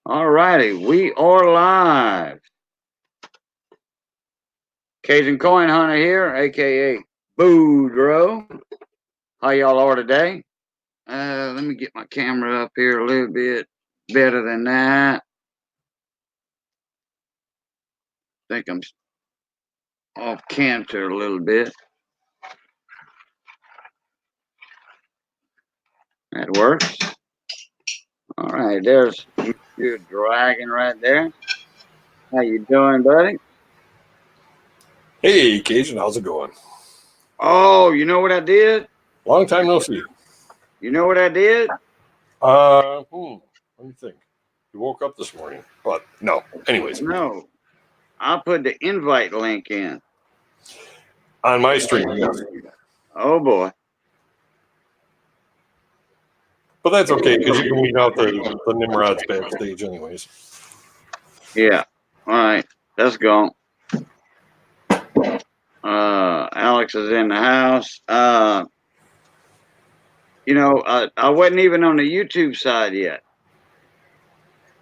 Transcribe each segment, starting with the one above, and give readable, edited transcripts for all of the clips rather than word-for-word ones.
All righty, we are live. Cajun Coin Hunter here, aka Boudreaux. How y'all are today? Let me get my camera up here a little bit better than that. I think I'm off canter a little bit. That works. All right, there's your dragon right there. How you doing, buddy? Hey, Cajun, how's it going? Oh, you know what I did? Long time no see. You know what I did? Let me think. You woke up this morning, but no. Anyways. No, I put the invite link in. On my stream, yes. Oh, boy. But that's okay, because you can weed out the Nimrods backstage anyways. Yeah. All right. Let's go. Alex is in the house. I wasn't even on the YouTube side yet.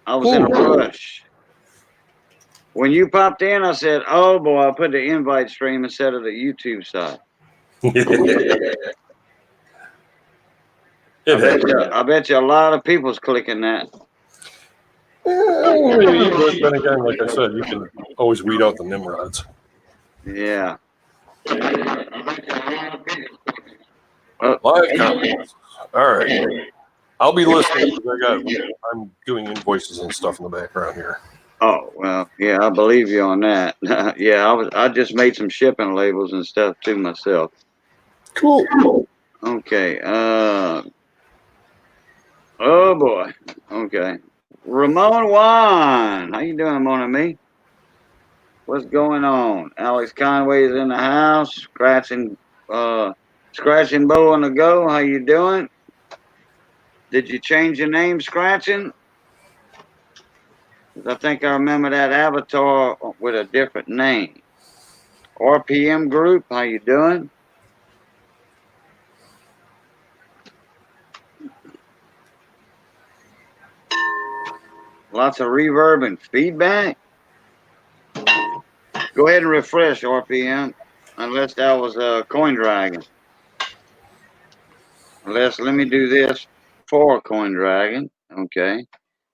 I was in a rush. When you popped in, I said, oh, boy, I put the invite stream instead of the YouTube side. I bet you a lot of people's clicking that. Maybe, but then again, like I said, you can always weed out the Nimrods. Yeah. Live comments. All right. I'll be listening because I'm doing invoices and stuff in the background here. Oh, well, yeah, I believe you on that. Yeah, I just made some shipping labels and stuff too myself. Cool. Okay. Oh boy. Okay. Ramon Juan. How you doing, mon ami? What's going on? Alex Conway is in the house, scratching bow on the go. How you doing? Did you change your name, Scratching? I think I remember that avatar with a different name. RPM Group, how you doing? Lots of reverb and feedback. Go ahead and refresh RPM, unless that was a Coin Dragon. Let me do this for Coin Dragon. Okay.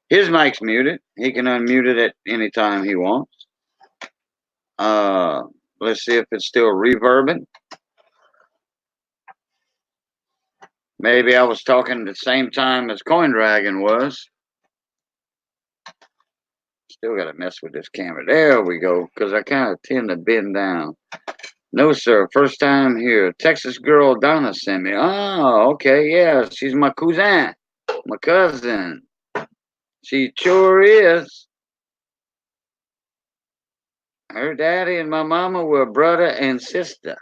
His mic's muted. He can unmute it at any time he wants. Let's see if it's still reverbing. Maybe I was talking at the same time as Coin Dragon was. Still got to mess with this camera. There we go, because I kind of tend to bend down. No, sir. First time here. Texas girl Donna sent me. Oh, okay. Yeah, she's my cousin. My cousin. She sure is. Her daddy and my mama were brother and sister.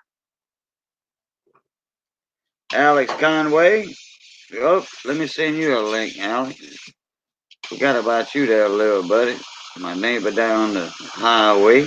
Alex Conway. Oh, let me send you a link, Alex. Forgot about you there, little buddy. My neighbor down the highway.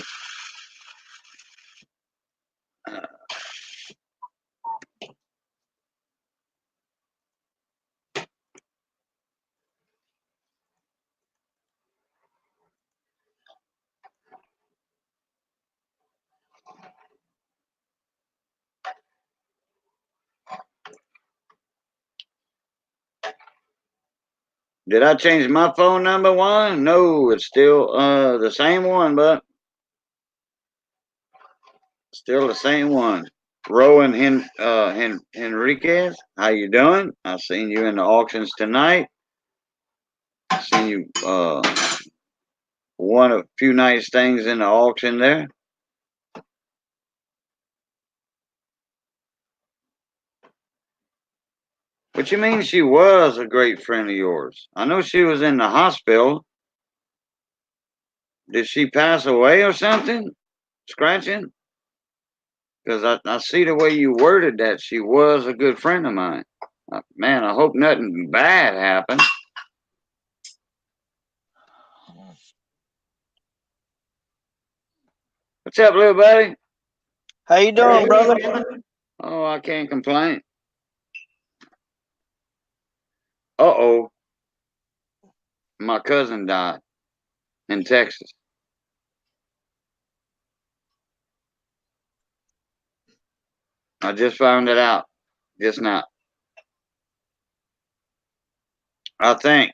Did I change my phone number one? No, it's still the same one, but still the same one. Rowan Henriquez, how you doing? I seen you in the auctions tonight. I seen you won a few nice things in the auction there. What you mean she was a great friend of yours? I know she was in the hospital. Did she pass away or something? Scratching? Because I see the way you worded that. She was a good friend of mine. Man, I hope nothing bad happened. What's up, little buddy? How you doing, brother? Oh, I can't complain. Uh-oh. My cousin died in Texas. I just found it out just now. I think.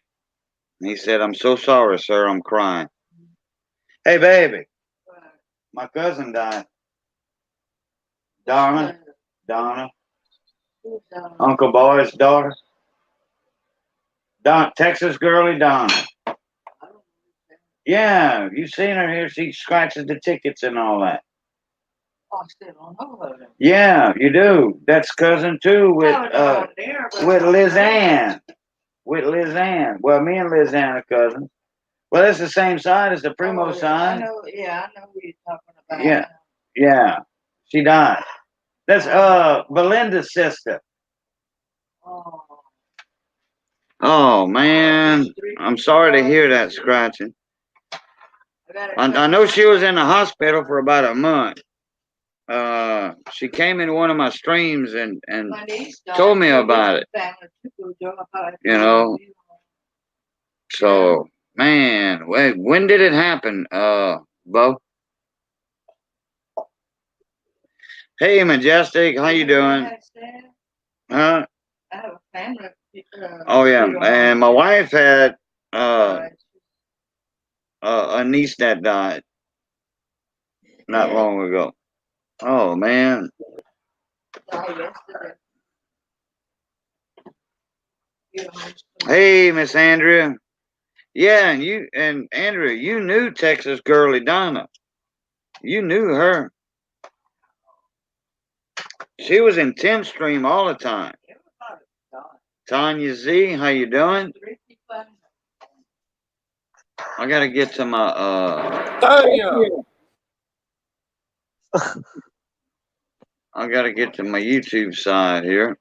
He said, I'm so sorry, sir. I'm crying. Hey, baby. My cousin died. Donna. Uncle Boy's daughter. Texas girly Donna. Yeah, you seen her here. She scratches the tickets and all that. Oh, I still don't know about it. Yeah, you do. That's cousin too with Liz Ann. With Liz Ann. Well, me and Liz Ann are cousins. Well, that's the same side as the Primo side. I know who you're talking about. Yeah. Yeah. She died. That's Belinda's sister. Oh. Oh man. I'm sorry to hear that scratching. I know she was in the hospital for about a month. She came in one of my streams and told me about it. You know. So, man, wait, when did it happen, Bo? Hey, Majestic, how you doing? Huh? Oh yeah, and my wife had a niece that died not long ago. Oh man. Hey, Miss Andrea. Yeah, and Andrea, you knew Texas girly Donna. You knew her. She was in 10 stream all the time. Tanya Z, how you doing? I gotta get to my I gotta get to my YouTube side here.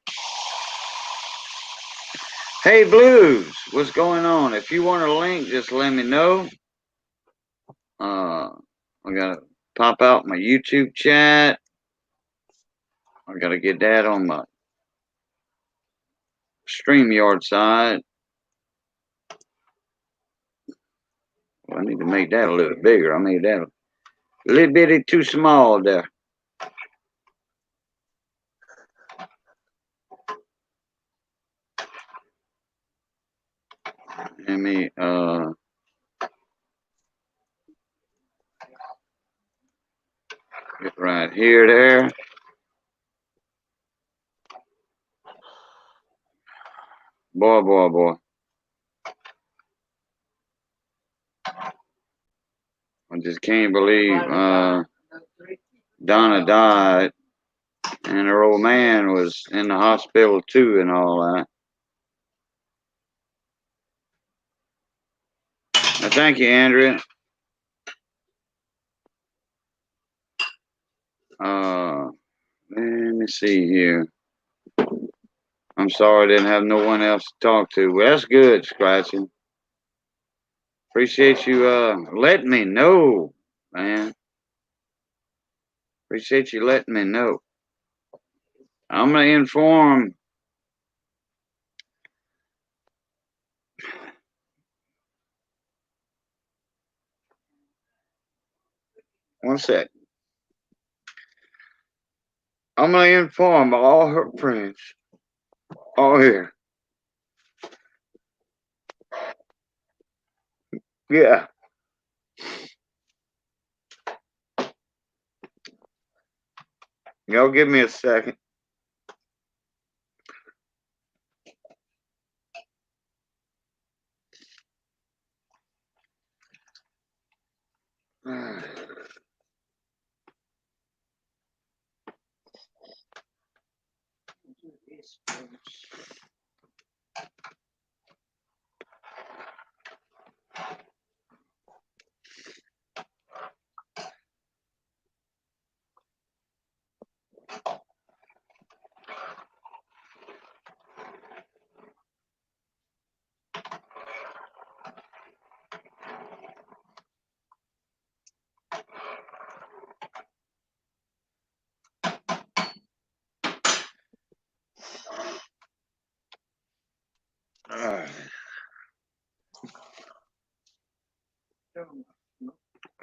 Hey Blues, what's going on? If you want a link, just let me know. I gotta pop out my YouTube chat. I gotta get that on my StreamYard side. Well, I need to make that a little bigger. I made that a little bitty too small there. Let me get right here there. Boy. I just can't believe Donna died and her old man was in the hospital too and all that. Thank you, Andrea. Let me see here. I'm sorry I didn't have no one else to talk to. Well, that's good, Scratching. Appreciate you letting me know, man. Appreciate you letting me know. I'm gonna inform. One sec. I'm gonna inform all her friends. All here. Yeah. Y'all give me a second.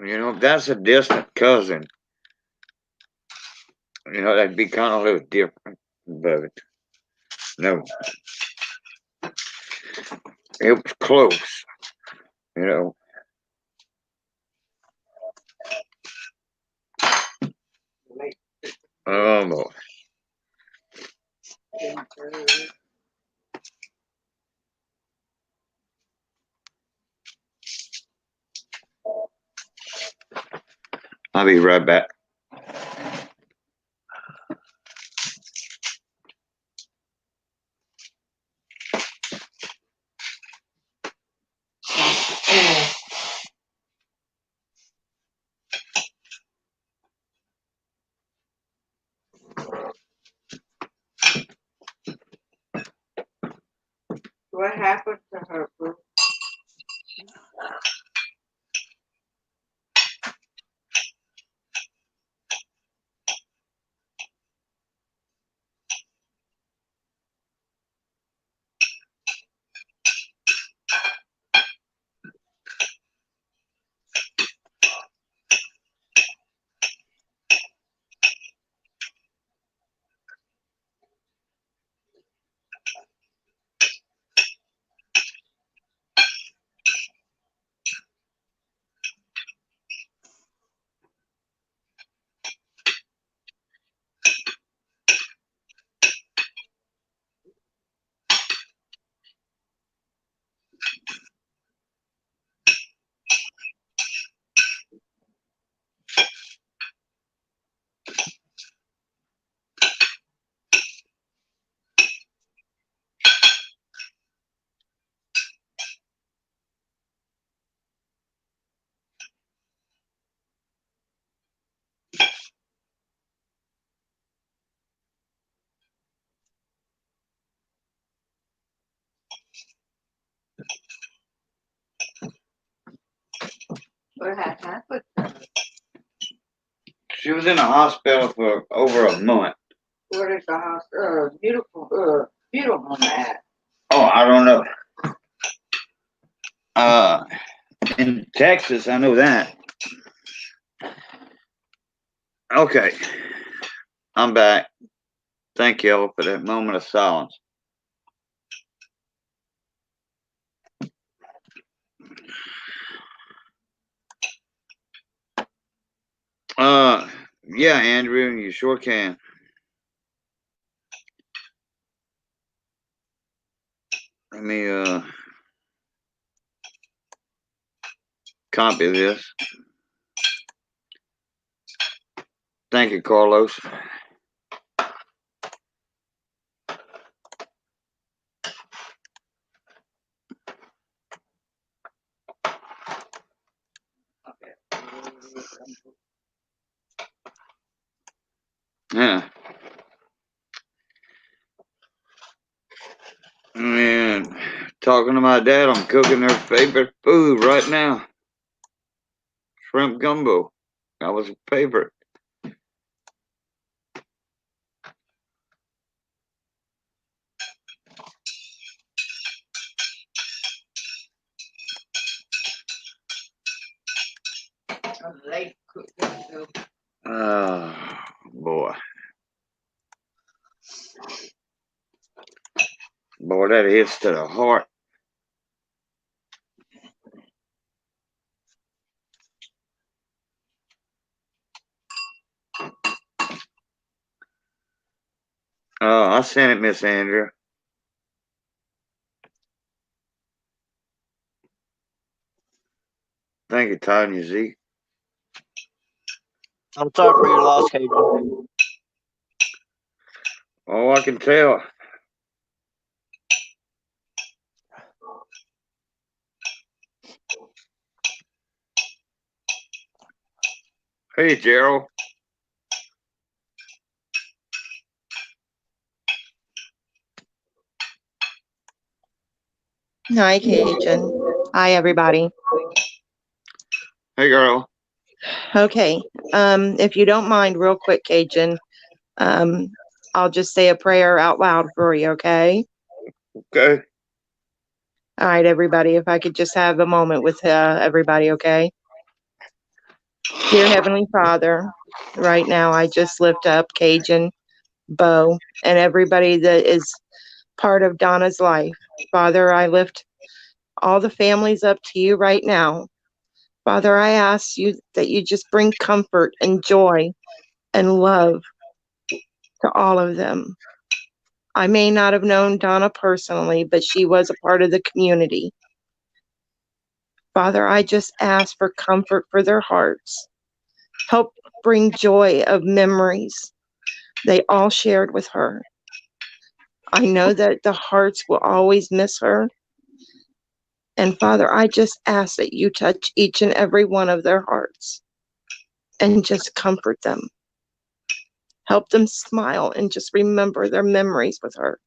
You know, if that's a distant cousin, you know, that'd be kind of a little different. But no, it was close. You know. Oh boy. I'll be right back. What happened to her, Bruce? What had happened to her? She was in the hospital for over a month. Where is the house? Beautiful at? Oh, I don't know. In Texas, I know that. Okay, I'm back. Thank you for that moment of silence. Yeah, Andrew, you sure can. Let me copy this. Thank you, Carlos. Yeah. And talking to my dad, I'm cooking their favorite food right now. Shrimp gumbo. That was a favorite. Late cooking. Oh, boy. Boy, that hits to the heart. Oh, I sent it, Miss Andrea. Thank you, Tanya Z. I'm sorry for your loss, Cajun. Oh, I can tell. Hey, Gerald. Hi, Cajun. Hi, everybody. Hey, girl. Okay. If you don't mind, real quick, Cajun, I'll just say a prayer out loud for you, okay? Okay. All right, everybody. If I could just have a moment with everybody, okay? Dear Heavenly Father, right now I just lift up Cajun, Bo, and everybody that is part of Donna's life. Father, I lift all the families up to you right now. Father, I ask you that you just bring comfort and joy and love to all of them. I may not have known Donna personally, but she was a part of the community. Father, I just ask for comfort for their hearts. Help bring joy of memories they all shared with her. I know that the hearts will always miss her. And Father, I just ask that you touch each and every one of their hearts and just comfort them. Help them smile and just remember their memories with her.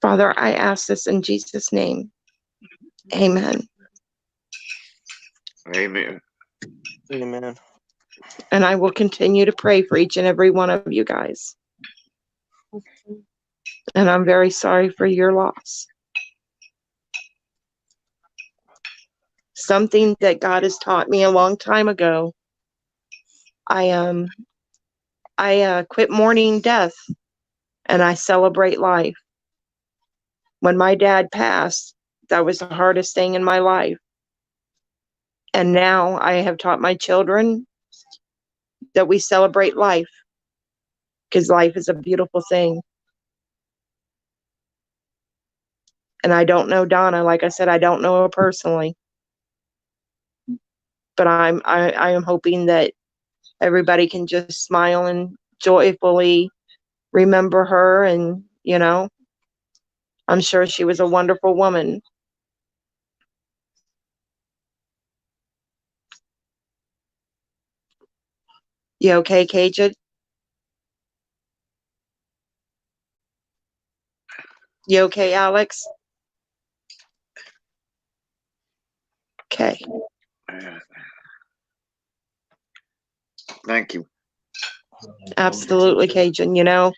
Father, I ask this in Jesus' name. Amen. Amen. Amen. And I will continue to pray for each and every one of you guys. And I'm very sorry for your loss. Something that God has taught me a long time ago. I quit mourning death and I celebrate life. When my dad passed, that was the hardest thing in my life. And now I have taught my children that we celebrate life because life is a beautiful thing. And I don't know Donna. Like I said, I don't know her personally. But I am hoping that everybody can just smile and joyfully remember her. And, you know, I'm sure she was a wonderful woman. You okay, Cajun? You okay, Alex? Okay. Thank you. Absolutely, Cajun. You know,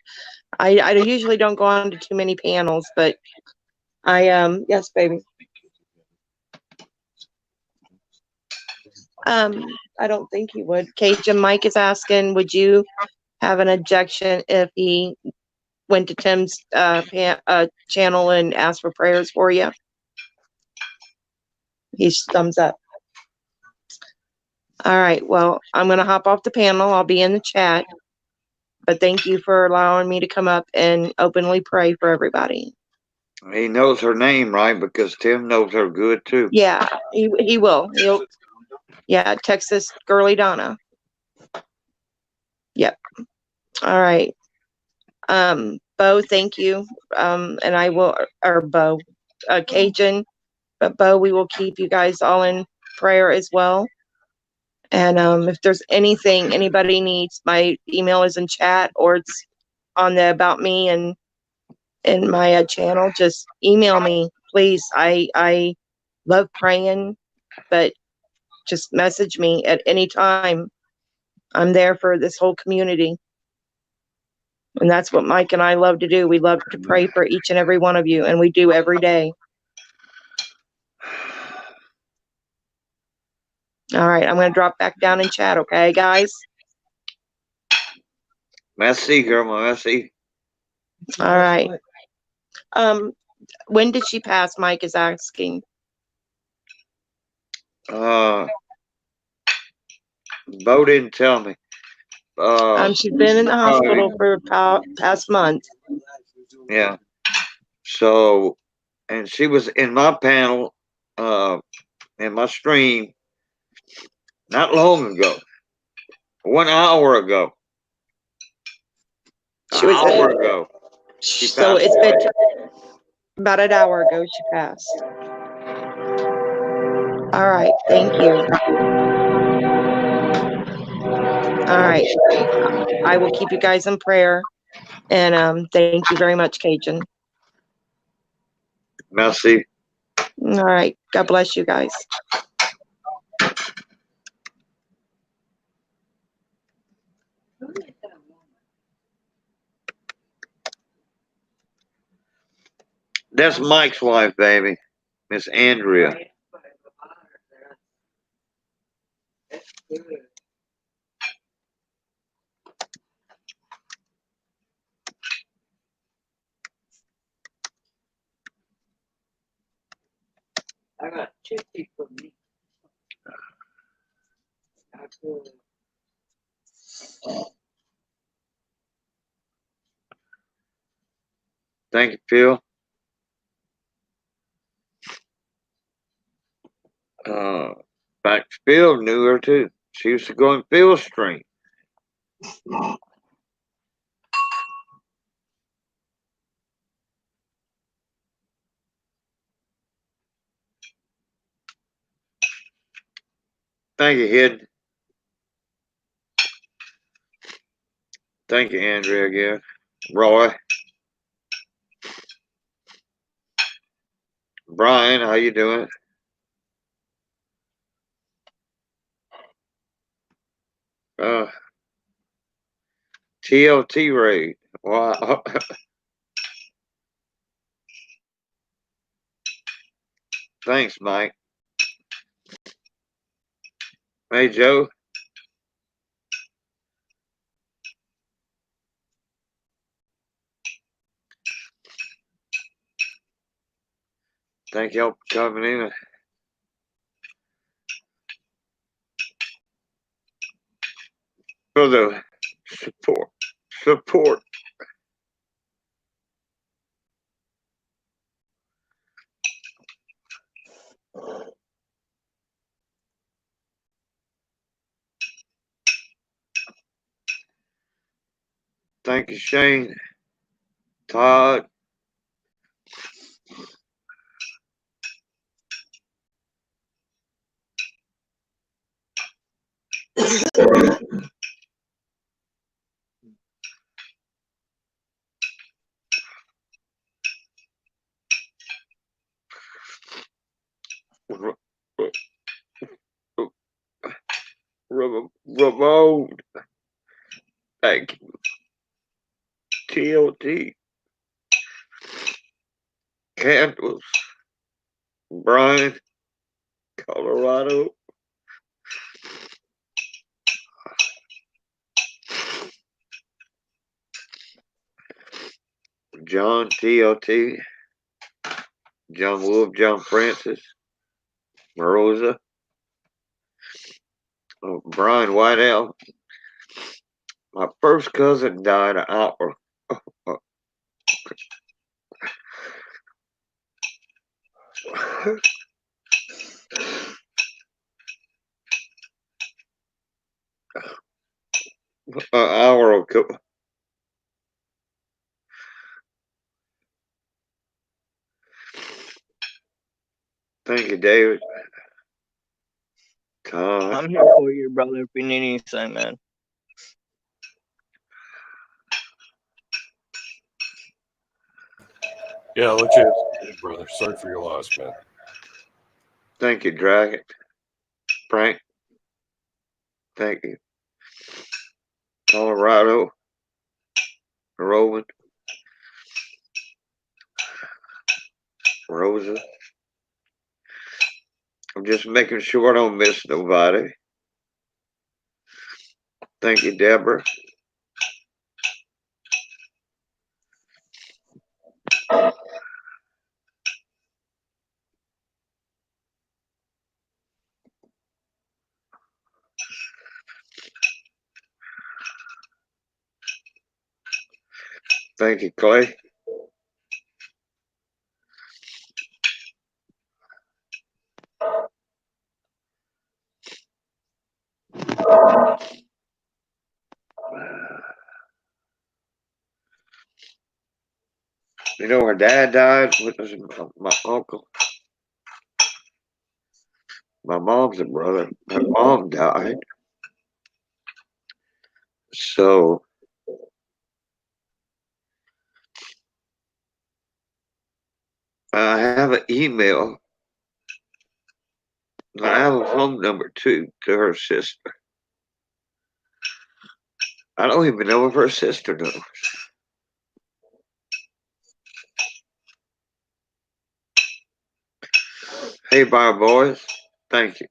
I usually don't go on to too many panels, but yes, baby. I don't think he would. Cajun, Mike is asking, would you have an objection if he went to Tim's channel and asked for prayers for you? He's thumbs up. All right. Well, I'm going to hop off the panel. I'll be in the chat. But thank you for allowing me to come up and openly pray for everybody. He knows her name, right? Because Tim knows her good too. Yeah, he will. Yeah, Texas girly Donna. Yep. All right. Bo, thank you. And I will, or Bo, Cajun, but Bo, we will keep you guys all in prayer as well. And if there's anything anybody needs, my email is in chat or it's on the About Me and in my channel. Just email me, please. I love praying, but just message me at any time. I'm there for this whole community. And that's what Mike and I love to do. We love to pray for each and every one of you, and we do every day. All right, I'm going to drop back down in chat, okay, guys? Merci, girl, merci. All right. When did she pass? Mike is asking. Bo didn't tell me. She's been in the hospital for past month. Yeah. So, and she was in my panel, in my stream, not long ago. 1 hour ago. She was An hour ago. So it's been about an hour ago she passed. All right, thank you. All right, I will keep you guys in prayer, and thank you very much, Cajun. Merci. All right, God bless you guys. That's Mike's wife, baby. Miss Andrea. I got 2 people meet. Not good. Thank you, Phil. Back to Phil knew her too. She used to go in Phil's stream. Thank you, Hid. Thank you, Andrea, again. Roy. Brian, how you doing? TLT raid. Wow. Thanks, Mike. Hey, Joe. Thank y'all for coming in. For the support. Support. Thank you, Shane. Todd. Ramon. Thank you. TLT. Candles. Brian. Colorado. John TLT. John Wolf. John Francis. Marosa. Brian Whiteout. My first cousin died an hour. An hour ago. Thank you, David. Todd. I'm here for you, brother, if you need anything, man. Yeah, I'll let you have brother. Sorry for your loss, man. Thank you, Dragon. Frank. Thank you. Colorado. Rowan. Rosa. I'm just making sure I don't miss nobody. Thank you, Deborah. Thank you, Clay. You know, her dad died. My uncle. My mom's a brother. My mom died. So I have an email. I have a phone number too to her sister. I don't even know if her sister knows. Hey, bye, boys. Thank you.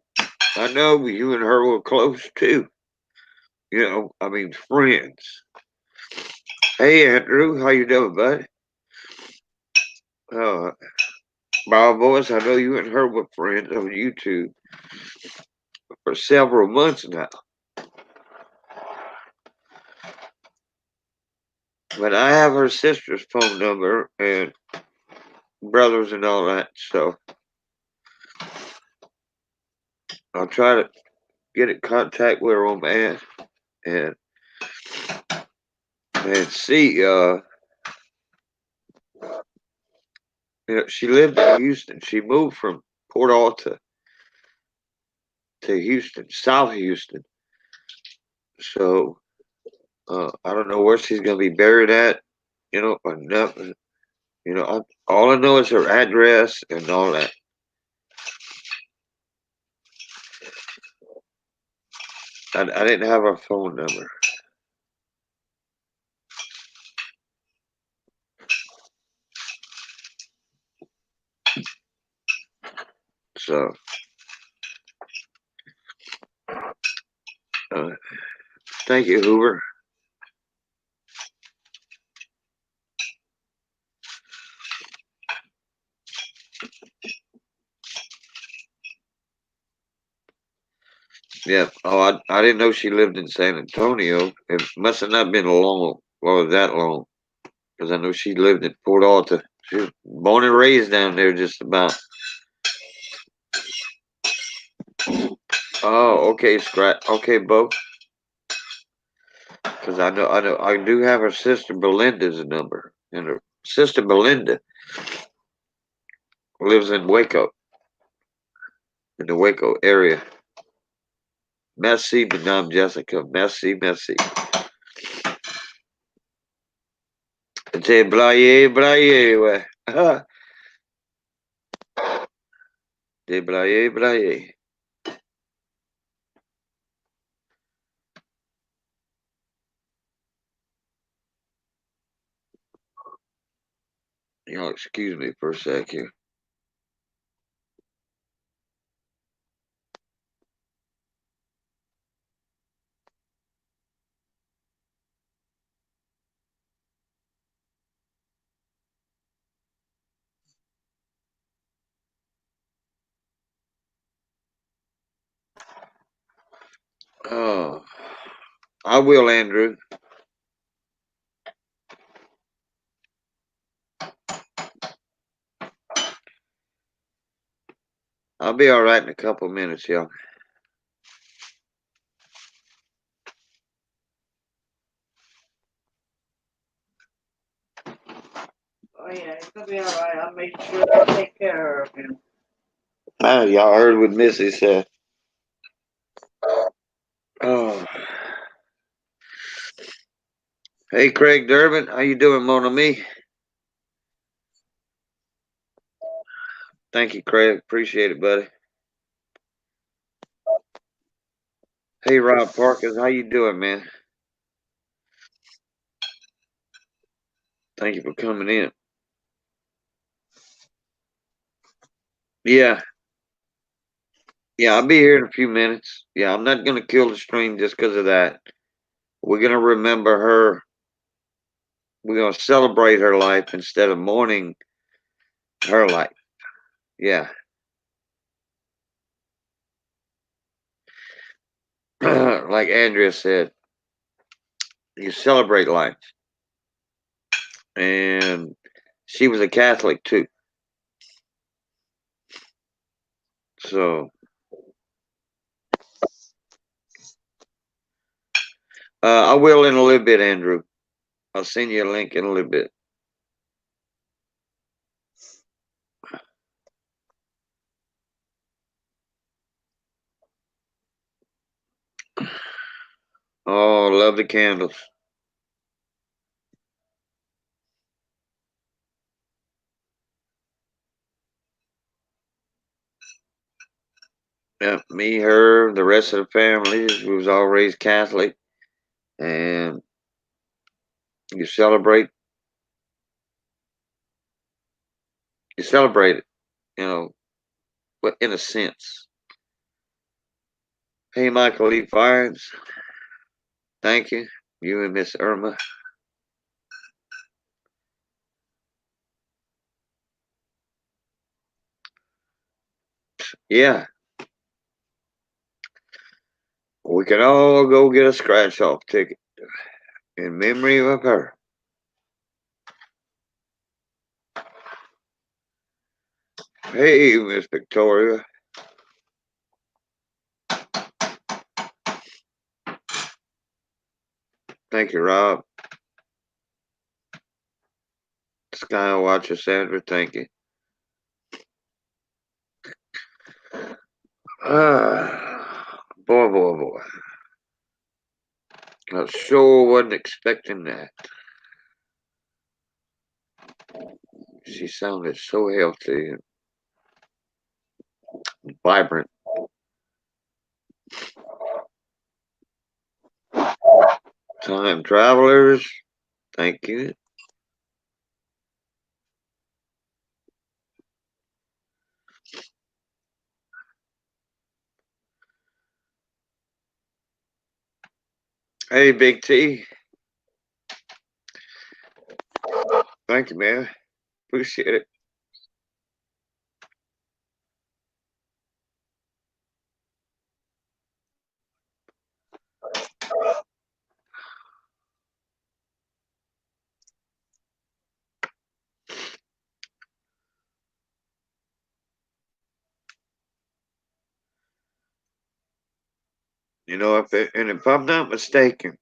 I know you and her were close too. You know, I mean, friends. Hey, Andrew, how you doing, bud? Bob Boys, I know you and her were friends on YouTube for several months now. But I have her sister's phone number and brothers and all that, so I'll try to get in contact with her on that and see. She lived in Houston. She moved from Port Alta to Houston, South Houston. So I don't know where she's gonna be buried at, or nothing. All I know is her address and all that. I didn't have her phone number. So thank you, Hoover. Yeah. Oh, I didn't know she lived in San Antonio. It must have not been that long, because I know she lived in Port Alta. She was born and raised down there, just about. Oh, okay, Scrat. Okay, Bo. Because I do have her sister Belinda's number, and her sister Belinda lives in Waco, in the Waco area. Merci, Madame Jessica. Merci, merci. C'est blaye, blaye, ouais. C'est blaye, blaye. Y'all excuse me for a sec here. Oh, I will, Andrew. I'll be all right in a couple minutes, y'all. Oh yeah, it's gonna be alright. I'll make sure I'll take care of him. Y'all heard what Missy said. Oh. Hey, Craig Durbin, how you doing, mon ami? Thank you, Craig. Appreciate it, buddy. Hey, Rob Parkins, how you doing, man? Thank you for coming in. Yeah. Yeah, I'll be here in a few minutes. Yeah, I'm not going to kill the stream just because of that. We're going to remember her. We're going to celebrate her life instead of mourning her life. Yeah. Like Andrea said, you celebrate life. And she was a Catholic too. So, I will in a little bit, Andrew. I'll send you a link in a little bit. Oh, love the candles. Yeah, me, her, the rest of the family. We was all raised Catholic, and you celebrate. You celebrate it, but in a sense. Hey, Michael Lee Fires. Thank you. You and Miss Irma. Yeah. We can all go get a scratch off ticket in memory of her. Hey, Miss Victoria. Thank you, Rob. Skywatcher Sandra, thank you. Boy, boy, boy. I sure wasn't expecting that. She sounded so healthy and vibrant. Time travelers, thank you. Hey, Big T. Thank you, man. Appreciate it. You know, if I'm not mistaken,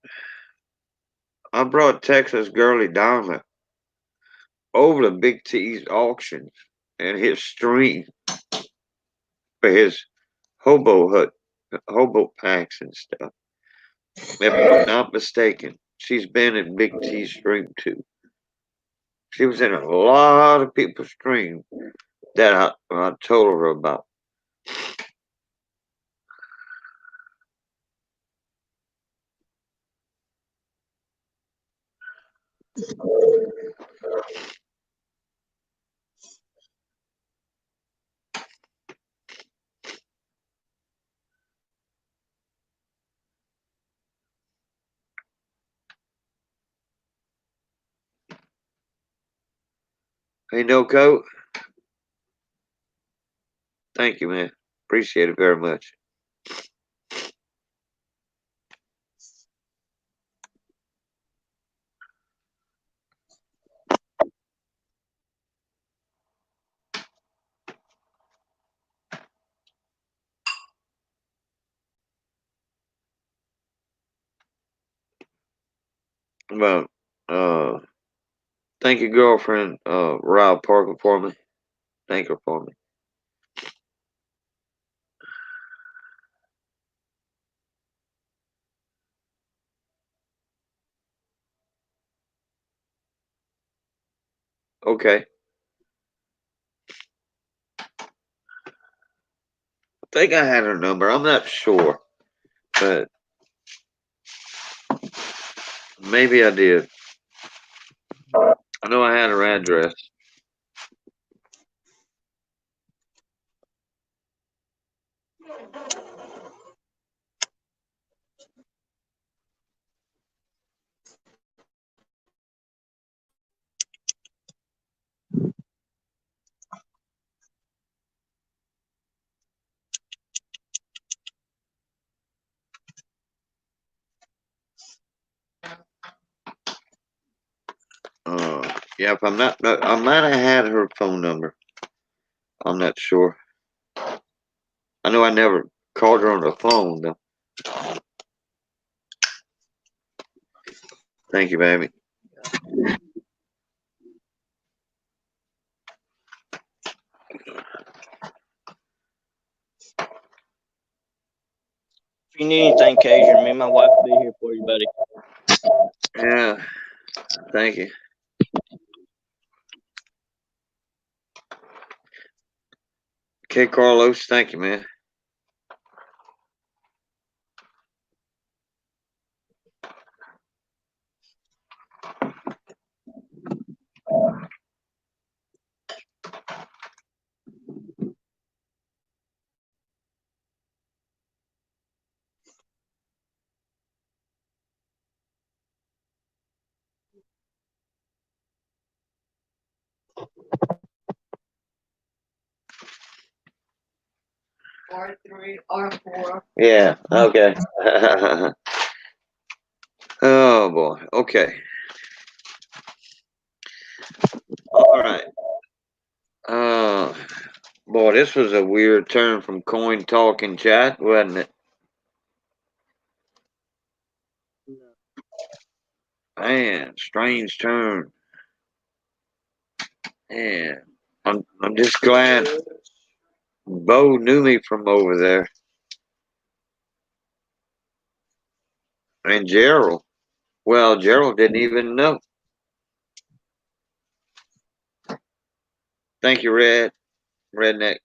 I brought Texas girly Donna over to Big T's auctions and his stream for his hobo hut, hobo packs and stuff. If I'm not mistaken, she's been in Big T's stream too. She was in a lot of people's stream that I told her about. Hey, no coat. Thank you, man. Appreciate it very much. Well, thank you, girlfriend, Rob Parker for me. Thank her for me. Okay. I think I had her number. I'm not sure, but maybe I did. I know I had her address. Yeah, if I'm not, I might have had her phone number. I'm not sure. I know I never called her on the phone though. Thank you, baby. If you need anything, Cajun, me and my wife will be here for you, buddy. Yeah, thank you. Okay, Carlos, thank you, man. R3, R4. Yeah, okay. Oh boy. Okay. All right. Boy, this was a weird turn from coin talking chat, wasn't it? Man, strange turn. Man, I'm just glad Bo knew me from over there. And Gerald. Well, Gerald didn't even know. Thank you, Redneck.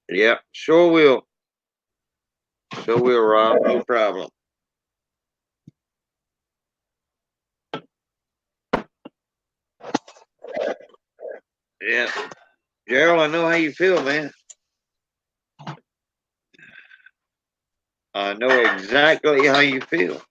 Yep, sure will. Sure will, Rob. No problem. Yeah. Gerald, I know how you feel, man. I know exactly how you feel.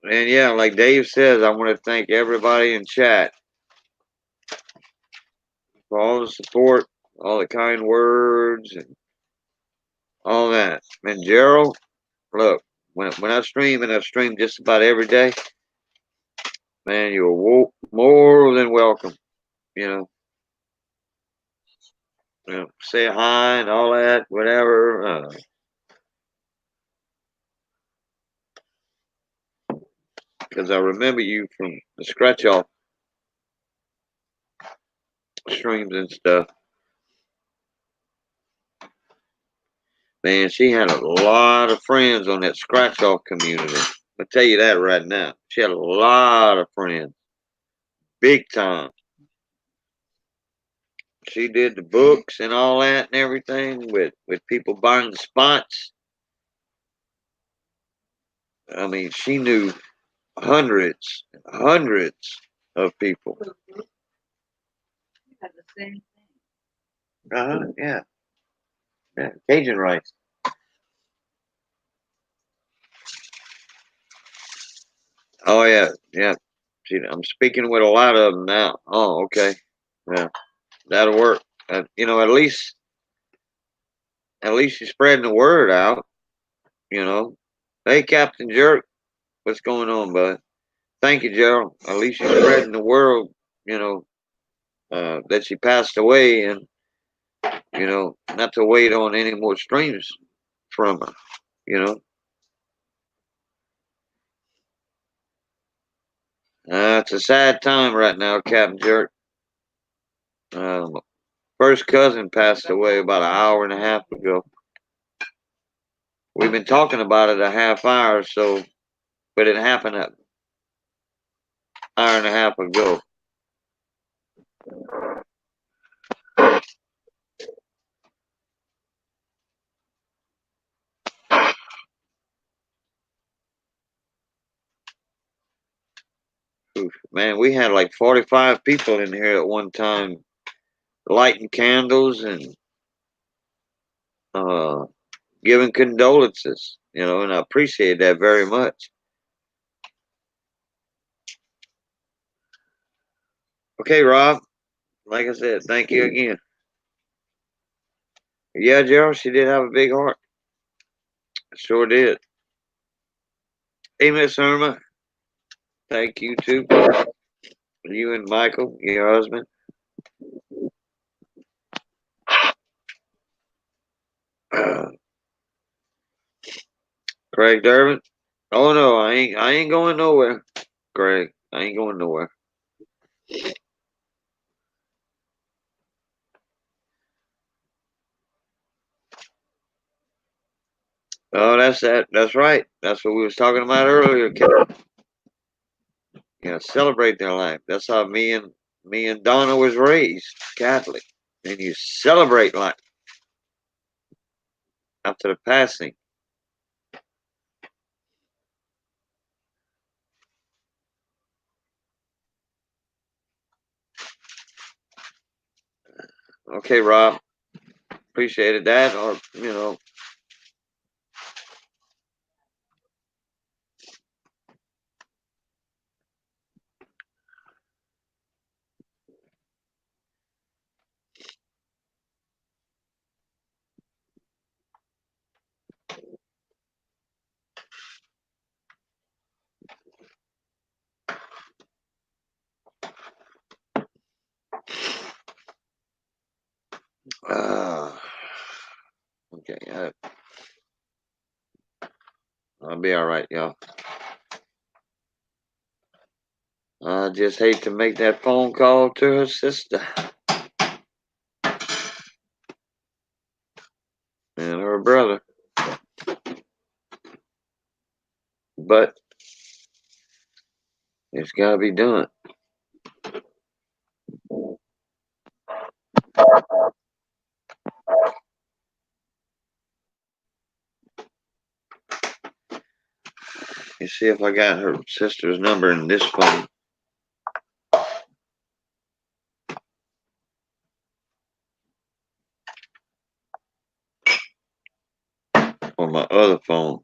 And yeah, like Dave says, I want to thank everybody in chat for all the support, all the kind words, and all that. And Gerald, look, when I stream, and I stream just about every day, man, you're more than welcome. Say hi and all that, whatever. Because I remember you from the scratch off streams and stuff. Man, she had a lot of friends on that scratch off community. I'll tell you that right now. She had a lot of friends. Big time. She did the books and all that and everything with people buying the spots. I mean, she knew hundreds of people. Had the same thing. Yeah. Yeah. Cajun rice. Oh yeah, yeah. See, I'm speaking with a lot of them now. Oh, okay. Yeah, that'll work. At least you're spreading the word out. You know. Hey, Captain Jerk, what's going on, bud? Thank you, Gerald. At least you're spreading the word. You know that she passed away, and not to wait on any more streams from her. You know. It's a sad time right now, Captain Jerk. First cousin passed away about an hour and a half ago. We've been talking about it a half hour or so, but it happened an hour and a half ago. Oof, man, we had like 45 people in here at one time, lighting candles and uh, giving condolences, and I appreciate that very much. Okay, Rob, like I said, thank you again. Yeah, Gerald, she did have a big heart. Sure did. Hey, Miss Irma, thank you too. You and Michael, your husband. Craig Durbin. Oh no, I ain't going nowhere, Greg. I ain't going nowhere. Oh, that's that. That's right. That's what we was talking about earlier. You know, celebrate their life. That's how me and Donna was raised, Catholic. And you celebrate life after the passing. Okay, Rob. Appreciated that. Or, you know. Okay. I'll be all right, y'all. I just hate to make that phone call to her sister and her brother. But it's got to be done. You see if I got her sister's number in this phone. Or my other phone.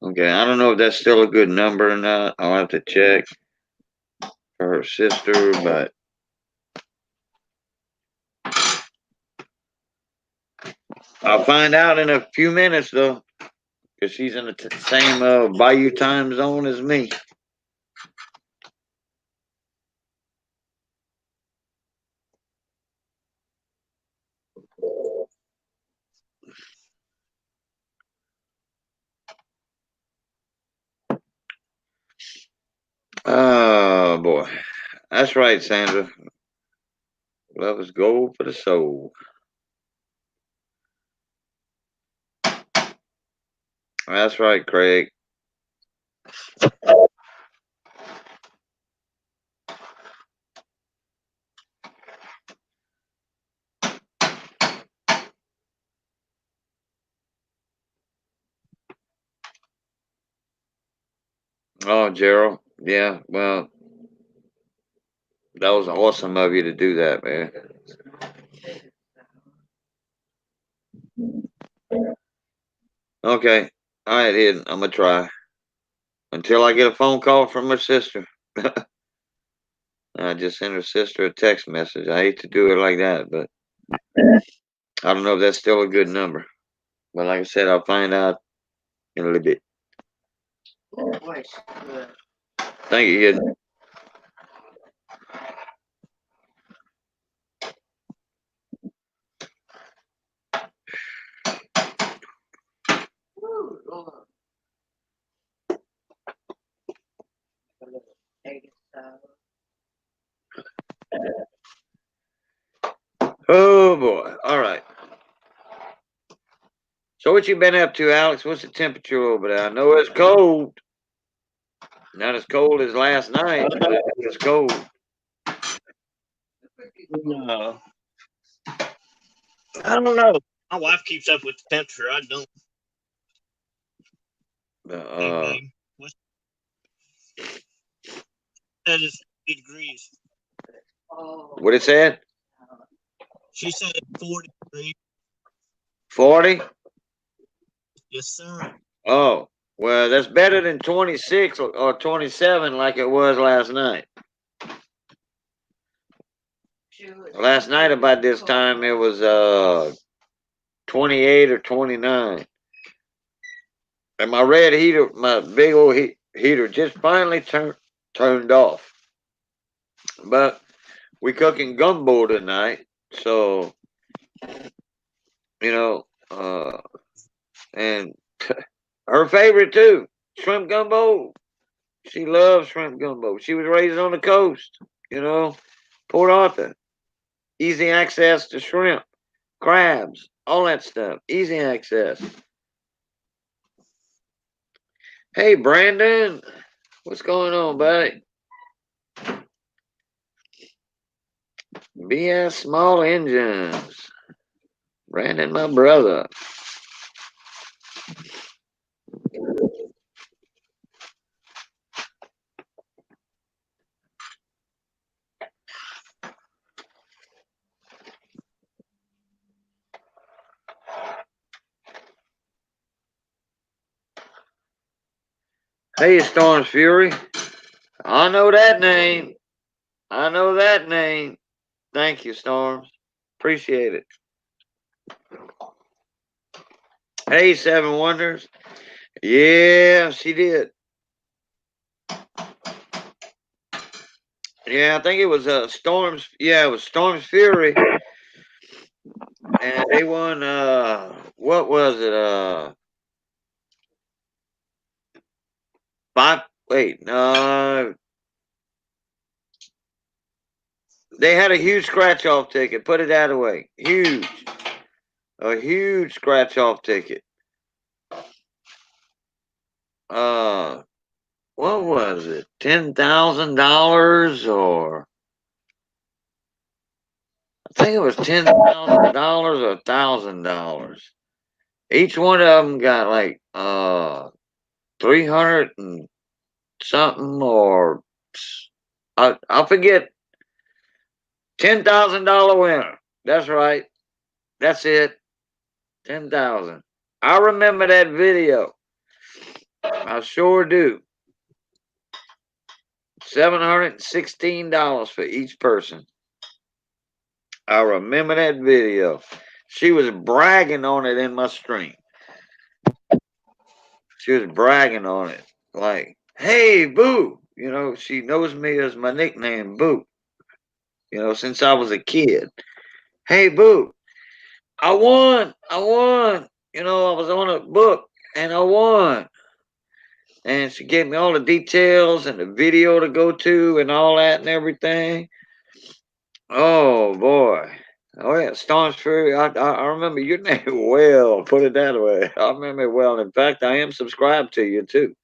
Okay, I don't know if that's still a good number or not. I'll have to check for her sister, but I'll find out in a few minutes though, because she's in the same Bayou time zone as me. Oh boy, that's right, Sandra. Love is gold for the soul. That's right, Craig. Oh, Gerald. Yeah, well, that was awesome of you to do that, man. Okay. All right, Ed, I'm gonna try. Until I get a phone call from her sister. I just sent her sister a text message. I hate to do it like that, but I don't know if that's still a good number. But like I said, I'll find out in a little bit. Thank you, Ed. Oh boy. All right. So what you been up to, Alex? What's the temperature over there? I know it's cold. Not as cold as last night, but it's cold. No. I don't know. My wife keeps up with the temperature. I don't. Hey, babe, that is 80 degrees. What it said? She said it's 40 degrees. 40? Yes, sir. Oh, well, that's better than 26 or 27 like it was last night. Last night about this time it was 28 or 29. And my red heater, my big old heater just finally turned off. But we cooking gumbo tonight, so you know, and her favorite too, shrimp gumbo. She loves shrimp gumbo. She was raised on the coast, you know, Port Arthur. Easy access to shrimp, crabs, all that stuff. Easy access. Hey, Brandon, what's going on, buddy? BS Small Engines. Brandon, my brother. Hey, Storm's Fury. I know that name. I know that name. Thank you, Storms. Appreciate it. Hey, Seven Wonders. Yeah, she did. Yeah, I think it was Storms. Yeah, it was Storm's Fury. And they won what was it? No. They had a huge scratch off ticket. Put it that way. Huge. A huge scratch off ticket. What was it? $10,000 or I think it was $10,000 or $1,000. Each one of them got like 300 and something or I forget. $10,000 winner. That's right. That's it. 10,000. I remember that video. I sure do. $716 for each person. I remember that video. She was bragging on it in my stream. She was bragging on it. Like, hey, Boo. You know, she knows me as my nickname, Boo. You know, since I was a kid. Hey, Boo. I won. I won. You know, I was on a book and I won. And she gave me all the details and the video to go to and all that and everything. Oh, boy. Oh, yeah, Storm's Fury. I remember your name well. Put it that way. I remember it well. In fact, I am subscribed to you, too.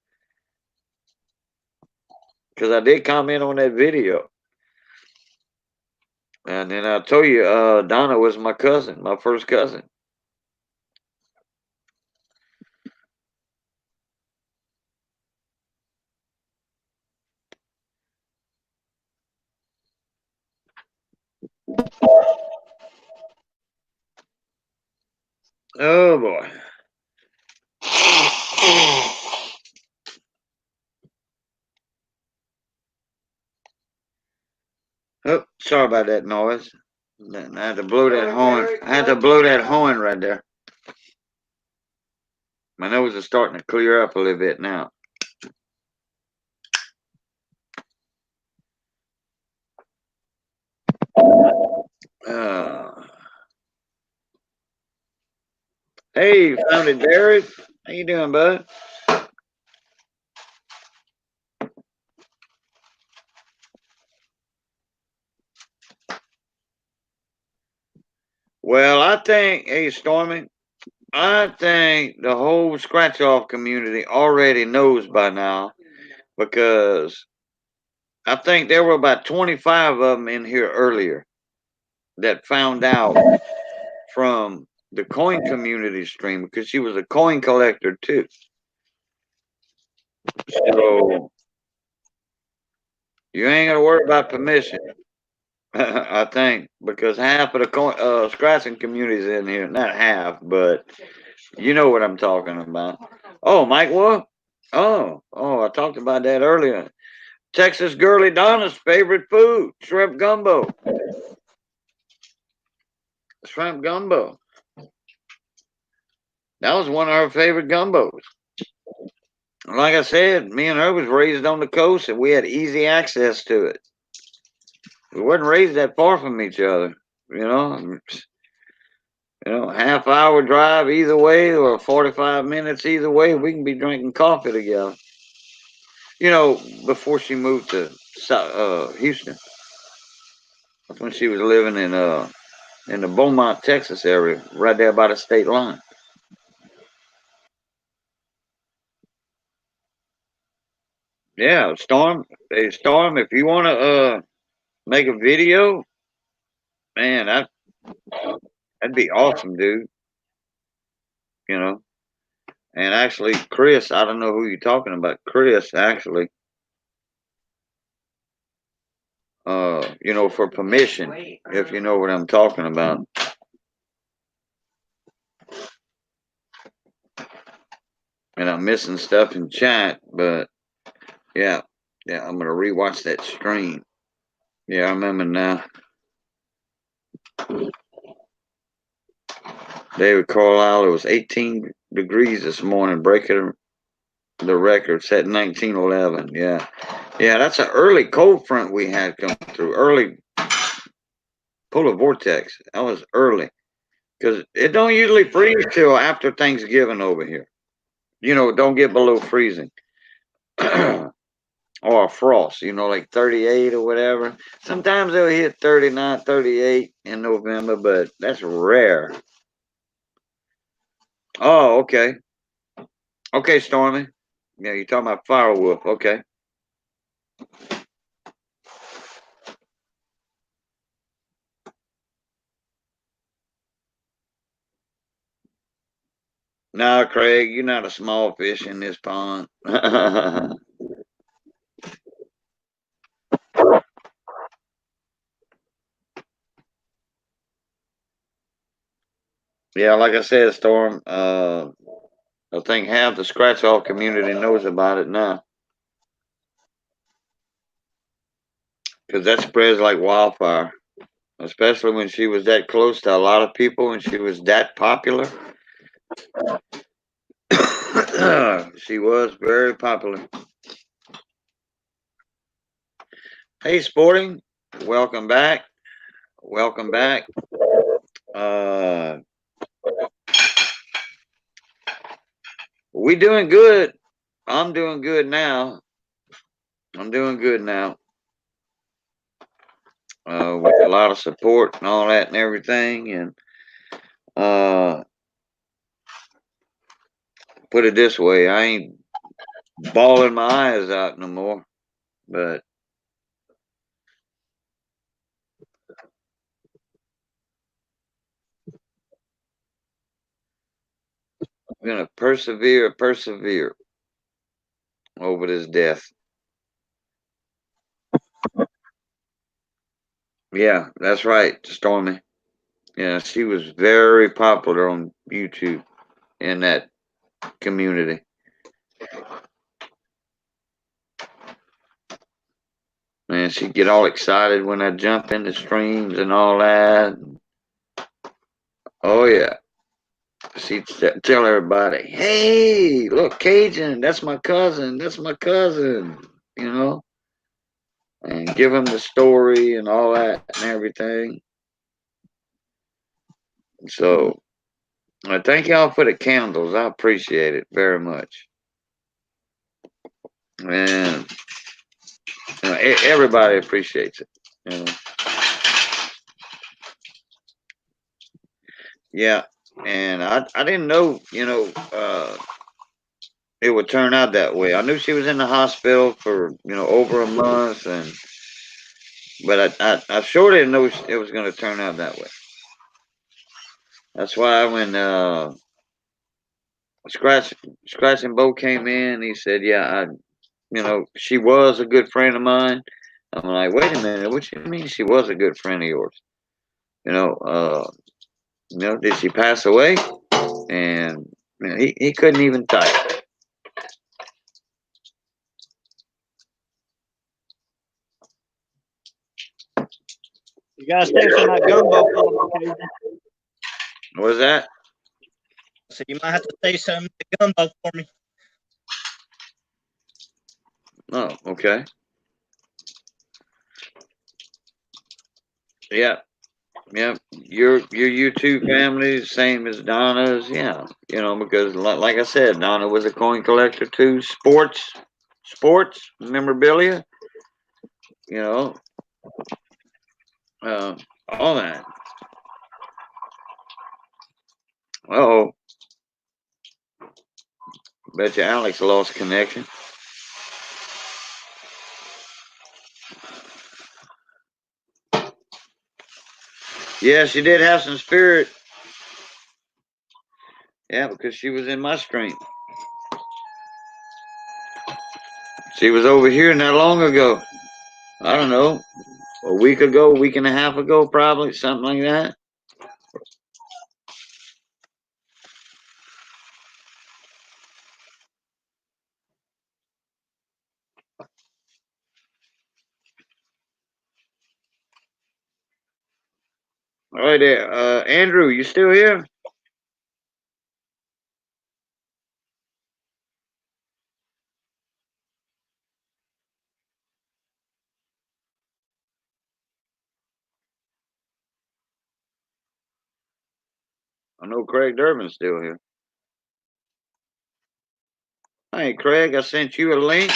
Because I did comment on that video. And then I told you, Donna was my cousin, my first cousin. Oh, boy. Oh, sorry about that noise. I had to blow that horn. I had to blow that horn right there. My nose is starting to clear up a little bit now. Hey, found it, Derek. How you doing, bud? Well, I think, hey, Stormy, I think the whole scratch off community already knows by now, because I think there were about 25 of them in here earlier that found out from the coin community stream, because she was a coin collector too. So you ain't gonna worry about permission. I think, because half of the coin, scratching communities in here, not half, but you know what I'm talking about. Oh, Mike, what? Oh, I talked about that earlier. Texas girly Donna's favorite food, shrimp gumbo. Shrimp gumbo. That was one of her favorite gumbos. Like I said, me and her was raised on the coast, and we had easy access to it. We wasn't raised that far from each other, you know. Half-hour drive either way, or 45 minutes either way. We can be drinking coffee together. Before she moved to Houston, that's when she was living in the Beaumont, Texas area, right there by the state line. Yeah, Storm. Hey, Storm, if you want to make a video, man, that'd be awesome, dude. And actually, Chris, I don't know who you're talking about. Chris, actually, for permission, if you know what I'm talking about. And I'm missing stuff in chat, but yeah, I'm gonna rewatch that stream. Yeah, I remember now. David Carlisle, it was 18 degrees this morning, breaking the record set in 1911. Yeah, that's an early cold front we had come through. Early polar vortex. That was early, because it don't usually freeze till after Thanksgiving over here. Don't get below freezing. Or a frost, like 38 or whatever. Sometimes they'll hit 39, 38 in November, but that's rare. Oh, okay. Okay, Stormy. Yeah, you're talking about Firewolf. Okay. No, Craig, you're not a small fish in this pond. Yeah, like I said, Storm, I think half the scratch-off community knows about it now, because that spreads like wildfire, especially when she was that close to a lot of people and she was that popular. She was very popular. Hey, Sporting, welcome back. Welcome back. We doing good. I'm doing good now. With a lot of support and all that and everything. And put it this way, I ain't bawling my eyes out no more. But I'm gonna persevere over this death. Yeah, that's right, Stormy. Yeah, she was very popular on YouTube in that community. Man, she'd get all excited when I jump into streams and all that. Oh, yeah. She'd tell everybody, hey, look, Cajun, that's my cousin. And give them the story and all that and everything. So, I thank y'all for the candles. I appreciate it very much. And everybody appreciates it. Yeah. And I didn't know, it would turn out that way. I knew she was in the hospital for, over a month, but I sure didn't know it was going to turn out that way. That's why when Scratching Bo came in, he said, "Yeah, she was a good friend of mine." I'm like, "Wait a minute, what you mean she was a good friend of yours? You know, uh, did she pass away?" And he couldn't even type. You gotta save some of that gumbo for me, Cajun. What was that? So you might have to save some of the gumbo for me. Oh, okay. Yeah. Yeah, your YouTube family is same as Donna's. Yeah, because like I said, Donna was a coin collector too. Sports memorabilia. You know, uh, all that. Oh, bet you Alex lost connection. Yeah, she did have some spirit. Yeah, because she was in my stream. She was over here not long ago. I don't know, a week ago, week and a half ago, probably something like that. All right there, Andrew, you still here? I know Craig Durbin's still here. Hey, Craig, I sent you a link.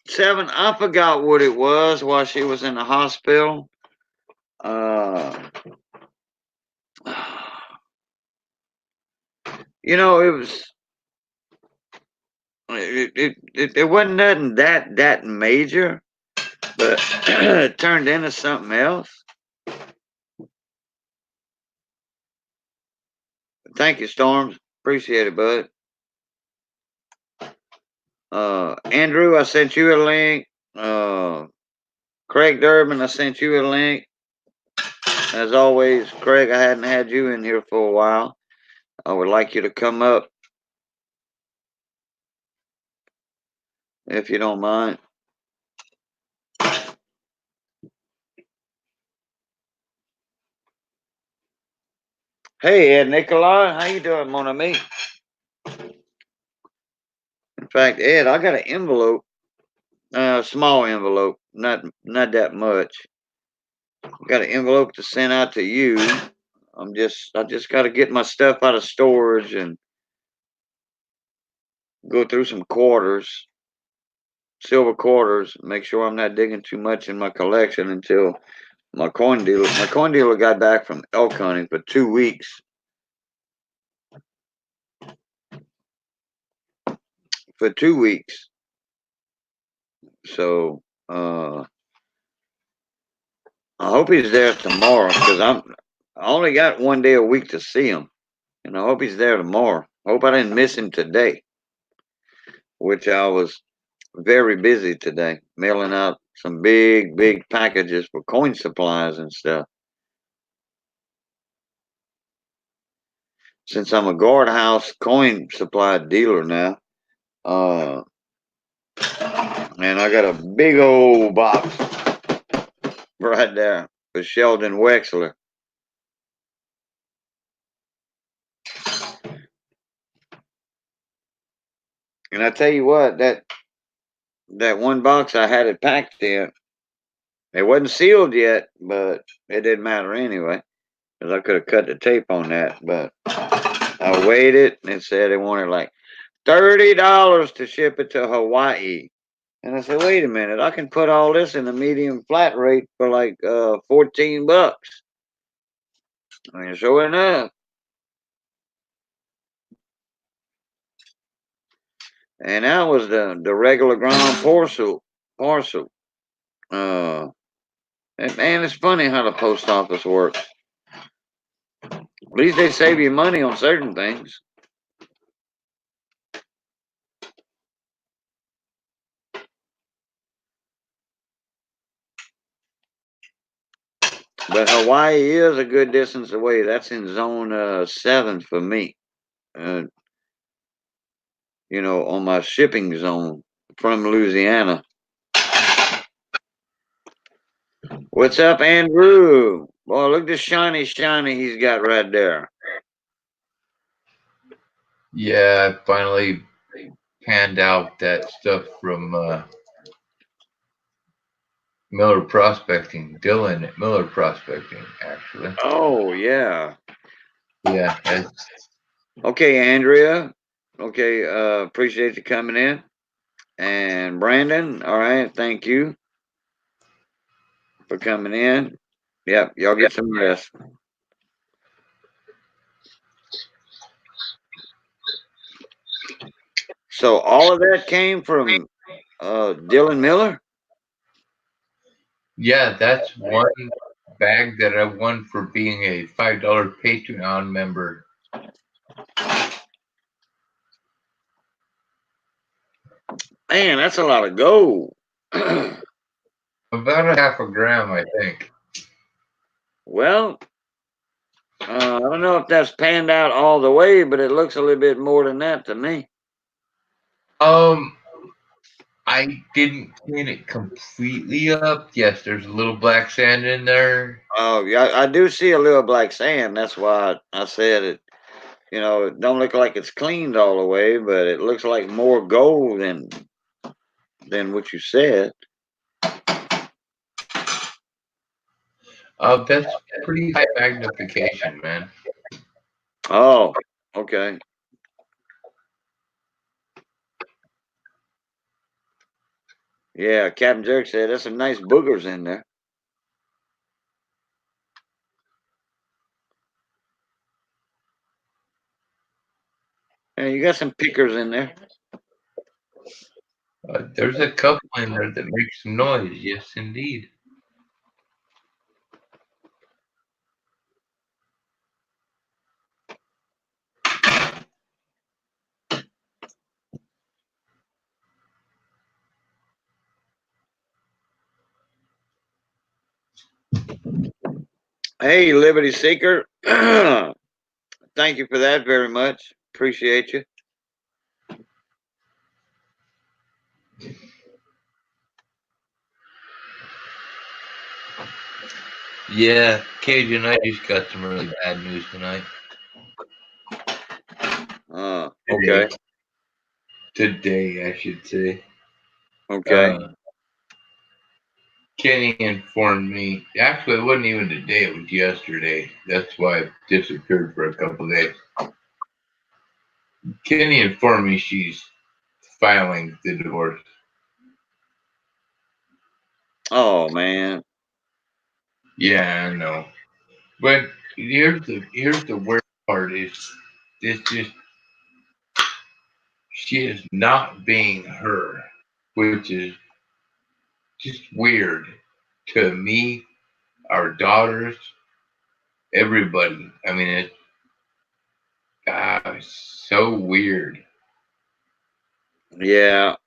7, I forgot what it was while she was in the hospital. It was, it wasn't nothing that major, but it turned into something else. Thank you, Storms. Appreciate it, bud. Andrew, I sent you a link. Craig Durbin, I sent you a link. As always, Craig, I hadn't had you in here for a while. I would like you to come up if you don't mind. Hey, Ed Nikolai, how you doing, mon ami? In fact, Ed, I got an envelope, a small envelope, not that much. Got an envelope to send out to you. I just got to get my stuff out of storage and go through some quarters, silver quarters, make sure I'm not digging too much in my collection until my coin dealer got back from elk hunting for 2 weeks. For 2 weeks. So, I hope he's there tomorrow because I only got 1 day a week to see him, and I hope he's there tomorrow. I hope I didn't miss him today, which I was very busy today, mailing out some big packages for coin supplies and stuff. Since I'm a guardhouse coin supply dealer now, and I got a big old box right there for Sheldon Wexler. And I tell you what, that one box I had it packed in, it wasn't sealed yet, but it didn't matter anyway, because I could have cut the tape on that. But I weighed it, and it said they wanted like $30 to ship it to Hawaii. And I said, wait a minute, I can put all this in the medium flat rate for like $14. I mean, sure enough. And that was the regular ground parcel. And man, it's funny how the post office works. At least they save you money on certain things. But Hawaii is a good distance away. That's in zone 7 for me. You know, on my shipping zone from Louisiana. What's up, Andrew? Boy, look at the shiny he's got right there. Yeah, I finally panned out that stuff from Miller Prospecting, Dylan at Miller Prospecting, actually. Oh, yeah. Yeah, Okay, Andrea. Okay, appreciate you coming in. And Brandon, all right, thank you for coming in. Yep, y'all get some rest. So all of that came from Dylan Miller? yeah, that's one bag that I won for being a $5 Patreon member. Man, that's a lot of gold. About a half a gram, I think. Well, I don't know if that's panned out all the way, but it looks a little bit more than that to me. I didn't clean it completely up. Yes, there's a little black sand in there. Oh, yeah, I do see a little black sand. That's why I said it. You know, it don't look like it's cleaned all the way, but it looks like more gold than what you said. That's pretty high magnification, man. Oh, okay. Yeah, Captain Jerk said there's some nice boogers in there. Yeah, you got some pickers in there. There's a couple in there that make some noise. Yes, indeed. Hey, Liberty Seeker. Thank you for that very much. Appreciate you. Yeah, Cajun, I just got some really bad news tonight. Okay. Today, I should say. Okay. Kenny informed me. Actually, it wasn't even today. It was yesterday. That's why I disappeared for a couple of days. Kenny informed me she's filing the divorce. Oh man. Yeah, I know. But here's the worst part is this just she is not being her, which is just weird to me, our daughters, everybody. I mean, it's so weird. Yeah.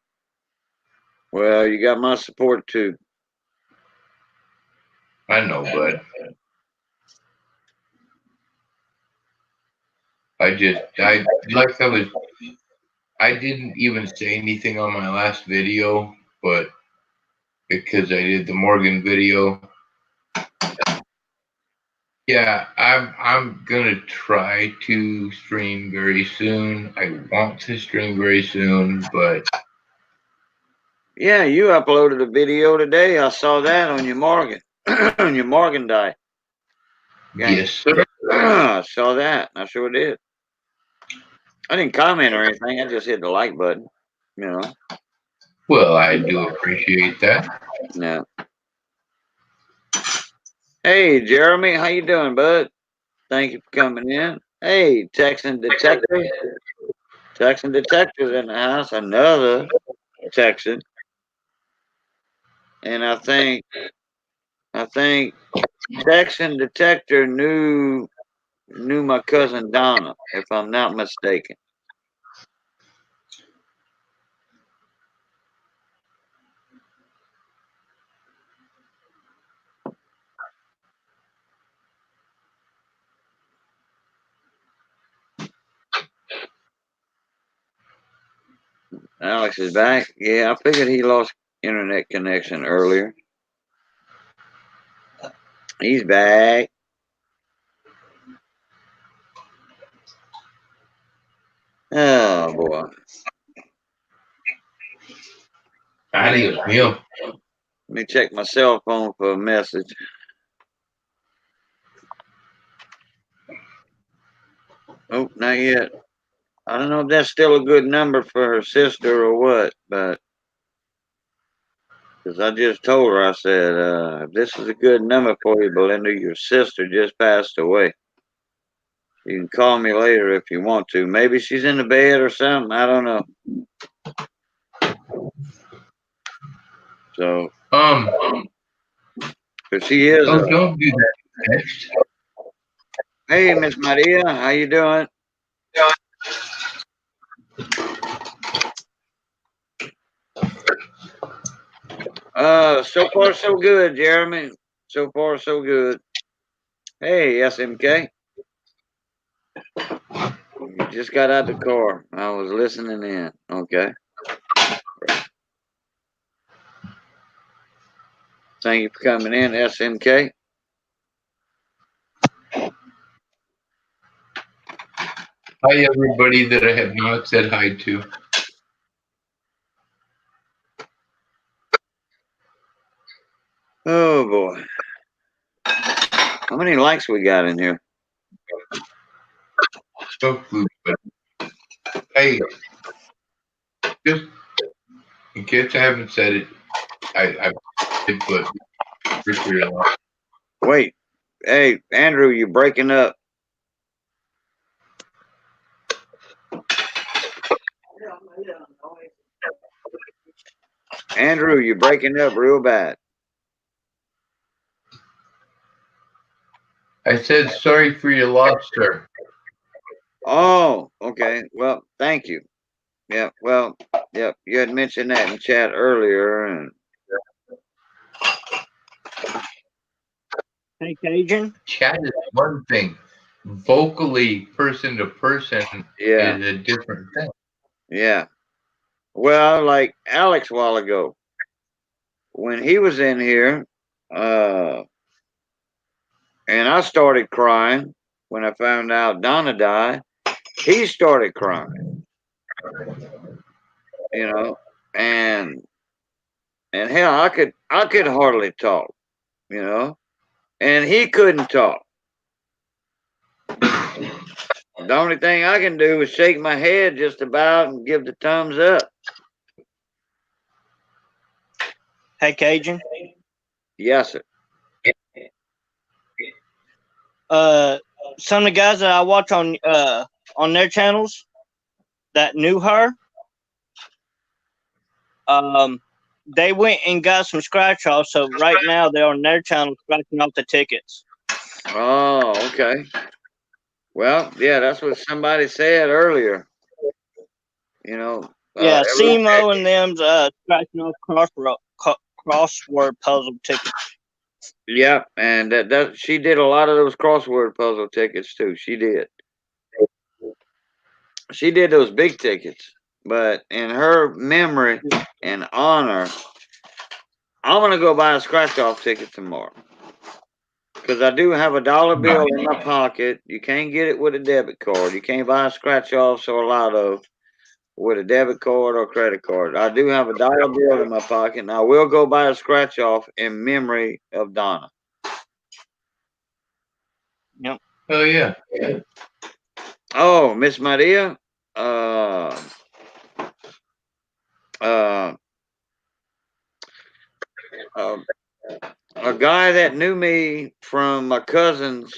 Well, you got my support too. I know, bud. I didn't even say anything on my last video, but because I did the Morgan video, yeah, I'm gonna try to stream very soon. I want to stream very soon, but Yeah, you uploaded a video today. I saw that on your Morgan, on your Morgan die. yes, sir. I saw that. I sure did. I didn't comment or anything. I just hit the like button. You know. Well, I do appreciate that. Yeah. Hey, Jeremy, how you doing, bud? Thank you for coming in. Hey, Texan Detective. Texan Detective's in the house. Another Texan. And I think Texan Detector knew my cousin Donna, if I'm not mistaken. Alex is back. Yeah, I figured he lost internet connection earlier. He's back. Oh boy. Adios, mío. Let me check my cell phone for a message. Oh, not yet. I don't know if that's still a good number for her sister or what, but because I just told her, I said, if this is a good number for you, Belinda, your sister just passed away. You can call me later if you want to. Maybe she's in the bed or something. I don't know. So, but she is. Oh, don't do that next. Hey, Miss Maria, how you doing? So far so good, Jeremy. So far so good. Hey, SMK. You just got out the car. I was listening in. Okay. Thank you for coming in, SMK. Hi, everybody that I have not said hi to. Oh boy. How many likes we got in here? No food, but hey, just in case I haven't said it, I did put Richard a lot. Wait. Hey, Andrew, you're breaking up. Andrew, you're breaking up real bad. I said sorry for your loss, sir. Oh, okay. Well, thank you. Yeah, well, yeah, you had mentioned that in chat earlier, and Hey, Cajun. Chat is one thing. Vocally, person to person, yeah, is a different thing. yeah. Well, like Alex a while ago, when he was in here, and I started crying when I found out Donna died, he started crying, you know, and hell, I could hardly talk, you know, and he couldn't talk. The only thing I can do is shake my head just about and give the thumbs up. Hey, Cajun. Yes, sir. Some of the guys that I watch on their channels that knew her, they went and got some scratch offs. So right now they're on their channel scratching off the tickets. Oh, okay. Well, yeah, that's what somebody said earlier. You know, Yeah, CMO and them's scratching off crossword puzzle tickets. yeah, and that she did a lot of those crossword puzzle tickets too. She did. She did those big tickets, but in her memory and honor, I'm gonna go buy a scratch off ticket tomorrow because I do have a dollar bill in my pocket. You can't get it with a debit card. You can't buy scratch offs or a lot of with a debit card or credit card. I do have a dollar bill in my pocket, and I will go buy a scratch off in memory of Donna. Yep. Oh yeah. Oh, Miss Maria, uh, a guy that knew me from my cousin's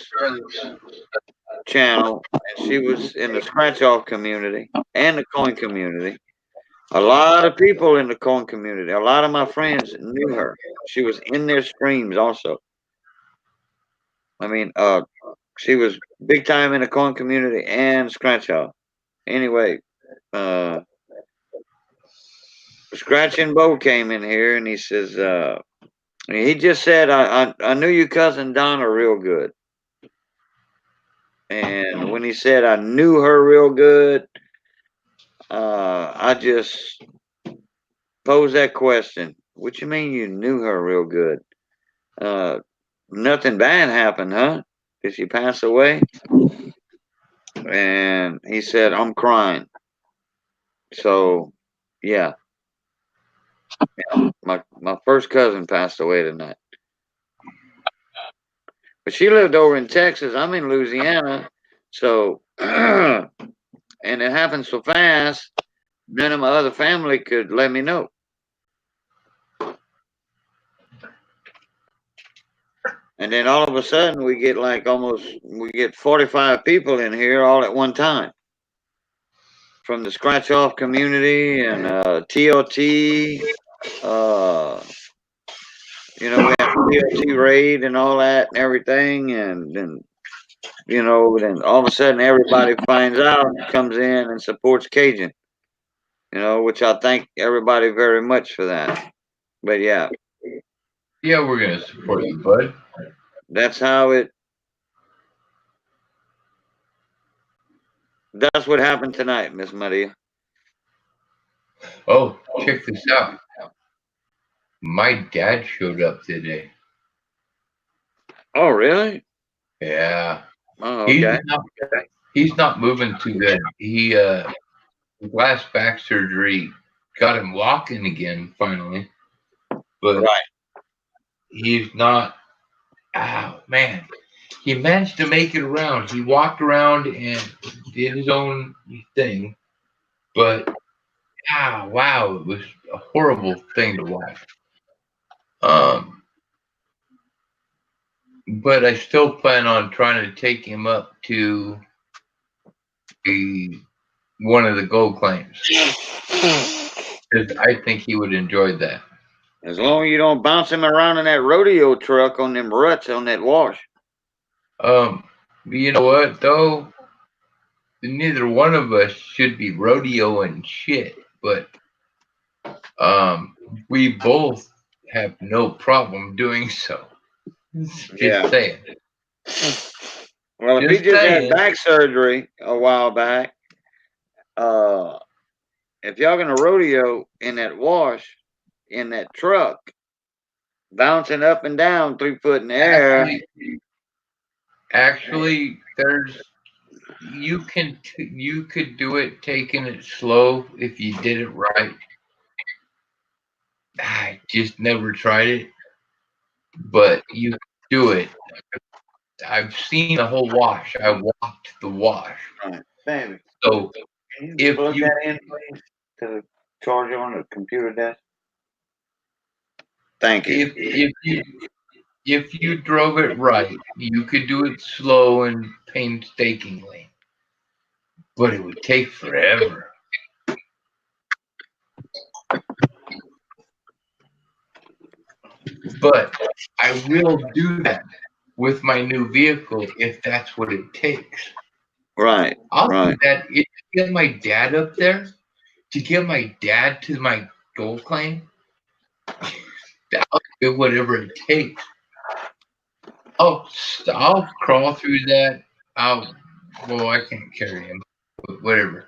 channel, and she was in the scratch off community and the coin community. A lot of people in the coin community, a lot of my friends knew her. She was in their streams also. I mean, she was big time in the coin community and scratch off. Anyway, Scratch and Bo came in here and he says, he just said, I knew your cousin Donna real good. And when he said I knew her real good, I just posed that question. What you mean you knew her real good? Nothing bad happened, huh? Did she pass away? And he said, I'm crying. So, yeah. My first cousin passed away tonight. But she lived over in Texas. I'm in Louisiana. So, and it happened so fast, none of my other family could let me know. And then all of a sudden we get like we get 45 people in here all at one time. From the scratch off community and TLT, you know, we have TLT raid and all that and everything. And then, you know, then all of a sudden everybody finds out and comes in and supports Cajun, you know, which I thank everybody very much for that. But yeah. Yeah, we're going to support you, bud. That's what happened tonight, Miss Maria. Oh, check this out. My dad showed up today. Oh, really? Yeah. Oh, okay. He's not moving too good. He last back surgery got him walking again finally. But right. He's not. Oh man. He managed to make it around. He walked around and did his own thing. But wow, it was a horrible thing to watch. But I still plan on trying to take him up to one of the gold claims because I think he would enjoy that. As long as you don't bounce him around in that rodeo truck on them ruts on that wash. You know what though? Neither one of us should be rodeoing shit, but we both have no problem doing so. Just saying. Well, if he just had back surgery a while back, if y'all gonna rodeo in that wash, in that truck, bouncing up and down 3 foot in the air. Actually, you could do it taking it slow if you did it right. I just never tried it, but you do it. I've seen the whole wash. I walked the wash. Right. Baby. So can you plug that in, please, to the charger on the computer desk? Thank you. If you drove it right, you could do it slow and painstakingly, but it would take forever. But I will do that with my new vehicle if that's what it takes. Right. I'll do that. If to get my dad up there, to get my dad to my gold claim, I'll do whatever it takes. I'll crawl through that. I can't carry him, but whatever.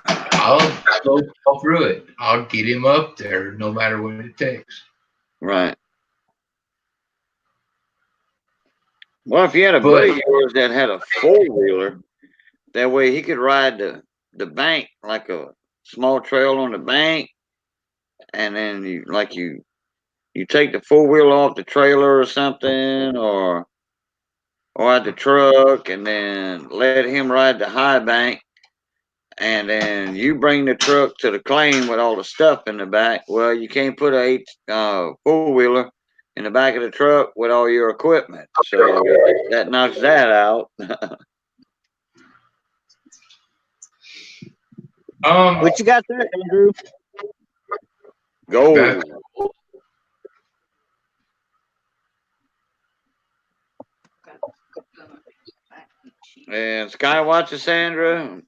I'll go through it. I'll get him up there no matter what it takes. Right. Well, if you had a buddy of yours that had a 4-wheeler, that way he could ride the bank, like a small trail on the bank, and then you take the 4-wheeler off the trailer or something, or at the truck, and then let him ride the high bank, and then you bring the truck to the claim with all the stuff in the back. Well, you can't put a four-wheeler in the back of the truck with all your equipment, so that knocks that out. What you got there, Andrew? Go. That's And Skywatcher Sandra,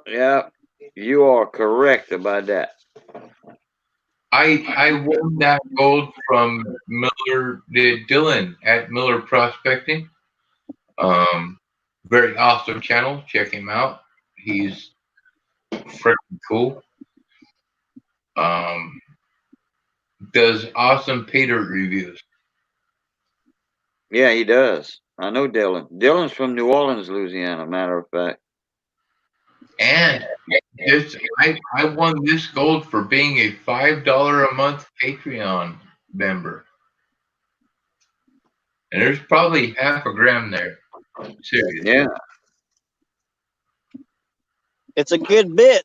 yeah, you are correct about that. I won that gold from Dylan at Miller Prospecting. Very awesome channel. Check him out. He's freaking cool. Does awesome pay dirt reviews. Yeah, he does. I know Dylan. Dylan's from New Orleans, Louisiana, matter of fact. And this, I won this gold for being a $5 a month Patreon member. And there's probably half a gram there. Seriously. Yeah. It's a good bit.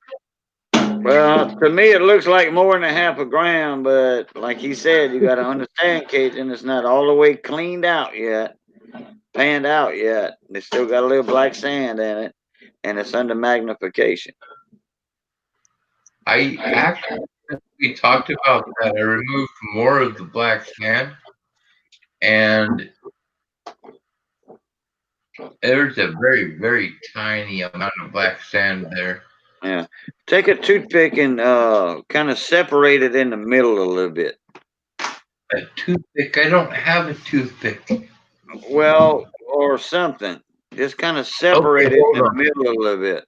Well, to me, it looks like more than a half a gram, but like he said, you got to understand, Cajun, it's not all the way cleaned out yet, panned out yet. They still got a little black sand in it, and it's under magnification. I actually, we talked about that. I removed more of the black sand, and there's a very, very tiny amount of black sand there. Yeah. Take a toothpick and kind of separate it in the middle a little bit. A toothpick? I don't have a toothpick. Well, or something. Just kind of separate it in the middle a little bit.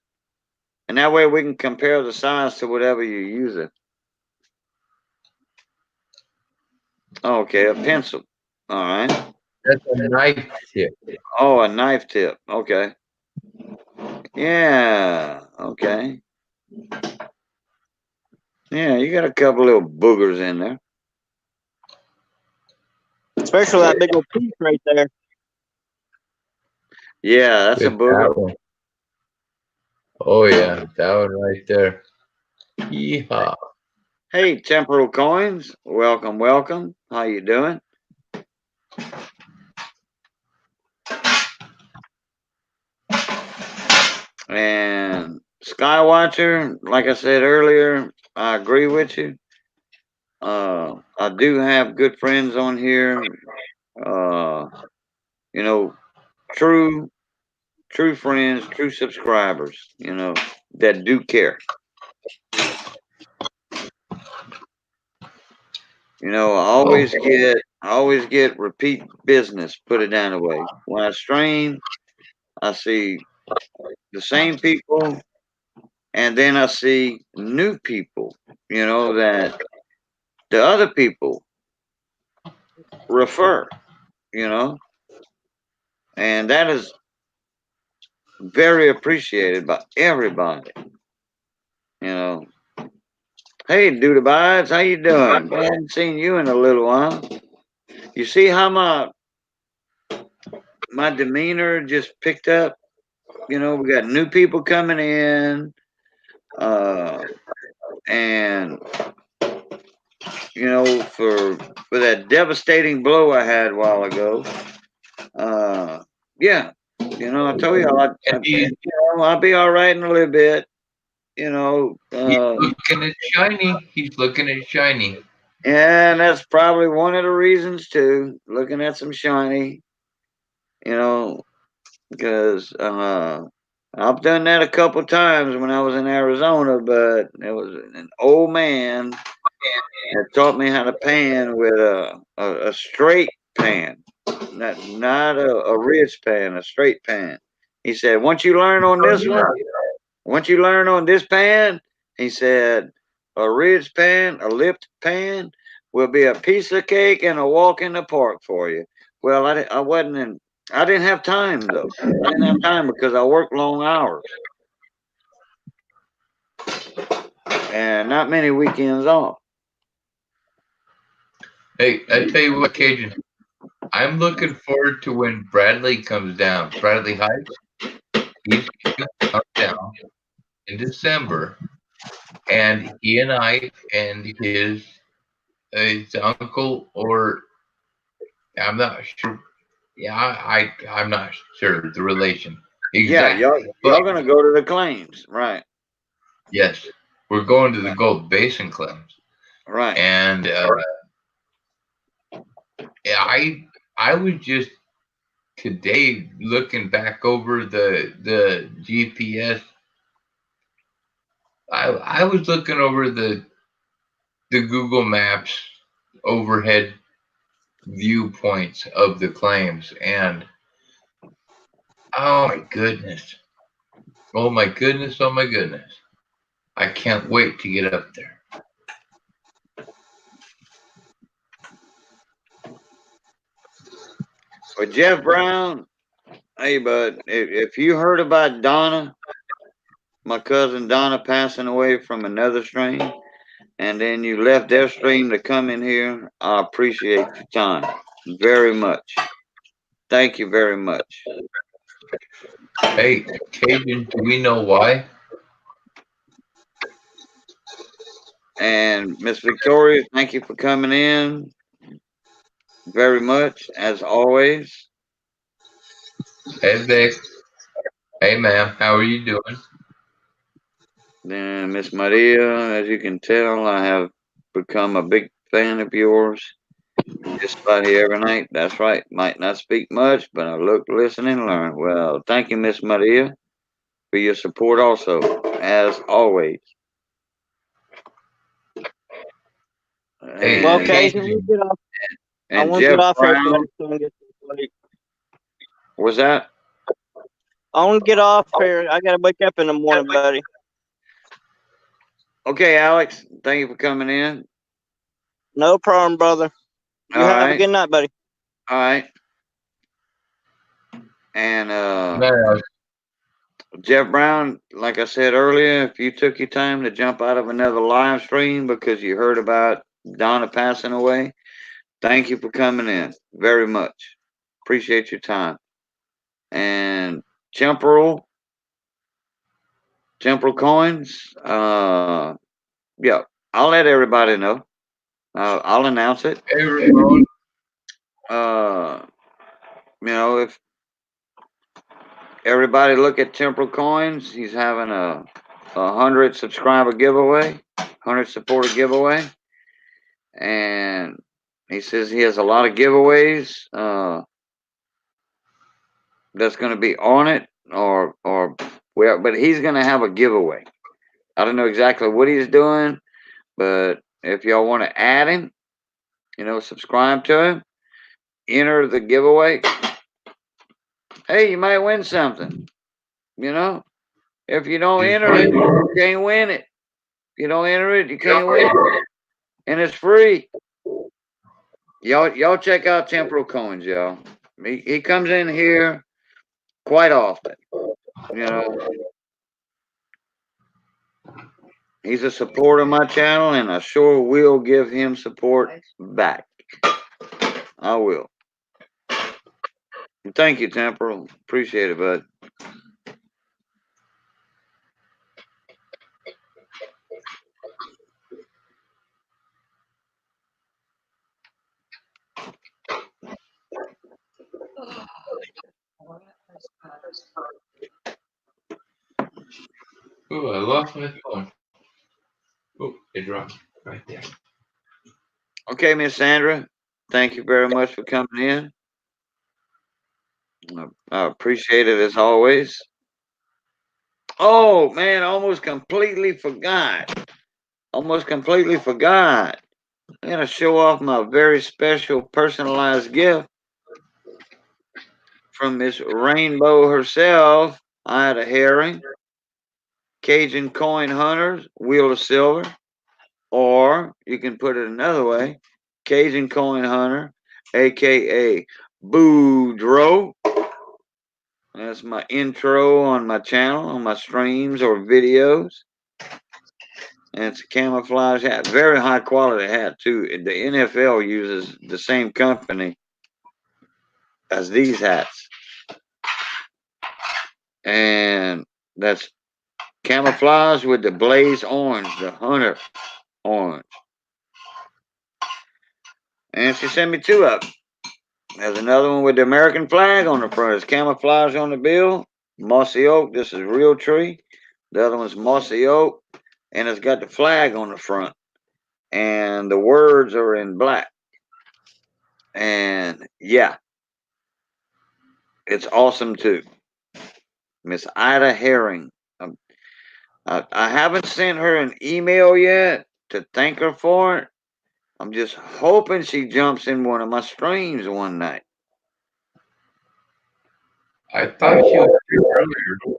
And that way we can compare the size to whatever you're using. Okay, a pencil. All right. That's a knife tip. Oh, a knife tip. Okay. Yeah. Okay. Yeah, you got a couple little boogers in there. Especially that big old piece right there. Yeah, that's a booger. That one. Oh yeah, that one right there. Yeehaw. Hey, Temporal Coins. Welcome, welcome. How you doing? And Skywatcher, like I said earlier, I agree with you. I do have good friends on here. You know, true friends, true subscribers, you know, that do care. You know, I always get repeat business, put it down the way. When I stream, I see the same people, and then I see new people, you know, that the other people refer, you know, and that is very appreciated by everybody, you know. Hey, Dudabides, how you doing? I haven't seen you in a little while. You see how my demeanor just picked up? You know, we got new people coming in, and you know, for that devastating blow I had a while ago. Yeah, you know, I told you I'll be all right in a little bit. You know, He's looking at shiny. He's looking at shiny. and that's probably one of the reasons too. Looking at some shiny, you know, because I've done that a couple times when I was in Arizona, but it was an old man that taught me how to pan with a straight pan, not a ridge pan, a straight pan. He said, once you learn on this pan, he said, a ridge pan, a lipped pan will be a piece of cake and a walk in the park for you. Well, I didn't have time though. I didn't have time because I worked long hours and not many weekends off. Hey, I tell you what, Cajun. I'm looking forward to when Bradley comes down. Bradley Heights. He's gonna come down, in December, and he and I and his uncle, or I'm not sure. Yeah, I'm not sure the relation Yeah, exactly, y'all but gonna go to the claims, right? yes, we're going to the Gold Basin claims, Right. and I was just today looking back over the GPS. I was looking over the Google Maps overhead viewpoints of the claims, and oh my goodness, oh my goodness, oh my goodness, I can't wait to get up there. Well, Jeff Brown, hey bud, if you heard about Donna, my cousin Donna passing away from another stream, and then you left their stream to come in here, I appreciate your time very much. Thank you very much. Hey, Cajun, do we know why? And Miss Victoria, thank you for coming in very much, as always. Hey, Vic. Hey, ma'am. How are you doing? Then Miss Maria, as you can tell, I have become a big fan of yours. Just about here every night. That's right. Might not speak much, but I look, listen, and learn. Well, thank you, Miss Maria, for your support also, as always. Hey, Well, And Cajun, Cajun. I want to get Jeff off here Brown, so I can get some sleep. was that? I want to get off here. I got to wake up in the morning, buddy. Okay, Alex, thank you for coming in. No problem, brother. You All have a right. good night, buddy. All right. And No, Jeff Brown, like I said earlier, if you took your time to jump out of another live stream because you heard about Donna passing away, thank you for coming in very much. Appreciate your time. And Temporal Coins, yeah, I'll let everybody know. I'll announce it. hey, Ramon. If everybody look at Temporal Coins, he's having a 100 subscriber giveaway, 100 supporter giveaway, and he says he has a lot of giveaways that's going to be on it, or well, but he's going to have a giveaway. I don't know exactly what he's doing, but if y'all want to add him, subscribe to him, enter the giveaway. Hey, you might win something. If you don't Just enter it, right. you can't win it. If you don't enter it, you can't win it, and it's free. Y'all check out Temporal Coins, y'all. He comes in here quite often. He's a supporter of my channel, and I sure will give him support back. I will. Thank you, Temporal. Appreciate it, bud. Oh, I lost my phone. Oh, it dropped right there. Okay, Miss Sandra, thank you very much for coming in. I appreciate it as always. Oh, man, almost completely forgot. I'm going to show off my very special personalized gift from Miss Rainbow herself. I had a herring, Cajun Coin Hunters, Wheel of Silver, or you can put it another way, Cajun Coin Hunter, aka Boudreaux. That's my intro on my channel, on my streams or videos. And it's a camouflage hat, very high quality hat too. The NFL uses the same company as these hats, and that's camouflage with the blaze orange, the hunter orange. And she sent me 2 of them. There's another one with the American flag on the front. It's camouflage on the bill. Mossy oak. This is real tree. The other one's mossy oak. And it's got the flag on the front. And the words are in black. And yeah, it's awesome too. Miss Ida Herring. I haven't sent her an email yet to thank her for it. I'm just hoping she jumps in one of my streams one night. I thought she was here earlier.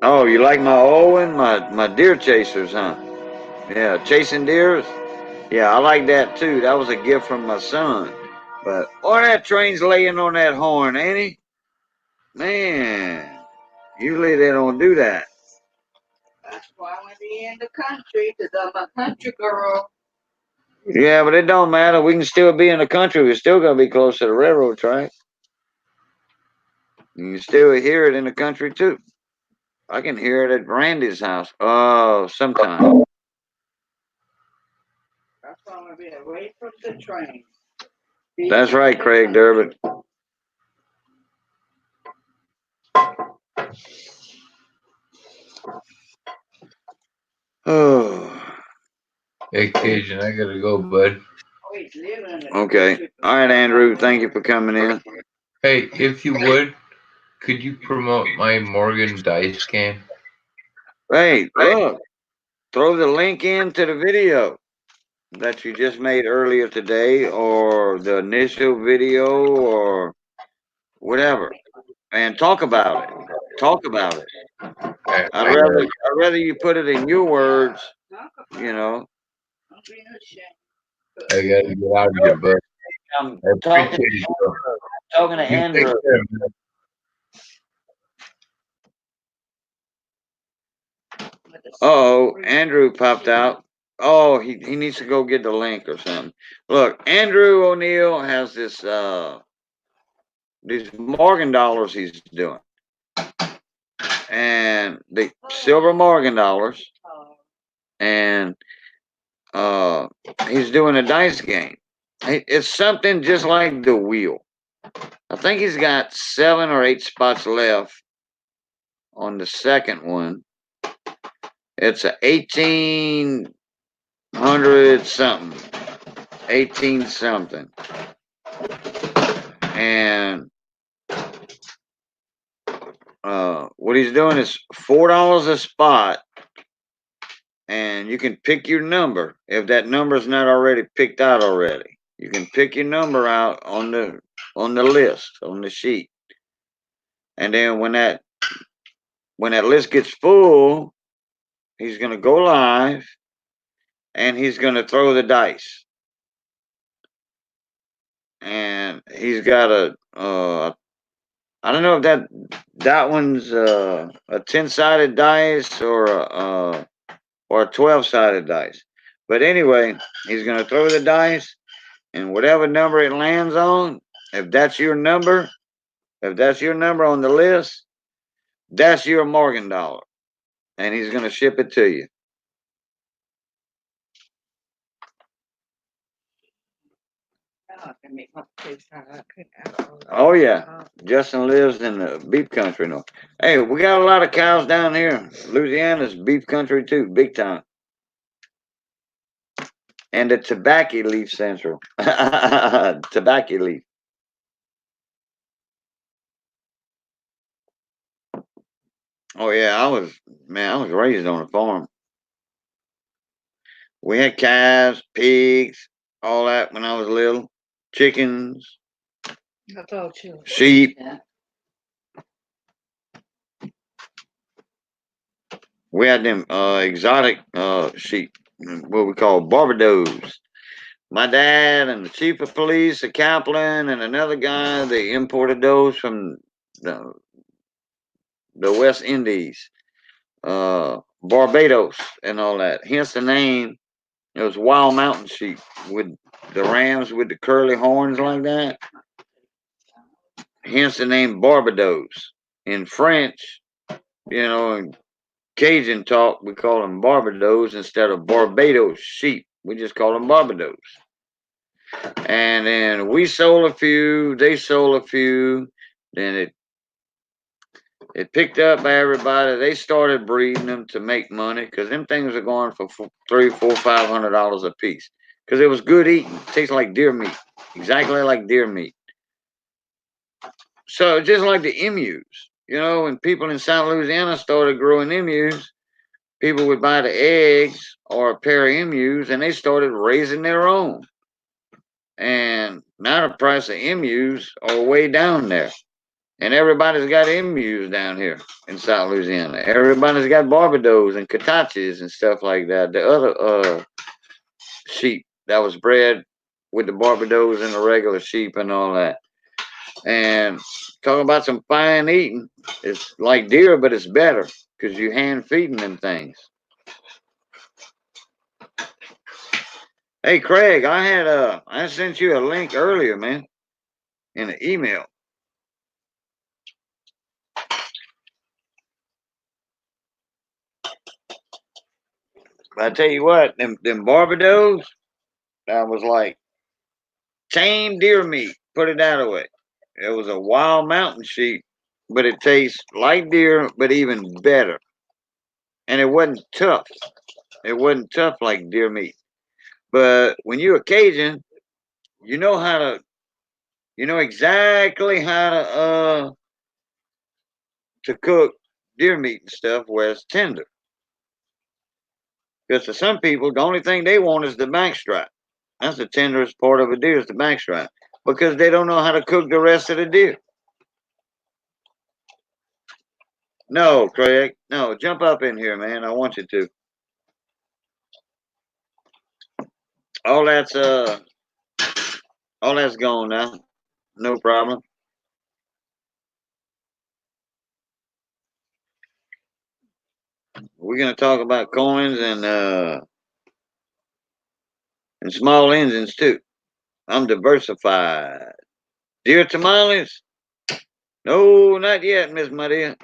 Oh, you like my Owen, my deer chasers, huh? Yeah, chasing deers. Yeah, I like that too. That was a gift from my son. But boy, that train's laying on that horn, ain't he? Man, usually they don't do that. That's why I want to be in the country, because I'm a country girl. Yeah, but it don't matter. We can still be in the country. We're still gonna be close to the railroad track. You can still hear it in the country too. I can hear it at Randy's house. Oh, sometimes. That's why I want to be away from the train. That's right, Craig Durbin. Oh. Hey, Cajun, I gotta go, bud. Oh, he's living in the Okay. country. All right, Andrew. Thank you for coming in. Hey, if you would, could you promote my Morgan dice game? Hey, look. Throw the link into the video that you just made earlier today, or the initial video, or whatever, and talk about it. Talk about it. I'd rather you put it in your words, you know. Don't be ashamed. I gotta get out of here, bud. I'm I talking appreciate you. to You take Andrew. care, man. Oh, Andrew popped out. Oh, he needs to go get the link or something. Look, Andrew O'Neill has this these Morgan dollars he's doing. And the silver Morgan dollars. And he's doing a dice game. It's something just like the wheel. I think he's got 7 or 8 spots left on the second one. It's a 1800 something, 18 something, and what he's doing is $4 a spot, and you can pick your number if that number is not already picked out already. You can pick your number out on the list, on the sheet, and then when that list gets full, he's gonna go live, and he's gonna throw the dice, and he's got a I don't know if that one's a 10-sided dice or a 12-sided dice, but anyway, he's gonna throw the dice, and whatever number it lands on, if that's your number on the list, that's your Morgan dollar, and he's gonna ship it to you. Oh yeah, Justin lives in the beef country now. Hey, we got a lot of cows down here. Louisiana's beef country too, big time. And the tobacco leaf central. Tobacco leaf. Oh yeah, I was raised on a farm. We had calves, pigs, all that when I was little. Chickens, sheep. We had them exotic sheep, what we call Barbados. My dad and the chief of police, the Kaplan, and another guy, they imported those from the West Indies, Barbados, and all that. Hence the name. It was wild mountain sheep with the rams with the curly horns like that. Hence the name Barbados. in French, in Cajun talk, we call them Barbados instead of Barbados sheep. We just call them Barbados. And then we sold a few, they sold a few. Then it picked up by everybody. They started breeding them to make money because them things are going for $300, $400, $500 a piece. Because it was good eating. It tastes like deer meat, exactly like deer meat. So just like the emus, when people in South Louisiana started growing emus, people would buy the eggs or a pair of emus, and they started raising their own. And now the price of emus are way down there. And everybody's got emus down here in South Louisiana. Everybody's got Barbados and Cataches and stuff like that. The other sheep that was bred with the Barbados and the regular sheep and all that. And talking about some fine eating, it's like deer, but it's better because you hand feeding them things. Hey Craig, I sent you a link earlier, man, in an email. But I tell you what, them Barbados, that was like tame deer meat. Put it that way. It was a wild mountain sheep, but it tastes like deer, but even better. And it wasn't tough. It wasn't tough like deer meat. But when you're a Cajun, you know exactly how to cook deer meat and stuff where it's tender. Because to some people, the only thing they want is the back strap. That's the tenderest part of a deer is the back strap. Because they don't know how to cook the rest of the deer. No, Craig. No, jump up in here, man. I want you to. All that's gone now. No problem. We're gonna talk about coins and small engines too. I'm diversified. Deer tamales? No, not yet, Miss Maria.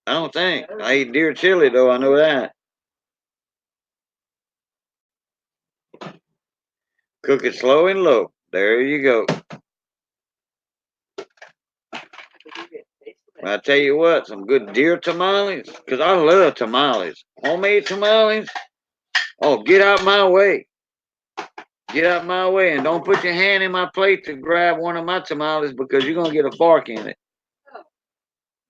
I don't think. I eat deer chili though, I know that. Cook it slow and low. There you go. I tell you what, some good deer tamales, because I love tamales. Homemade tamales. Oh, get out my way. Get out my way and don't put your hand in my plate to grab one of my tamales because you're going to get a fork in it.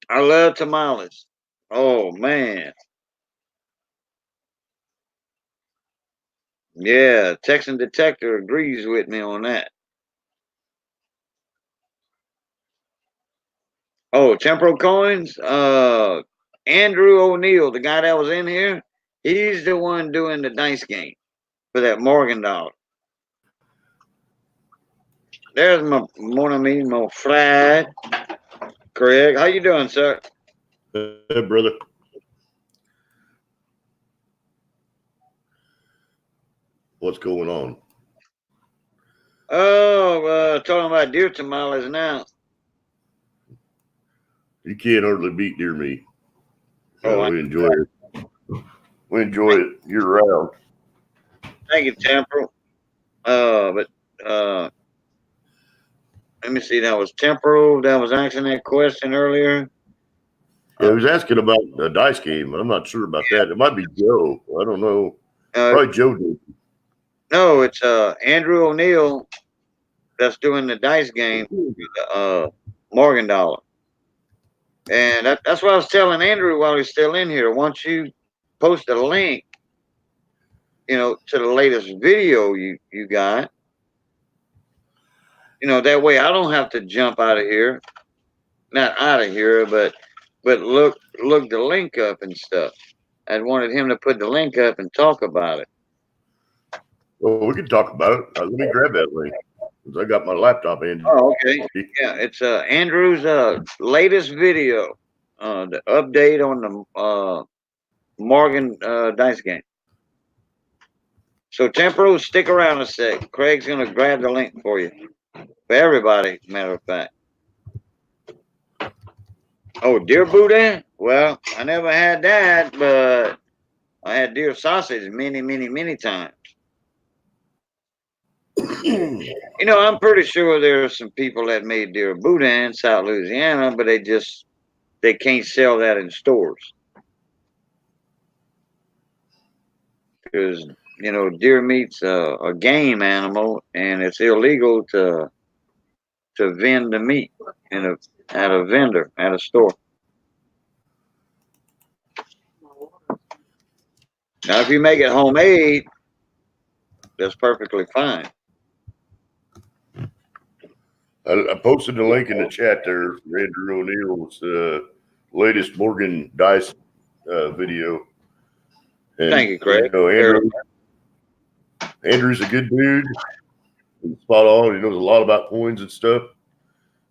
I love tamales. Oh, man. Yeah, Texan Detector agrees with me on that. Oh, temporal coins? Andrew O'Neill, the guy that was in here, he's the one doing the dice game for that Morgan dollar. There's my friend, Craig. How you doing, sir? Hey, brother. What's going on? Oh, talking about deer tamales now. You can't hardly beat deer meat. Oh, we enjoy it. We enjoy it year round. Thank you, Temporal. But let me see. That was Temporal that was asking that question earlier. Yeah, he was asking about the dice game. I'm not sure about that. It might be Joe. I don't know. Probably Joe did. No, it's Andrew O'Neill that's doing the dice game, Morgan dollar. And that's what I was telling Andrew while he's still in here. Once you post a link, to the latest video you got, that way I don't have to jump out of here. Not out of here, but look the link up and stuff. I wanted him to put the link up and talk about it. Well, we can talk about it. Let me grab that link because I got my laptop in. Oh, okay. Yeah, it's Andrew's latest video, the update on the Morgan dice game. So Temporal, stick around a sec. Craig's gonna grab the link for you. For everybody, matter of fact. Oh, deer boudin? Well, I never had that, but I had deer sausage many times. You know, I'm pretty sure there are some people that made deer boudin in South Louisiana, but they can't sell that in stores. Because, you know, deer meat's a game animal, and it's illegal to vend the meat at a vendor at a store. Now, if you make it homemade, that's perfectly fine. I posted the link in the chat there for Andrew O'Neill's latest Morgan dice video. And, Thank you, Craig. You know, Andrew's a good dude. He's spot on. He knows a lot about coins and stuff.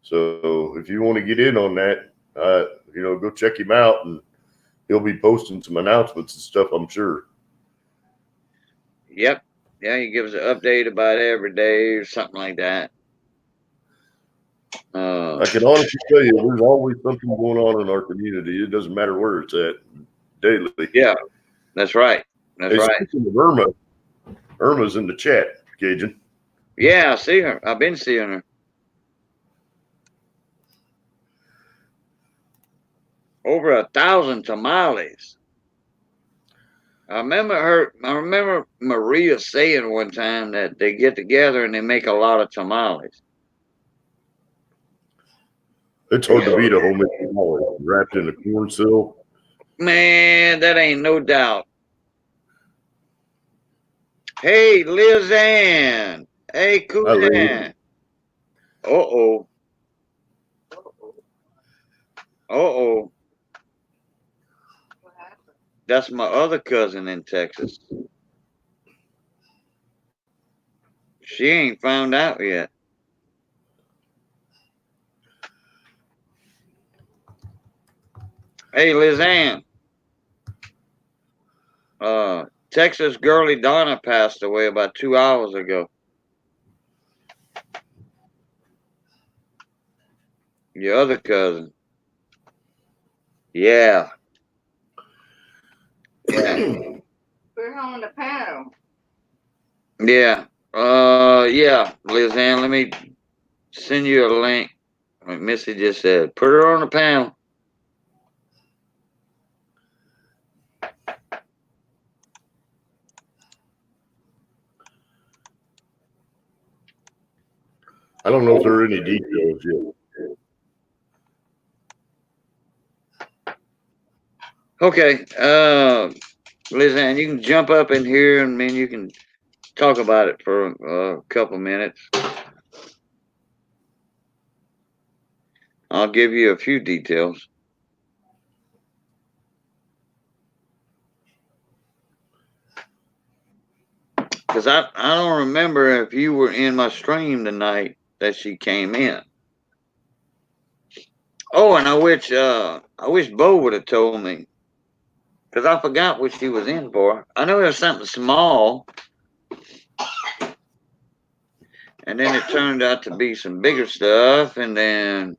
So if you want to get in on that, you know, go check him out, and he'll be posting some announcements and stuff, I'm sure. Yep. Yeah, he gives an update about every day or something like that. I can honestly tell you, there's always something going on in our community. It doesn't matter where it's at, daily. Yeah, that's right. That's right. Speaking of Irma, Irma's in the chat, Cajun. Yeah, I see her. I've been seeing her. Over 1,000 tamales. I remember Maria saying one time that they get together and they make a lot of tamales. It's hard to beat a homemade tamale wrapped in a corn sill. Man, that ain't no doubt. Hey, Liz Ann. Hey, Kutan. Uh-oh. Uh-oh. That's my other cousin in Texas. She ain't found out yet. Hey, Liz Ann. Texas girlie Donna passed away about 2 hours ago. Your other cousin. Yeah. Yeah. Put her on the panel. Yeah. Yeah, Liz Ann, let me send you a link. Like Missy just said, put her on the panel. I don't know if there are any details yet. Okay. Liz Ann, you can jump up in here and then you can talk about it for a couple minutes. I'll give you a few details. Because I don't remember if you were in my stream tonight that she came in. Oh, and I wish Bo would have told me. Because I forgot what she was in for. I know it was something small. And then it turned out to be some bigger stuff. And then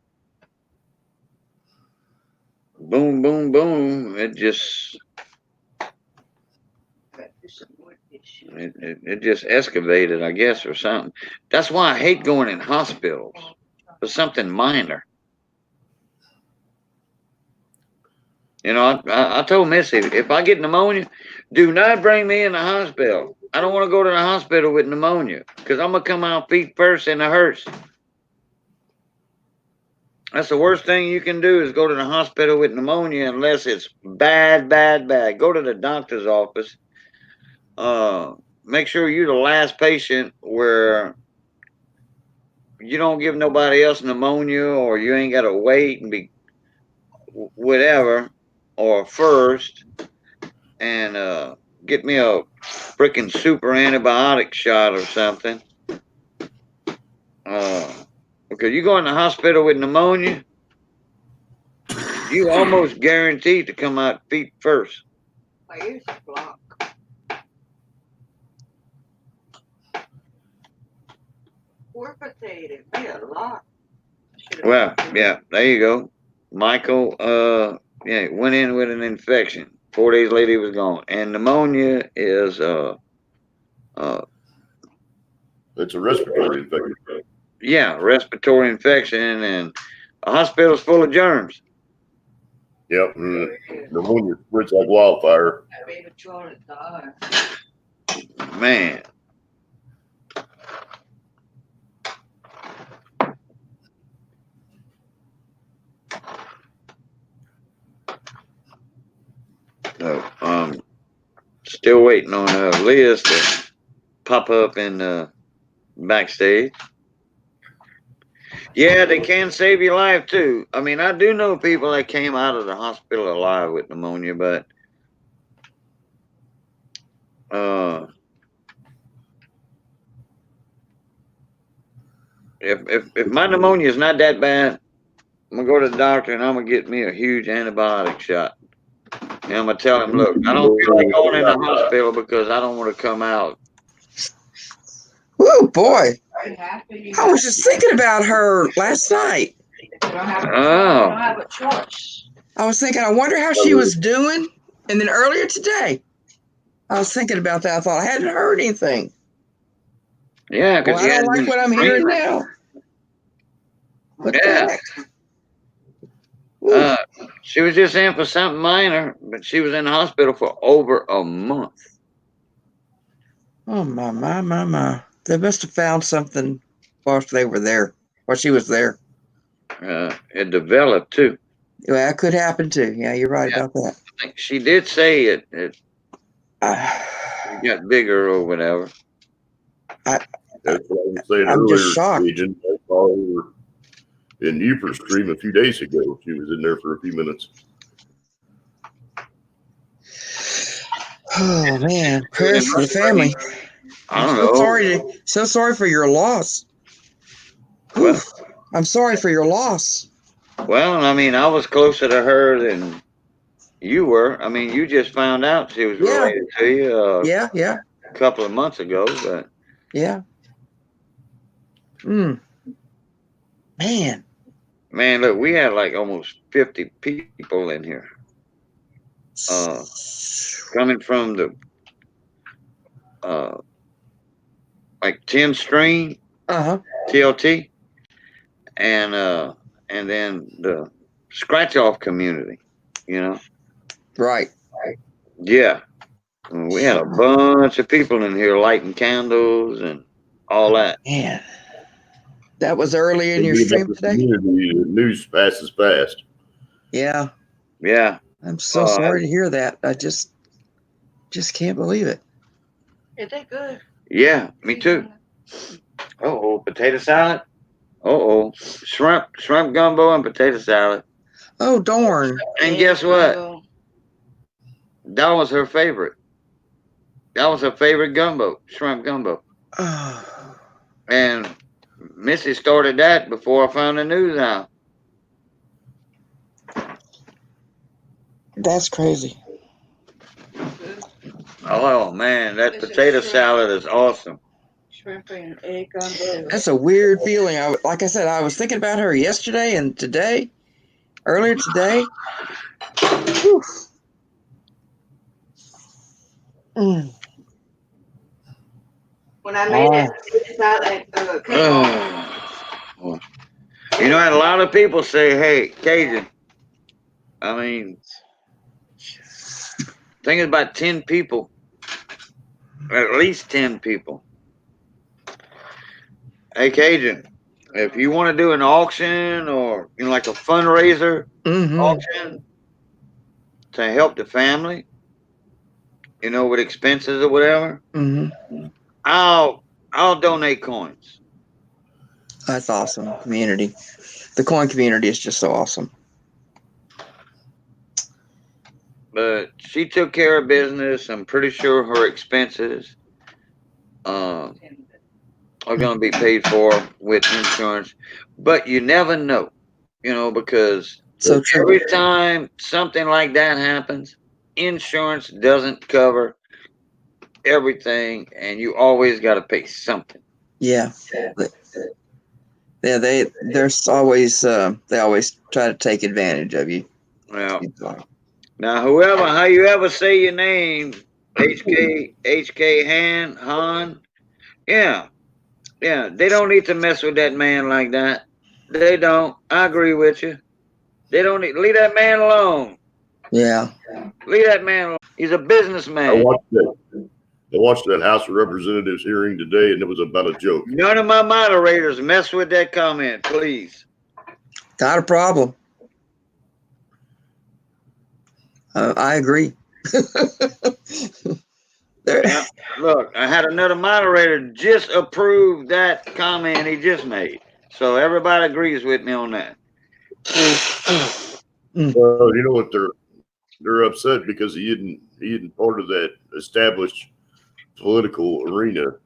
boom, boom, boom. It just excavated, I guess, or something. That's why I hate going in hospitals for something minor. You know, I told Missy, if I get pneumonia, do not bring me in the hospital. I don't want to go to the hospital with pneumonia because I'm going to come out feet first and it hurts. That's the worst thing you can do is go to the hospital with pneumonia unless it's bad, bad, bad. Go to the doctor's office. Make sure you're the last patient where you don't give nobody else pneumonia or you ain't got to wait and be whatever, or first, and get me a freaking super antibiotic shot or something. Because you go in the hospital with pneumonia, you almost guaranteed to come out feet first. My ears are blocked. Poor potato. Be a lot. Well, yeah, there you go. Michael, yeah, went in with an infection. 4 days later, he was gone. And pneumonia is, It's a respiratory infection. yeah, respiratory infection, and the hospital's full of germs. Yep. Pneumonia spreads like wildfire. Man. So, still waiting on Liz to pop up in backstage. Yeah, they can save your life too. I mean, I do know people that came out of the hospital alive with pneumonia, but if my pneumonia is not that bad, I'm gonna go to the doctor and I'm gonna get me a huge antibiotic shot. And I'm gonna tell him, look, I don't feel like going in the hospital because I don't want to come out. Oh boy, I was just thinking about her last night. Oh, have a choice. I was thinking, I wonder how she was doing. And then earlier today, I was thinking about that. I thought I hadn't heard anything. yeah, Well, because I don't like what I'm hearing now. What the heck? She was just in for something minor, but she was in the hospital for over a month. Oh my. They must have found something whilst they were there, while she was there. It developed too. Well, that could happen too. Yeah, you're right about that. She did say it got bigger or whatever. That's what I was saying I'm earlier. just shocked. Agent, I saw her in Livestream a few days ago. She was in there for a few minutes. Oh man, prayers for the family. I don't know. So sorry for your loss. Well, I'm sorry for your loss. well, I mean, I was closer to her than you were. I mean, you just found out she was related to you Yeah. a couple of months ago, but Yeah. Man, look, we had like almost 50 people in here. Coming from the like 10 string TLT and then the scratch off community, you know. Right. Yeah. We had a bunch of people in here lighting candles and all that. Man, that was early in your stream today? The news passes fast. Yeah. Yeah. I'm so sorry to hear that. I just can't believe it. Is that good? Yeah, me too. Uh-oh, potato salad. Uh-oh, shrimp gumbo and potato salad. Oh, darn. And guess what? That was her favorite. That was her favorite gumbo, shrimp gumbo. And Missy started that before I found the news out. That's crazy. Oh man, that potato salad is awesome. Shrimp and egg gumbo. That's a weird feeling. Like I said, I was thinking about her yesterday and today, earlier today. Whew. When I made it salad, you know, and a lot of people say, hey, Cajun, I mean, I think it's about 10 people, at least 10 people. Hey, Cajun, if you want to do an auction or, you know, like a fundraiser auction to help the family, you know, with expenses or whatever, I'll donate coins. That's awesome. Community. The coin community is just so awesome. But she took care of business. I'm pretty sure her expenses are going to be paid for with insurance. But you never know, you know, because every time something like that happens, insurance doesn't cover everything, and you always got to pay something. Yeah. Yeah, they're always they always try to take advantage of you. Well, now, how you ever say your name, HK Han, yeah, they don't need to mess with that man like that. They don't. I agree with you. They don't need, leave that man alone. Yeah. Leave that man alone. He's a businessman. I watched that House of Representatives hearing today, and it was about a joke. None of my moderators mess with that comment, please. Not a problem. I agree. Now, look, I had another moderator just approve that comment he just made. So everybody agrees with me on that. Well, you know what? They're upset because he isn't part of that established political arena.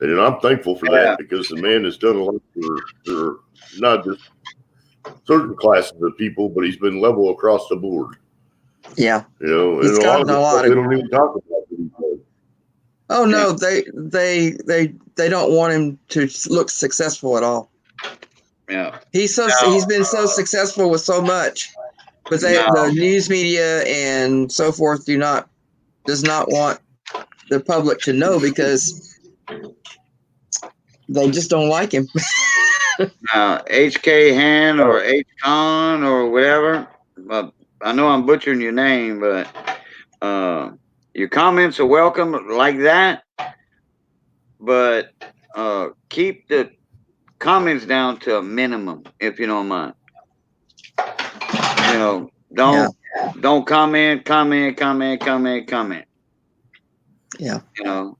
And I'm thankful for that because the man has done a lot for not just certain classes of people, but he's been level across the board. Yeah. You know, he's and gotten a lot of. They don't even talk about it. Oh no, they don't want him to look successful at all. Yeah. He's been so successful with so much, but the news media and so forth does not want the public to know because they just don't like him. Now, HK Han or H Con or whatever. I know I'm butchering your name, but your comments are welcome like that. But keep the comments down to a minimum, if you don't mind. You know, don't comment. Yeah. You know.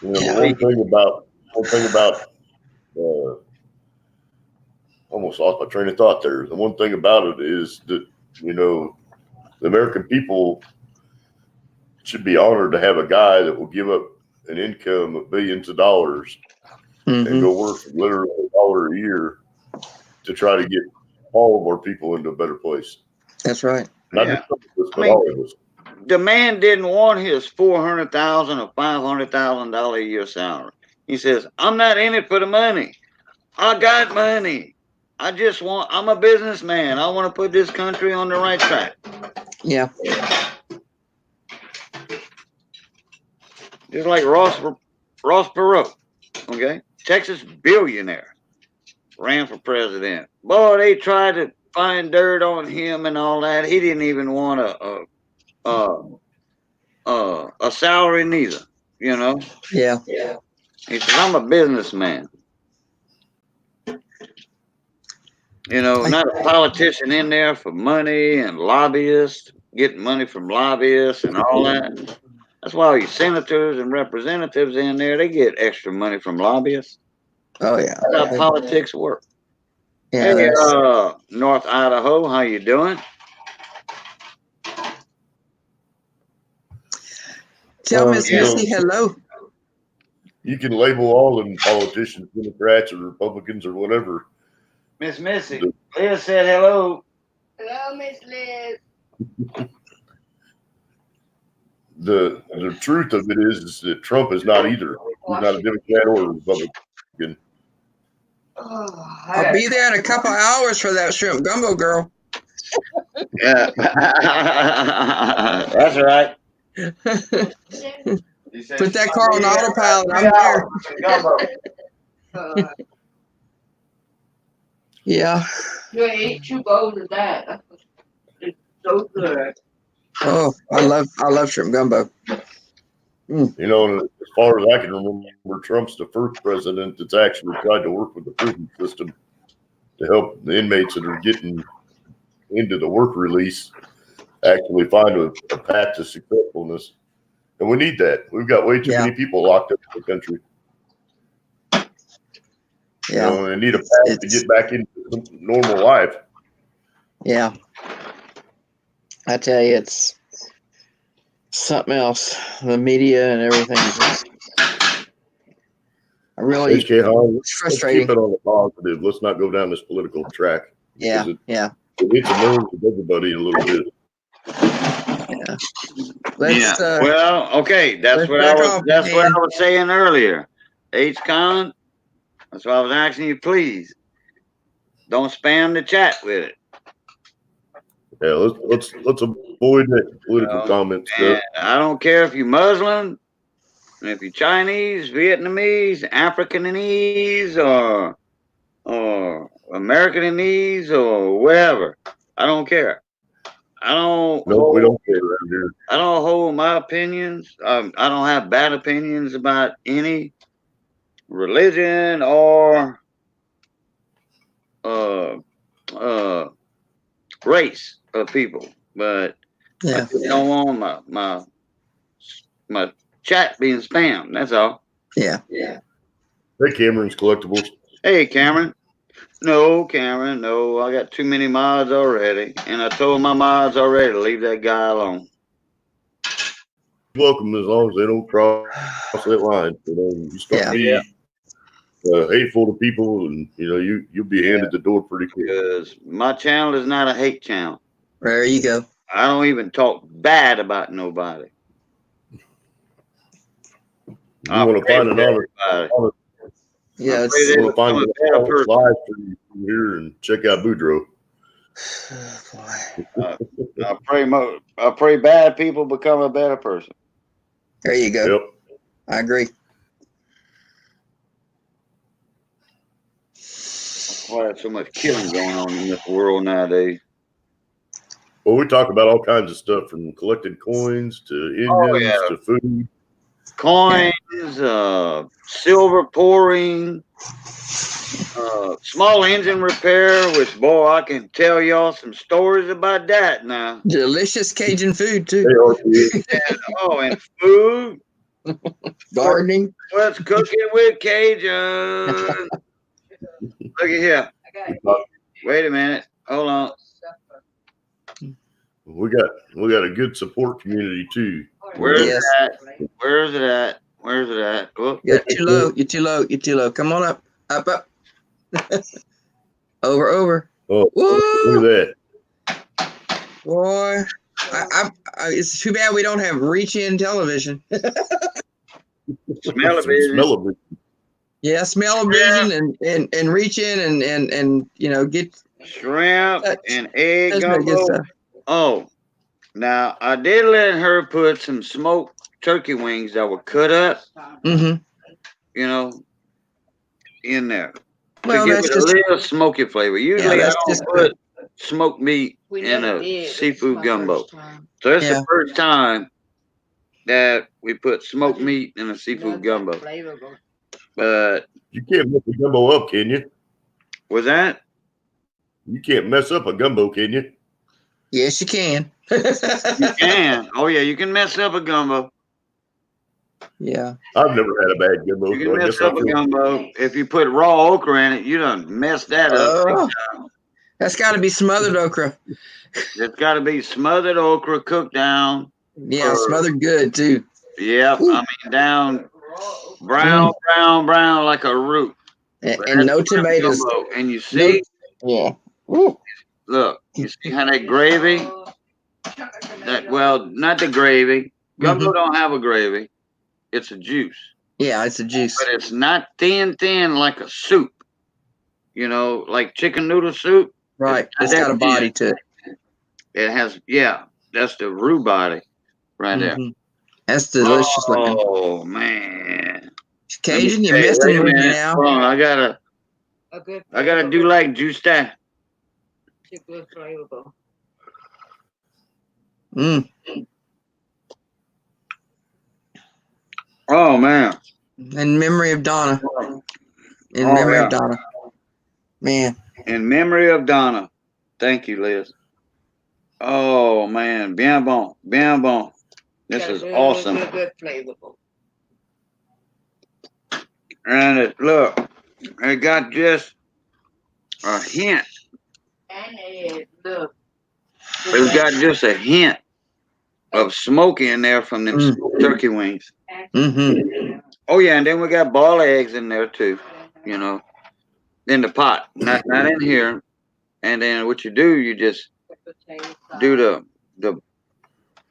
One thing about almost lost my train of thought there. The one thing about it is that, you know, the American people should be honored to have a guy that will give up an income of billions of dollars and go work for literally $1 a year to try to get all of our people into a better place. That's right. Not just some of us, but all of us. The man didn't want his $400,000 or $500,000 a year salary. He says, "I'm not in it for the money. I got money. I'm a businessman. I want to put this country on the right track." Yeah. Just like Ross Perot, okay? Texas billionaire, ran for president. Boy, they tried to find dirt on him and all that. He didn't even want a salary neither, you know? Yeah. He says, "I'm a businessman." You know, not a politician in there for money and lobbyists, getting money from lobbyists and all that. That's why all you senators and representatives in there, they get extra money from lobbyists. Oh yeah. That's how politics work. Yeah. Hey, North Idaho, how you doing? Tell Miss Missy hello. You can label all them politicians, Democrats or Republicans or whatever. Miss Missy, Liz said hello. Hello, Miss Liz. The truth of it is that Trump is not either. He's not a Democrat or a Republican. I'll be there in a couple hours for that shrimp gumbo, girl. Yeah. That's right. Put that car on autopilot. I'm there. Yeah. You ate 2 bowls of that. It's so good. Oh, I love shrimp gumbo. You know, as far as I can remember, Trump's the first president that's actually tried to work with the prison system to help the inmates that are getting into the work release actually find a path to successfulness. And we need that. We've got way too many people locked up in the country. Yeah. You know, and need a path to get back into normal life. Yeah. I tell you, it's something else. The media and everything. I really, it's frustrating. Let's keep it on the positive. Let's not go down this political track. Yeah. It hits the nerves of everybody a little bit. Yeah. Well, okay. That's what I was saying earlier. H. Con, that's why I was asking you, please don't spam the chat with it. Yeah, let's avoid that political comment stuff. And I don't care if you're Muslim, if you're Chinese, Vietnamese, Africanese, or Americanese, or whatever. I don't care. I don't. No, we don't care around here. I don't hold my opinions. I don't have bad opinions about any religion or race of people, but I Yeah. just don't want my chat being spammed. That's all. Yeah. Hey, Cameron's Collectibles. Hey, Cameron. No, Cameron. No, I got too many mods already, and I told my mods already to leave that guy alone. Welcome as long as they don't cross that line. You know, you start being hateful to people, and you know you'll be handed the door pretty quick. Because my channel is not a hate channel. There you go. I don't even talk bad about nobody. You want to find an honest. Yeah, you want to find an honest live stream here and check out Boudreaux. I pray bad people become a better person. There you go. Yep. I agree. Why there's so much killing going on in this world nowadays? Well, we talk about all kinds of stuff from collected coins to engines to food. Coins, silver pouring, small engine repair, which, boy, I can tell y'all some stories about that now. Delicious Cajun food, too. And food. Gardening. What's cooking with Cajun? Look at here. Wait a minute. Hold on. We got a good support community too. Where's it at? Where's it at? Where's it at? Oh. You're too low. You're too low. You're too low. Come on up. Up. over. Oh, look at that. Boy, it's too bad we don't have reach-in television. Smell-o-vision. Yeah, smell-o-vision and reach in and you know get shrimp and egg gumbo. Oh, now I did let her put some smoked turkey wings that were cut up. Mm-hmm. You know, in there well, to give that's it just a little smoky flavor. Usually, I don't put smoked meat in a seafood gumbo. So it's the first time that we put smoked meat in a seafood gumbo. But you can't mess a gumbo up, can you? Was that? You can't mess up a gumbo, can you? Yes, you can. You can. Oh yeah, you can mess up a gumbo. Yeah. I've never had a bad gumbo. You can mess up a gumbo. If you put raw okra in it, you done messed that up. That's got to be smothered okra. It's got to be smothered okra, cooked down. Yeah, smothered good too. Yep, I mean down brown like a root. And no tomatoes. Gumbo. And you see? Yeah. Look, you see how that gravy? Not the gravy. Gumbo don't have a gravy. It's a juice. Yeah, it's a juice. But it's not thin like a soup. You know, like chicken noodle soup. Right. It's got a body to it. It has, that's the roux body right there. That's delicious looking. Oh, man. Cajun, you're messing with me now. Hold on, I gotta do like juice that. It's good flavorful. Oh man. In memory of Donna. In memory of Donna. Man. In memory of Donna. Thank you, Liz. Oh man. Bien bon. Bien bon. This is awesome. Good flavorful. And look, it got just a hint. And look. It's got just a hint of smoke in there from them smoked turkey wings. Oh yeah, and then we got boiled eggs in there too, you know, in the pot, not in here. And then what you do, you just do the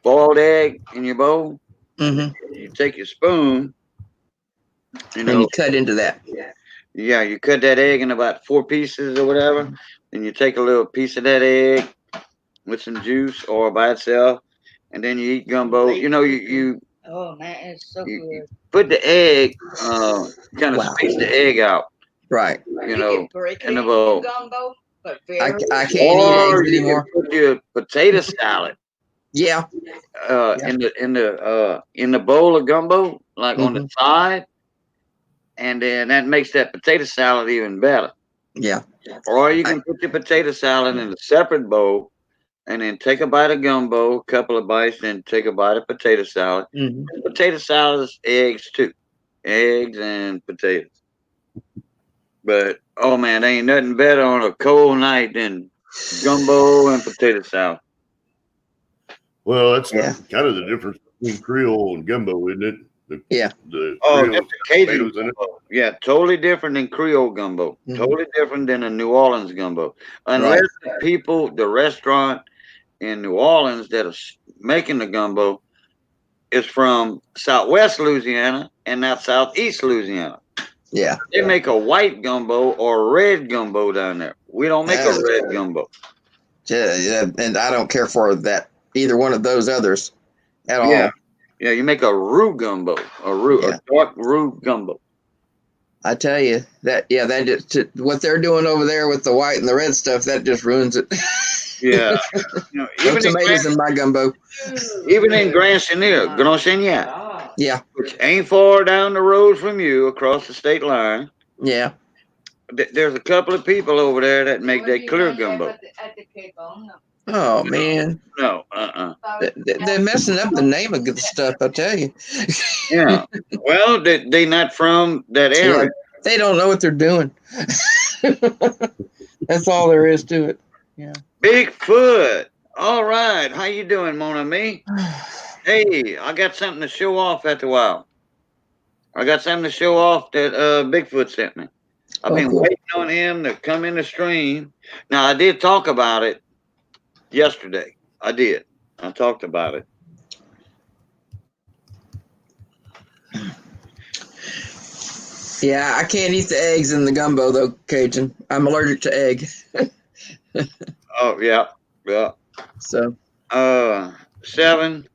boiled egg in your bowl. You take your spoon You And know, you cut into that. yeah, you cut that egg in about 4 pieces or whatever, and you take a little piece of that egg with some juice or by itself, and then you eat gumbo. You know, you Oh man, it's so good. put the egg, kind of Wow. space the egg out, Right. you know, can break it in the into bowl. gumbo, but I very can't eat eggs Or you can anymore. put your potato salad Yeah. Yeah. in the bowl of gumbo, like on the Mhm. side, and then that makes that potato salad even better. Yeah. Or you can put your potato salad in a separate bowl, and then take a bite of gumbo, a couple of bites, then take a bite of potato salad. Mhm. Potato salad is eggs too, eggs and potatoes. But oh man, there ain't nothing better on a cold night than gumbo and potato salad. Well, that's Yeah. kind of the difference between Creole and gumbo, isn't it? Yeah. The Oh, Creole that's a Cajun tomatoes in it. gumbo. Yeah, totally different than Creole gumbo. Mhm. Totally different than a New Orleans gumbo. Unless the people, the restaurant in New Orleans that is making the gumbo is from Southwest Louisiana and not Southeast Louisiana. Yeah. They make a white gumbo or red gumbo down there. We don't make a Yeah. red gumbo. Yeah. And I don't care for that either one of those others at all. Yeah. Yeah, you make a roux gumbo, Yeah. a dark roux gumbo. I tell you that, yeah, that just what they're doing over there with the white and the red stuff, that just ruins it. Yeah. You know, No tomatoes in my gumbo. even in Grand Chenier, Yeah. which ain't far down the road from you across the state line, Yeah. there's a couple of people over there that make that clear gumbo. Oh man, No, they're messing up the name of the stuff. I tell you. Yeah. Well, they not from that area. Yeah, they don't know what they're doing. That's all there is to it. Yeah. Bigfoot. All right. How you doing, Mon Ami? Hey, I got something to show off after a while. I got something to show off that Bigfoot sent me. I've been cool. waiting on him to come in the stream. Now, I did talk about it yesterday. I did. I talked about it. Yeah, I can't eat the eggs in the gumbo though, Cajun. I'm allergic to egg. Oh, yeah. Yeah. So 7,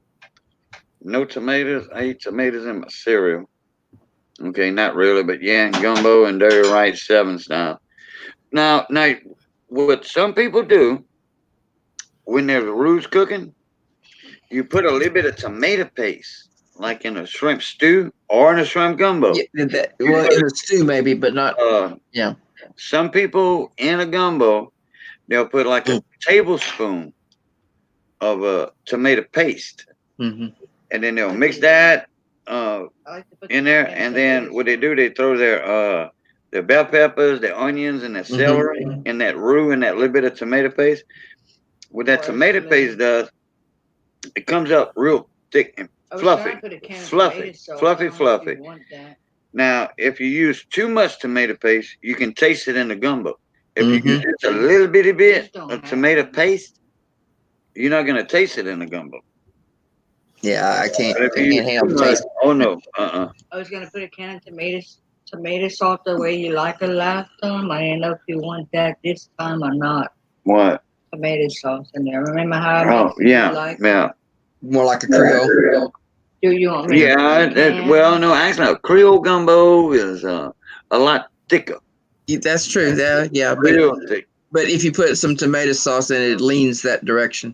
no tomatoes. I eat tomatoes in my cereal. Okay, not really, but yeah, and gumbo and dirty rice 7 style. Now, what some people do when there's roux cooking, you put a little bit of tomato paste, like in a shrimp stew or in a shrimp gumbo. yeah, well, in a stew maybe, but not. Yeah. Some people in a gumbo, they'll put like a tablespoon of tomato paste, Mm-hmm. and then they'll mix that in there, and then what they do, they throw their bell peppers, their onions, and their celery in that roux and that little bit of tomato paste. What that tomato paste does, it comes up real thick and fluffy. Now, if you use too much tomato paste, you can taste it in the gumbo. If you use just a little bitty bit of tomato paste, you're not going to taste it in the gumbo. Yeah, I can't. But if I you can't use handle too the much, taste. oh no, I was gonna put a can of tomato sauce the way you like it last time. I didn't know if you want that this time or not. What? Tomato sauce in there. Remember how I Oh, made it yeah, like? yeah. More like a Creole. Do you want me to Yeah, put a can? well, no, actually, Creole gumbo is a lot thicker. That's true. Yeah, Real thick. but if you put some tomato sauce in it, it leans that direction.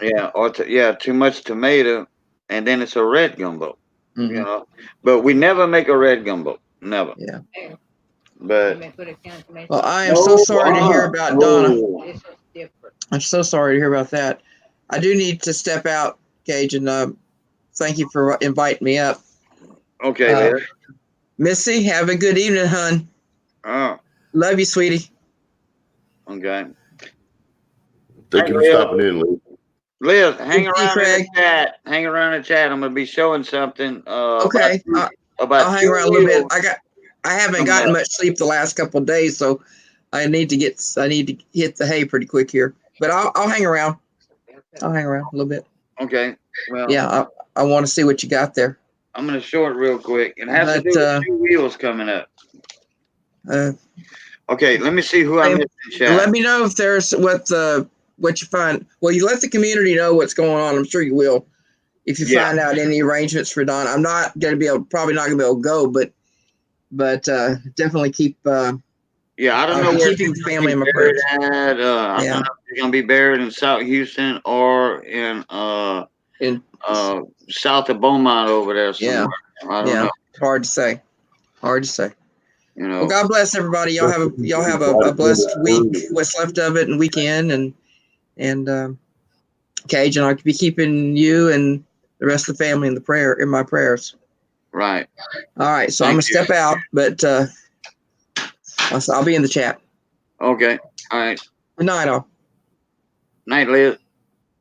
Yeah, or too much tomato, and then it's a red gumbo. Mhm. You know, but we never make a red gumbo. Never. Yeah. But Well, I am so sorry to hear about Donna. This is different. I'm so sorry to hear about that. I do need to step out, Gage, and thank you for inviting me up. Okay, Liz. Missy, have a good evening, hon. Oh, Love you, sweetie. okay. Thank you for stopping in, Lee. Liz, hang Thank you, around in Craig. the chat. Hang around in the chat. I'm gonna be showing something. Okay, About I'll hang around a little bit. I haven't Coming gotten up. much sleep the last couple of days, so I need to hit the hay pretty quick here. But I'll hang around. I'll hang around a little bit. Okay. Well. Yeah, I want to see what you got there. I'm gonna show it real quick. It has to But, do with 2 wheels coming up. uh, Okay, let me see who I Hey, missed in chat. let me know if there's what you find. Well, you let the community know what's going on. I'm sure you will. If you Yeah. find out any arrangements for Donna, I'm not going to be able, probably not going to be able to go, but definitely keep. Yeah, I don't I'll know be where keeping the she's gonna family be in my buried prayers. at. I don't Yeah. know if she's gonna be buried in South Houston or in south of Beaumont over there somewhere. I don't know. Hard to say. Hard to say. You Well, know. God bless everybody. Y'all have a blessed week, what's left of it, and weekend, and Cage, and I'll be keeping you and the rest of the family in my prayers. Right. All right, so I'm gonna step out, but I'll be in the chat. Okay. All right. Good night, all. Night, Liz.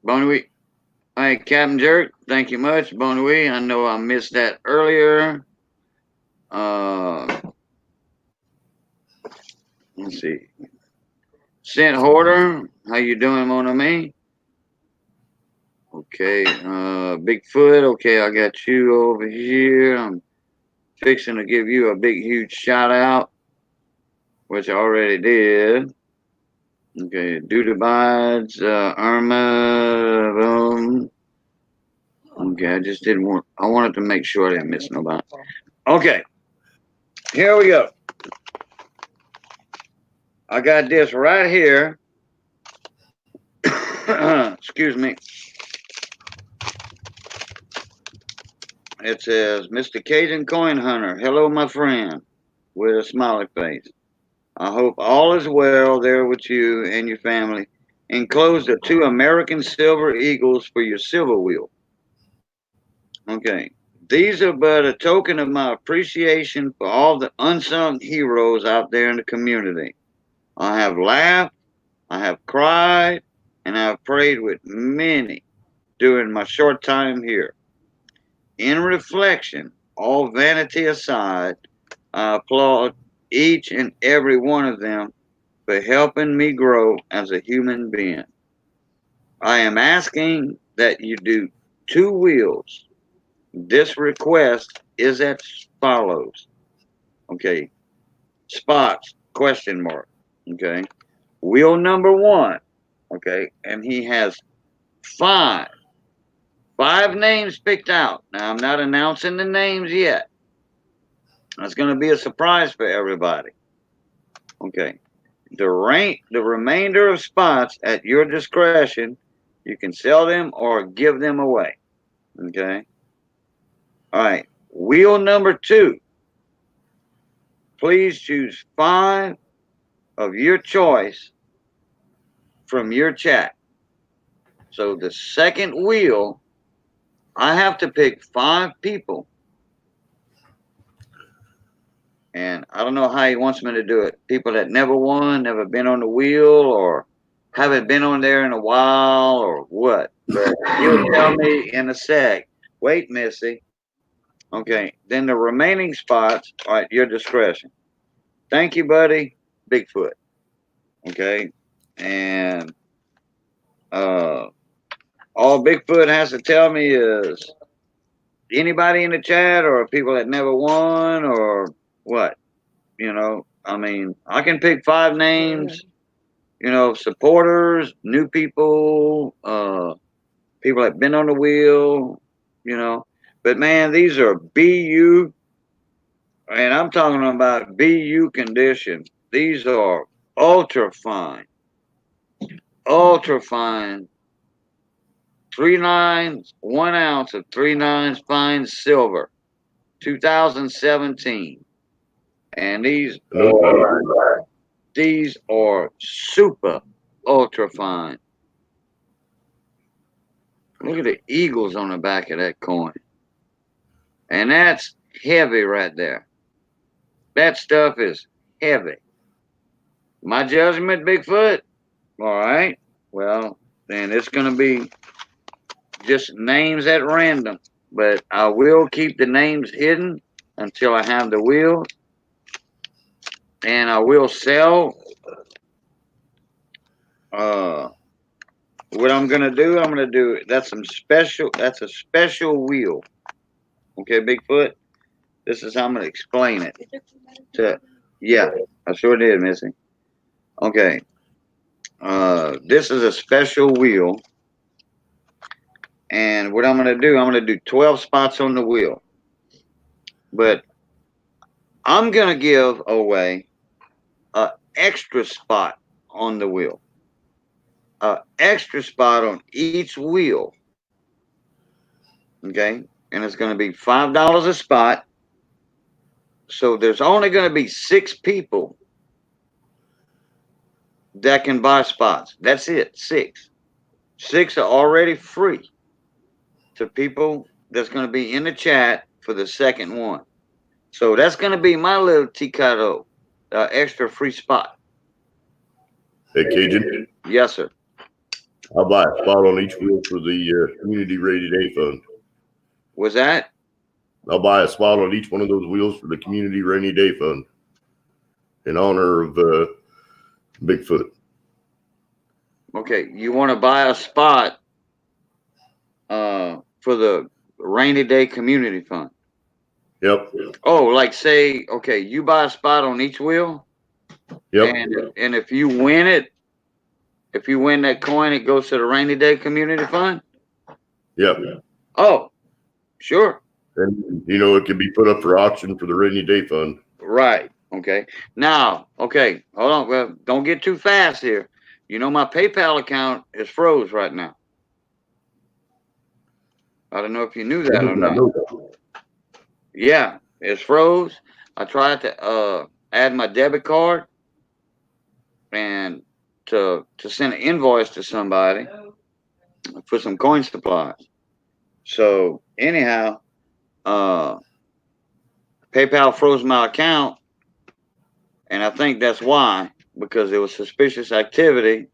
Bonne week. All right, Captain Jerk. Thank you much, Bonne week. I know I missed that earlier. Let's see. Scent Hoarder, how you doing, mon ami? Okay, Bigfoot, okay, I got you over here. I'm fixing to give you a big, huge shout out, which I already did. Okay, Dudabides, Irma, boom. Okay, I just didn't want, I wanted to make sure I didn't miss nobody. Okay, here we go. I got this right here. Excuse me. It says, Mr. Cajun Coin Hunter, hello, my friend, with a smiley face. I hope all is well there with you and your family. Enclosed are 2 American Silver Eagles for your silver wheel. Okay. These are but a token of my appreciation for all the unsung heroes out there in the community. I have laughed, I have cried, and I have prayed with many during my short time here. In reflection, all vanity aside, I applaud each and every one of them for helping me grow as a human being. I am asking that you do 2 wheels. This request is as follows. Okay. Spots, question mark. Okay. Wheel number 1. Okay. And he has 5 names picked out. Now, I'm not announcing the names yet. That's going to be a surprise for everybody. Okay. The remainder of spots at your discretion, you can sell them or give them away. Okay. All right. Wheel number 2. Please choose 5 of your choice from your chat. So the second wheel, I have to pick 5 people. And I don't know how he wants me to do it. People that never won, never been on the wheel, or haven't been on there in a while, or what. But he'll tell me in a sec. Wait, Missy. Okay. Then the remaining spots are at your discretion. Thank you, buddy. Bigfoot. Okay. And all Bigfoot has to tell me is anybody in the chat or people that never won or what? You know, I mean, I can pick 5 names, you know, supporters, new people, people that been on the wheel, you know. But man, these are BU, and I'm talking about BU condition. These are ultra fine 3 nines, 1 ounce of 3 nines fine silver, 2017. And these are super ultra fine. Look at the eagles on the back of that coin. And that's heavy right there. That stuff is heavy. My judgment, Bigfoot? All right. Well, then it's going to be just names at random. But I will keep the names hidden until I have the wheel. And I will sell. What I'm going to do, that's a special wheel. Okay, Bigfoot. This is how I'm gonna explain it. Yeah, I sure did, Missy. Okay. This is a special wheel, and what I'm gonna do, I'm gonna do 12 spots on the wheel, but I'm gonna give away a extra spot on the wheel, a extra spot on each wheel. Okay, and it's gonna be $5 a spot. So there's only gonna be 6 people that can buy spots. That's it, 6. 6 are already free to people that's going to be in the chat for the second one. So that's going to be my little Ticado, extra free spot. Hey, Cajun, Yes, sir. I'll buy a spot on each wheel for the Community Rainy Day Fund. Was that? I'll buy a spot on each one of those wheels for the Community Rainy Day Fund in honor of Bigfoot. Okay, you want to buy a spot for the Rainy Day Community Fund? Yep. Oh, like say, okay, you buy a spot on each wheel? Yep. And if you win it, if you win that coin, it goes to the Rainy Day Community Fund? Yep. Oh, sure. And, you know, it can be put up for auction for the Rainy Day Fund. Right. Okay. Now, okay, hold on. Well, don't get too fast here. You know, my PayPal account is froze right now. I don't know if you knew that or not. Yeah, it's froze. I tried to add my debit card and to send an invoice to somebody for some coin supplies. So anyhow, PayPal froze my account, and I think that's why, because it was suspicious activity,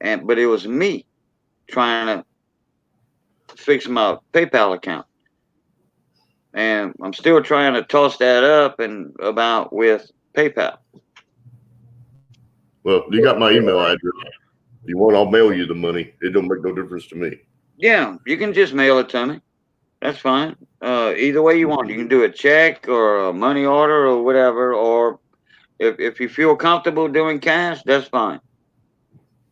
but it was me trying to fix my PayPal account. And I'm still trying to toss that up and about with PayPal. Well, you got my email address. If you want, I'll mail you the money. It don't make no difference to me. Yeah, you can just mail it to me. That's fine. Either way you want. You can do a check or a money order or whatever. Or if you feel comfortable doing cash, that's fine.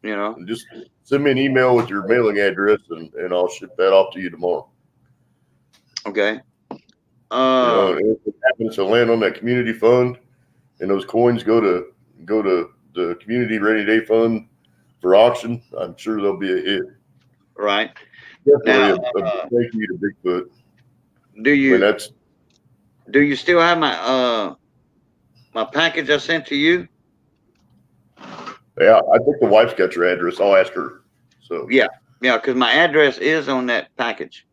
You know. Just send me an email with your mailing address, and I'll ship that off to you tomorrow. Okay. You know, if it happens to land on that community fund, and those coins go to the Community Rainy Day Fund for auction, I'm sure there'll be a hit. Right. Definitely a thank you to Bigfoot. Do you? I mean, do you still have my my package I sent to you? Yeah, I think the wife's got your address. I'll ask her. So yeah, because my address is on that package.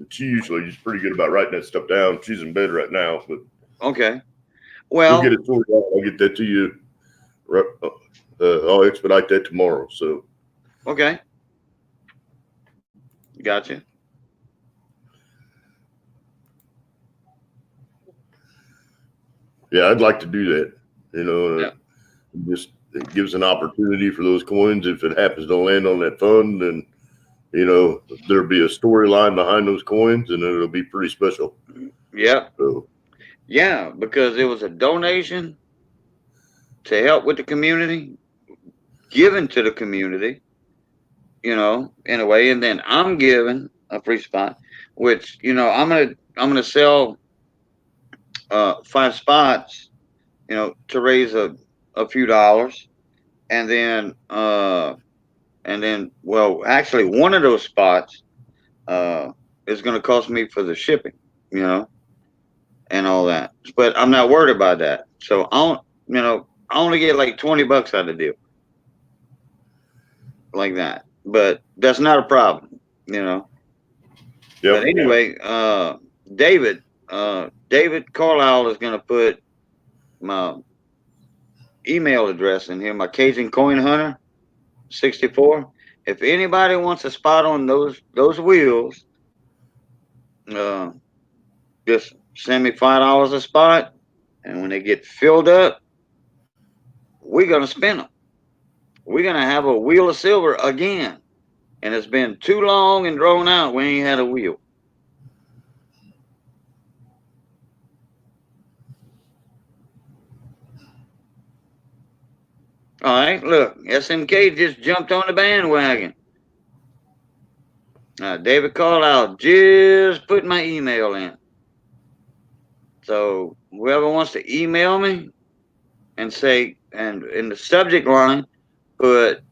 She usually is pretty good about writing that stuff down. She's in bed right now, but okay. Well, we'll get it sorted out. I'll get that to you. I'll expedite that tomorrow. So okay, gotcha. Yeah, I'd like to do that. You know, just it gives an opportunity for those coins. If it happens to land on that fund, then you know there'll be a storyline behind those coins, and it'll be pretty special. Yeah. So, yeah, because it was a donation to help with the community, given to the community, you know, in a way, and then I'm given a free spot, which you know I'm gonna sell 5 spots, you know, to raise a few dollars, and then well, actually one of those spots is going to cost me for the shipping, you know, and all that. But I'm not worried about that. So I only get like $20 out of the deal, like that. But that's not a problem, you know. Yep. But anyway, David Carlisle is going to put my email address in here, my Cajun Coin Hunter 64. If anybody wants a spot on those wheels, just send me $5 a spot, and when they get filled up, we're gonna spin them. We're gonna have a wheel of silver again, and it's been too long and drawn out. We ain't had a wheel. right, look, SMK just jumped on the bandwagon. David Carlisle just put my email in. So whoever wants to email me and say, and in the subject line, put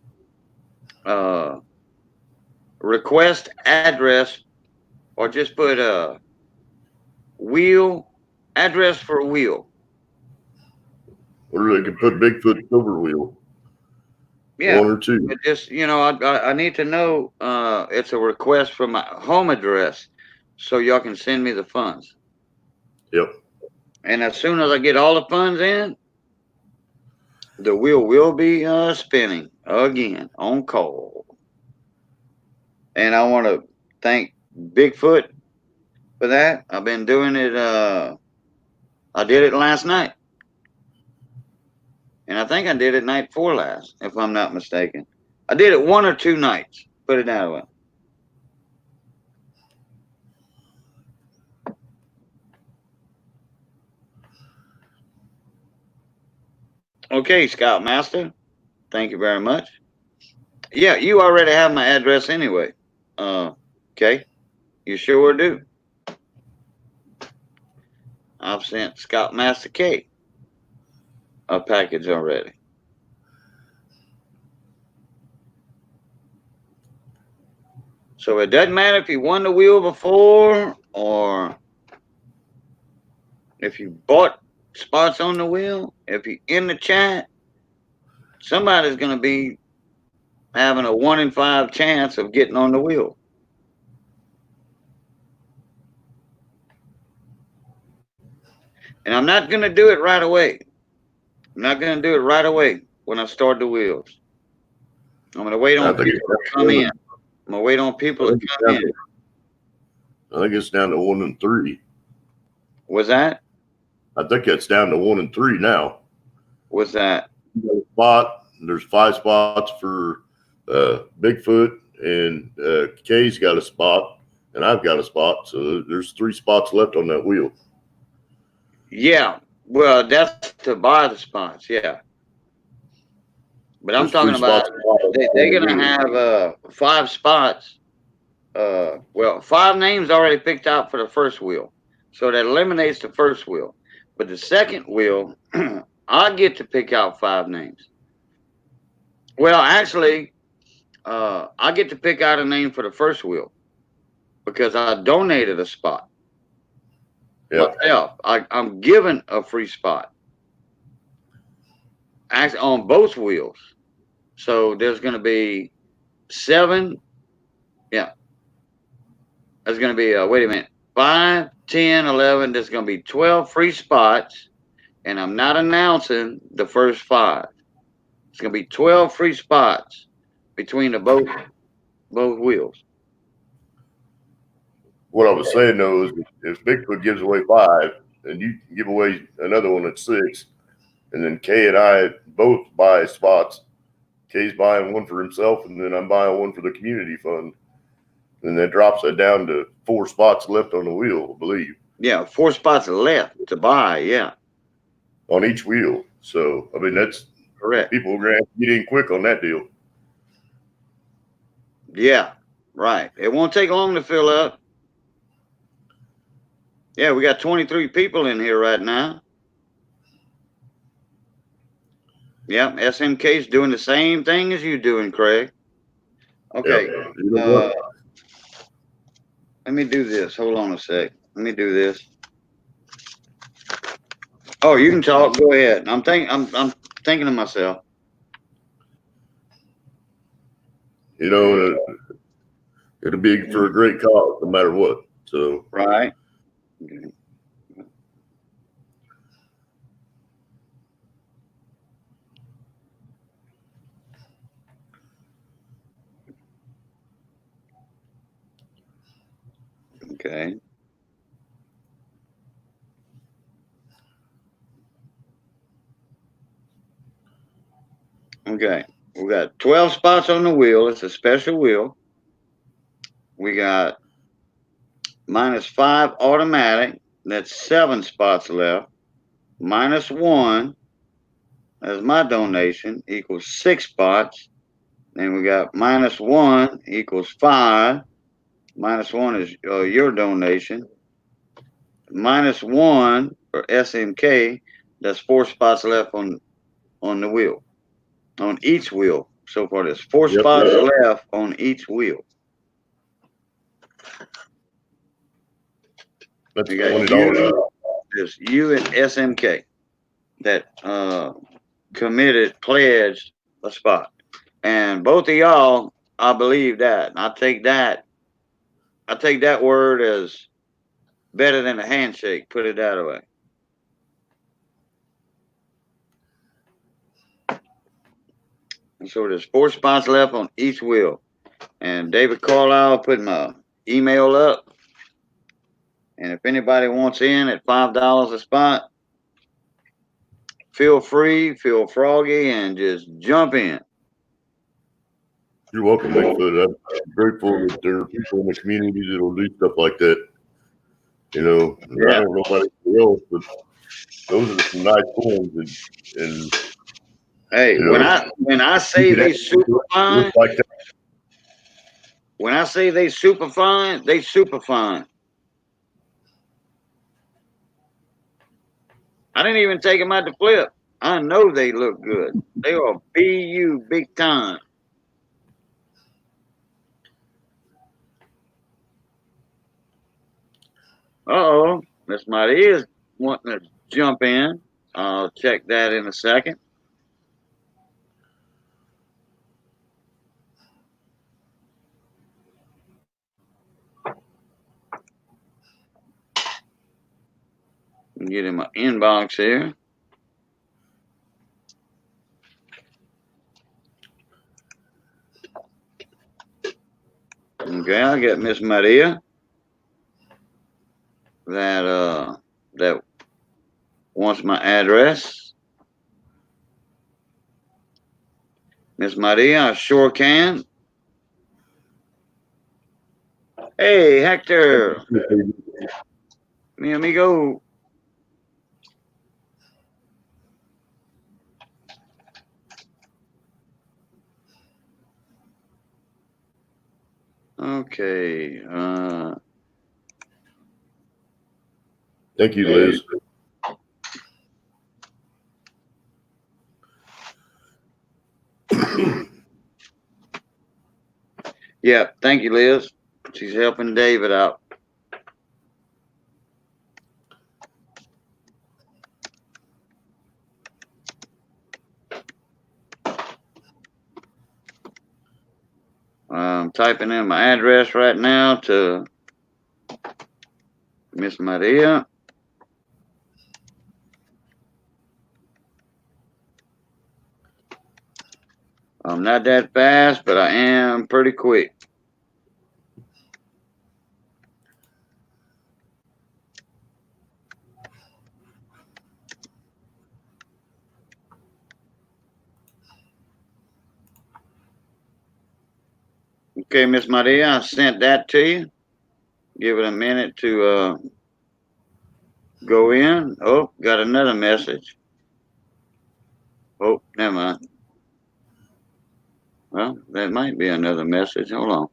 request address, or just put wheel address for wheel. Or they could put Bigfoot silver wheel. Yeah, One or two. but just, you know, I need to know it's a request for my home address so y'all can send me the funds. Yep. And as soon as I get all the funds in, the wheel will be spinning again on call. And I want to thank Bigfoot for that. I've been doing it. I did it last night. And I think I did it night before last, if I'm not mistaken. I did it 1 or 2 nights. Put it that way. Okay, Scoutmaster. Thank you very much. Yeah, you already have my address anyway. Okay. You sure do. I've sent Scoutmaster K a package already. So it doesn't matter if you won the wheel before or if you bought spots on the wheel, if you're in the chat, somebody's going to be having a 1 in 5 chance of getting on the wheel. And I'm not going to do it right away. I'm not going to do it right away when I start the wheels. I'm going to wait on people to come in. I'm going to wait on people to come in. I think it's down to 1 and 3. Was that? I think that's down to 1 and 3 now. What's that? Spot. There's 5 spots for Bigfoot, and Kay's got a spot, and I've got a spot. So there's 3 spots left on that wheel. Yeah. Well, that's to buy the spots. Yeah. But I'm talking about they're going to have 5 spots. Well, 5 names already picked out for the first wheel. So that eliminates the first wheel. But the second wheel, I get to pick out 5 names. Well, actually, I get to pick out a name for the first wheel because I donated a spot. Yep. Myself. I'm given a free spot. Actually, on both wheels. So there's going to be 7. Yeah. There's going to be, wait a minute, 5, 10, 11. There's going to be 12 free spots. And I'm not announcing the first 5. It's going to be 12 free spots between the both wheels. What I was saying though is if Bigfoot gives away 5 and you give away another one at 6, and then Kay and I both buy spots, Kay's buying one for himself and then I'm buying one for the community fund, and that drops it down to 4 spots left on the wheel, I believe. Yeah, 4 spots left to buy. Yeah, on each wheel. So I mean that's correct. People are going to have to get in quick on that deal. Yeah, right. It won't take long to fill up. Yeah, we got 23 people in here right now. Yep, SMK's doing the same thing as you doing, Craig. Okay. Yep. Let me do this. Hold on a sec. Let me do this. Oh, you can talk. Go ahead. I'm thinking to myself. You know, it'll be for a great cause, no matter what. So right. Okay. Okay. We got 12 spots on the wheel. It's a special wheel. We got -5 automatic. That's 7 spots left. -1. as my donation equals 6 spots. Then we got -1 equals 5. -1 is your donation. -1 for SMK, that's 4 spots left on the wheel, on each wheel. So far, there's 4 spots left on each wheel. That's We got $20. there's you and SMK that pledged a spot, and both of y'all, I believe that. I take that word as better than a handshake. Put it that way. And so there's 4 spots left on each wheel. And David Carlisle put my email up. And if anybody wants in at $5 a spot, feel free, feel froggy, and just jump in. You're welcome, Bigfoot. I'm grateful that there are people in the community that will do stuff like that. You know, I don't know about anybody else, but those are some nice coins. And hey, you know, when I say they super fine, like that. When I say they super fine, they super fine. I didn't even take them out to flip. I know they look good. They are BU big time. Uh-oh, Miss Maria's wanting to jump in. I'll check that in a second. Get in my inbox here. Okay, I got Miss Maria that wants my address. Miss Maria, I sure can. Hey, Hector. Mi amigo. Okay. Thank you, Liz. Yeah, thank you, Liz. She's helping David out. I'm typing in my address right now to Miss Maria. I'm not that fast, but I am pretty quick. Okay, Miss Maria, I sent that to you. Give it a minute to go in. Oh, got another message. Oh, never mind. Well, that might be another message. Hold on.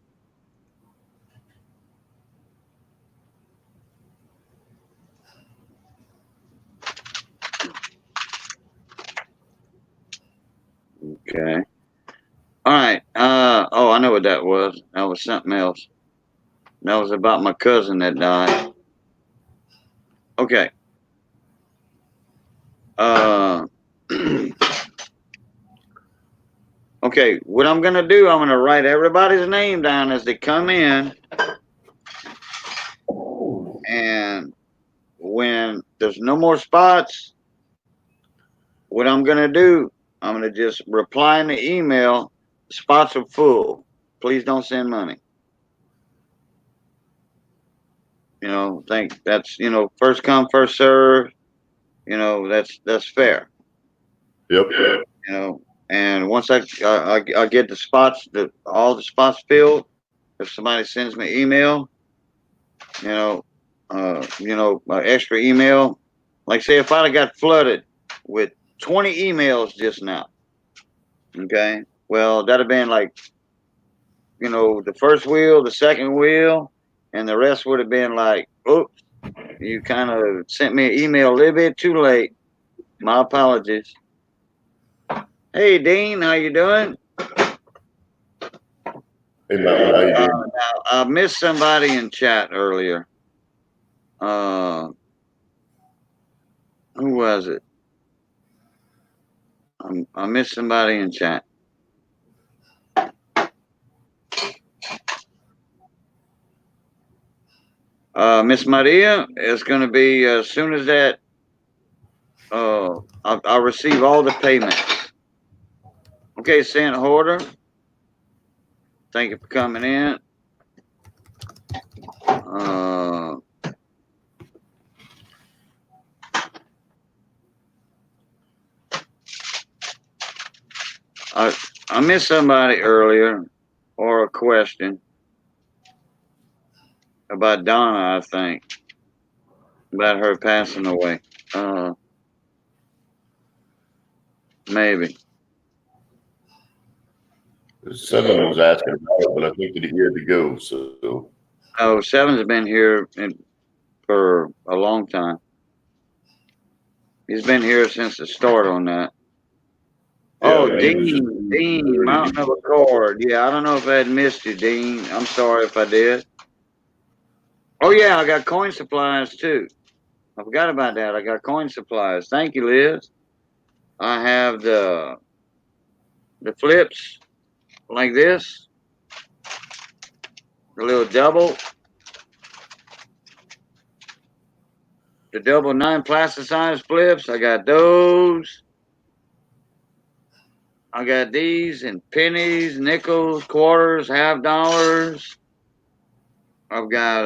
Okay. All right. Oh, I know what that was. That was something else. That was about my cousin that died. Okay. Okay, what I'm gonna do, I'm gonna write everybody's name down as they come in. And when there's no more spots, what I'm gonna do, I'm gonna just reply in the email, spots are full. Please don't send money. You know, think that's, you know, first come, first serve. You know, that's fair. Yep. You know, and once I get the spots, all the spots filled, if somebody sends me email, you know, extra email, like say if I'd have got flooded with 20 emails just now. Okay. Well, that'd have been like, you know, the first wheel, the second wheel, and the rest would have been like, oops, you kind of sent me an email a little bit too late. My apologies. Hey, Dean, how you doing? Hey, Mountain, how you doing? Now, I missed somebody in chat earlier. Who was it? I missed somebody in chat. Miss Maria, it's going to be as soon as that. I'll receive all the payments. Okay, Santa Hoarder. Thank you for coming in. I missed somebody earlier, or a question about Donna, I think, about her passing away. Maybe. Seven was asking about it, but I think that he had to go. So. Oh, Seven's been here for a long time. He's been here since the start on that. Yeah, Oh, he was Dean, Mountain of Accord. Yeah, I don't know if I had missed you, Dean. I'm sorry if I did. Oh, yeah, I got coin supplies, too. I forgot about that. I got coin supplies. Thank you, Liz. I have the flips like this, the little double, the double 9 plasticized flips. I got those. I got these in pennies, nickels, quarters, half dollars. I've got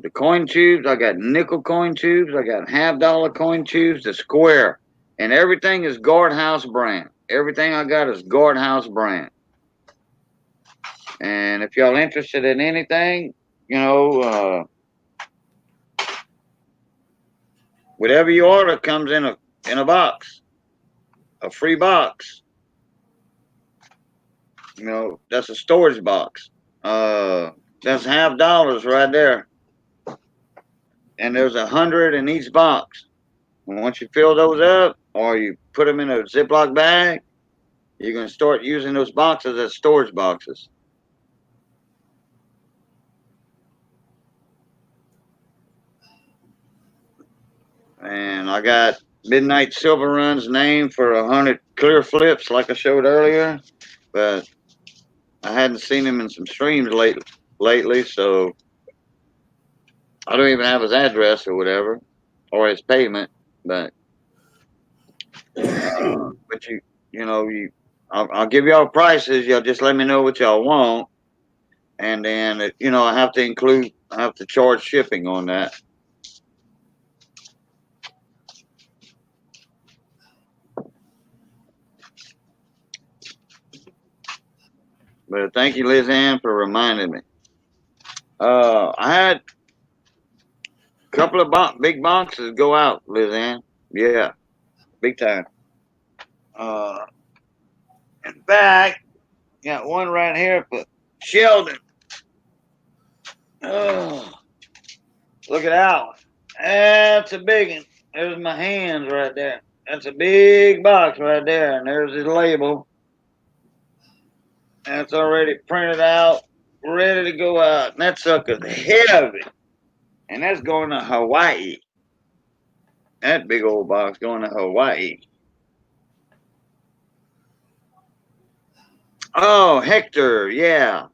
the coin tubes. I got nickel coin tubes. I got half-dollar coin tubes, the square. And everything is Guardhouse brand. Everything I got is Guardhouse brand. And if y'all interested in anything, you know, whatever you order comes in a box, a free box. You know, that's a storage box. That's $half right there. And there's 100 in each box. And once you fill those up, or you put them in a Ziploc bag, you're going to start using those boxes as storage boxes. And I got Midnight Silver Run's name for 100 clear flips, like I showed earlier. But I hadn't seen him in some streams lately, so I don't even have his address or whatever, or his payment. But I'll give y'all prices. Y'all just let me know what y'all want, and then I have to charge shipping on that. But thank you, Liz Ann, for reminding me. I had a couple of big boxes go out, Liz Ann. Yeah, big time. In fact, got one right here for Sheldon. Oh, look at that one. That's a big one. There's my hands right there. That's a big box right there, and there's his label. That's already printed out, ready to go out. And that sucker's heavy. And that's going to Hawaii. That big old box going to Hawaii. Oh, Hector, yeah.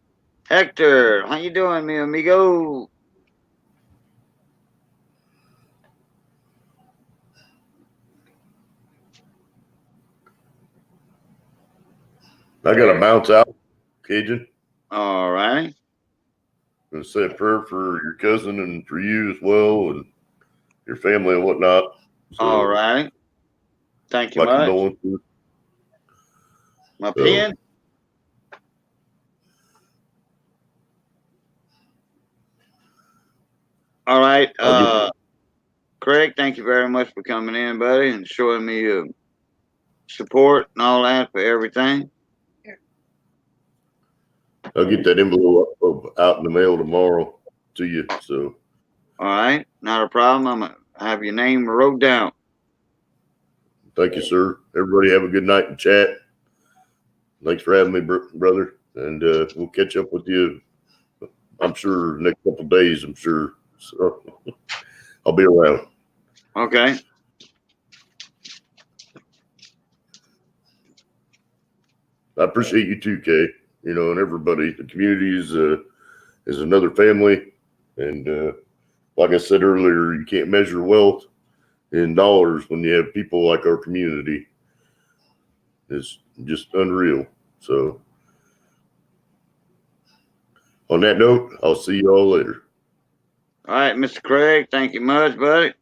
Hector, how you doing, mi amigo? I got to bounce out, Cajun. All right. I'm going to say a prayer for your cousin and for you as well, and your family and whatnot. So, all right. Thank you my much. condolences. My pen? All right. Craig, thank you very much for coming in, buddy, and showing me support and all that for everything. I'll get that envelope out in the mail tomorrow to you. So, All right, not a problem. I'm gonna have your name wrote down. thank you, sir. Everybody have a good night and chat. Thanks for having me, brother. And we'll catch up with you, I'm sure, next couple of days, I'm sure. So, I'll be around. Okay. I appreciate you too, Kay. You know, and everybody. The community is another family. And like I said earlier, you can't measure wealth in dollars when you have people like our community. It's just unreal. So, on that note, I'll see you all later. All right, Mr. Craig, thank you much, buddy.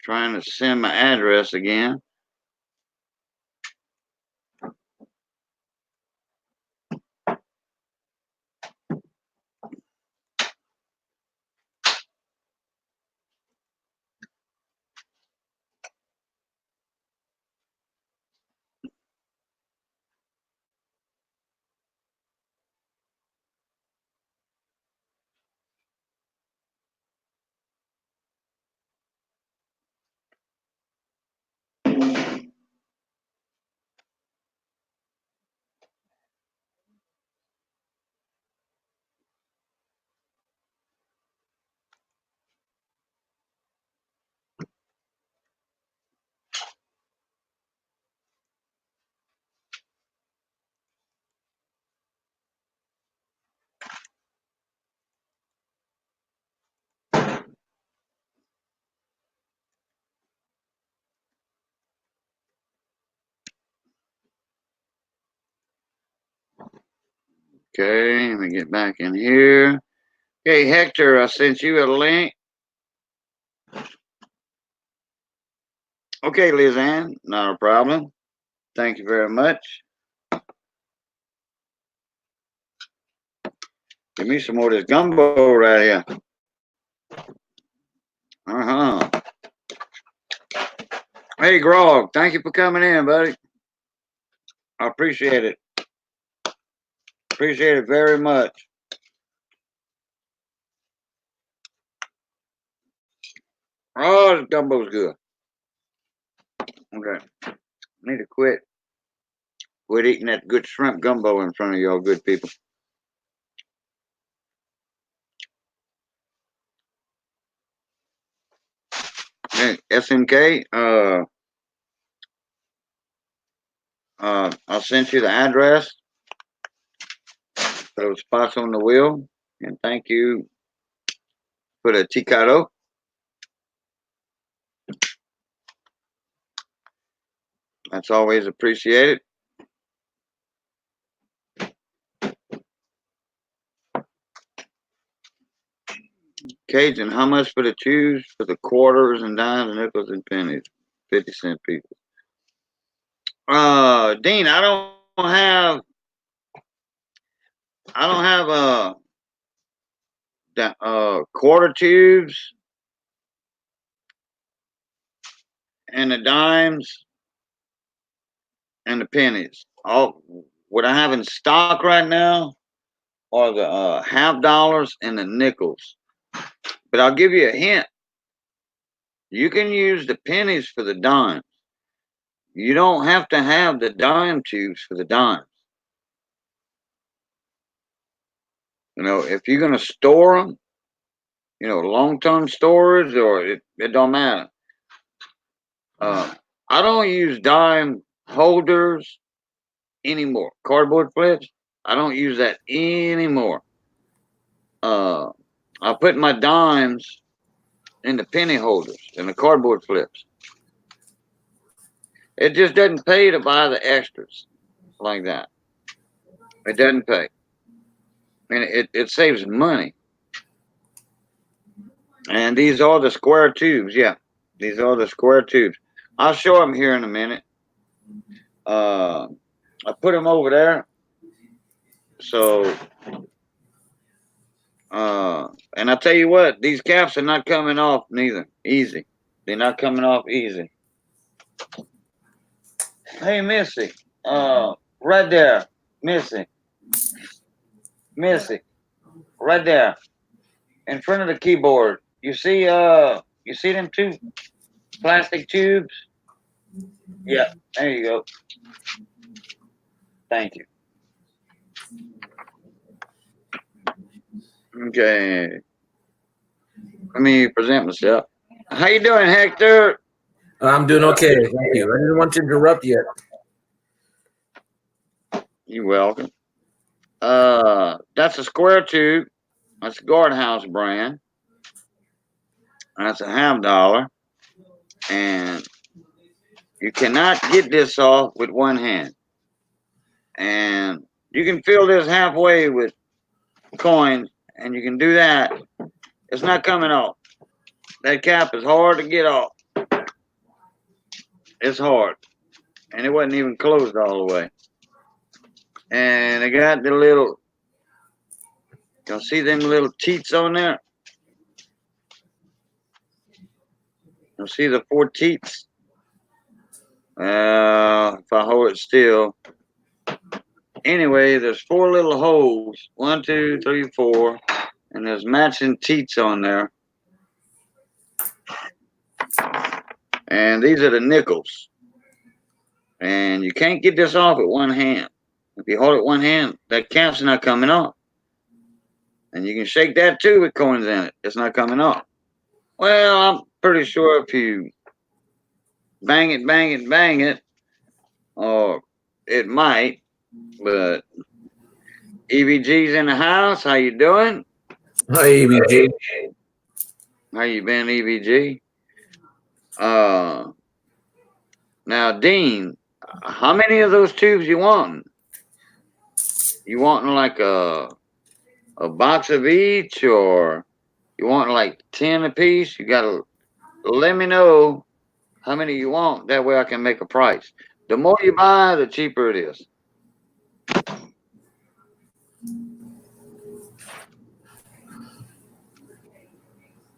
Trying to send my address again. Okay, let me get back in here. Okay, Hector, I sent you a link. Okay, Liz Ann, not a problem. Thank you very much. Give me some more of this gumbo right here. Uh-huh. Hey, Grog, thank you for coming in, buddy. I appreciate it. Appreciate it very much. Oh, this gumbo's good. Okay. I need to quit eating that good shrimp gumbo in front of y'all good people. Hey, SMK, I sent you the address for those spots on the wheel, and thank you for the ticado. That's always appreciated. Cajun, how much for the twos, for the quarters and dimes, nickels and pennies? 50-cent people. Dean, I don't have quarter tubes and the dimes and the pennies. All what I have in stock right now are the half dollars and the nickels. But I'll give you a hint. You can use the pennies for the dimes. You don't have to have the dime tubes for the dimes. You know, if you're going to store them, you know, long-term storage, or it don't matter. I don't use dime holders anymore. Cardboard flips, I don't use that anymore. I put my dimes in the penny holders and the cardboard flips. It just doesn't pay to buy the extras like that. It doesn't pay. And it saves money. And these are the square tubes. Yeah, these are the square tubes. I'll show them here in a minute. I put them over there. So And I tell you what, these caps are not coming off neither. Easy. They're not coming off easy. Hey, Missy. Right there. Missy. Missy. Right there. In front of the keyboard. You see them two plastic tubes? Yeah, there you go. Thank you. Okay. Let me present myself. How you doing, Hector? I'm doing okay, thank you. I didn't want to interrupt you. You're welcome. That's a square tube. That's a guardhouse brand. That's a $50. And you cannot get this off with one hand. And you can fill this halfway with coins, and you can do that. It's not coming off. That cap is hard to get off. It's hard. And it wasn't even closed all the way. And I got the little, y'all see them little teats on there? You'll see the 4 teats? If I hold it still. Anyway, there's 4 little holes. 1, 2, 3, 4. And there's matching teats on there. And these are the nickels. And you can't get this off with one hand. If you hold it one hand, that cap's not coming off. And you can shake that too with coins in it. It's not coming off. Well, I'm pretty sure if you bang it, bang it, bang it, or it might, but EBG's in the house. How you doing? Hi, EBG. How you been, EBG? Now, Dean, how many of those tubes you want? You wanting like a box of each, or you want like 10 apiece? You gotta let me know how many you want. That way I can make a price. The more you buy, the cheaper it is.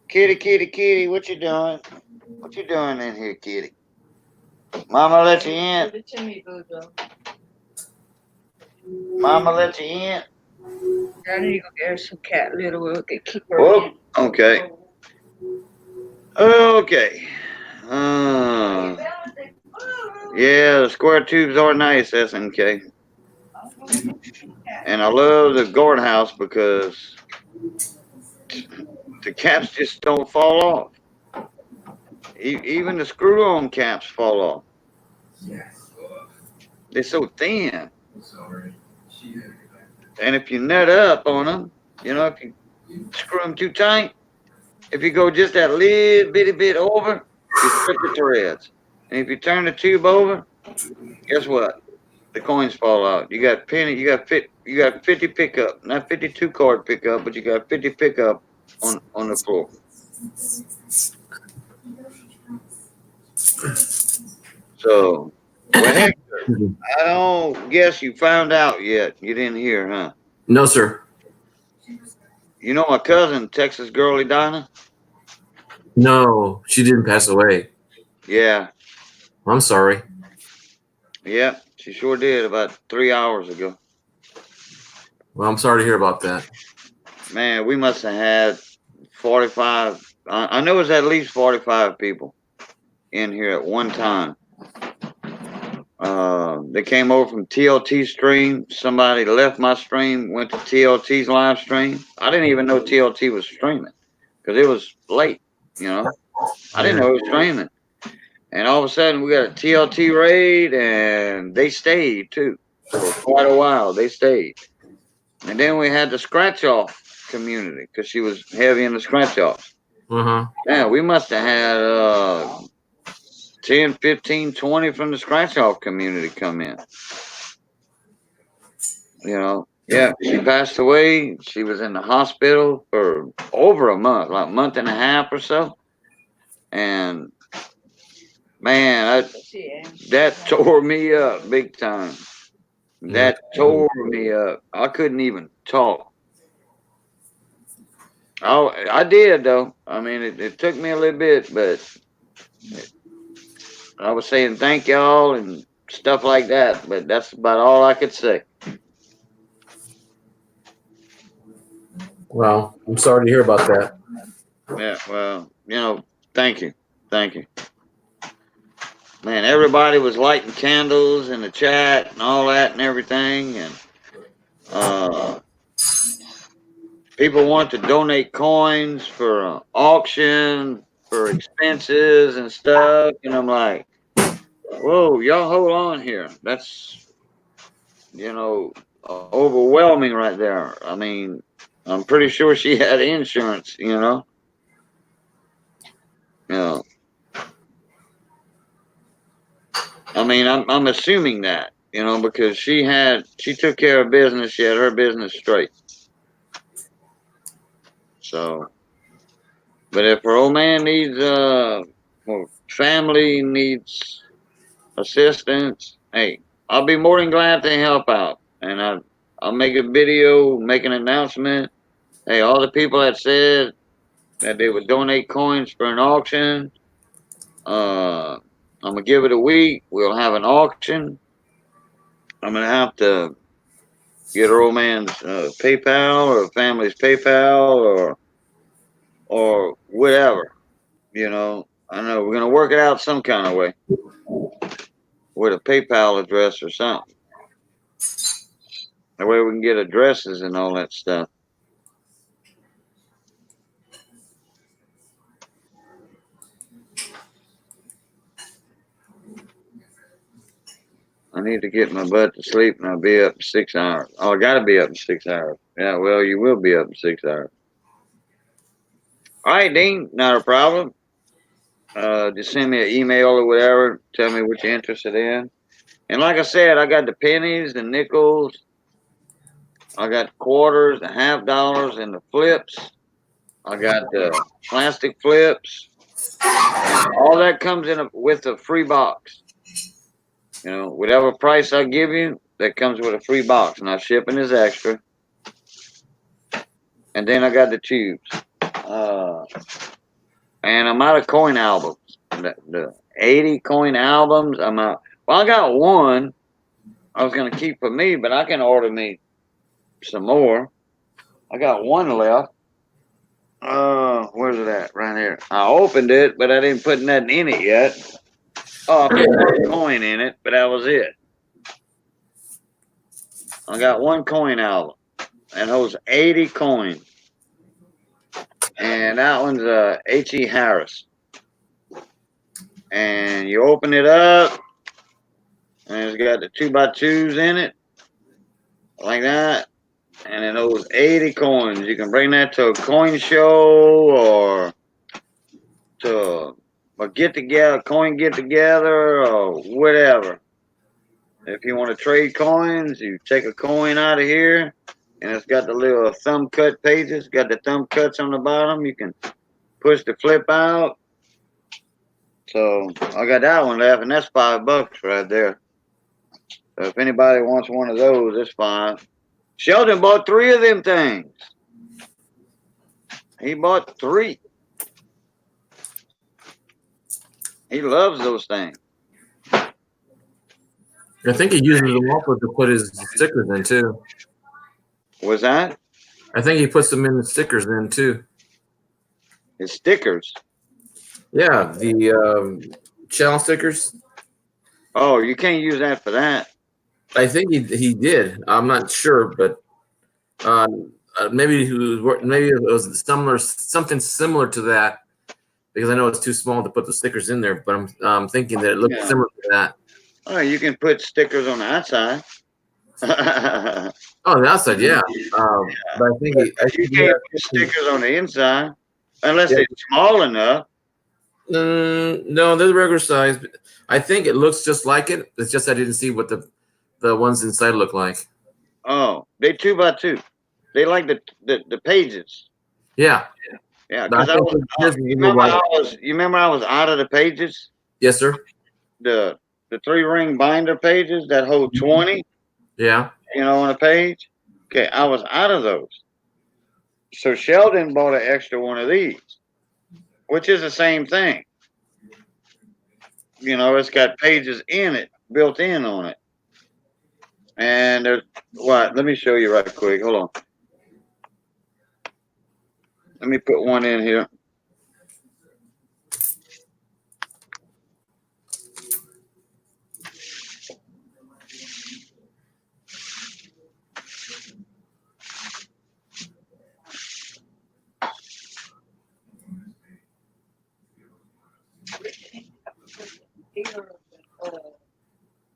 Kitty, kitty, kitty, what you doing? What you doing in here, kitty? Mama let you in? Mama let you in? I need to go get her some cat litter. We'll keep her Whoa, in. okay. Okay. Yeah, the square tubes are nice, SNK. And I love the guardhouse because the caps just don't fall off. Even the screw-on caps fall off. They're so thin. And if you nut up on them, you know, if you screw them too tight, if you go just that little bitty bit over, you strip the threads. And if you turn the tube over, guess what? The coins fall out. You got 50 pickup, not 52 card pickup, but you got 50 pickup on the floor. So, well, Hector, I don't guess you found out yet. You didn't hear, huh? No, sir. You know my cousin, Texas girlie Donna? No, she didn't pass away. Yeah. I'm sorry. Yeah, she sure did about 3 hours ago. Well, I'm sorry to hear about that. Man, we must have had 45. I know it was at least 45 people in here at one time. They came over from TLT stream. Somebody left my stream, went to TLT's live stream. I didn't even know TLT was streaming because it was late, you know. I didn't know it was streaming. And all of a sudden, we got a TLT raid, and they stayed, too. For quite a while, they stayed. And then we had the scratch-off community because she was heavy in the scratch-offs. Uh-huh. Yeah, we must have had 10, 15, 20 from the scratch-off community come in. You know, yeah, she passed away. She was in the hospital for over a month, like a month and a half or so. And, man, that tore me up big time. That tore me up. I couldn't even talk. Oh, I did though. I mean, it took me a little bit, but I was saying thank y'all and stuff like that. But that's about all I could say. Well, I'm sorry to hear about that. Yeah, well, thank you. Thank you. Man, everybody was lighting candles in the chat and all that and everything. And people want to donate coins for auction, for expenses and stuff. And I'm like, whoa, y'all hold on here. That's, overwhelming right there. I mean, I'm pretty sure she had insurance, You know, I mean, I'm assuming that, because she took care of business. She had her business straight. So, but if her old man needs, or family needs assistance, hey, I'll be more than glad to help out. And I'll make a video, make an announcement. Hey, all the people that said that they would donate coins for an auction, I'm gonna give it a week. We'll have an auction. I'm gonna have to get her old man's PayPal or family's PayPal or whatever. I know we're gonna work it out some kind of way with a PayPal address or something. That way we can get addresses and all that stuff. I need to get my butt to sleep and I'll be up in 6 hours. Oh, I gotta be up in 6 hours. Yeah, well, you will be up in 6 hours. All right, Dean, not a problem. Just send me an email or whatever. Tell me what you're interested in. And like I said, I got the pennies, the nickels. I got the quarters, the half dollars, and the flips. I got the plastic flips. And all that comes with a free box. Whatever price I give you, that comes with a free box. Now shipping is extra. And then I got the tubes. And I'm out of coin albums. The 80 coin albums, I'm out. Well, I got one I was going to keep for me, but I can order me some more. I got one left. Where's it at? Right here. I opened it, but I didn't put nothing in it yet. Oh, I put one coin in it, but that was it. I got one coin album, and those 80 coins. And that one's H.E. Harris. And you open it up, and it's got the 2x2s in it, like that. And then those 80 coins, you can bring that to a coin show or to a coin get together or whatever. If you want to trade coins, you take a coin out of here and it's got the little thumb cut pages, got the thumb cuts on the bottom. You can push the flip out. So I got that one left and that's $5 right there. So if anybody wants one of those, it's fine. Sheldon bought 3 of them things. He bought 3. He loves those things. I think he uses them also to put his stickers in too. Was that? I think he puts them in the stickers in too. His stickers? Yeah, the channel stickers. Oh, you can't use that for that. I think he did. I'm not sure, but maybe it was something similar to that, because I know it's too small to put the stickers in there. But I'm thinking that it looks similar to that. Oh, you can put stickers on the outside. Oh, the outside, yeah. But I think you can't put stickers on the inside unless it's small enough. No, they're the regular size. I think it looks just like it. It's just I didn't see what the ones inside look like. Oh, they 2x2. They like the pages. Yeah. Yeah, because you remember I was out of the pages? Yes, sir. The 3-ring binder pages that hold 20. Yeah. On a page. Okay, I was out of those. So Sheldon bought an extra one of these, which is the same thing. You know, it's got pages in it, built in on it. And there's what? Let me show you right quick. Hold on. Let me put one in here.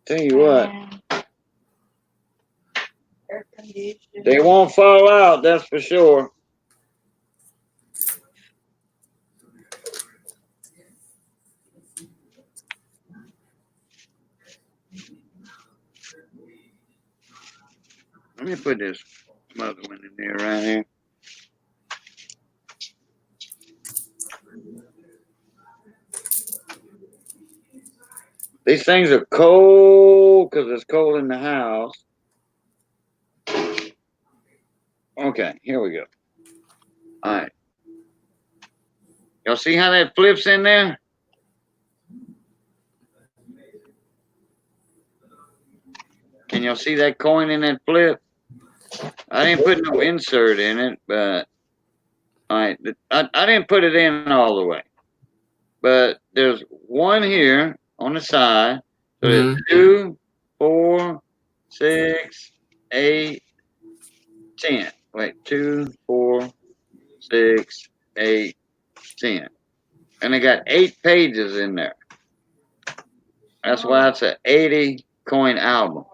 Tell you what, they won't fall out, that's for sure. Let me put this other one in there right here. These things are cold because it's cold in the house. Okay, here we go. All right. Y'all see how that flips in there? Can y'all see that coin in that flip? I didn't put no insert in it, but all right. I didn't put it in all the way. But there's one here on the side. So there's 2, 4, 6, 8, 10. Wait, 2, 4, 6, 8, 10. And they got 8 pages in there. That's why it's an 80 coin album.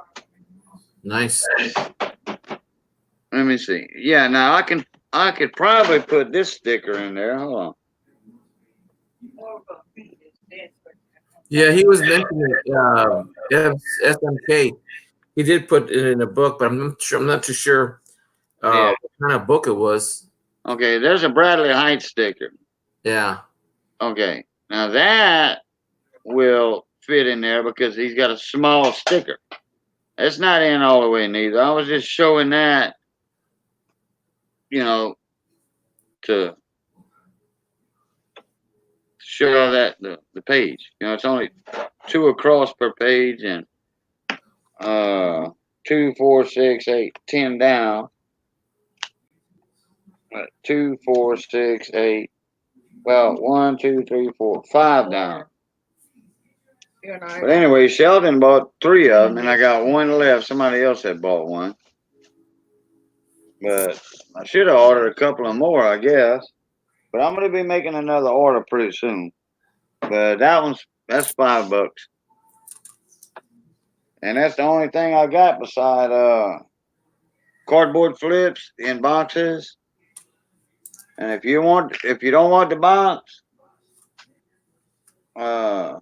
Nice. Let me see. Yeah, now I could probably put this sticker in there. Hold on. Yeah, he was mentioning SMK. He did put it in a book, but I'm not too sure what kind of book it was. Okay, there's a Bradley Heights sticker. Yeah. Okay, now that will fit in there because he's got a small sticker. It's not in all the way neither. I was just showing that, you know, to show that the page. You know, it's only 2 across per page and 2, 4, 6, 8, 10 down. 2, 4, 6, 8. Well, 1, 2, 3, 4, 5 down. But anyway, Sheldon bought 3 of them, and I got 1 left. Somebody else had bought 1. But I should have ordered a couple of more, I guess. But I'm going to be making another order pretty soon. But that's $5. And that's the only thing I got beside cardboard flips in boxes. And if you don't want the box, and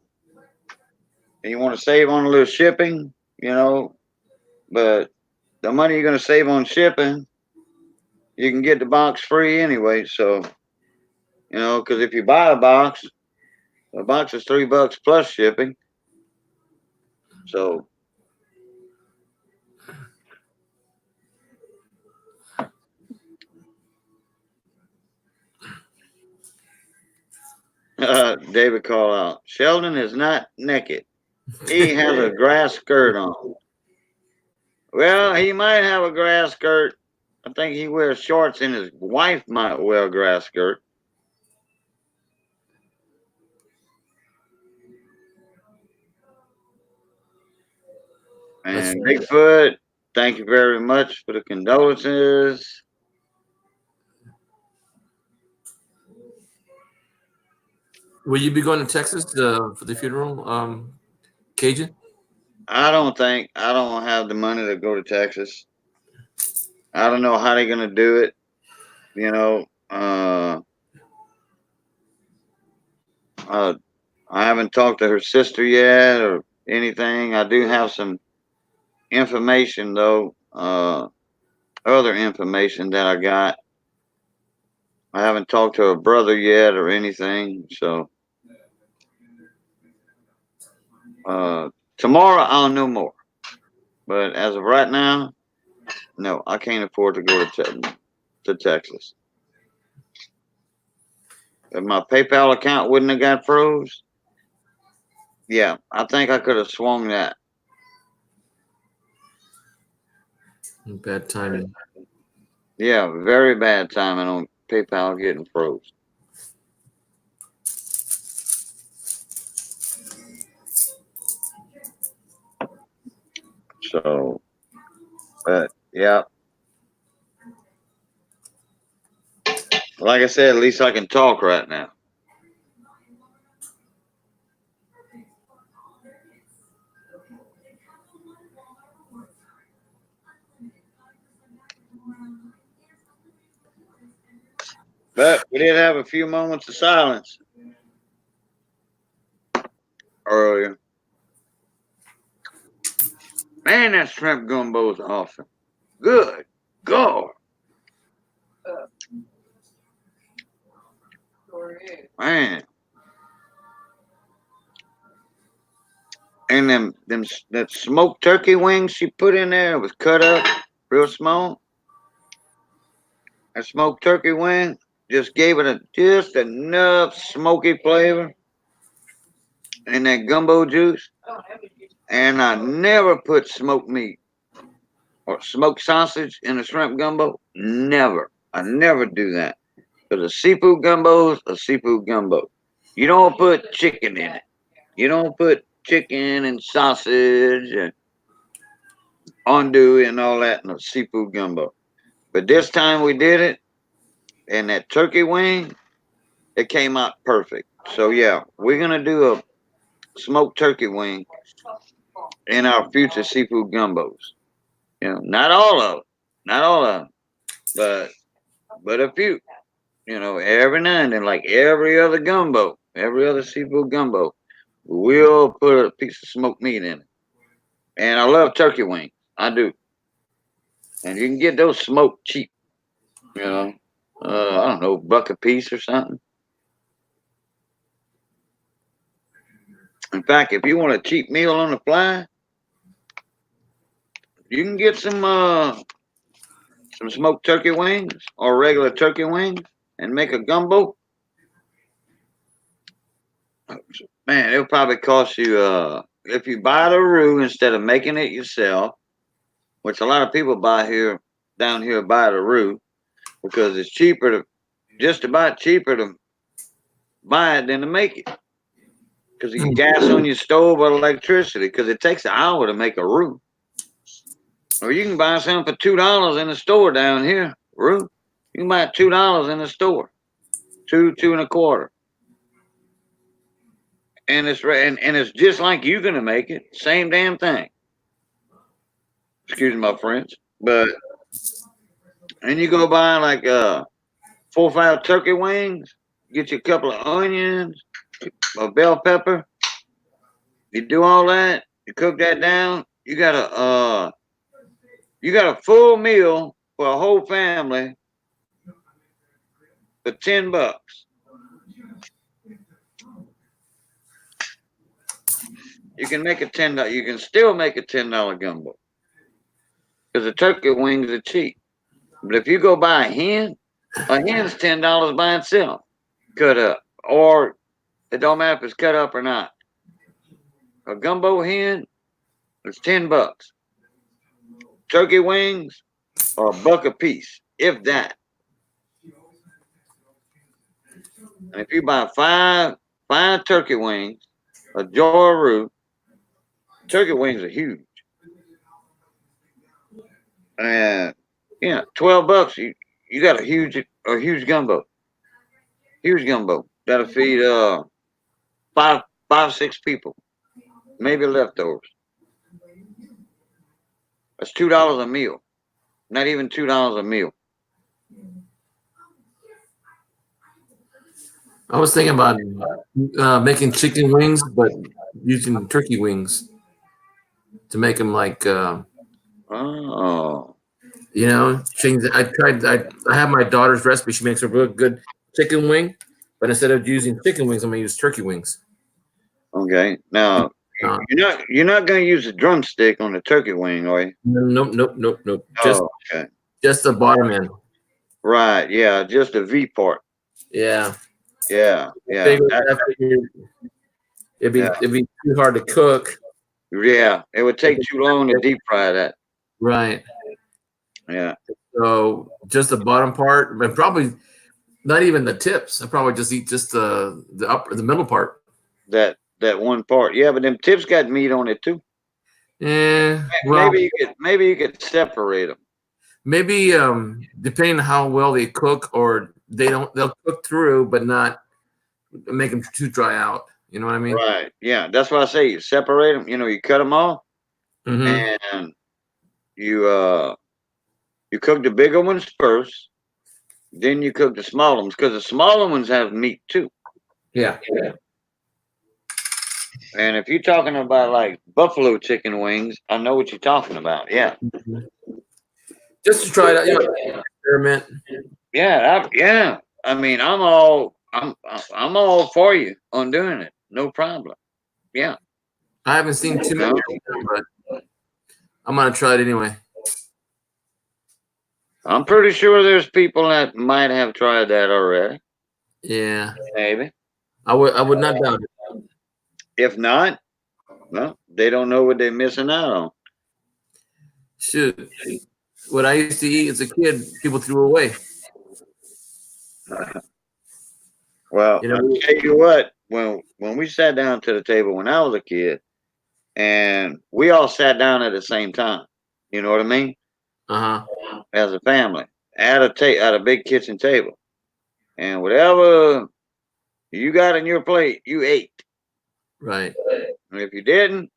you want to save on a little shipping, you know, but the money you're going to save on shipping, you can get the box free anyway. So, you know, because if you buy a box, the box is $3 plus shipping. So, David called out, Sheldon is not naked. He has a grass skirt on. Well, he might have a grass skirt. I think he wears shorts and his wife might wear a grass skirt. And Bigfoot, thank you very much for the condolences. Will you be going to Texas for the funeral, Cajun? I don't have the money to go to Texas. I don't know how they're gonna do it. You know, I haven't talked to her sister yet or anything. I do have some information though, other information that I got. I haven't talked to her brother yet or anything. So tomorrow I'll know more. But as of right now, no, I can't afford to go to Texas. if my PayPal account wouldn't have got froze, yeah, I think I could have swung that. Bad timing. Yeah, very bad timing on PayPal getting froze. So, but yeah, like I said, at least I can talk right now. But we did have a few moments of silence earlier. Man, that shrimp gumbo is awesome. Good God. Man. And that smoked turkey wings she put in there was cut up real small. That smoked turkey wing just gave it just enough smoky flavor. And that gumbo juice. And I never put smoked meat or smoked sausage in a shrimp gumbo. Never. I never do that. Because a seafood gumbo is a seafood gumbo. You don't put chicken in it. You don't put chicken and sausage and andouille and all that in a seafood gumbo. But this time we did it, and that turkey wing, it came out perfect. So yeah, we're gonna do a smoked turkey wing in our future seafood gumbos. You know, not all of them, but a few. You know, every now and then, like every other gumbo, every other seafood gumbo, we'll put a piece of smoked meat in it. And I love turkey wings. I do. And you can get those smoked cheap. You know, I don't know, $1 a piece or something. In fact, if you want a cheap meal on the fly, you can get some smoked turkey wings or regular turkey wings and make a gumbo. Man, it'll probably cost you if you buy the roux instead of making it yourself, which a lot of people down here buy the roux because it's just about cheaper to buy it than to make it. Because you can gas on your stove or electricity because it takes an hour to make a roux. Or you can buy something for $2 in the store down here. Roux. You can buy it $2 in the store. $2, $2.25. And it's just like you're gonna make it. Same damn thing. Excuse my French. And you go buy like 4 or 5 turkey wings, get you a couple of onions, a bell pepper. You do all that, you cook that down, you got a full meal for a whole family for $10. You can make you can still make a $10 gumbo. Because the turkey wings are cheap. But if you go buy a hen's $10 by itself, cut up. Or it don't matter if it's cut up or not. A gumbo hen is $10. Turkey wings are $1 a piece, if that. And if you buy five turkey wings, a jar of roux, turkey wings are huge. And yeah, $12, you got a huge gumbo. Huge gumbo. That'll feed 5, 6 people. Maybe leftovers. That's $2 a meal. Not even $2 a meal. I was thinking about making chicken wings, but using turkey wings to make them like, change. I have my daughter's recipe. She makes a real good chicken wing, but instead of using chicken wings, I'm gonna use turkey wings. Okay. Now you're not gonna use a drumstick on the turkey wing, are you? Nope. Okay. Just the bottom end. Right. Yeah. Just the V part. Yeah. Yeah, yeah, it'd be too hard to cook. yeah. It would take too long to deep fry that. Right. Yeah. So just the bottom part, and probably not even the tips. I probably just eat just the middle part. That one part. Yeah, but them tips got meat on it too. Yeah. Well, maybe you could separate them. maybe depending on how well they cook, or they'll cook through, but not make them too dry out. You know what I mean? Right. Yeah. That's why I say you separate them. You know, you cut them off, Mm-hmm. and you cook the bigger ones first. Then you cook the smaller ones because the smaller ones have meat too. Yeah. And if you're talking about like buffalo chicken wings, I know what you're talking about. Yeah. Just to try it out, experiment. Yeah. Yeah. I mean, I'm all for you on doing it. No problem. Yeah. I haven't seen too many, but I'm gonna try it anyway. I'm pretty sure there's people that might have tried that already. Yeah. Maybe. I would not doubt it. If not, well, they don't know what they're missing out on. Shoot. What I used to eat as a kid, people threw away. Well, I'll tell you what, when we sat down to the table when I was a kid, and we all sat down at the same time, you know what I mean? As a family, at a big kitchen table, and whatever you got in your plate, you ate. Right. And if you didn't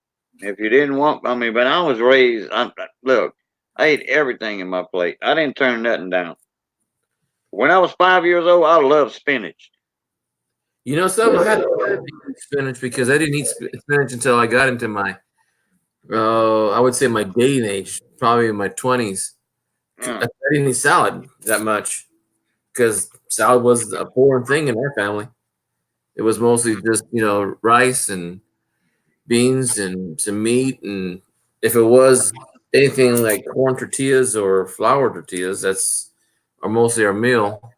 want, I mean, but I was raised. Look, I ate everything in my plate. I didn't turn nothing down. When I was 5 years old, I loved spinach. You know something? I had to eat spinach because I didn't eat spinach until I got into my, I would say my dating age, probably in my 20s. I didn't eat salad that much because salad was a foreign thing in our family. It was mostly just, rice and beans and some meat. And if it was anything like corn tortillas or flour tortillas, that's mostly our meal.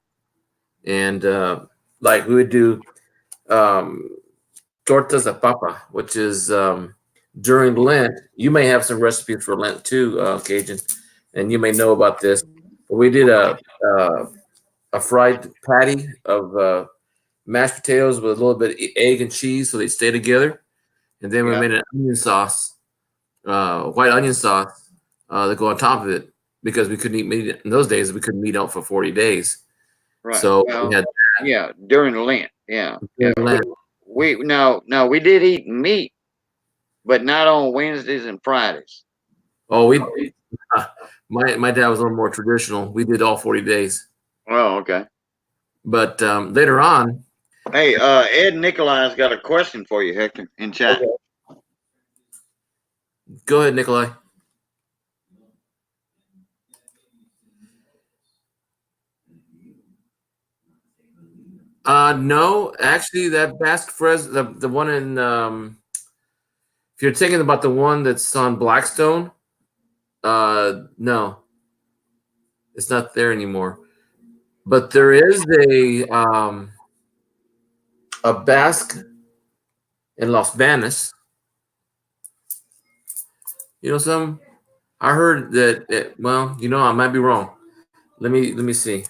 And like we would do tortas de papa, which is during Lent. You may have some recipes for Lent too, Cajun, and you may know about this. But we did a fried patty of mashed potatoes with a little bit of egg and cheese, so they stay together. And then we made an onion sauce, white onion sauce, that go on top of it because we couldn't eat meat in those days. We couldn't eat out for 40 days. Right. So well, we had during Lent. Yeah. Lent. We did eat meat, but not on Wednesdays and Fridays. Oh, my dad was a little more traditional. We did all 40 days. Oh, okay. But later on. Hey, Ed Nikolai's got a question for you, Hector, in chat. Okay. Go ahead, Nikolai. No, actually, that Basque Fres, the one in, if you're thinking about the one that's on Blackstone, no, it's not there anymore. But there is a Basque in Los Banos. You know something? I heard that. Well, I might be wrong. Let me see.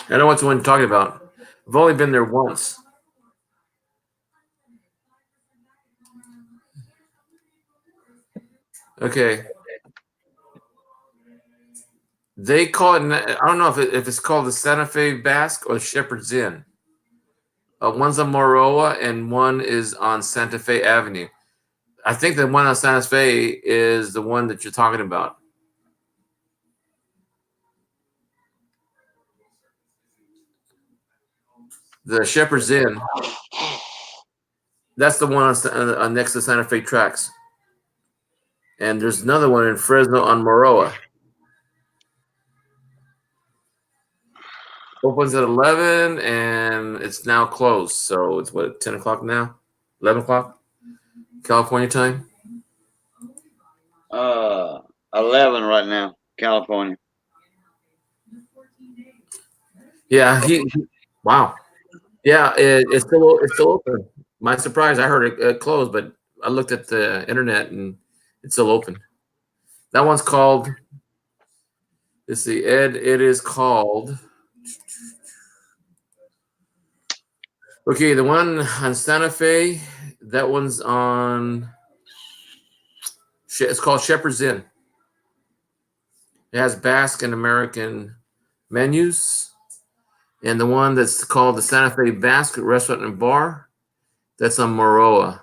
I know what the one you're talking about. I've only been there once. Okay. They call it, I don't know if it's called the Santa Fe Basque or Shepherd's Inn. One's on Moroa and one is on Santa Fe Avenue. I think the one on Santa Fe is the one that you're talking about. The Shepherd's Inn. That's the one on next to Santa Fe tracks. And there's another one in Fresno on Moroa. Opens at 11 and it's now closed. So it's what, 10 o'clock now? 11 o'clock? California time? 11 right now, California. Yeah, wow. Yeah, it's still open. My surprise, I heard it closed, but I looked at the internet and it's still open. That one's called. Let's see, Ed. It is called. Okay, the one on Santa Fe. That one's on. It's called Shepherd's Inn. It has Basque and American menus. And the one that's called the Santa Fe Basque Restaurant and Bar, that's on Moroa.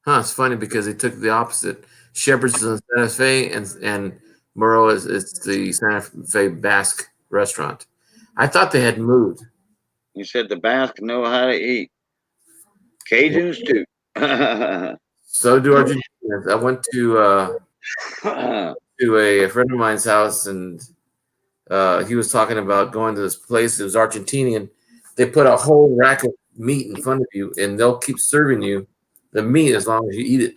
Huh, it's funny because they took the opposite. Shepherd's is on Santa Fe and Moroa is the Santa Fe Basque restaurant. I thought they had moved. You said the Basque know how to eat. Cajuns too. So do Argentinians. I went to a friend of mine's house and he was talking about going to this place. It was Argentinian. They put a whole rack of meat in front of you, and they'll keep serving you the meat as long as you eat it.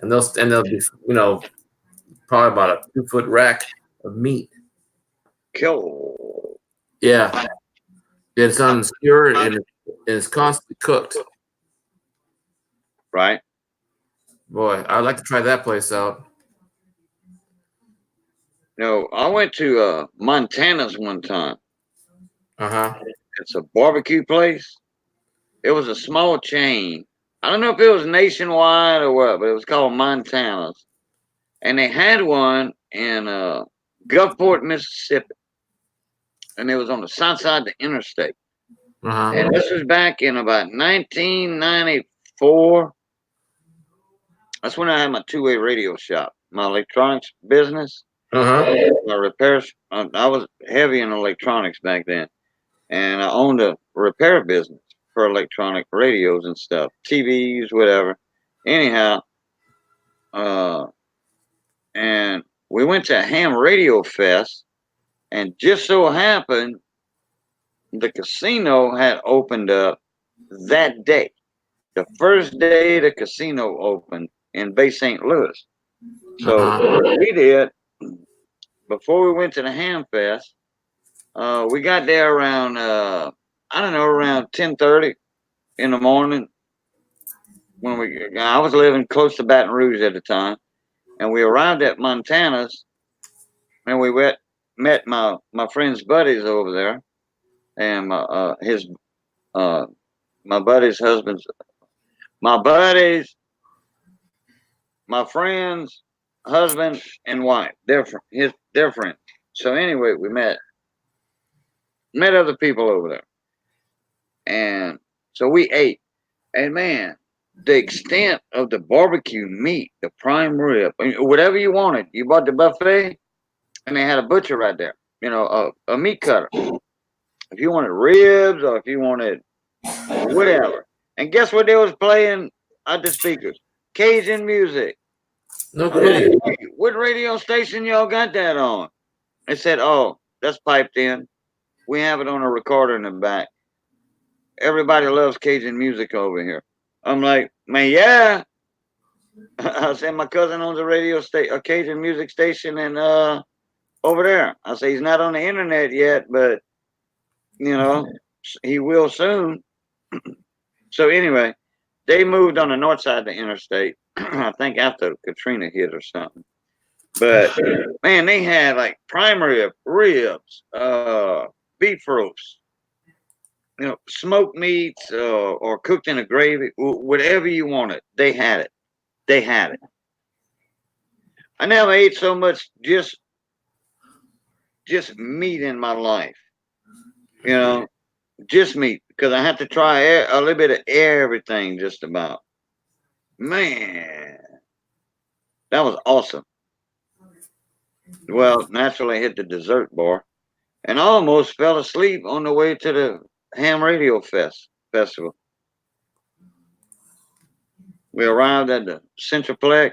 And they'll be, probably about a 2-foot rack of meat. Cool. Yeah, it's on skewer and it's constantly cooked. Right. Boy, I'd like to try that place out. No, I went to Montana's one time. It's a barbecue place. It was a small chain. I don't know if it was nationwide or what, but it was called Montana's. And they had one in Gulfport, Mississippi. And it was on the south side of the interstate. And this was back in about 1994. That's when I had my two-way radio shop, my electronics business. My repairs. I was heavy in electronics back then. And I owned a repair business for electronic radios and stuff, TVs, whatever. Anyhow, and we went to a ham radio fest, and just so happened the casino had opened up that day, the first day the casino opened in Bay St. Louis. So what we did before we went to the ham fest, we got there around around 10:30 in the morning. I was living close to Baton Rouge at the time, and we arrived at Montana's, and we met my friend's buddies over there, and my buddy's husband's, my friend's husband and wife, their friend. So anyway, we met other people over there, and so we ate, and man, the extent of the barbecue meat, the prime rib, whatever you wanted. You bought the buffet, and they had a butcher right there, a meat cutter. If you wanted ribs or if you wanted whatever. And guess what they was playing at the speakers? Cajun music. No kidding. What radio station y'all got that on? They said, oh, that's piped in. We have it on a recorder in the back. Everybody loves Cajun music over here. I'm like, man, yeah. I said, my cousin owns a radio station, a Cajun music station, and over there. I say he's not on the internet yet, but he will soon. So anyway, they moved on the north side of the interstate. I think after Katrina hit or something. But man, they had like prime ribs, beef roast, smoked meats, or cooked in a gravy, whatever you wanted. They had it. I never ate so much just meat in my life. Just meat, because I had to try a little bit of everything just about. Man, that was awesome. Well, naturally I hit the dessert bar and almost fell asleep on the way to the ham radio festival. We arrived at the Centraplex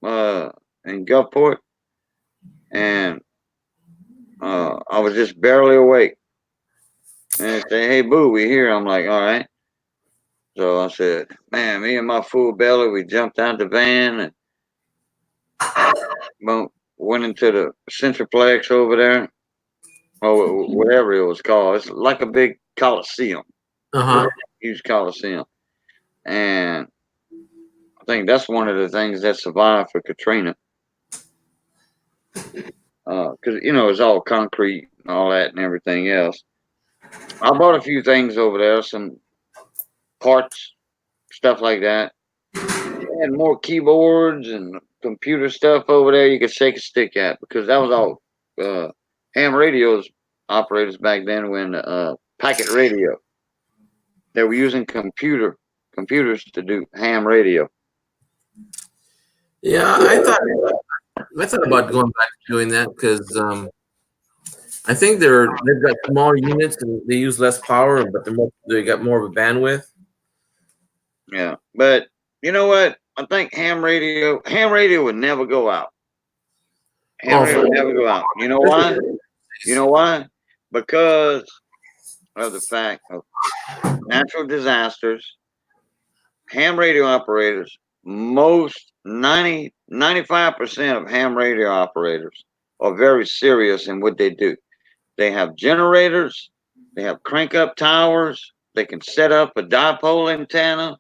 in Gulfport, and I was just barely awake. And they say, hey, boo, we here. I'm like, all right. So I said, man, me and my full belly, we jumped out the van and went into the Centroplex over there, or whatever it was called. It's like a big coliseum, huge coliseum, and I think that's one of the things that survived for Katrina, because it's all concrete and all that and everything else. I bought a few things over there, some parts, stuff like that. They had more keyboards and computer stuff over there you could shake a stick at, because that was all ham radios operators back then when packet radio. They were using computers to do ham radio. Yeah, I thought about going back to doing that because I think they've got smaller units and they use less power, but they got more of a bandwidth. Yeah, but you know what? I think ham radio would never go out. Ham radio would never go out. You know why? You know why? Because of the fact of natural disasters. Ham radio operators, most 95% of ham radio operators are very serious in what they do. They have generators, they have crank up towers, they can set up a dipole antenna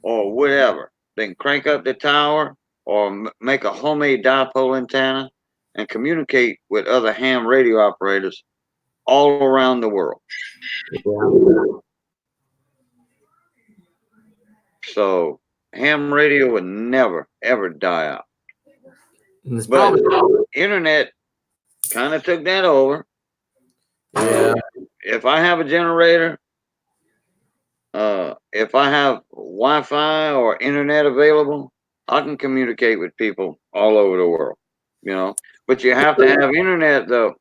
or whatever. They can crank up the tower or make a homemade dipole antenna and communicate with other ham radio operators all around the world. So ham radio would never, ever die out. But internet kind of took that over. Yeah. If I have a generator, if I have Wi-Fi or internet available, I can communicate with people all over the world, But you have to have internet, though.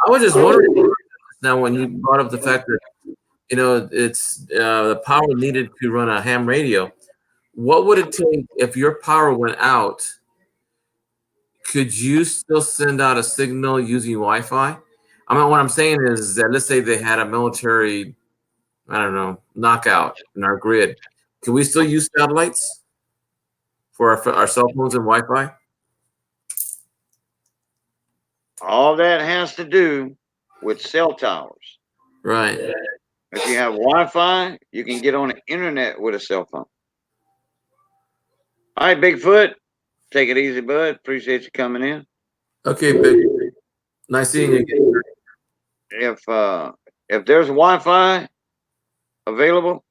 I was just wondering now when you brought up the fact that it's the power needed to run a ham radio. What would it take if your power went out? Could you still send out a signal using Wi-Fi? I mean, what I'm saying is that let's say they had a military, I don't know, knockout in our grid. Can we still use satellites for our cell phones and Wi-Fi? All that has to do with cell towers. Right. If you have Wi-Fi, you can get on the internet with a cell phone. All right, Bigfoot. Take it easy, bud. Appreciate you coming in. Okay, Big. Nice seeing you again. If there's Wi-Fi available,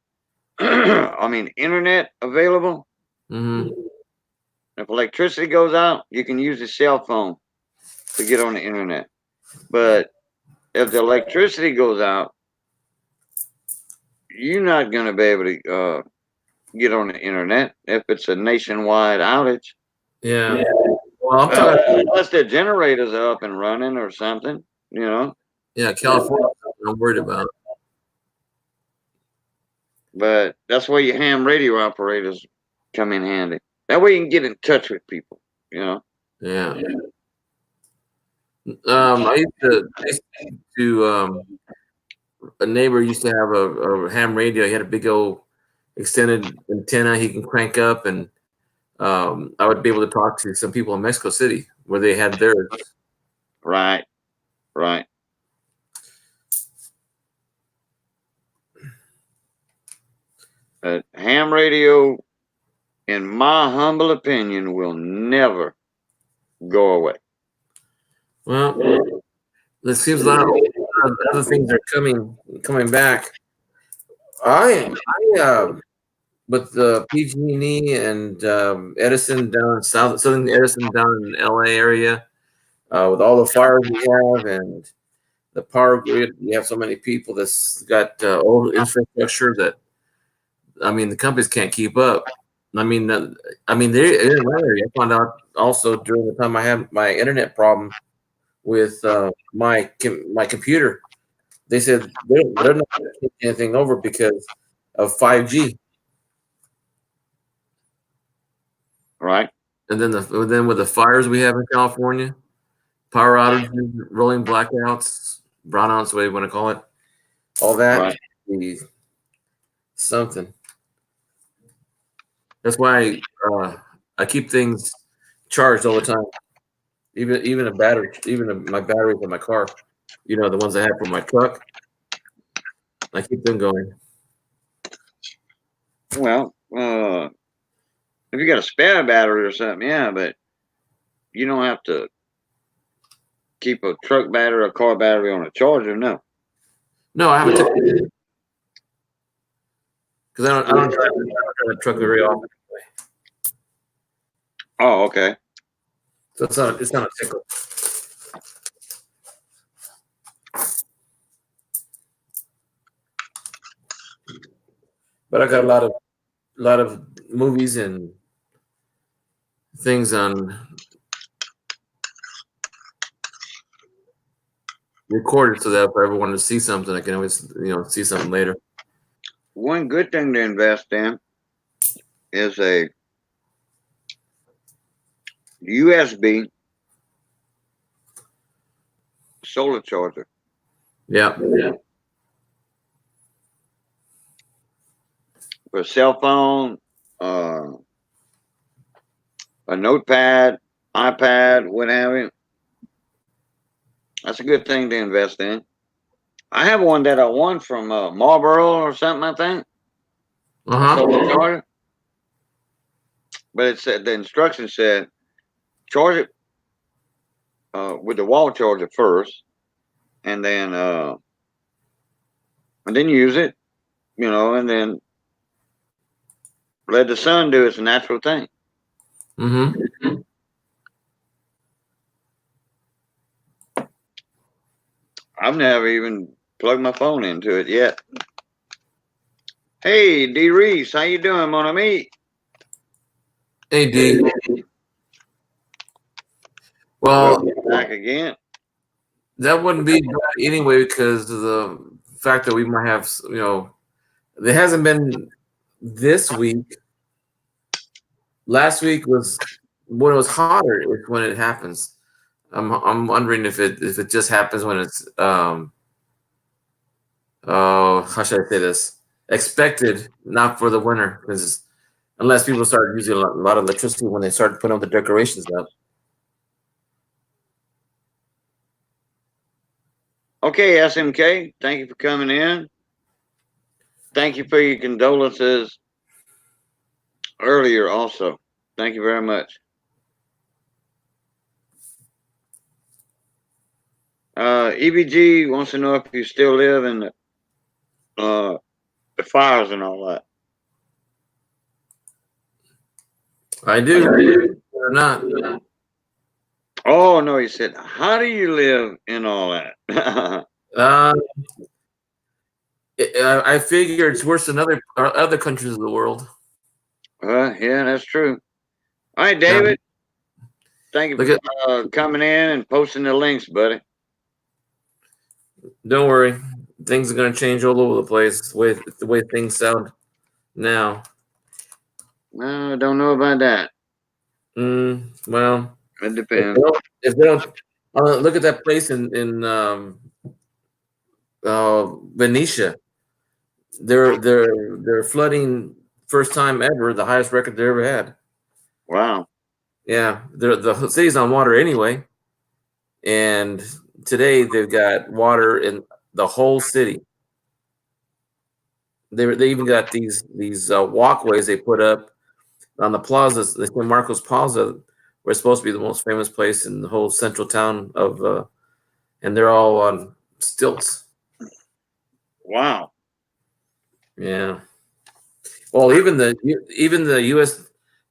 I mean internet available. Mm-hmm. If electricity goes out, you can use a cell phone to get on the internet. But if the electricity goes out, you're not going to be able to get on the internet if it's a nationwide outage. Yeah. Well, I'm talking unless the generators are up and running or something, Yeah, California, I'm worried about. But that's where your ham radio operators come in handy. That way you can get in touch with people, Yeah. I used to a neighbor used to have a ham radio. He had a big old extended antenna he can crank up, and I would be able to talk to some people in Mexico City where they had theirs. Right. Ham radio, in my humble opinion, will never go away. Well, it seems a lot of other things are coming back. With the PG&E and Edison down Southern Edison down in the LA area, with all the fires we have and the power grid, we have so many people that's got old infrastructure that, the companies can't keep up. I found out also during the time I had my internet problem with my computer. They said they're not going to take anything over because of 5G. Right. And then with the fires we have in California, power outages, rolling blackouts, brownouts, whatever you want to call it, all that. Right. The something. That's why I keep things charged all the time. Even a battery, my batteries in my car. You know, the ones I have for my truck. I keep them going. Well, if you got a spare battery or something, yeah, but you don't have to keep a truck battery or car battery on a charger, no. No, I haven't taken because I don't drive the truck very often. Oh, okay. So it's not a tickle. But I got a lot of movies and things on recorded so that if I ever wanted to see something, I can always see something later. One good thing to invest in is a USB solar charger. Yeah. For a cell phone, a notepad, iPad, what have you. That's a good thing to invest in. I have one that I won from Marlboro or something, I think. Solar charger. But it said the instructions said charge it with the wall charger first, and then use it, and then let the sun do its natural thing. Mm-hmm. I've never even plugged my phone into it yet. Hey, D. Reese, how you doing, mon ami? Hey, D. Well, back again. That wouldn't be bad anyway because of the fact that we might have, there hasn't been this week. Last week was when it was hotter is when it happens. I'm wondering if it just happens when it's how should I say this? Expected, not for the winter, because unless people start using a lot of electricity when they start putting up the decorations up. Okay, SMK, thank you for coming in. Thank you for your condolences earlier also. Thank you very much. EBG wants to know if you still live in the fires and all that. I do. Or not. Oh, no, he said, how do you live in all that? I figure it's worse than other countries of the world. Yeah, that's true. All right, David. Thank you for coming in and posting the links, buddy. Don't worry. Things are going to change all over the place with the way things sound now. I don't know about that. Well, it depends. If they don't look at that place in Venetia. They're flooding first time ever, the highest record they ever had. Wow. Yeah, the city's on water anyway, and today they've got water in the whole city. They even got these walkways they put up on the plazas. The San Marcos Plaza, where it's supposed to be the most famous place in the whole central town of, and they're all on stilts. Wow. Yeah. Well, even the U.S.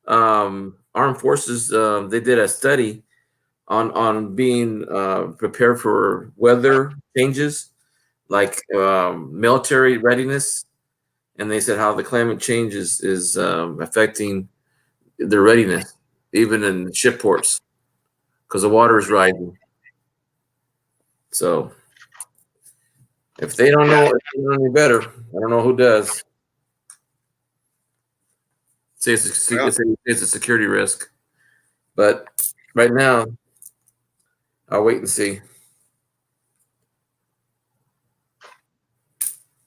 Armed Forces, they did a study on being prepared for weather changes, like military readiness, and they said how the climate change is affecting their readiness, even in ship ports, because the water is rising. So, if they don't know any better, I don't know who does. Say it's a security risk, but right now, I'll wait and see.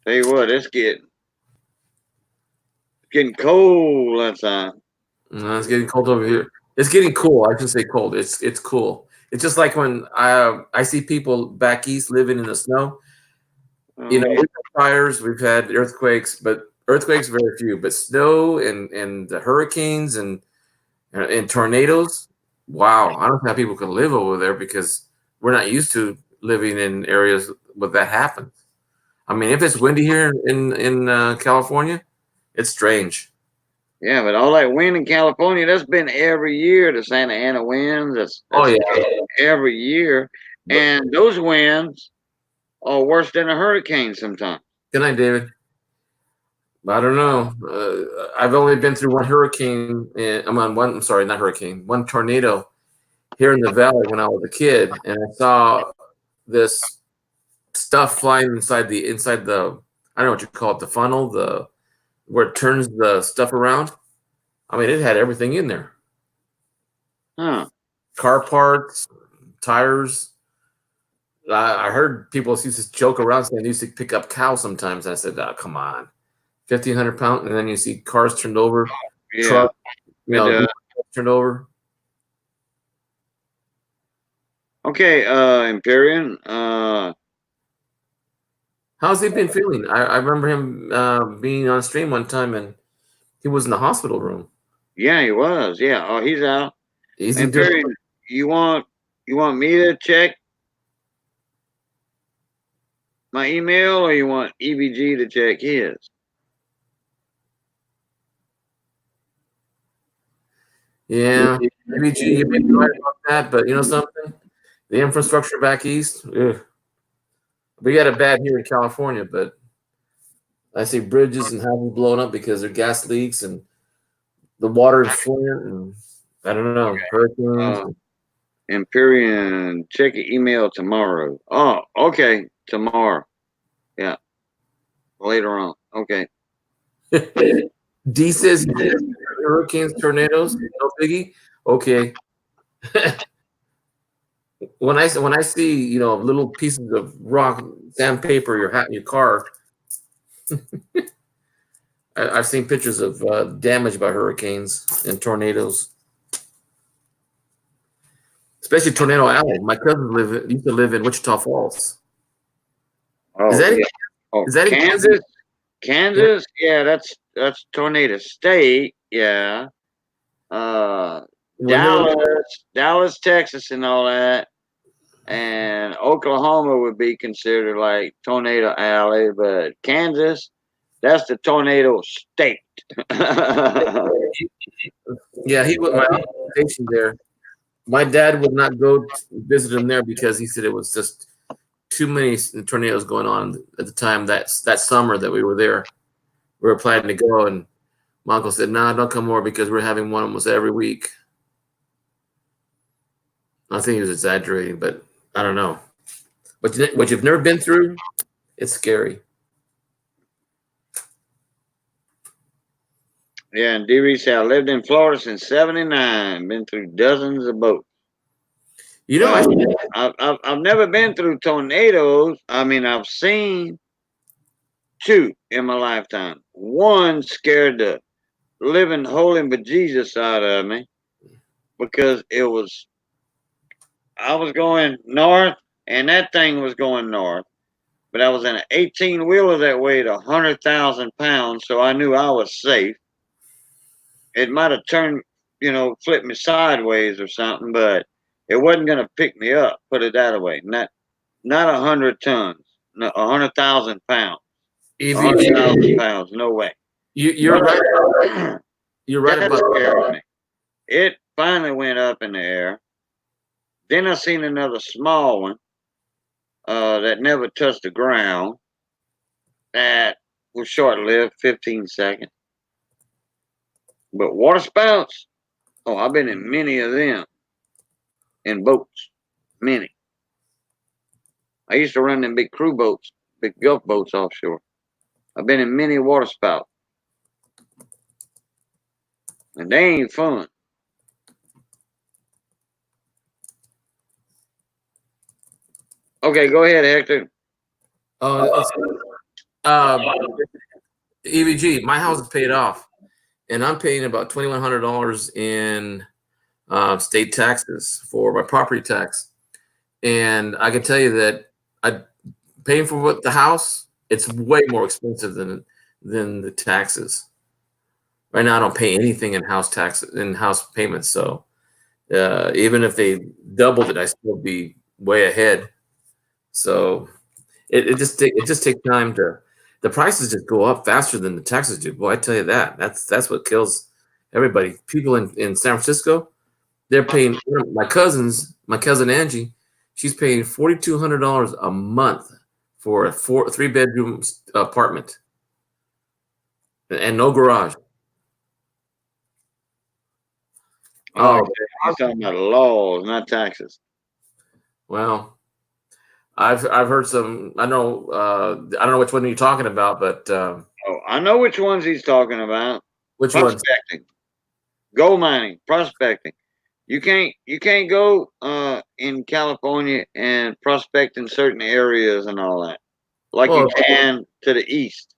Tell you what, it's getting getting cold outside. No, it's getting cold over here. It's getting cool. I shouldn't say cold. It's cool. It's just like when I see people back east living in the snow. You know, we've had fires, we've had earthquakes, but earthquakes very few. But snow and the hurricanes and tornadoes. Wow, I don't know how people can live over there because we're not used to living in areas where that happens. I mean, if it's windy here in California, it's strange. Yeah, but all that wind in California, that's been every year. The Santa Ana winds, that's every year. And those winds are worse than a hurricane sometimes. Good night, David. I don't know. I've only been through one hurricane. I'm sorry, not hurricane. One tornado here in the valley when I was a kid, and I saw this stuff flying inside the I don't know what you call it, the funnel, where it turns the stuff around. I mean, it had everything in there. Huh. Car parts, tires. I heard people used to joke around saying they used to pick up cows sometimes. I said, oh, come on. 1,500 pounds, and then you see cars turned over, truck, turned over. Okay, Empyrean. How's he been feeling? I remember him being on stream one time, and he was in the hospital room. Yeah, he was. Yeah. Oh, he's out. He's Empyrean, you want me to check my email, or you want EBG to check his? Yeah, EBG, you've been right about that, but you know something? The infrastructure back east, we got it bad here in California, but I see bridges and houses blowing up because there are gas leaks and the water in Flint, and I don't know, hurricanes. Empyrean, check your email tomorrow. Oh, okay, tomorrow. Yeah, later on. Okay. D says hurricanes, tornadoes, no biggie. Okay. When I see little pieces of rock, sandpaper, your car, I've seen pictures of damage by hurricanes and tornadoes, especially Tornado Alley. My cousin used to live in Wichita Falls. Oh, is that is that Kansas? Kansas? Yeah, that's Tornado State. Yeah. Dallas, Texas, and all that. And Oklahoma would be considered like Tornado Alley, but Kansas, that's the Tornado State. Yeah, he was my station there. My dad would not go visit him there because he said it was just too many tornadoes going on at the time. That summer that we were there, we were planning to go, and my uncle said, "Nah, don't come more because we're having one almost every week." I think he was exaggerating, but I don't know. But what you've never been through, it's scary. Yeah, and D. said, I lived in Florida since '79. Been through dozens of boats. You know, I've never been through tornadoes. I mean, I've seen two in my lifetime. One scared the living holy bejesus out of me because I was going north and that thing was going north, but I was in an 18-wheeler that weighed 100,000 pounds, so I knew I was safe. It might have turned, flipped me sideways or something, but it wasn't going to pick me up, put it that way. Not 100 tons, no, 100,000 pounds. 100,000 pounds, no way. You're right. You're right That about scared me. It finally went up in the air. Then I seen another small one that never touched the ground. That was short-lived, 15 seconds. But water spouts, I've been in many of them. In boats, many. I used to run them big crew boats, big Gulf boats offshore. I've been in many water spouts. And they ain't fun. Okay, go ahead, Hector. EVG, my house is paid off. and I'm paying about $2,100 in state taxes for my property tax. And I can tell you that I paying for what the house, it's way more expensive than the taxes. Right now, I don't pay anything in house taxes, in house payments. So even if they doubled it, I still be way ahead. So it just takes time to. The prices just go up faster than the taxes do. Boy, I tell you that. That's what kills everybody. People in San Francisco, they're paying. My cousin Angie, she's paying $4,200 a month for a 3-bedroom apartment and no garage. Oh, okay. He's talking about laws, not taxes. Well, I've heard some. I know I don't know which one you're talking about, but oh, I know which ones he's talking about. Which ones? Prospecting, gold mining, prospecting. You can't go in California and prospect in certain areas and all that, like you can to the east,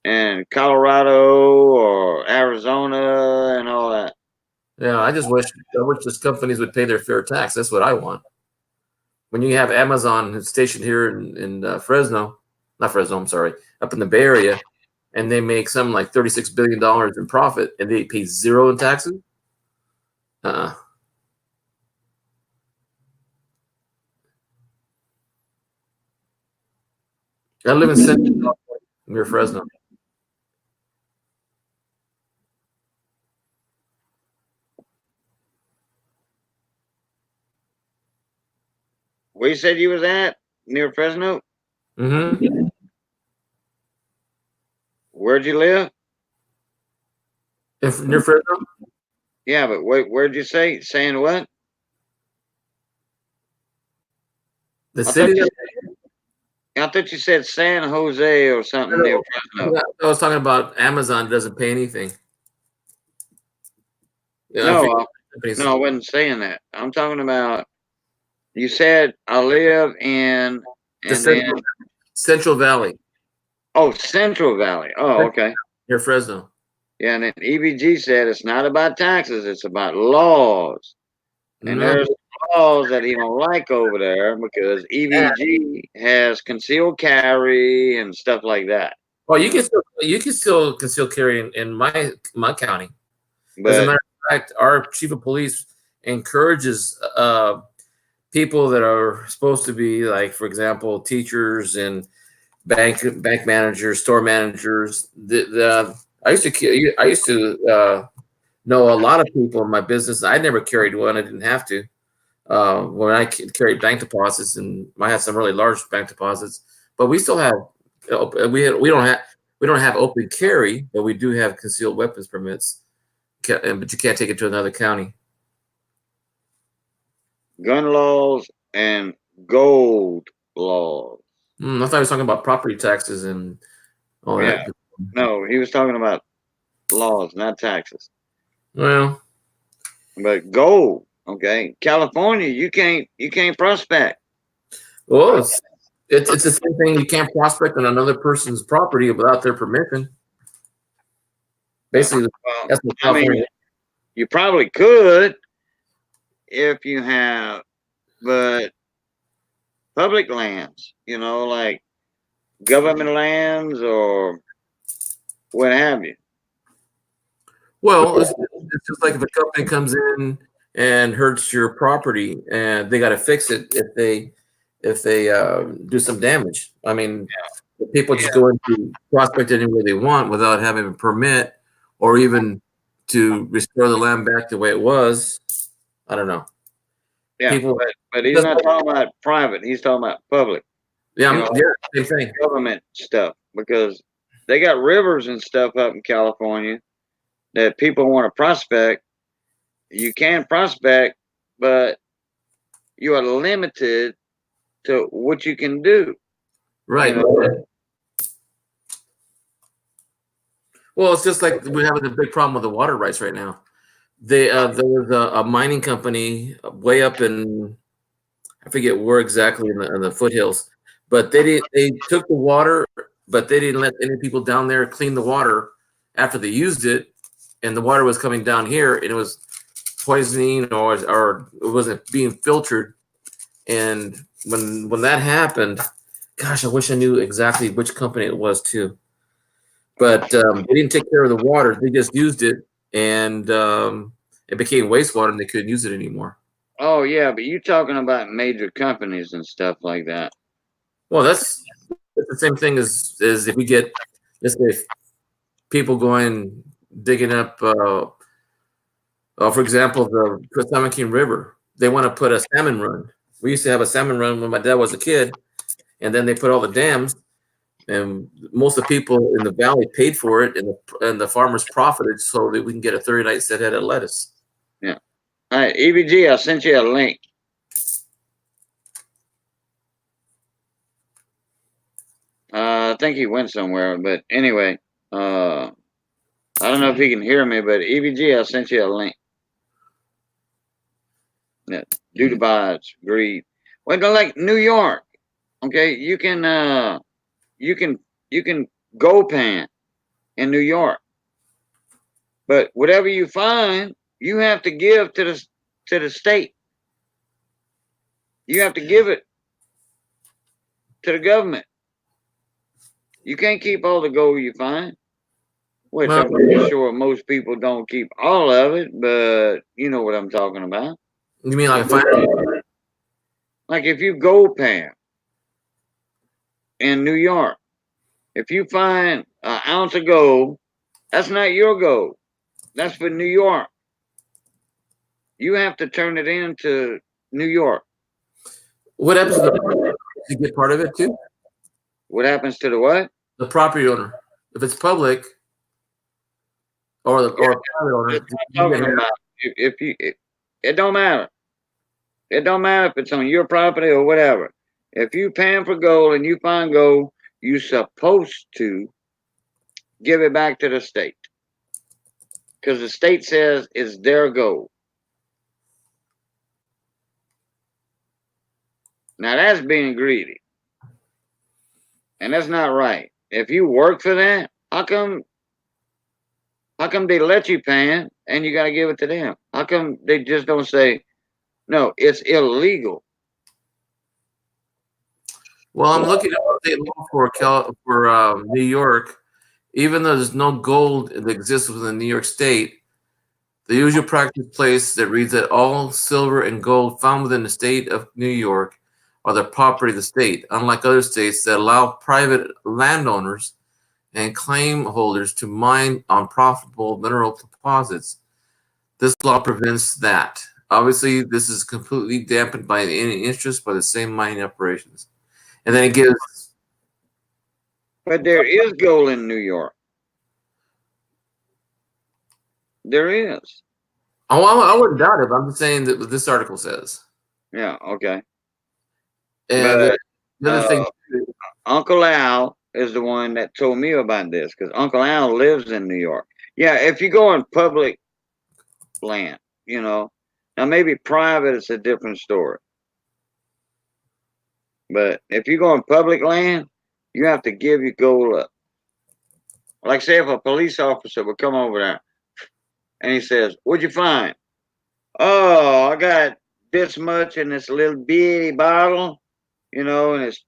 and Colorado or Arizona and all that. Yeah, I wish these companies would pay their fair tax. That's what I want. When you have Amazon stationed here in Fresno, not Fresno, I'm sorry, up in the Bay Area, and they make something like $36 billion in profit, and they pay zero in taxes. I live in Central California, near Fresno. Where you said you was at? Near Fresno? Mm-hmm. Where'd you live? Near Fresno? Yeah, but where'd you say? Saying what? The city? I thought you said San Jose or something near Fresno. I was talking about Amazon doesn't pay anything. No, I wasn't saying that. I'm talking about, you said I live in Central Valley. Oh, Central Valley. Oh, okay. Near Fresno. Yeah, and then EBG said it's not about taxes, it's about laws. And there's laws that he don't like over there because EBG has concealed carry and stuff like that. Well, you can still conceal carry in my county. But, as a matter of fact, our chief of police encourages people that are supposed to be, like, for example, teachers and bank managers, store managers. I used to know a lot of people in my business. I never carried one. I didn't have to. When I carried bank deposits, and I had some really large bank deposits, but we still have we don't have open carry, but we do have concealed weapons permits. But you can't take it to another county. Gun laws and gold laws. I thought he was talking about property taxes and all that. No, he was talking about laws, not taxes. Well, but gold, okay. California, you can't prospect. Well, it's the same thing. You can't prospect on another person's property without their permission. Basically, that's what California. I mean, you probably could if you have, but public lands, like government lands or what have you. Well, it's just like if a company comes in and hurts your property, and they got to fix it if they do some damage. I mean, people just go into prospect any way they want without having a permit or even to restore the land back the way it was. I don't know. Yeah, but he's not talking about private. He's talking about public. Yeah, same thing. Government stuff, because they got rivers and stuff up in California that people want to prospect. You can prospect, but you are limited to what you can do. Right. Well, it's just like we're having a big problem with the water rights right now. There was a mining company way up in, I forget where exactly in the foothills, but they took the water, but they didn't let any people down there clean the water after they used it. and the water was coming down here, and it was poisoning or it wasn't being filtered. And when that happened, gosh, I wish I knew exactly which company it was too. But they didn't take care of the water; they just used it, and it became wastewater, and they couldn't use it anymore. Oh yeah, but you talking about major companies and stuff like that. Well, that's the same thing as if we get, let's say, people going digging up, for example, the Potomac River. They want to put a salmon run. We used to have a salmon run when my dad was a kid, and then they put all the dams, and most of the people in the valley paid for it, and the farmers profited so that we can get a 30-night set head of lettuce. Yeah. All right, EBG, I sent you a link. I think he went somewhere, but anyway, I don't know if he can hear me, but EBG, I sent you a link. Yeah, due to bias, greed. Well, like New York, okay, you can go pan in New York, but whatever you find, you have to give to the state. You have to give it to the government. You can't keep all the gold you find. Which I'm pretty sure most people don't keep all of it, but you know what I'm talking about. You mean like like if you gold pan in New York, if you find an ounce of gold, that's not your gold. That's for New York. You have to turn it into New York. What happens to you get part of it too? What happens to the what? The property owner. If it's public or private owner. Talking about it don't matter. It don't matter if it's on your property or whatever. If you pan for gold and you find gold, you're supposed to give it back to the state. Because the state says it's their gold. Now that's being greedy. And that's not right. If you work for that, how come they let you pan and you gotta give it to them? How come they just don't say, no, it's illegal? Well, I'm looking at state law for New York. Even though there's no gold that exists within New York State, the usual practice place that reads that all silver and gold found within the state of New York are the property of the state, unlike other states that allow private landowners and claim holders to mine on profitable mineral deposits. This law prevents that. Obviously, this is completely dampened by any interest by the same mining operations. And then it gives. But there is gold in New York. There is. Oh, I wouldn't doubt it. I'm just saying that what this article says. Yeah, okay. And the other thing, Uncle Al is the one that told me about this because Uncle Al lives in New York. Yeah, if you go on public land, you know, now maybe private is a different story. But if you go on public land, you have to give your gold up. Like say if a police officer would come over there and he says, "What'd you find?" "Oh, I got this much in this little bitty bottle, you know, and it's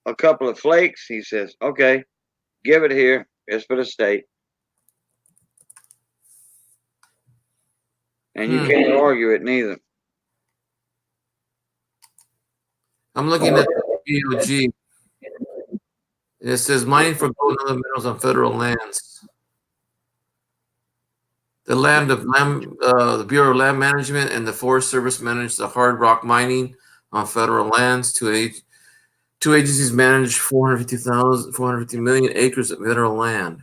a couple of flakes." He says, "Okay, give it here. It's for the state." And you can't argue it neither. I'm looking at the BOG. It says mining for gold and other minerals on federal lands. The the Bureau of Land Management and the Forest Service manage the hard rock mining on federal lands. Two agencies manage 450 million acres of mineral land.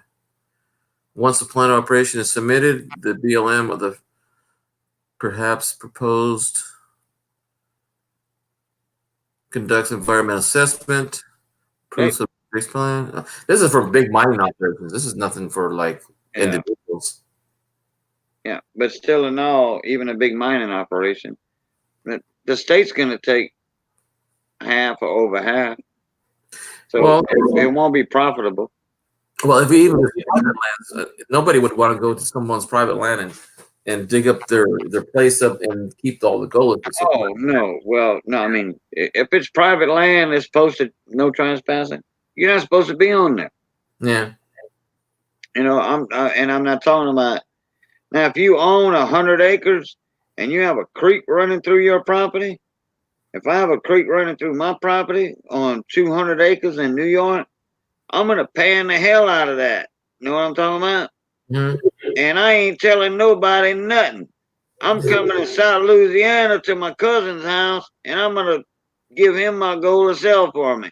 Once the plan of operation is submitted, the BLM of the perhaps proposed conducts environmental assessment, proofs of base plan. This is for big mining operations. This is nothing for like individuals. Yeah, but still in all, even a big mining operation, the state's going to take half or over half. So it won't be profitable. Well, if we even with private lands, nobody would want to go to someone's private land and dig up their place up and keep all the gold. Oh no, well, no. I mean, if it's private land, it's posted no trespassing. You're not supposed to be on there. Yeah. You know, I'm not talking about now. If you own 100 acres and you have a creek running through your property, if I have a creek running through my property on 200 acres in New York, I'm gonna pan the hell out of that. You know what I'm talking about? Mm-hmm. And I ain't telling nobody nothing. I'm coming to South Louisiana to my cousin's house, and I'm gonna give him my gold to sell for me.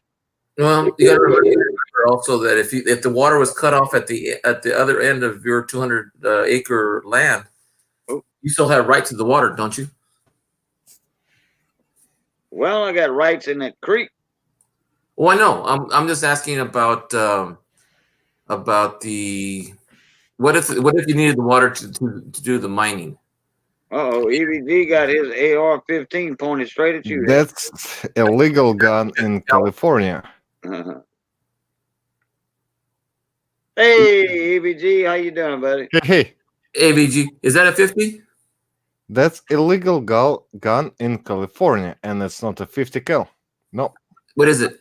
Well, you got to remember also that if the water was cut off at the other end of your 200 acre land, you still have right to the water, don't you? Well, I got rights in that creek. Well, I know. I'm just asking about the what if you needed the water to do the mining? Uh-oh, EVG got his AR-15 pointed straight at you. That's illegal gun in California. Uh-huh. Hey, EVG, how you doing, buddy? Hey, AVG, is that a 50? that's illegal gun in California, and it's not a 50 cal. No. What is it?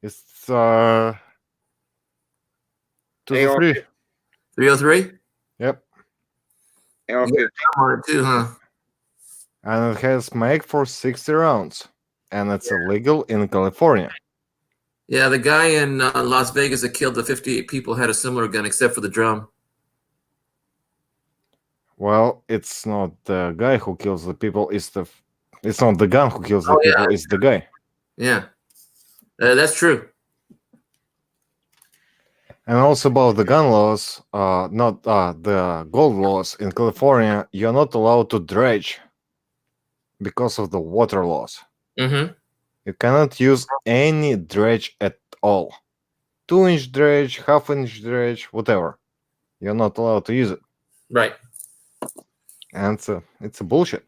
It's 203. 303? Yep. AR-15 on it too, huh? And it has mag for 60 rounds, and it's illegal in California. Yeah, the guy in Las Vegas that killed the 58 people had a similar gun, except for the drum. Well, it's not the guy who kills the people. It's not the gun who kills the people. It's the guy. Yeah, that's true. And also about the gun laws, not the gold laws in California, you're not allowed to dredge because of the water laws. Mm-hmm. You cannot use any dredge at all. 2-inch dredge, half-inch dredge, whatever. You're not allowed to use it. Right. And it's a bullshit.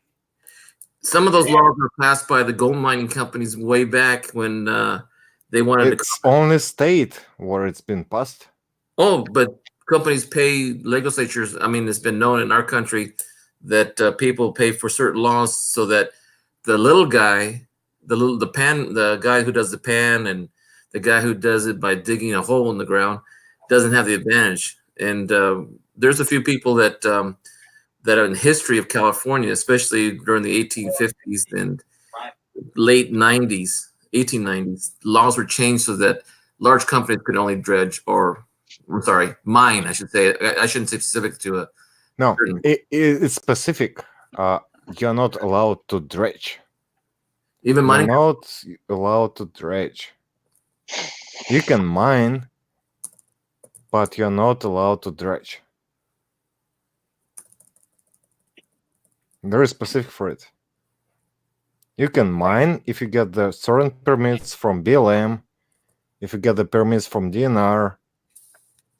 Some of those laws were passed by the gold mining companies way back when they wanted It's only state where it's been passed. Oh, but companies pay legislatures. I mean, it's been known in our country that people pay for certain laws so that the little guy, the guy who does the pan and the guy who does it by digging a hole in the ground doesn't have the advantage. And there's a few people that are in the history of California, especially during the 1850s and late 90s, 1890s, laws were changed so that large companies could only dredge mine, I should say. I shouldn't say specific to a. No, it's specific. You're not allowed to dredge. Even mining? You're not allowed to dredge. You can mine, but you're not allowed to dredge. Very specific for it. You can mine if you get the certain permits from BLM, if you get the permits from DNR,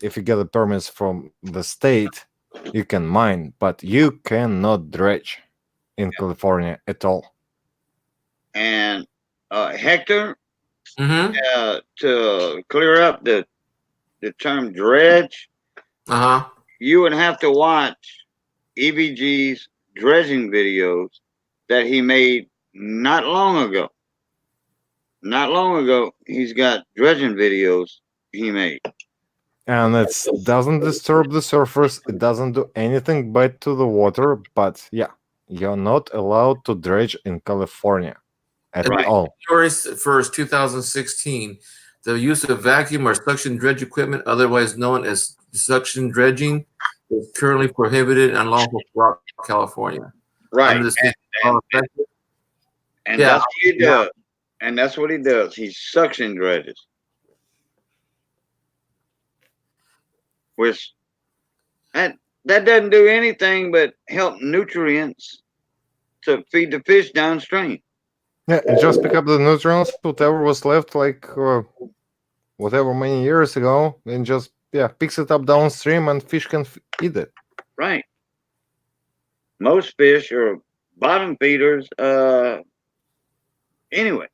if you get the permits from the state, you can mine, but you cannot dredge in California at all. And Hector, Mm-hmm. To clear up the term dredge, you would have to watch EVG's dredging videos that he made not long ago. Not long ago, he's got dredging videos he made. And it doesn't disturb the surface. It doesn't do anything bad to the water. But yeah, you're not allowed to dredge in California at all. January 1st, 2016, the use of vacuum or suction dredge equipment, otherwise known as suction dredging, is currently prohibited and unlawful throughout California. Right. And that's what he does. And that's what he does. He suction dredges. Which that doesn't do anything but help nutrients to feed the fish downstream. Yeah, and just pick up the nutrients, whatever was left, like whatever many years ago, and just picks it up downstream, and fish can eat it. Right. Most fish are bottom feeders. Anyway.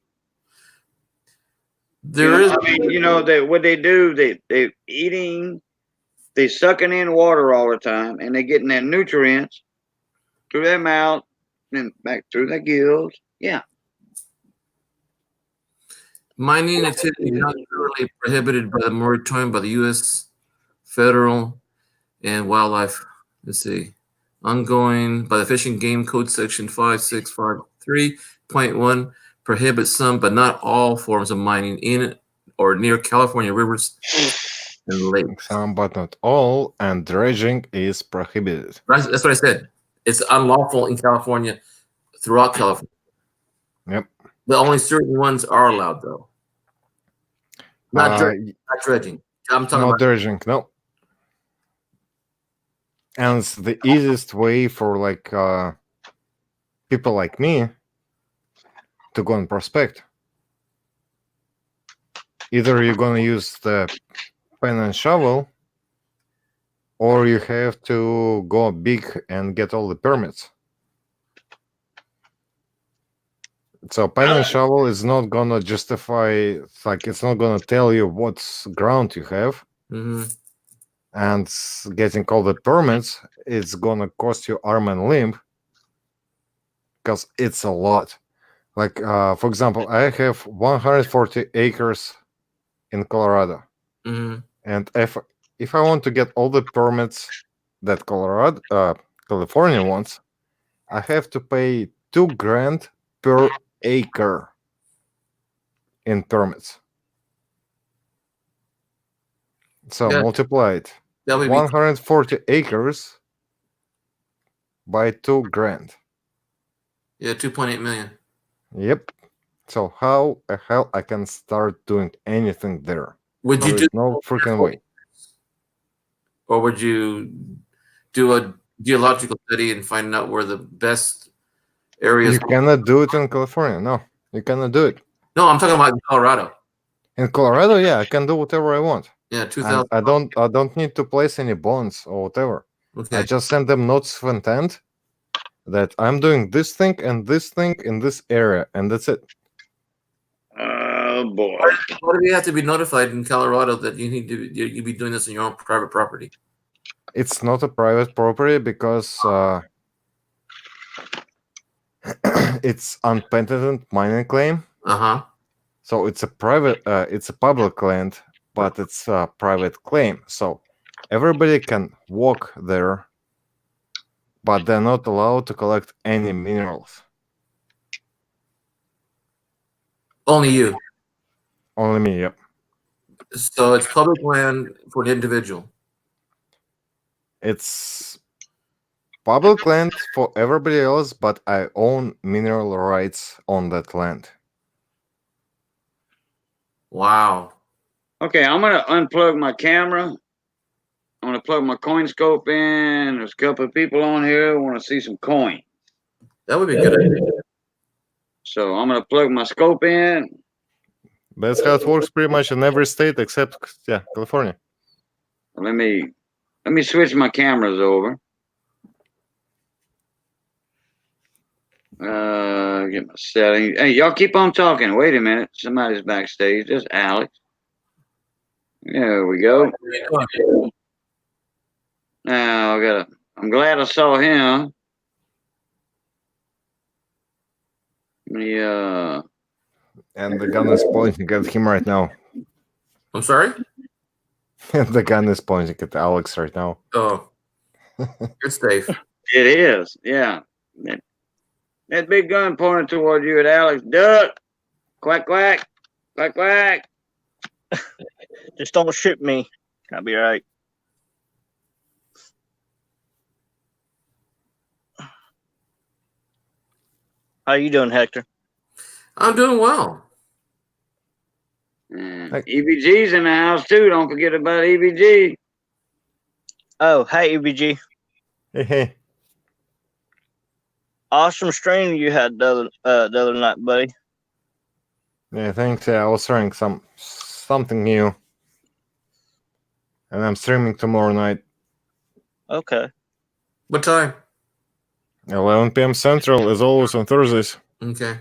There is. I mean, what they do, they eating, they sucking in water all the time, and they getting their nutrients through their mouth and back through their gills. Yeah. Mining activity not currently prohibited by the moratorium by the U.S. Federal and Wildlife. Let's see. Ongoing by the Fish and Game Code Section 5653.1 prohibits some but not all forms of mining in or near California rivers and lakes. Some, but not all, and dredging is prohibited. That's what I said. It's unlawful in California, throughout California. Yep. The only certain ones are allowed, though. Not dredging. I'm talking No about dredging, no. And it's the easiest way for people like me to go and prospect. Either you're gonna use the pen and shovel, or you have to go big and get all the permits. So pen and shovel is not gonna justify, it's not gonna tell you what ground you have. Mm-hmm. And getting all the permits, it's gonna cost you arm and limb, because it's a lot. For example, I have 140 acres in Colorado. Mm-hmm. And if I want to get all the permits that California wants, I have to pay $2,000 per acre in permits. So multiply it. 140 acres by $2,000. Yeah, 2.8 million. Yep. So how the hell I can start doing anything there? Would you do no freaking way? Or would you do a geological study and find out where the best areas? You cannot do it in California. No, you cannot do it. No, I'm talking about in Colorado. In Colorado, yeah, I can do whatever I want. Yeah, 2,000. I don't need to place any bonds or whatever. Okay. I just send them notes of intent that I'm doing this thing and this thing in this area, and that's it. Oh boy! Why do you have to be notified in Colorado that you need to you be doing this on your own private property? It's not a private property because it's unpatented mining claim. Uh-huh. So it's a public land, but it's a private claim. So everybody can walk there, but they're not allowed to collect any minerals. Only you. Only me, yep. So it's public land for the individual. It's public land for everybody else, but I own mineral rights on that land. Wow. Okay, I'm gonna unplug my camera. I'm gonna plug my coin scope in. There's a couple of people on here who want to see some coin. That would be a good idea. So I'm gonna plug my scope in. That's how it works pretty much in every state except California. Let me switch my cameras over. Get my settings. Hey, y'all keep on talking. Wait a minute. Somebody's backstage. There's Alex. There we go. Now I'm glad I saw him. Yeah. And the gun is pointing at him right now. I'm sorry? The gun is pointing at Alex right now. Oh. It's safe. It is, yeah. That big gun pointed toward you at Alex. Duck! Quack, quack! Quack, quack! Just don't shoot me. I'll be all right. How you doing, Hector? I'm doing well. EBG's in the house too. Don't forget about EBG. Oh, hey, EBG. Hey. Awesome stream you had the other night, buddy. Yeah, thanks. I was trying something new. And I'm streaming tomorrow night. Okay. What time? 11 p.m. Central, as always, on Thursdays. Okay.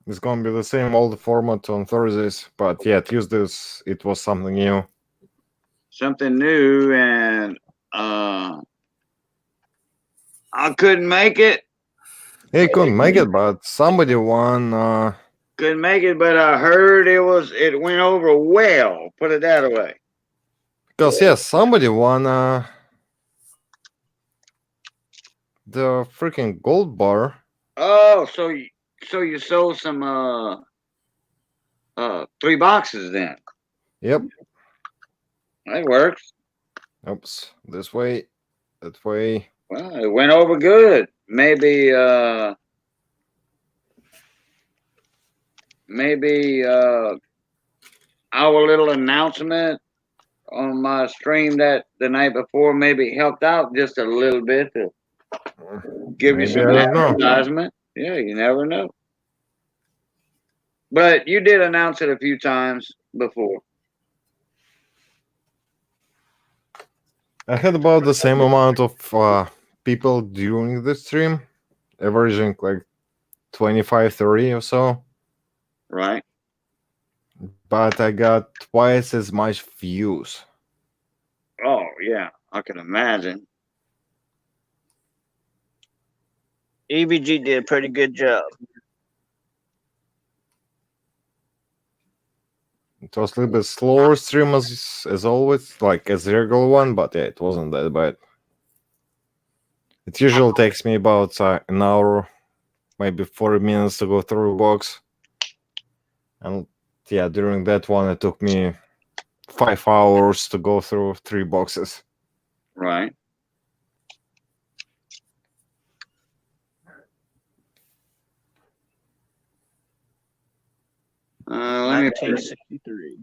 It's gonna be the same old format on Thursdays, but yeah, Tuesdays it was something new. Something new, and I couldn't make it. He couldn't make it, but somebody won. Couldn't make it, but I heard it went over well. Put it that way. Because yes, somebody won the freaking gold bar. Oh, so you sold some 3 boxes then. Yep. That works. Oops. This way. That way. Well, it went over good. Maybe our little announcement on my stream that the night before maybe helped out just a little bit to give you Maybe, some I don't know. advertisement. Yeah, you never know. But you did announce it a few times before. I had about the same amount of people during the stream, averaging like 25, 30 or so. Right. But I got twice as much views. Oh, yeah, I can imagine. EVG did a pretty good job. It was a little bit slower stream as always, like as the regular one, but yeah, it wasn't that bad. It usually takes me about an hour, maybe 40 minutes to go through a box. And yeah, during that one, it took me 5 hours to go through 3 boxes. Right. Let me 1963.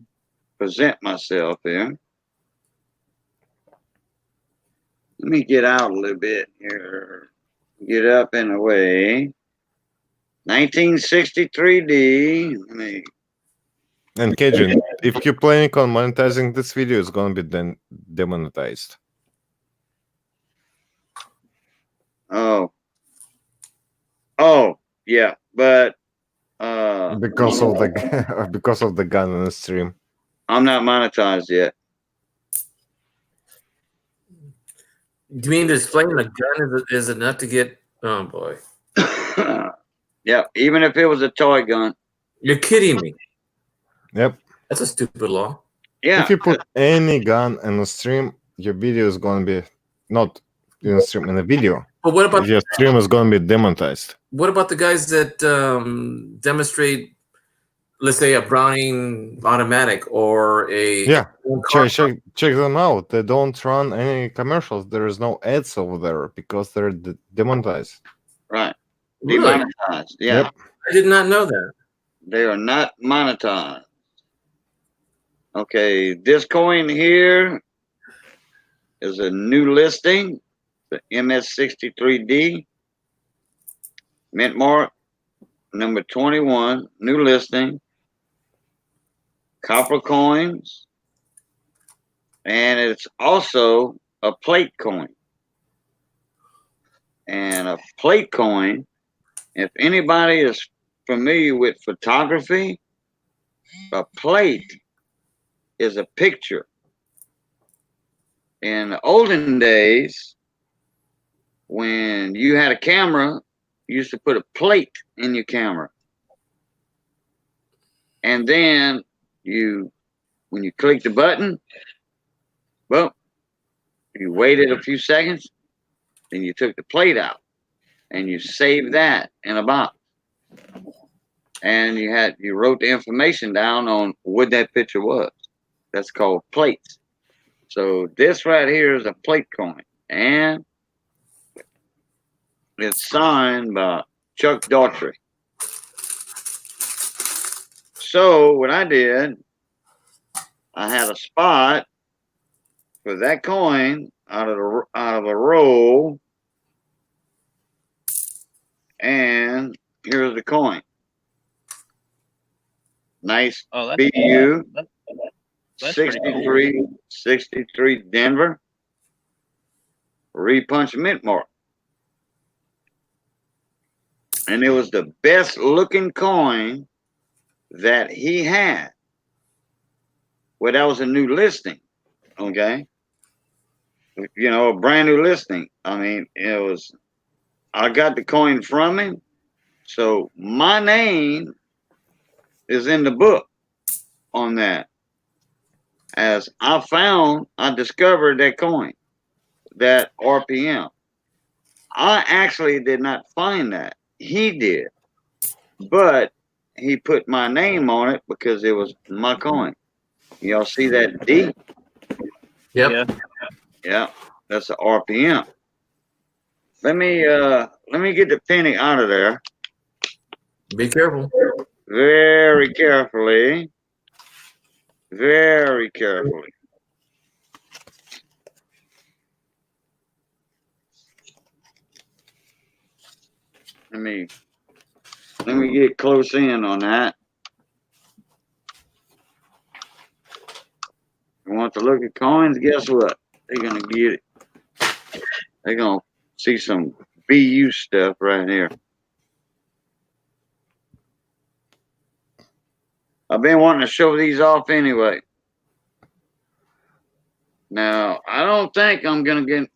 present myself here. Let me get out a little bit here. Get up and away. 1963D. Let me. And Cajun, if you're planning on monetizing this video, it's gonna be then demonetized. Oh, yeah, but because of the because of the gun in the stream. I'm not monetized yet. Do you mean displaying a gun is enough to get? Oh boy. Yeah, even if it was a toy gun. You're kidding me. Yep. That's a stupid law. Yeah. If you put any gun in the stream, your video is gonna be not in the stream in the video. But what about your stream is gonna be demonetized? What about the guys that demonstrate, let's say, a Browning automatic or a check them out. They don't run any commercials. There is no ads over there because they're demonetized. Right. Really? Demonetized. Yeah. Yep. I did not know that. They are not monetized. Okay, this coin here is a new listing, the MS63D, mint mark, number 21, new listing, copper coins, and it's also a plate coin. And a plate coin, if anybody is familiar with photography, a plate is a picture. In the olden days, when you had a camera, you used to put a plate in your camera. And then when you click the button, well, you waited a few seconds, then you took the plate out and you saved that in a box. And you wrote the information down on what that picture was. That's called plates. So this right here is a plate coin, and it's signed by Chuck Daughtry. So what I did, I had a spot for that coin out of a roll, and here's the coin. Nice BU. That's 63 Denver. Repunch mint mark. And it was the best looking coin that he had. Well, that was a new listing, okay? You know, a brand new listing. I mean, I got the coin from him. So my name is in the book on that. As I discovered that coin, that RPM. I actually did not find that. He did. But he put my name on it because it was my coin. Y'all see that D? Yep. Yeah. Yeah, that's the RPM. Let me get the penny out of there. Be careful. Very carefully. Very carefully. Let me get close in on that. You want to look at coins? Guess what? They're gonna get it. They're gonna see some BU stuff right here. I've been wanting to show these off anyway. Now, I don't think I'm gonna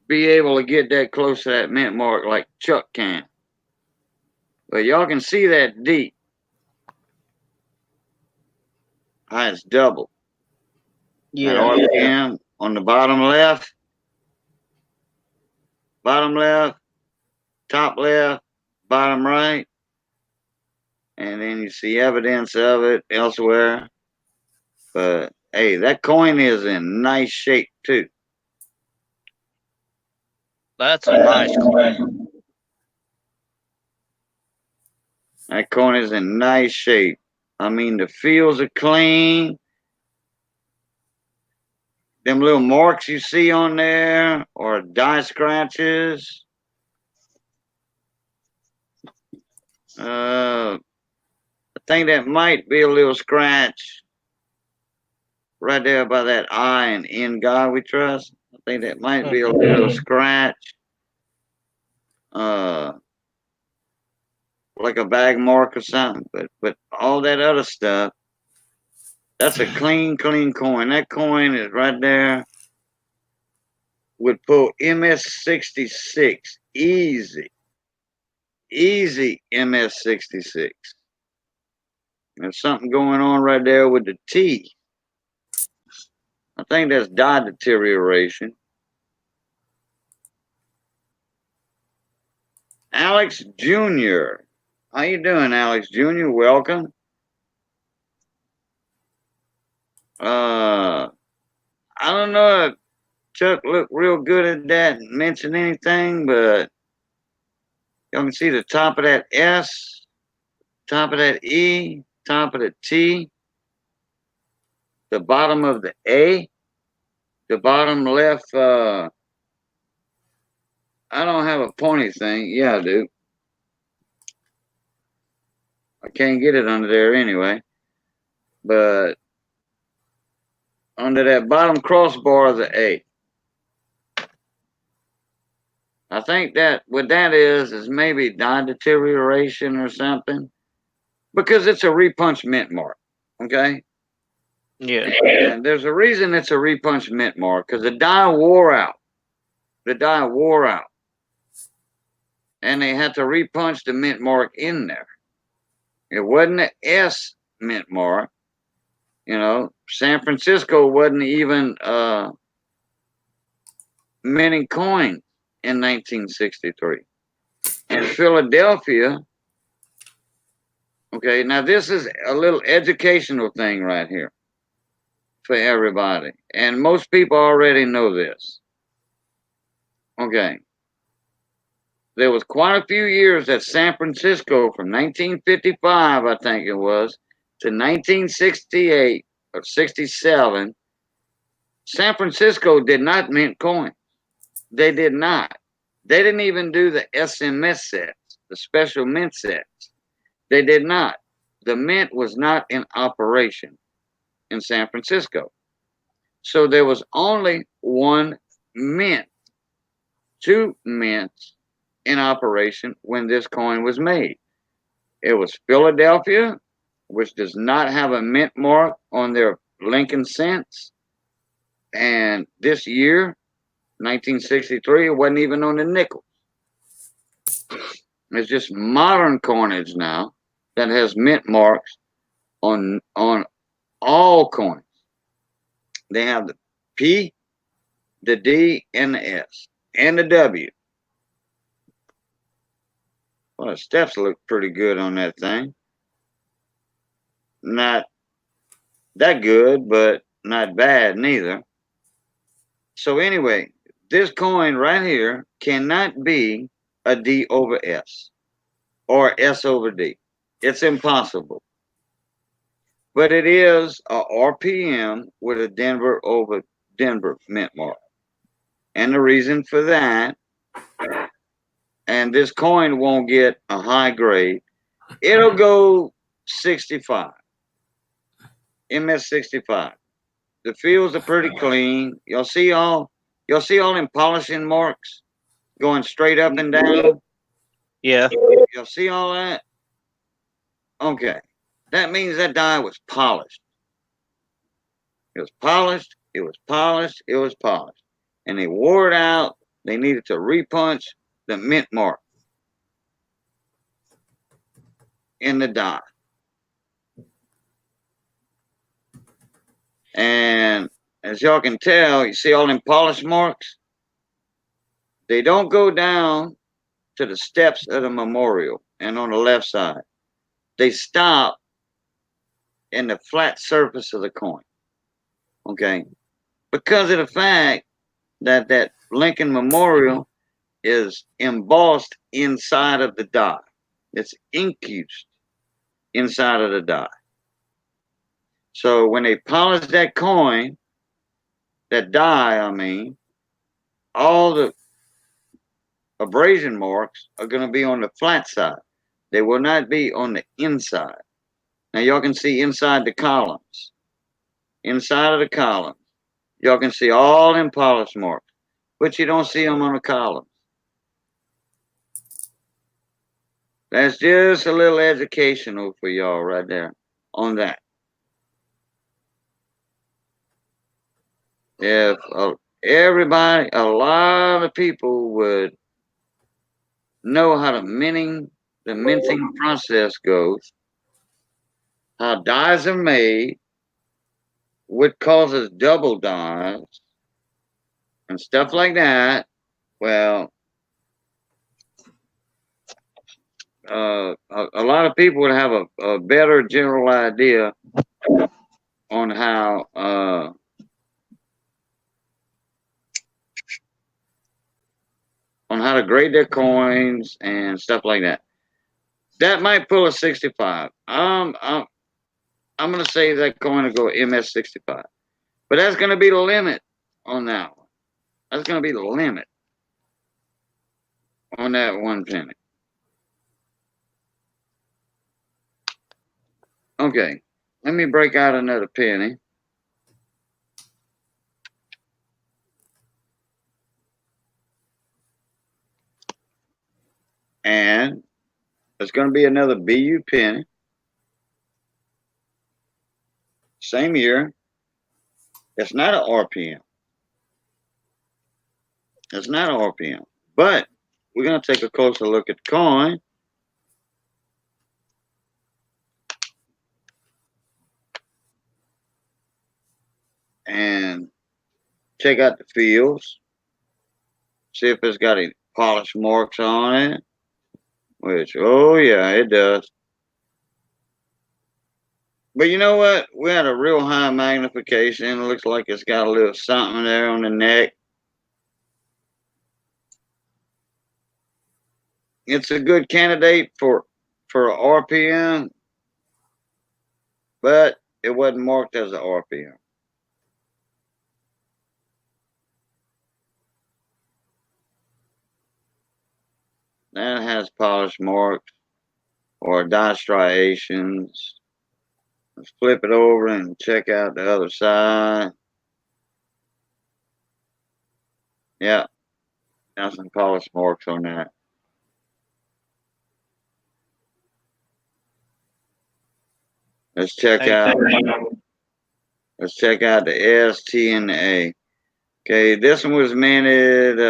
be able to get that close to that mint mark like Chuck can. But y'all can see that D. How it's double. Yeah. That RPM on the bottom left, top left, bottom right. And then you see evidence of it elsewhere. But hey, that coin is in nice shape too. That's a nice coin. That coin is in nice shape. I mean, the fields are clean. Them little marks you see on there are die scratches. I think that might be a little scratch right there by that I and in God we trust. I think that might be a little scratch. Like a bag mark or something. But all that other stuff, that's a clean coin. That coin is right there. Would pull MS66 easy MS66. There's something going on right there with the T. I think that's die deterioration. Alex Jr. How you doing, Alex Jr.? Welcome. I don't know if Chuck looked real good at that and mentioned anything, but you can see the top of that S, top of that E, top of the T, the bottom of the A, the bottom left. I don't have a pointy thing. Yeah, I do. I can't get it under there anyway. But under that bottom crossbar of the A. I think that what that is maybe die deterioration or something. Because it's a repunch mint mark. Okay? Yeah. And there's a reason it's a repunch mint mark, because the die wore out. The die wore out. And they had to repunch the mint mark in there. It wasn't an S mint mark. You know, San Francisco wasn't even minting coins in 1963. In Philadelphia, okay, now this is a little educational thing right here for everybody. And most people already know this. Okay. There was quite a few years that San Francisco from 1955, I think it was, to 1968 or 67, San Francisco did not mint coins. They did not. They didn't even do the SMS sets, the special mint sets. They did not. The mint was not in operation in San Francisco. So there was only one mint, two mints in operation when this coin was made. It was Philadelphia, which does not have a mint mark on their Lincoln cents. And this year, 1963, it wasn't even on the nickel. It's just modern coinage now that has mint marks on all coins. They have the P, the D, and the S, and the W. Well, the steps look pretty good on that thing. Not that good, but not bad neither. So anyway, this coin right here cannot be a D over S or S over D. It's impossible. But it is a RPM with a Denver over Denver mint mark. And the reason for that, and this coin won't get a high grade, it'll go 65. MS 65. The fields are pretty clean. You'll see all them polishing marks going straight up and down. Yeah. You'll see all that. Okay. That means that die was polished. It was polished, it was polished, it was polished. And they wore it out. They needed to repunch the mint mark in the die. And as y'all can tell, you see all them polished marks? They don't go down to the steps of the memorial and on the left side. They stop in the flat surface of the coin. Okay? Because of the fact that that Lincoln Memorial is embossed inside of the die. It's incused inside of the die. So when they polish that coin, that die, I mean, all the abrasion marks are going to be on the flat side. They will not be on the inside. Now y'all can see inside the columns. Inside of the columns, y'all can see all them polish marks, but you don't see them on the columns. That's just a little educational for y'all right there on that. If everybody, a lot of people would know how the minting process goes, how dies are made, what causes double dies, and stuff like that, well, a lot of people would have a better general idea on how to grade their coins and stuff like that. That might pull a 65. I'm gonna say that coin will go MS 65, but that's gonna be the limit on that one. That's gonna be the limit on that 1 penny. Okay, let me break out another penny. And it's going to be another BU penny. Same year. It's not an RPM. It's not an RPM. But we're going to take a closer look at the coin. And check out the fields. See if it's got any polished marks on it. Which, oh yeah, it does. But you know what? We had a real high magnification. It looks like it's got a little something there on the neck. It's a good candidate for RPM, but it wasn't marked as an RPM. That has polished marks or die striations. Let's flip it over and check out the other side. Yeah, got some polished marks on that. Let's check Hey, out. Let's check out the S, T, and the A. Okay, this one was minted,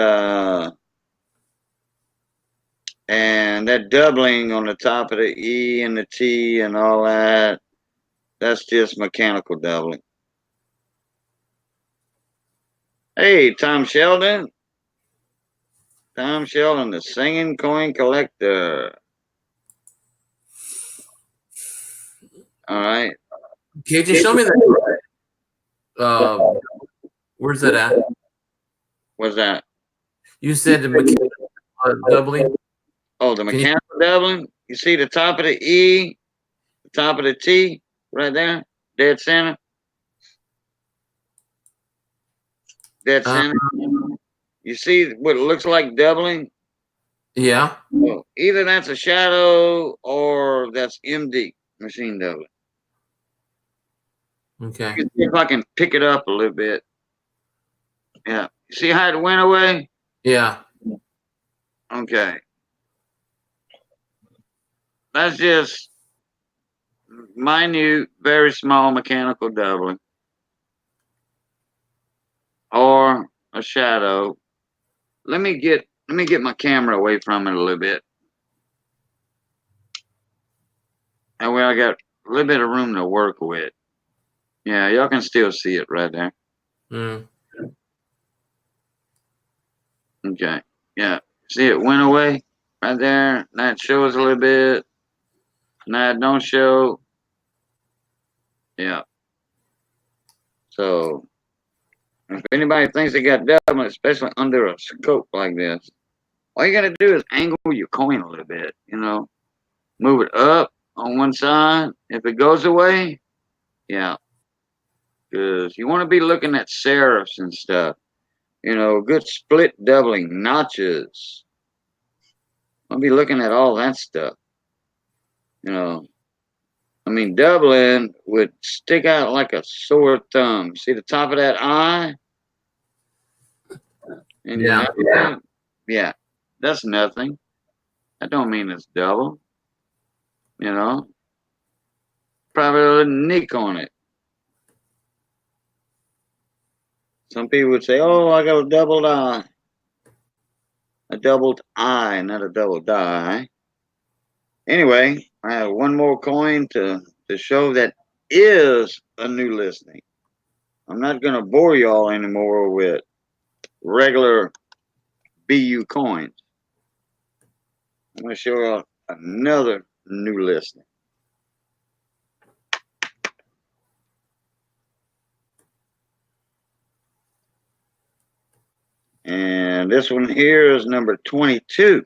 and that doubling on the top of the E and the T and all that, that's just mechanical doubling. Hey, Tom Sheldon. Tom Sheldon, the singing coin collector. All right. Cajun, show me that. Where's that at? What's that? You said the mechanical doubling. Oh, the mechanical doubling. You see the top of the E, the top of the T, right there, dead center. Dead center. You see what it looks like doubling? Yeah. Well, either that's a shadow or that's MD, machine doubling. Okay. See if I can pick it up a little bit. Yeah. You see how it went away? Yeah. Okay. That's just minute, very small mechanical doubling. Or a shadow. Let me get my camera away from it a little bit. That way I got a little bit of room to work with. Yeah, y'all can still see it right there. Mm. Okay. Yeah. See it went away right there. Now it shows a little bit. Now it don't show. Yeah. So if anybody thinks they got doubling, especially under a scope like this, all you gotta do is angle your coin a little bit, you know. Move it up on one side. If it goes away, yeah. Because you want to be looking at serifs and stuff. You know, good split doubling, notches. I'll be looking at all that stuff. You know, I mean, doubling would stick out like a sore thumb. See the top of that eye? And Yeah. yeah, that's nothing. That don't mean it's double. You know, probably a little nick on it. Some people would say, "Oh, I got a doubled eye." A doubled eye, not a doubled die. Anyway, I have one more coin to show that is a new listing. I'm not going to bore y'all anymore with regular BU coins. I'm going to show y'all another new listing. And this one here is number 22.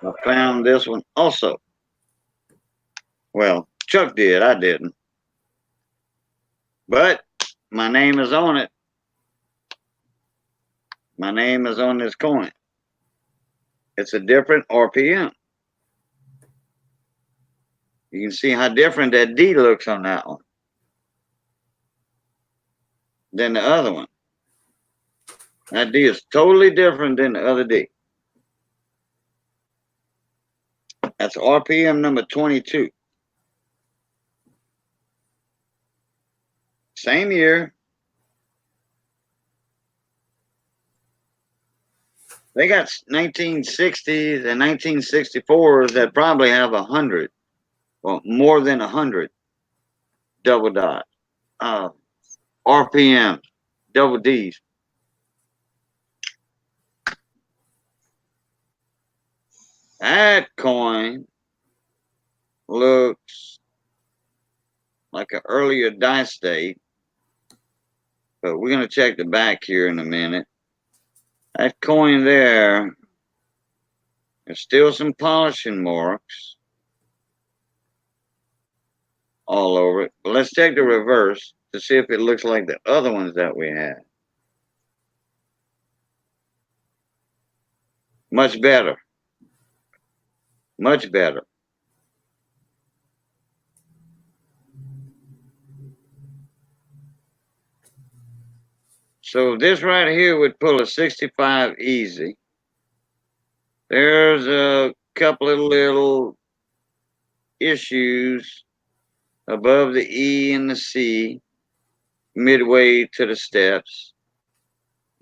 I found this one also. Well, Chuck did, I didn't. But my name is on it. My name is on this coin. It's a different RPM. You can see how different that D looks on that one than the other one. That D is totally different than the other D. That's RPM number 22. Same year. They got 1960s and 1964s that probably have 100, well, more than 100 double dot. RPM, double Ds. That coin looks like an earlier die state, but we're going to check the back here in a minute. That coin there, there's still some polishing marks all over it. But let's check the reverse to see if it looks like the other ones that we had. Much better. Much better. So this right here would pull a 65 easy. There's a couple of little issues above the E and the C, midway to the steps.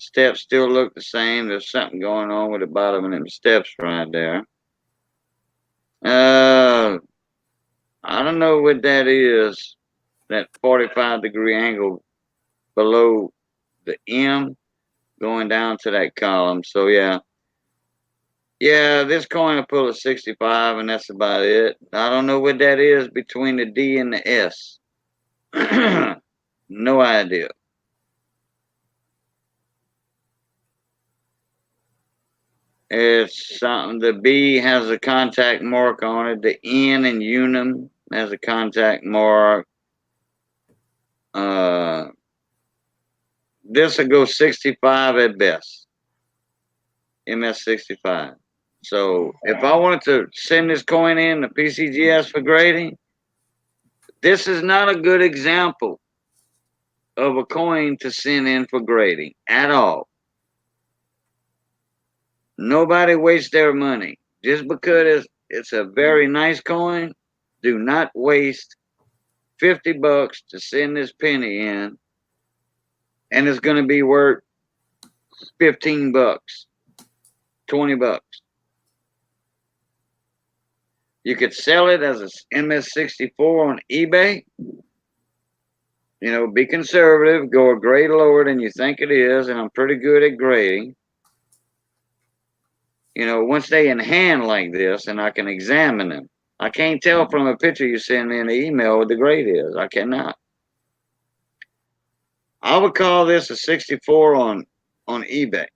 Steps still look the same. There's something going on with the bottom of them steps right there. I don't know what that is. That 45-degree angle below the M going down to that column. So yeah. Yeah, this coin will pull a 65, and that's about it. I don't know what that is between the D and the S. No idea. It's something. The B has a contact mark on it. The N in Unum has a contact mark. This will go 65 at best. MS 65. So if I wanted to send this coin in to PCGS for grading, this is not a good example of a coin to send in for grading at all. Nobody wastes their money. Just because it's a very nice coin, do not waste $50 to send this penny in, and it's going to be worth $15, $20. You could sell it as a MS64 on eBay. You know, be conservative, go a grade lower than you think it is, and I'm pretty good at grading. You know, once they in hand like this and I can examine them, I can't tell from a picture you send me in the email what the grade is. I cannot. I would call this a 64 on eBay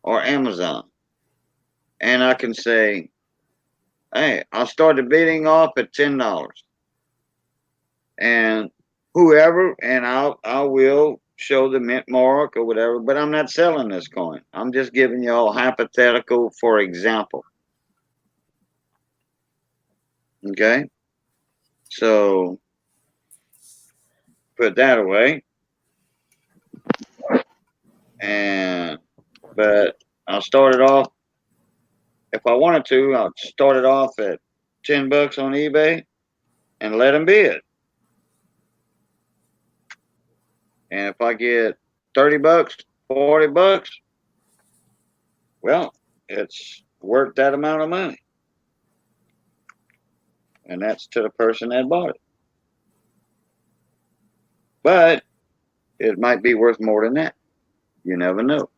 or Amazon. And I can say, hey, I'll start the bidding off at $10. And whoever, and I will show the mint mark or whatever, but I'm not selling this coin. I'm just giving you all hypothetical for example. Okay? So put that away. But I'll start it off. If I wanted to, I'll start it off at $10 on eBay and let them bid. And if I get $30, $40, well, it's worth that amount of money. And that's to the person that bought it. But it might be worth more than that. You never know.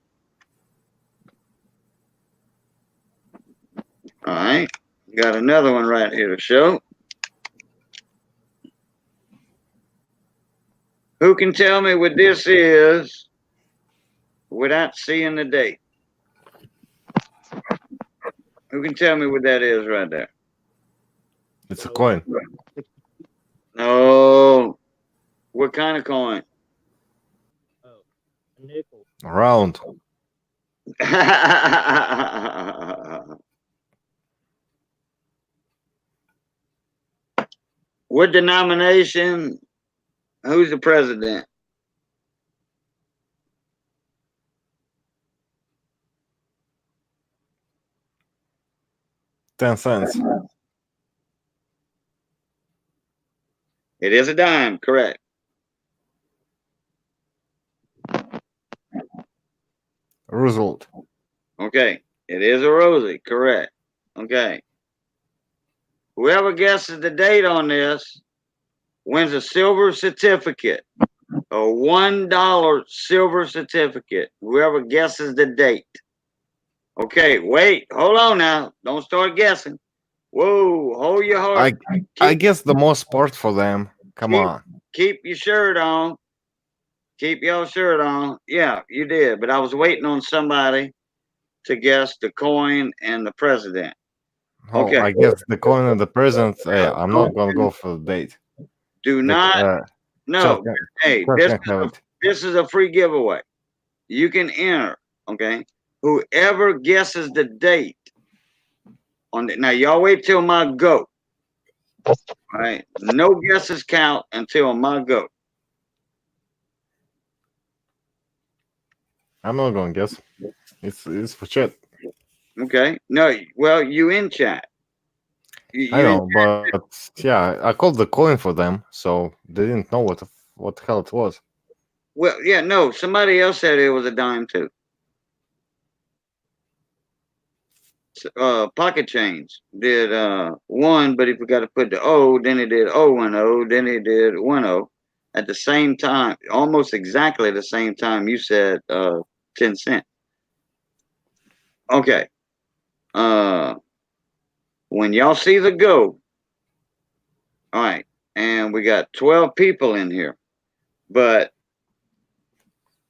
All right. Got another one right here to show. Who can tell me what this is without seeing the date? Who can tell me what that is right there? It's a coin. No. What kind of coin? Nickel. Round. What denomination? Who's the president? $0.10. It is a dime, correct. Roosevelt. Okay. It is a Rosie, correct. Okay. Whoever guesses the date on this wins a silver certificate. A $1 silver certificate. Whoever guesses the date. Okay, wait, hold on now. Don't start guessing. Whoa, hold your heart. I guess the most part for them. Come on. Keep your shirt on. Keep your shirt on. Yeah, you did. But I was waiting on somebody to guess the coin and the president. Oh, Okay. I guess the coin and the present. I'm not gonna go for the date. Do not. No. Hey, this is a free giveaway. You can enter. Okay. Whoever guesses the date on the, now y'all wait till my go. All right. No guesses count until my go. I'm not gonna guess. It's for chat. Okay. No, well, you in chat. I know, but yeah, I called the coin for them, so they didn't know what the hell it was. Well, yeah, no, somebody else said it was a dime too. Pocket change did 1, but he forgot to put the O, then he did 010, then he did 10 at the same time, almost exactly the same time you said 10 cent. Okay. When y'all see the go, all right, and we got 12 people in here, but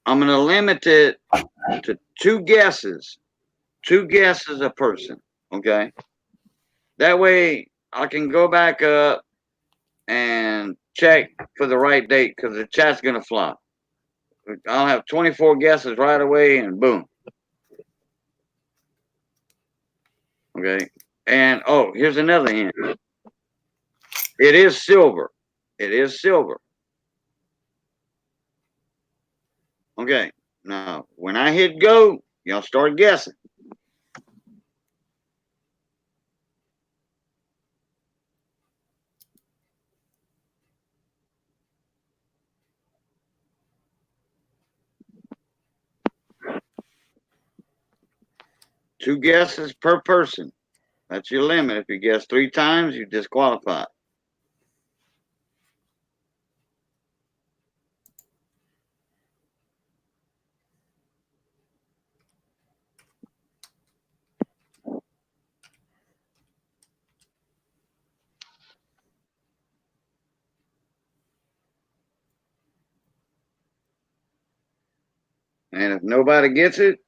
I'm gonna limit it to 2 guesses a person. Okay. That way I can go back up and check for the right date because the chat's gonna fly. I'll have 24 guesses right away and boom. Okay. And oh, here's another hint. It is silver. It is silver. Okay. Now, when I hit go, y'all start guessing. Two guesses per person. That's your limit. If you guess 3 times, you disqualify. And if nobody gets it,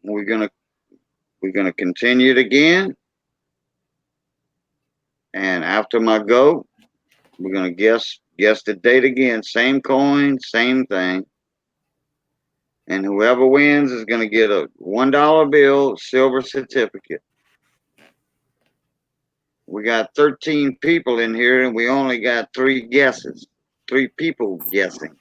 we're gonna continue it again. And after my go, we're gonna guess the date again. Same coin, same thing. And whoever wins is gonna get a $1 bill, silver certificate. We got 13 people in here, and we only got 3 guesses. 3 people guessing.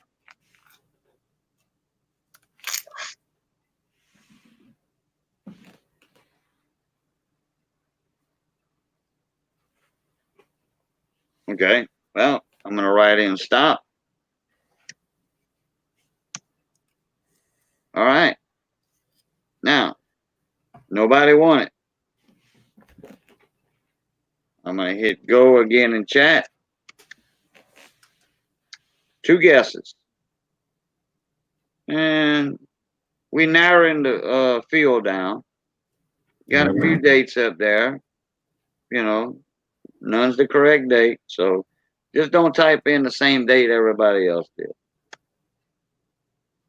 Okay. Well, I'm gonna write in stop. All right. Now, nobody won it. I'm gonna hit go again in chat. 2 guesses. And we narrowing the field down. Got a few dates up there. You know, none's the correct date. So just don't type in the same date everybody else did.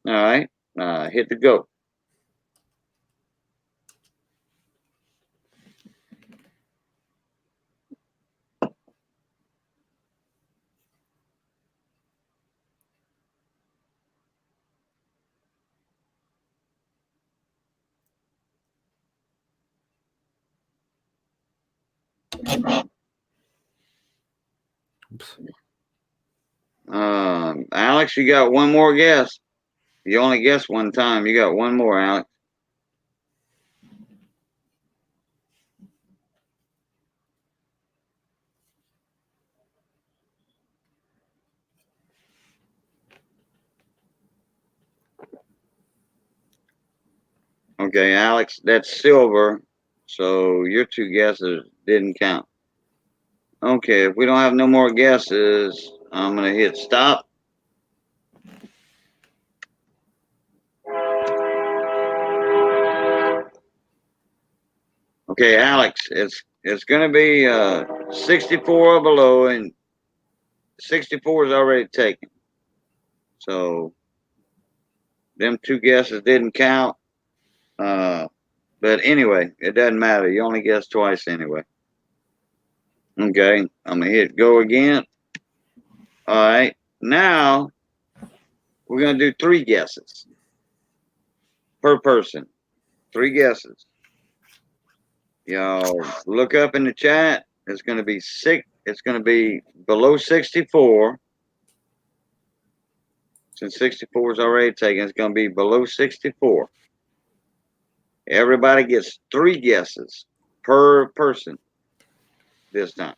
All right. Hit the go. Alex, you got one more guess. You only guessed one time. You got one more, Alex. Okay, Alex, that's silver. So your 2 guesses didn't count. Okay, if we don't have no more guesses, I'm going to hit stop. Okay, Alex, it's going to be 64 or below, and 64 is already taken. So them 2 guesses didn't count. But anyway, it doesn't matter. You only guessed twice anyway. Okay, I'm going to hit go again. All right, now we're going to do 3 guesses per person. 3 guesses. Y'all look up in the chat. It's going to be It's going to be below 64. Since 64 is already taken, it's going to be below 64. Everybody gets 3 guesses per person. this time.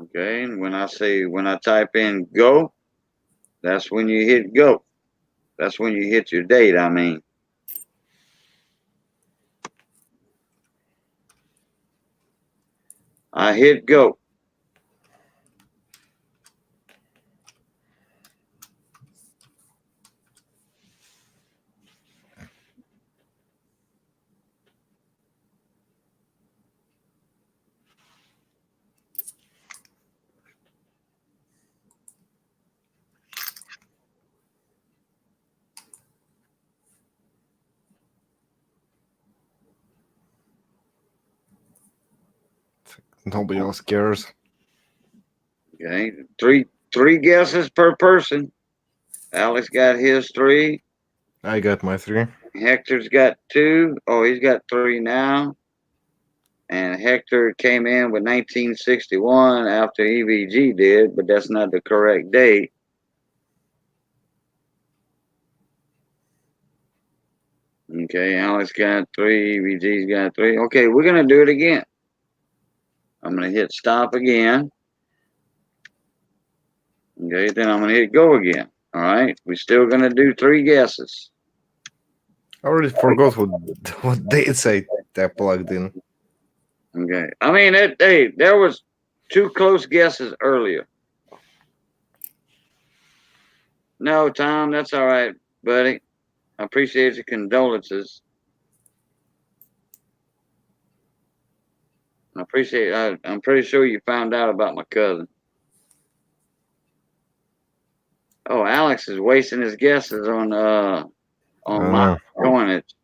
Okay, and when I type in go, that's when you hit go. That's when you hit your date, I mean. I hit go. Nobody else cares. Okay, three guesses per person. Alex got his 3. I got my 3. Hector's got 2. Oh, he's got 3 now. And Hector came in with 1961 after EVG did, but that's not the correct date. Okay, Alex got 3, EVG's got 3. Okay, we're gonna do it again. I'm gonna hit stop again. Okay, then I'm gonna hit go again. All right, we're still gonna do 3 guesses. I already forgot what dates I plugged in. Okay, I mean, there was 2 close guesses earlier. No, Tom, that's all right, buddy. I appreciate your condolences. I'm pretty sure you found out about my cousin. Oh, Alex is wasting his guesses on my coinage.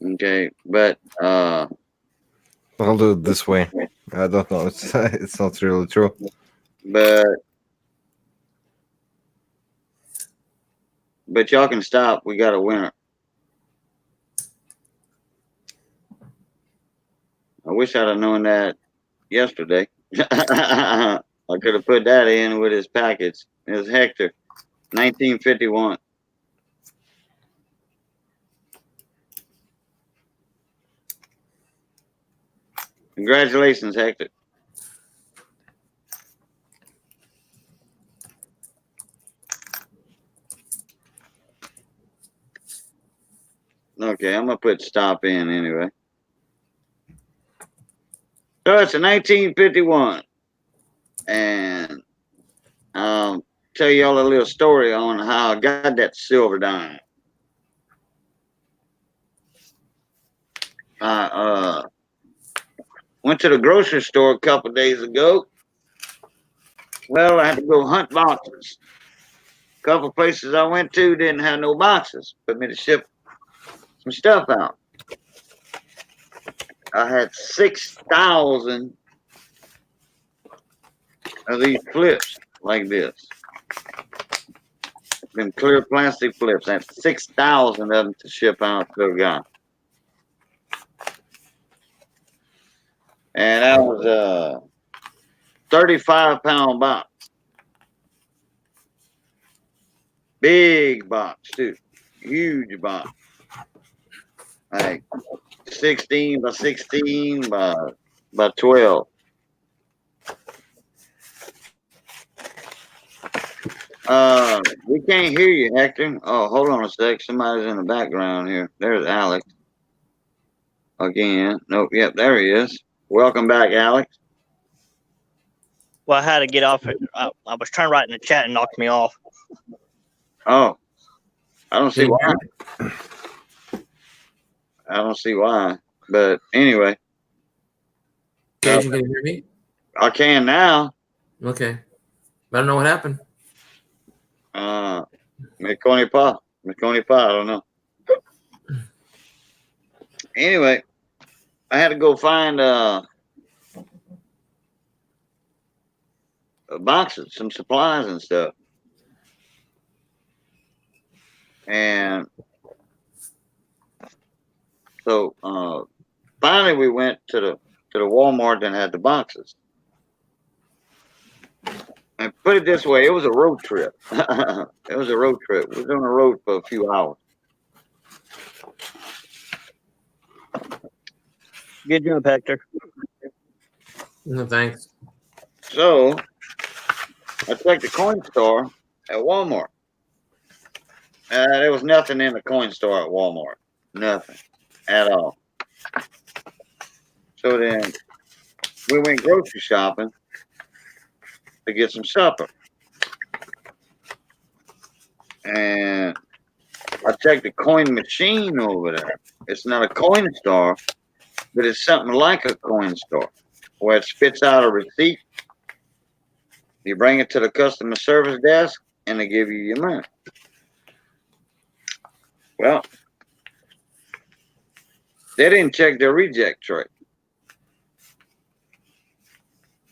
Okay, but I'll do it this way. I don't know. It's not really true. But y'all can stop. We got a winner. I wish I'd have known that yesterday. I could have put that in with his package. It was Hector, 1951. Congratulations, Hector. Okay, I'm gonna put stop in anyway. So it's a 1951, and I'll tell y'all a little story on how I got that silver dime. I went to the grocery store a couple days ago. Well, I had to go hunt boxes. A couple places I went to didn't have no boxes for me to ship some stuff out. I had 6,000 of these flips like this. Them clear plastic flips. I had 6,000 of them to ship out to a guy. And that was a 35-pound box. Big box, too. Huge box. Like 16 by 16 by 12. We can't hear you, Hector. Oh, hold on a sec. Somebody's in the background here. There's Alex. Again. Nope. Yep, there he is. Welcome back, Alex. Well, I had to get off it. I was trying to write in the chat and knocked me off. Oh, I don't see why. I don't see why. But anyway. Cajun, can you hear me? I can now. Okay. I don't know what happened. Mekoni Pa, I don't know. Anyway, I had to go find boxes, some supplies and stuff. And so finally we went to the Walmart and had the boxes. And put it this way, it was a road trip. It was a road trip. We was on the road for a few hours. Good job, Hector. No, thanks. So I checked the coin store at Walmart. There was nothing in the coin store at Walmart. Nothing at all. So then we went grocery shopping to get some supper. And I checked the coin machine over there. It's not a coin store, but it's something like a coin store where it spits out a receipt. You bring it to the customer service desk and they give you your money. Well, they didn't check their reject tray.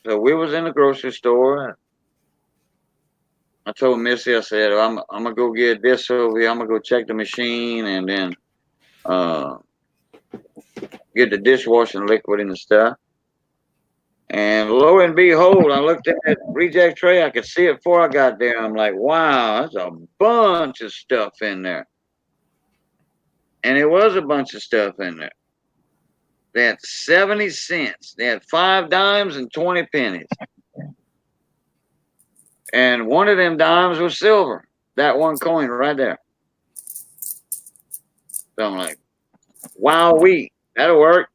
So we was in the grocery store. I told Missy, I said, I'm gonna go get this over here. I'm gonna go check the machine and then get the dishwashing liquid and the stuff. And lo and behold, I looked at that reject tray. I could see it before I got there. I'm like, wow, there's a bunch of stuff in there. And it was a bunch of stuff in there. They had 70 cents. They had 5 dimes and 20 pennies. And one of them dimes was silver. That one coin right there. So I'm like, wow-wee, that'll work.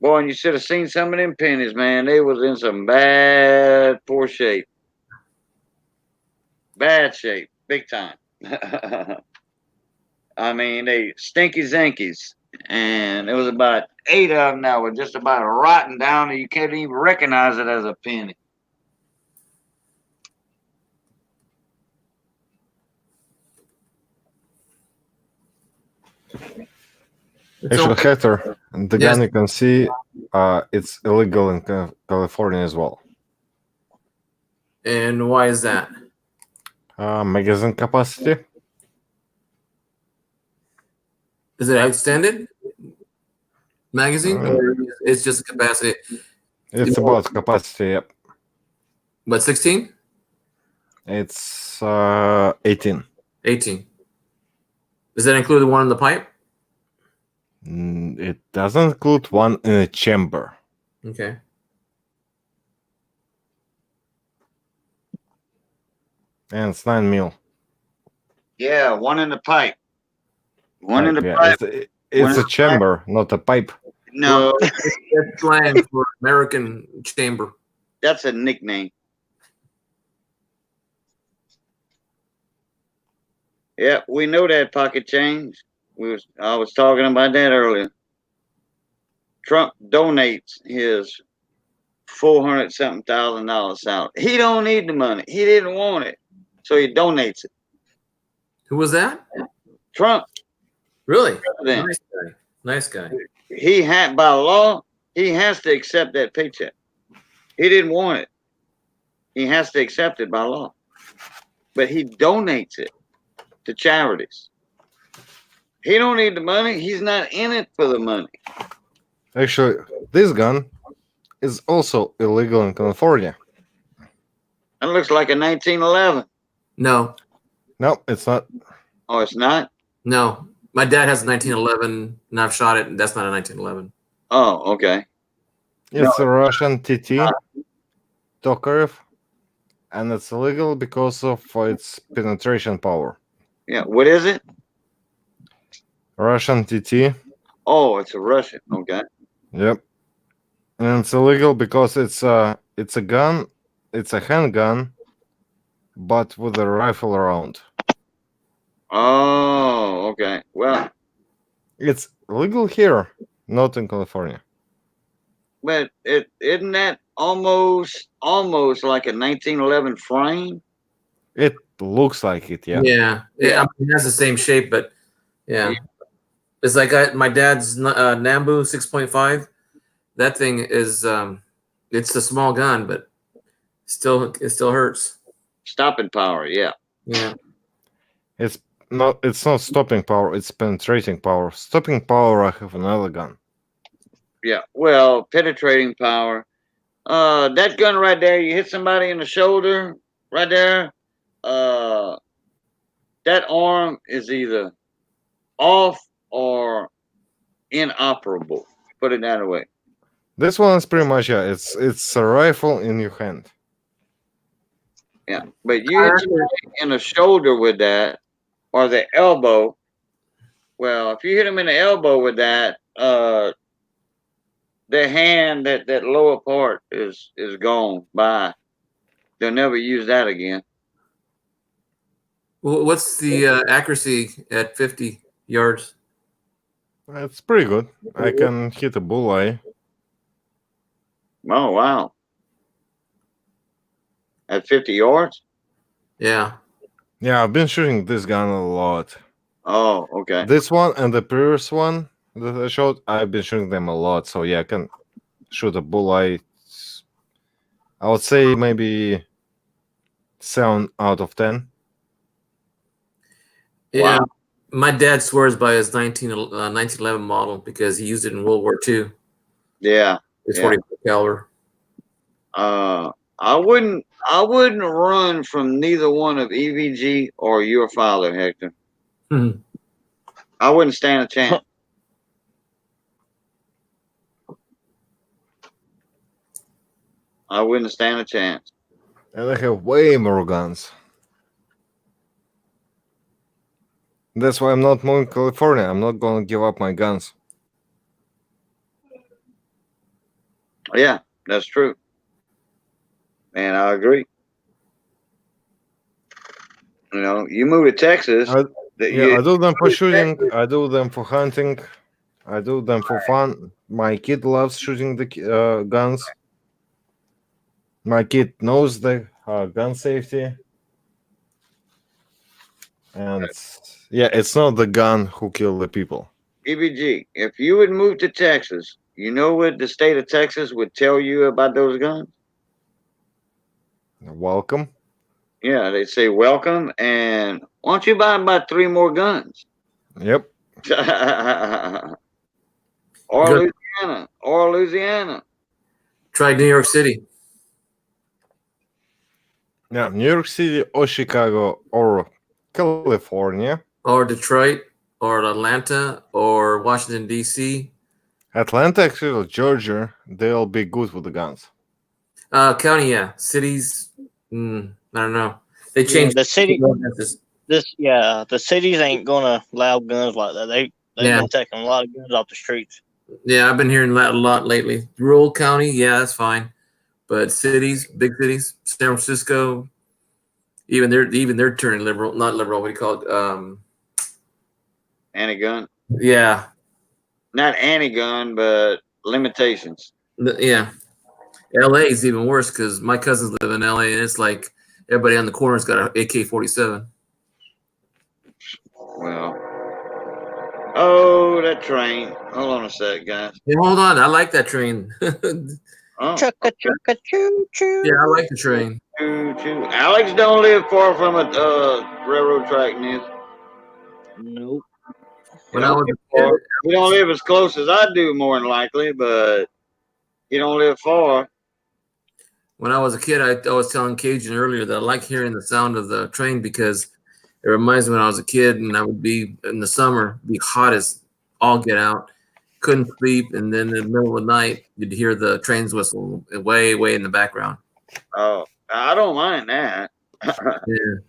Boy, and you should have seen some of them pennies, man. They was in some bad, poor shape. Bad shape, big time. I mean, they stinky zinkies. And there was about 8 of them that were just about rotten down and you can't even recognize it as a penny. Actually, Hector, the Yes. gun you can see, it's illegal in California as well. And why is that? Magazine capacity. Is it extended magazine, or it's just capacity? It's about capacity, yep. But 16? It's 18. 18. Does that include the one in the pipe? It doesn't include one in a chamber. Okay. And it's 9 mil. Yeah, one in the pipe. One in the Yeah, pipe. it's a chamber, not a pipe. No, That's slang for American chamber. that's a nickname. Yeah, we know that pocket change. I was talking about that earlier. Trump donates his $400,000 salary. He don't need the money. He didn't want it, so he donates it. Who was that? Trump. Really? President. Nice guy. Nice guy. He had, by law, he has to accept that paycheck. He didn't want it. He has to accept it by law. But he donates it to charities. He don't need the money. He's not in it for the money. Actually, this gun is also illegal in California. That looks like a 1911. No. No, it's not. Oh, it's not? No. My dad has a 1911, and I've shot it, and that's not a 1911. Oh, okay. It's a Russian TT, Tokarev, and it's illegal because of its penetration power. Yeah, what is it? Russian TT. Oh, it's a Russian. Okay. Yep. And it's illegal because it's a gun, it's a handgun, but with a rifle around. Oh, okay. Well, It's legal here, not in California. but isn't that almost like a 1911 frame? It looks like it, yeah. Yeah. I mean, it has the same shape, but yeah. It's like my dad's Nambu 6.5. That thing is, it's a small gun, but it still hurts. Stopping power, yeah. Yeah. It's not stopping power, it's penetrating power. Stopping power, I have another gun. Yeah. Well, penetrating power That gun right there, you hit somebody in the shoulder, right there. That arm is either off or inoperable. Put it that way. This one is pretty much it's a rifle in your hand. Yeah, but you hit somebody in the shoulder with that, or the elbow. Well, if you hit them in the elbow with that, their hand, that lower part is gone by. They'll never use that again. What's the accuracy at 50 yards? It's pretty good. I can hit a bullseye. Oh wow! At 50 yards? Yeah. Yeah, I've been shooting this gun a lot. Oh, okay. This one and the previous one that I shot, I've been shooting them a lot. So yeah, I can shoot a bullseye. I would say maybe 7 out of 10. Yeah. Wow. My dad swears by his 1911 model because he used it in World War II. Yeah. It's 40 caliber. I wouldn't run from neither one of EVG or your father, Hector. Mm-hmm. I wouldn't stand a chance. I wouldn't stand a chance. And I have way more guns. That's why I'm not moving to California. I'm not going to give up my guns. Yeah, that's true. And I agree. You know, you move to Texas. I do them for shooting. I do them for hunting. I do them for fun. My kid loves shooting the guns. My kid knows the gun safety. And yeah, it's not the gun who killed the people. EVG, if you would move to Texas, you know what the state of Texas would tell you about those guns? Welcome. Yeah, they say welcome, and why don't you buy about 3 more guns? Yep. Or Louisiana. Try New York City. Yeah, New York City or Chicago or California. Or Detroit or Atlanta or Washington, D.C. Atlanta, actually, Georgia, they'll be good with the guns. County, yeah. Cities, I don't know. They changed the city. The cities ain't gonna allow guns like that. They've been taking a lot of guns off the streets. Yeah, I've been hearing that a lot lately. Rural county, yeah, that's fine. But cities, big cities, San Francisco, even they're turning liberal. Not liberal. What do you call it? Anti-gun. Yeah. Not anti-gun, but limitations. Yeah. LA is even worse because my cousins live in LA, and it's like everybody on the corner's got an AK-47. Well, oh, that train. Hold on a sec, guys. Yeah, hold on. I like that train. Oh. Choo-choo. Yeah, I like the train. Choo-choo. Alex don't live far from a railroad track, neither. Nope. When I was a kid, he don't live as close as I do, more than likely, but he don't live far. When I was a kid, I was telling Cajun earlier that I like hearing the sound of the train because it reminds me when I was a kid and I would be in the summer, be hot as all get out, couldn't sleep, and then in the middle of the night, you'd hear the trains whistle way, way in the background. Oh, I don't mind that. Yeah.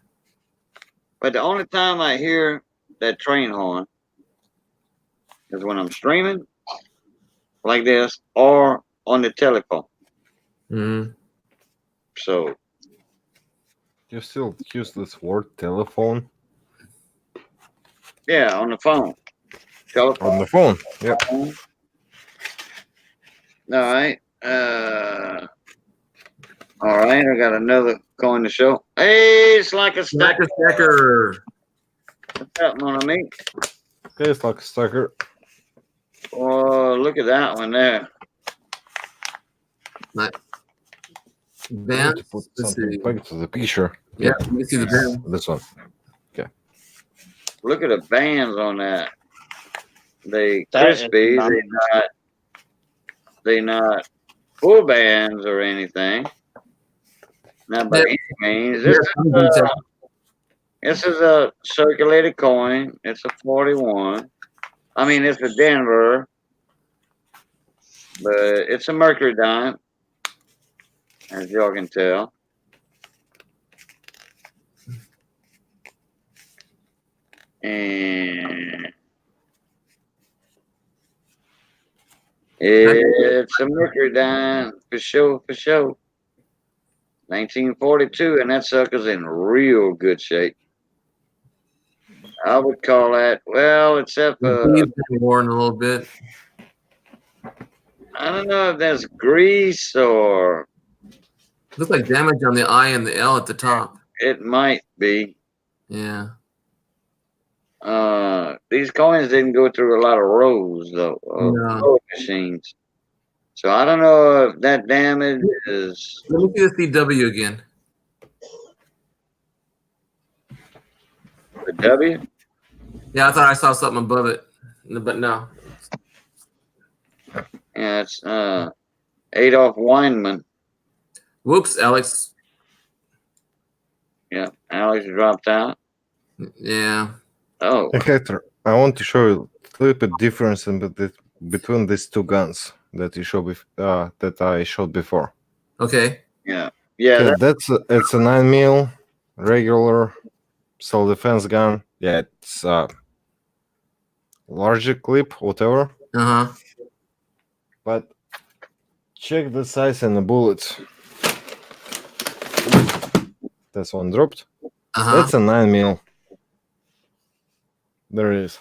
But the only time I hear that train horn is when I'm streaming like this or on the telephone. Mm-hmm. So you still use this word telephone? Yeah, on the phone. Telephone. On the phone. Yep. All right, I got another going to show. Hey, it's like a stacker. What's up, mon ami? Okay, it's like a stacker. Oh, look at that one there. Nice. Band. Put something back to the picture. Yeah, let me see the band. This one. Okay. Look at the bands on that. They crispy. They not full bands or anything. Not by Yeah. any means. Yeah, This is a circulated coin. It's a 41. I mean, it's a Denver, but it's a Mercury dime, as y'all can tell. And it's a Mercury dime for sure, for sure. 1942, and that sucker's in real good shape. I would call that, well, except for, worn a little bit. I don't know if that's grease or Looks like damage on the I and the L at the top. it might be. Yeah. These coins didn't go through a lot of rows, though, of No. row machines. So I don't know if that damage is. Let me see the CW again. The W? Yeah, I thought I saw something above it, but no. Yeah, it's Adolf Weinman. Whoops, Alex. Yeah, Alex dropped out. Yeah. Oh. Hey, Hector, I want to show you a little bit difference between these two guns that you show that I showed before. Okay. Yeah. Yeah. Okay, it's a 9mm regular self-defense gun. Yeah, it's larger clip, whatever. Uh-huh. But check the size and the bullets. That's one dropped. Uh-huh. That's a 9mm. There it is.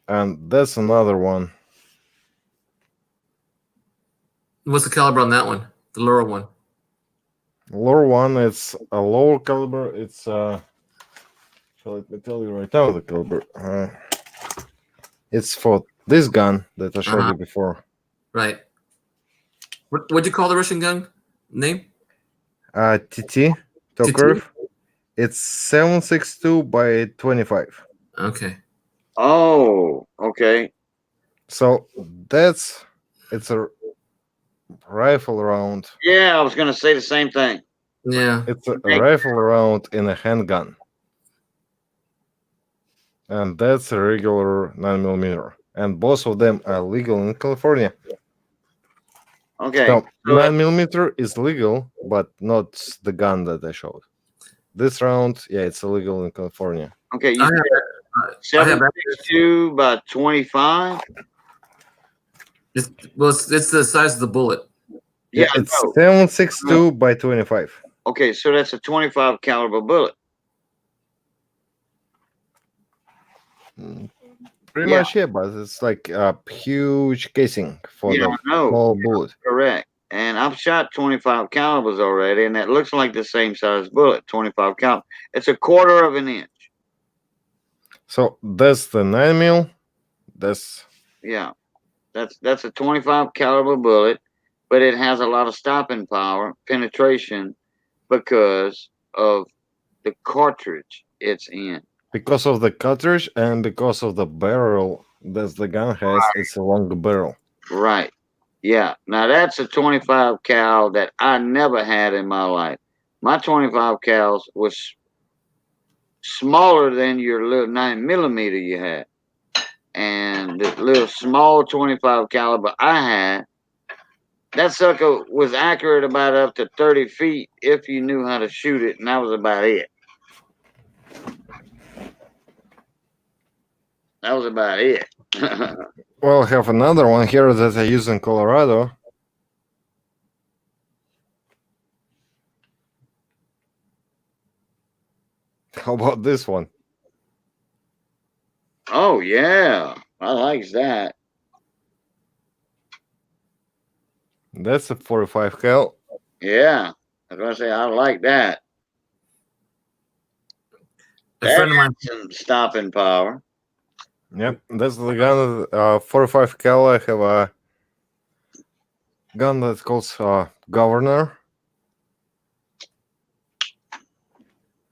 And that's another one. What's the caliber on that one? The lower one. Lower one, it's a lower caliber. It's so let me tell you right now the caliber. It's for this gun that I showed you before. Right. What'd you call the Russian gun name? TT Tokarev. It's 7.62 by 25. Okay. Oh, okay. So it's a rifle round. Yeah, I was gonna say the same thing. Yeah. It's a rifle round in a handgun. And that's a regular 9mm. And both of them are legal in California. Okay. So 9mm is legal, but not the gun that I showed. This round, yeah, it's illegal in California. Okay, you said 7.62 by 25. It's the size of the bullet. Yeah, it's 7.62 by 25. Okay, so that's a 25 caliber bullet. Pretty much, yeah, but it's like a huge casing for the small bullet. Correct. And I've shot 25 calibers already, and that looks like the same size bullet, 25 caliber. It's a quarter of an inch. So that's the 9mm. That's that's a 25 caliber bullet, but it has a lot of stopping power, penetration, because of the cartridge it's in. because of the cartridge and because of the barrel that the gun has. It's a longer barrel. Right. Yeah. Now that's a 25 cal that I never had in my life. My 25 cals was smaller than your little 9mm you had. And the little small 25 caliber I had, that sucker was accurate about up to 30 feet if you knew how to shoot it, and that was about it. That was about it. Well, I have another one here that I use in Colorado. How about this one? Oh, yeah. I like that. That's a 45 cal. Yeah. I was going to say, I like that. A friend of mine. Some stopping power. Yep, that's the gun. 45 cal. I have a gun that's called Governor.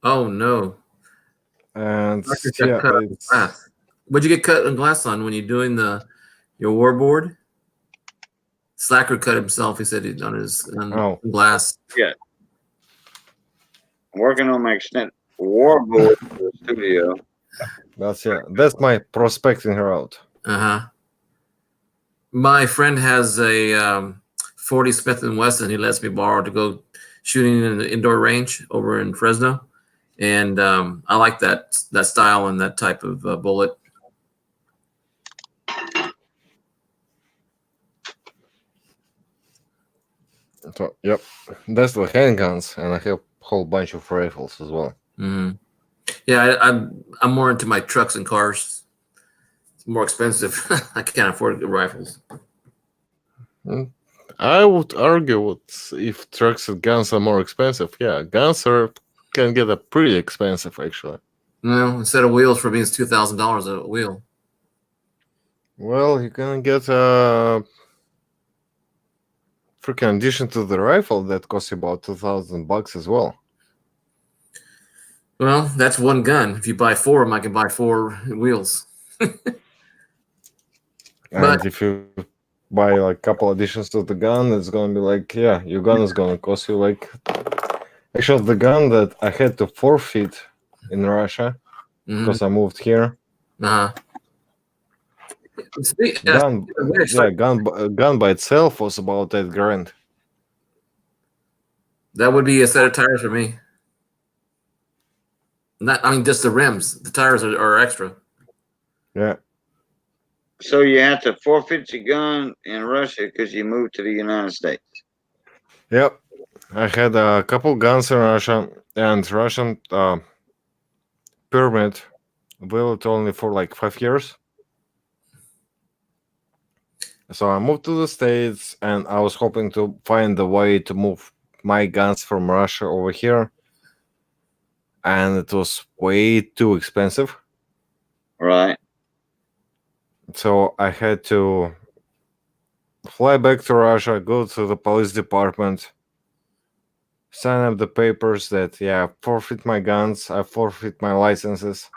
Oh no! And yeah, what'd you get cut in glass on when you're doing your war board? Slacker cut himself. He said on his glass. Yeah. I'm working on my extent war board for the studio. That's my prospecting route. My friend has a 40 Smith & Wesson. He lets me borrow to go shooting in the indoor range over in Fresno, and I like that style and that type of bullet. So, yep, that's the handguns, and I have a whole bunch of rifles as well. Mm-hmm. Yeah, I'm more into my trucks and cars. It's more expensive. I can't afford the rifles. I would argue if trucks and guns are more expensive. Yeah, guns can get pretty expensive actually. No, instead of wheels for being $2,000 a wheel. Well, you can get a freaking addition to the rifle that costs you about $2,000 as well. Well, that's one gun. If you buy 4 of them, I can buy 4 wheels. And if you buy like a couple additions to the gun, it's gonna be like, yeah, your gun is gonna cost you like. Actually, the gun that I had to forfeit in Russia because I moved here. Gun by itself was about $8,000. That would be a set of tires for me. Just the rims. The tires are extra. Yeah. So you had to forfeit your gun in Russia because you moved to the United States. Yep. I had a couple guns in Russia, and Russian permit valid only for like 5 years. So I moved to the States, and I was hoping to find a way to move my guns from Russia over here. And it was way too expensive. Right. So I had to fly back to Russia, go to the police department, sign up the papers that, I forfeit my guns, I forfeit my licenses.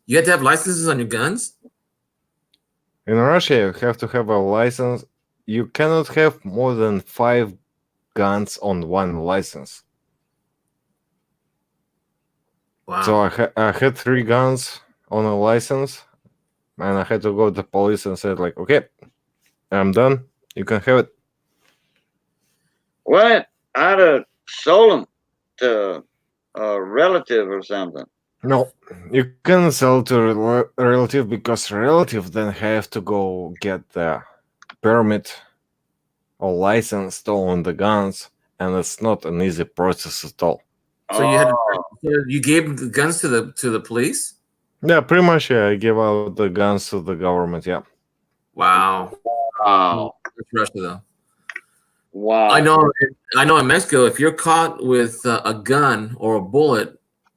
You had to have licenses on your guns? In Russia, you have to have a license. You cannot have more than 5 guns on one license. Wow. So I had 3 guns on a license, and I had to go to the police and said, like, okay, I'm done. You can have it. What? I'd have sold them to a relative or something. No, you can sell to a relative because relative then have to go get the permit or license to own the guns, and it's not an easy process at all. So you gave the guns to the police? Yeah, pretty much. Yeah, I gave out the guns to the government. Yeah. Wow. That's Russia, though. Wow. I know. In Mexico, if you're caught with a gun or a bullet,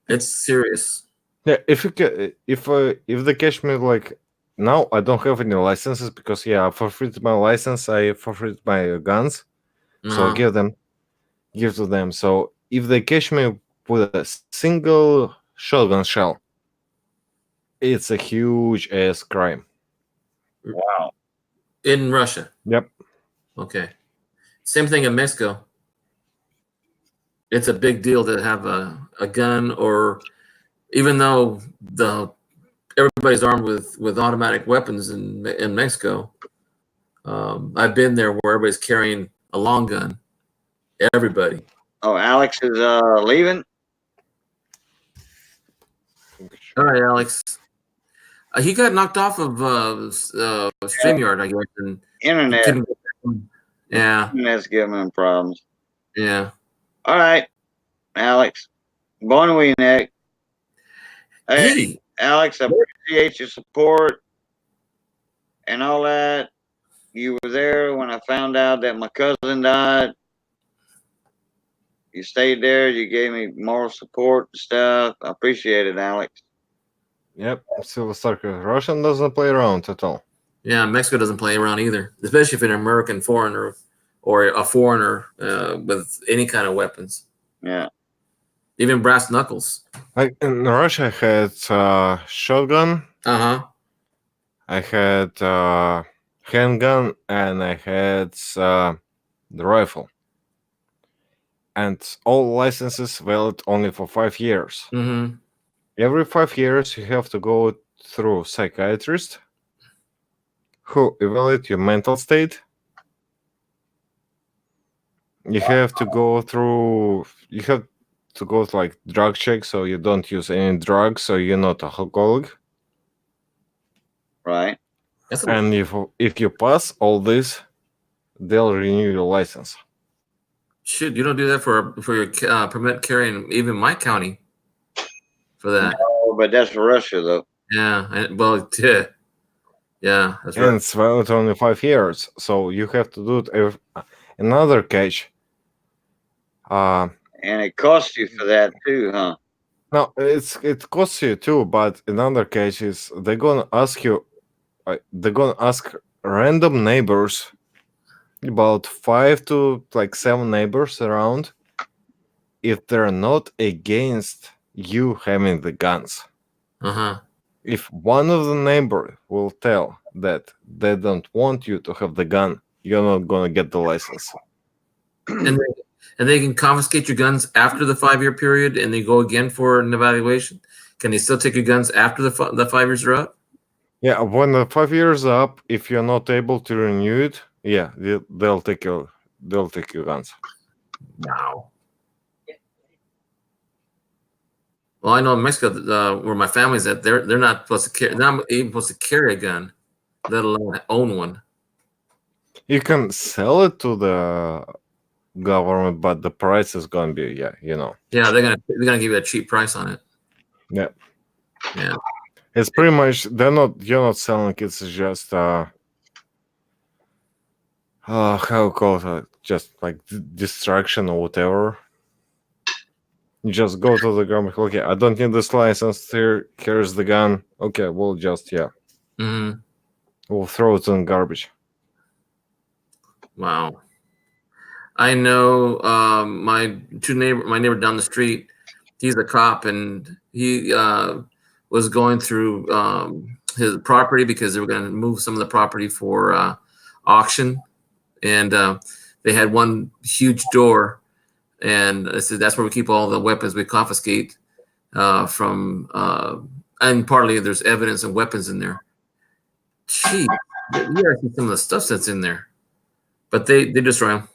it's serious. Yeah, if they catch me like now, I don't have any licenses because I forfeited my license. I forfeited my guns, so I give to them. So if they catch me with a single shotgun shell, it's a huge ass crime. Wow. In Russia. Yep. Okay. Same thing in Mexico. It's a big deal to have a gun, or even though everybody's armed with automatic weapons in Mexico. I've been there where everybody's carrying a long gun. Everybody. Oh, Alex is leaving. All right, Alex. He got knocked off of StreamYard, I guess. And Internet. Yeah. Internet's giving him problems. Yeah. All right, Alex. Bon week, Nick. Hey, Alex, I appreciate your support and all that. You were there when I found out that my cousin died. You stayed there. You gave me moral support and stuff. I appreciate it, Alex. Yep, Silver Stalker. Russian doesn't play around at all. Yeah, Mexico doesn't play around either, especially if you're an American foreigner or a foreigner with any kind of weapons. Yeah. Even brass knuckles. In Russia, I had shotgun. Uh-huh. I had handgun, and I had the rifle. And all licenses valid only for 5 years. Mm-hmm. Every 5 years, you have to go through psychiatrist who evaluate your mental state. You have to go through like drug check, so you don't use any drugs, so you're not a alcoholic. Right. And if you pass all this, they'll renew your license. Shoot, you don't do that for your permit carrying even my county for that. No, but that's Russia, though. Yeah, well, yeah, that's And right. it's valid only 5 years, so you have to do it. Another catch. And it costs you for that too, huh? No, it costs you too, but another catch is they're gonna ask you. They're gonna ask random neighbors, about 5 to like 7 neighbors around, if they're not against you having the guns. Uh-huh. If one of the neighbor will tell that they don't want you to have the gun, you're not gonna get the license. And they can confiscate your guns after the 5-year period, and they go again for an evaluation. Can they still take your guns after the 5 years are up? Yeah, when the 5 years are up, if you're not able to renew it, yeah, they'll take your guns. Wow. Well, I know in Mexico, where my family's at, they're not supposed to carry. They're not even supposed to carry a gun, let alone own one. You can sell it to the government, but the price is gonna be, Yeah, they're gonna give you a cheap price on it. Yeah. Yeah. It's pretty much you're not selling. It's just how call it, just like distraction or whatever. You just go to the government. Okay, I don't need this license. Here's the gun. Okay, we'll just Mm-hmm. we'll throw it in garbage. Wow. I know my neighbor down the street, he's a cop, and he was going through his property because they were going to move some of the property for auction. And they had one huge door. And I said, that's where we keep all the weapons we confiscate from. And partly there's evidence and weapons in there. Gee, you gotta see some of the stuff that's in there. But they destroy them.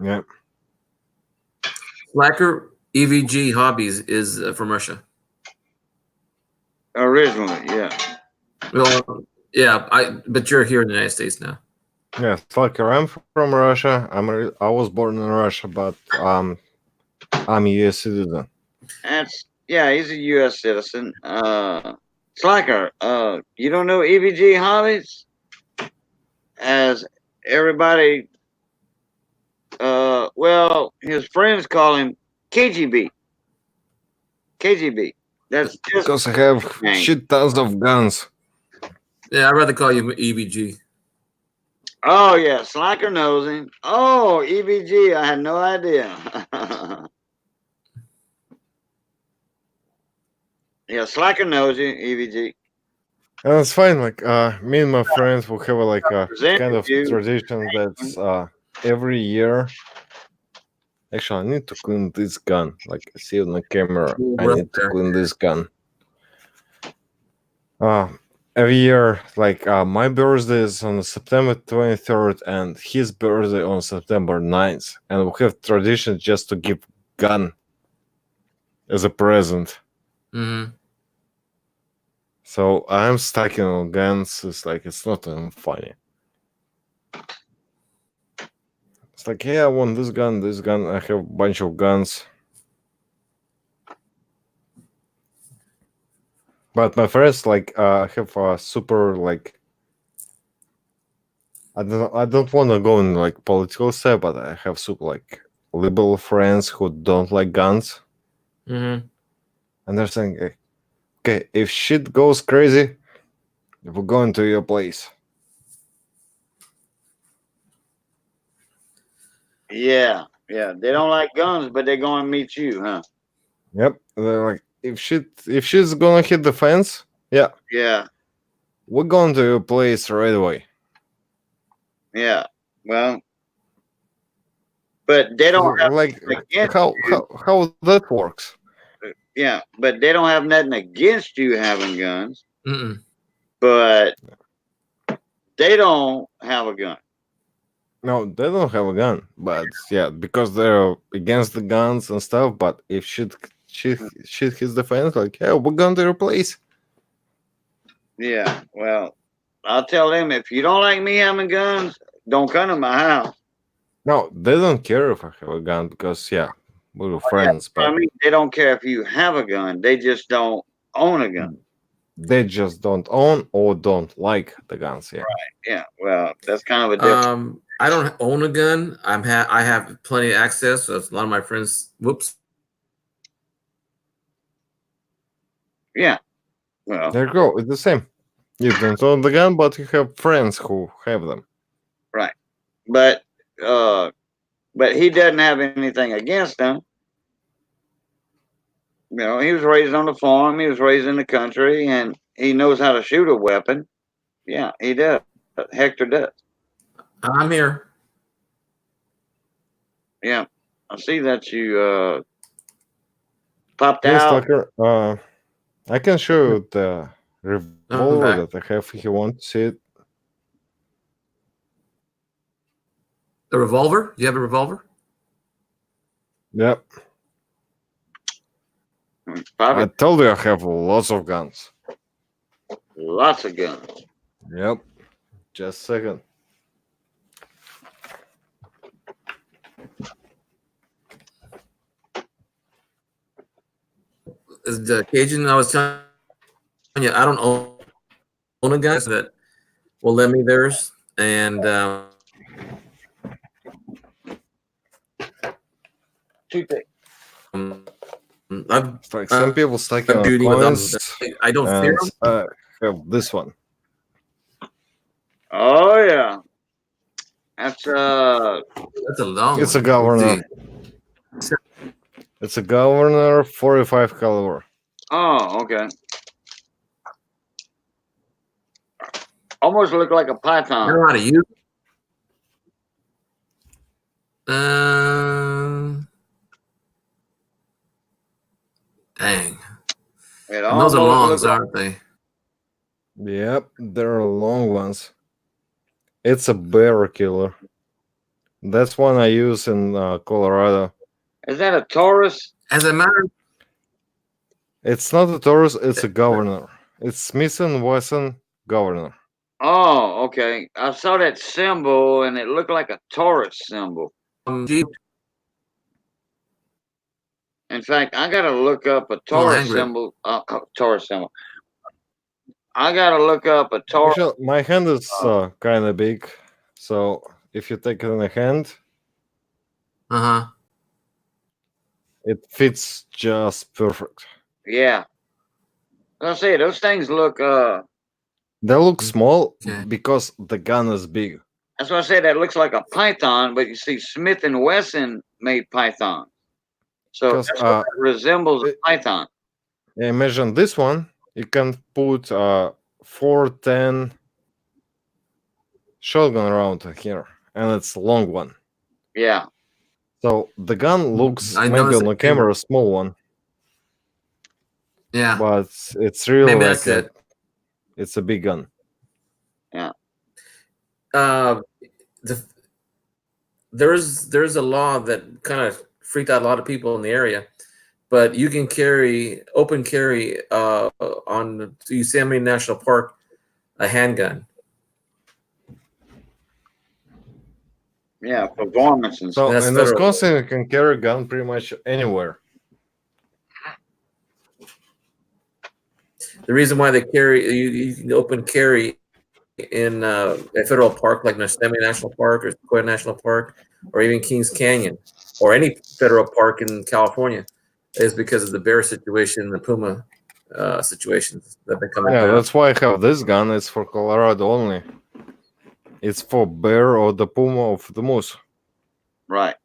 Yeah. Slacker EVG Hobbies is from Russia. Originally, yeah. Well, yeah, but you're here in the United States now. Yeah, Slacker, I'm from Russia. I was born in Russia, but I'm a U.S. citizen. He's a U.S. citizen. Slacker, you don't know EVG Hobbies? As everybody, well, his friends call him KGB. KGB. That's just because I have shit tons of guns. Yeah, I'd rather call you EVG. Oh yeah, Slacker knows him. Oh, EVG, I had no idea. Yeah, Slacker knows you, EVG. And it's fine. Like me and my friends will have like a kind of tradition that's every year. Actually, I need to clean this gun. Like I see on the camera, I need to clean this gun. Every year, like my birthday is on September 23rd, and his birthday on September 9th, and we have tradition just to give gun as a present. Mm-hmm. So I'm stacking on guns. It's like it's not even funny. It's like, yeah, I want this gun. I have a bunch of guns. But my friends have a super like. I don't want to go in like political stuff, but I have super like liberal friends who don't like guns. Mm-hmm. And they're saying, okay, if shit goes crazy, we're going to your place. Yeah. They don't like guns, but they're going to meet you, huh? Yep. They're like, if shit's gonna hit the fence, yeah, Yeah. we're going to your place right away. Yeah. Well, but they don't have Like nothing against how you. how that works? Yeah, but they don't have nothing against you having guns. Mm-mm. But they don't have a gun. No, they don't have a gun, but yeah, because they're against the guns and stuff. But if shit hits the fence, like, yeah, we're going to replace. Yeah. Well, I'll tell them if you don't like me having guns, don't come to my house. No, they don't care if I have a gun because yeah, we're Yeah, friends. I But mean, they don't care if you have a gun. They just don't own a gun. they just don't own or don't like the guns. Yeah. Yeah. Well, that's kind of a difference. I don't own a gun. I have plenty of access. So a lot of my friends. Whoops. Yeah. Well, There you go. It's the same. You don't own the gun, but you have friends who have them. right. But he doesn't have anything against them. You know, he was raised on the farm. He was raised in the country, and he knows how to shoot a weapon. Yeah, he does. Hector does. I'm here. Yeah, I see that you popped Yes, out. Tucker. I can show you the I'm revolver back. that I have if you want to see it. A revolver? You have a revolver? Yep. I Probably told you I have lots of guns. lots of guns. Yep. Just a second. The Cajun, I was telling you, I don't own a gun that will lend me theirs, and Two things. I've It's like some people stacking I'm on duty with coins, I don't fear and them. I have this one. Oh yeah, that's That's a long It's a one. governor. Let's see. It's a governor 45 caliber. oh okay. Almost look like a I python. don't know how to use it. Dang. It And those are almost longs, look like. aren't they? Yep, they're long ones. It's a bear killer. That's one I use in Colorado. Is that a Taurus? As a matter, It's not a Taurus, it's a governor. It's Smith & Wesson governor. Oh, okay. I saw that symbol and it looked like a Taurus symbol. Jeep. In fact, I gotta look up a Oh, Taurus hand grip. symbol. Taurus symbol. I gotta look up a Taurus. Actually, my hand is kind of big, so if you take it in a hand, Uh-huh. it fits just perfect. Yeah. I say those things look. They look small Okay. because the gun is big. That's why I say that looks like a python. But you see, Smith and Wesson made python, so 'Cause, that's what it resembles a python. Imagine this one. You can put 410 shotgun round here, and it's a long one. Yeah. So the gun looks I maybe noticed on the it too. camera a small one, Yeah. but it's really Maybe like that's it. it's a big gun. Yeah. There's a law that kind of freaked out a lot of people in the area, but you can carry open carry on Yosemite National Park a handgun. Yeah, for varmints and So stuff. That's in federal. Wisconsin, you can carry a gun pretty much anywhere. The reason why they carry you can open carry in a federal park like Yosemite National Park or Sequoia National Park or even Kings Canyon or any federal park in California is because of the bear situation, the puma situations that have been coming Yeah, out. that's why I have this gun. It's for Colorado only. It's for bear or the puma of the moose. Right.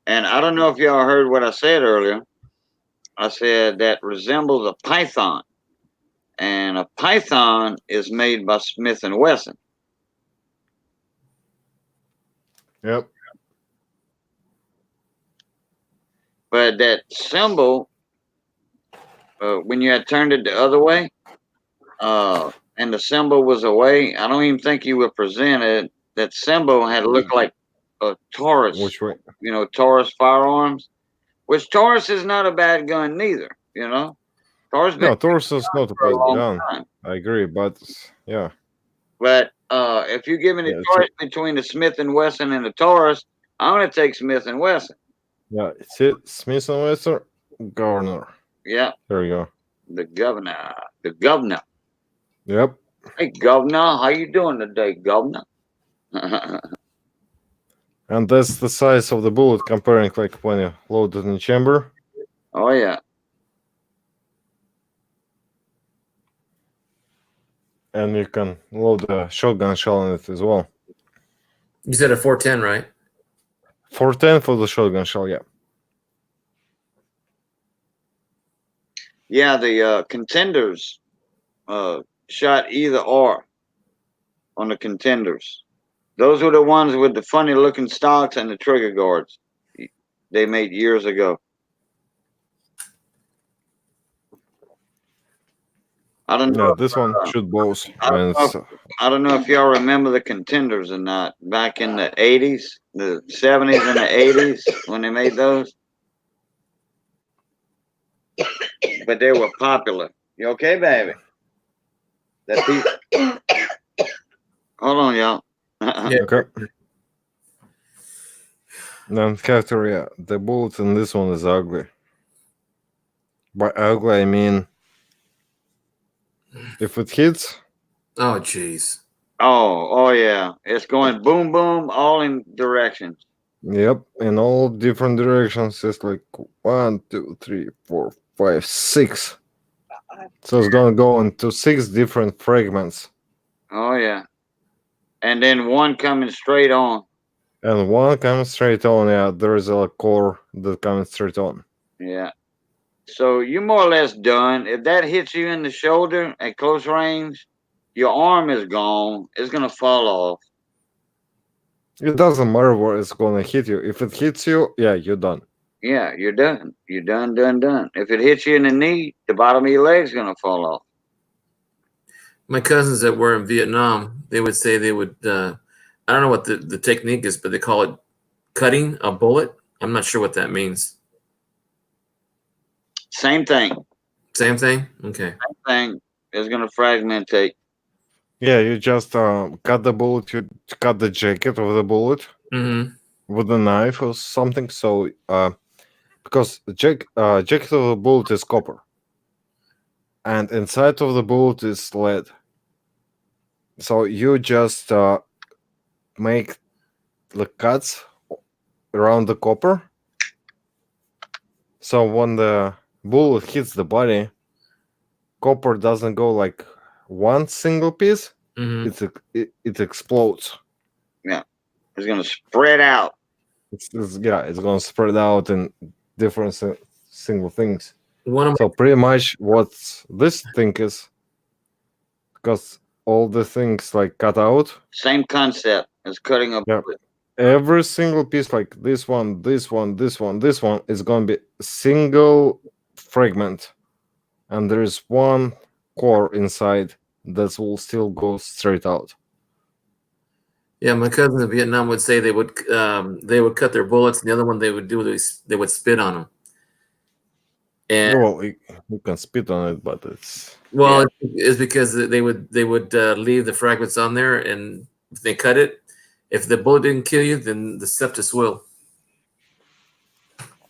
And I don't know if y'all heard what I said earlier. I said that resembles a python. And a python is made by Smith & Wesson. Yep. But that symbol, when you had turned it the other way, and the symbol was away, I don't even think you were presented. That symbol had looked like a Taurus. Which way? You know, Taurus firearms. Which Taurus is not a bad gun neither. You know, Taurus been No, Taurus is not a for a bad long gun. time. I agree, but yeah. But if you're giving a Yeah, choice between the Smith and Wesson and the Taurus, I'm gonna take Smith and Wesson. Yeah, it's it. Smith and Wesson, Governor. Yeah, There we go. the governor. The governor. Yep. Hey, governor, how you doing today, governor? And that's the size of the bullet comparing like when you load it in the chamber. Oh yeah. And you can load a shotgun shell in it as well. You said a 410, right? 410 for the shotgun shell, yeah. Yeah, the contenders shot either or on the contenders. Those were the ones with the funny looking stocks and the trigger guards they made years ago. I don't know. Yeah, this one shoot both. And it's, I don't know if y'all remember the contenders or not. Back in the 80s, the 70s and the 80s when they made those. But they were popular. You okay, baby? That piece. Hold on, y'all. Yeah. okay. Then character, yeah. The bullet in this one is ugly. By ugly, I mean if it hits. Oh, jeez. Oh yeah. It's going boom, boom, all in directions. Yep, in all different directions. It's like 1, 2, 3, 4, 5, 6. So it's gonna go into 6 different fragments. Oh yeah. And then one coming straight on. And one comes straight on. Yeah, there is a core that comes straight on. Yeah. So you're more or less done. If that hits you in the shoulder at close range, your arm is gone. It's gonna fall off. It doesn't matter where it's gonna hit you. If it hits you, yeah, you're done. Yeah, you're done. You're done, done, done. If it hits you in the knee, the bottom of your leg's gonna fall off. My cousins that were in Vietnam, they would say they would, I don't know what the technique is, but they call it cutting a bullet. I'm not sure what that means. Same thing. Same thing? Okay. Same thing. It's gonna fragmentate. Yeah, you just cut the bullet. You cut the jacket of the bullet with a knife or something. So, because the jacket of the bullet is copper, and inside of the bullet is lead. So you just make the cuts around the copper. So when the bullet hits the body, copper doesn't go like one single piece. It explodes. Yeah, it's gonna spread out. It's gonna spread out in different single things. One of So pretty much what this thing is, because all the things like cut out. Same concept as cutting a bullet. Every single piece, like this one, this one, this one, this one, is gonna be a single fragment, and there is one core inside that will still go straight out. Yeah, my cousins in Vietnam would say they would cut their bullets, and the other one they would do is they would spit on them. And well, you can spit on it, but it's it's because they would leave the fragments on there, and if they cut it, if the bullet didn't kill you, then the septus will.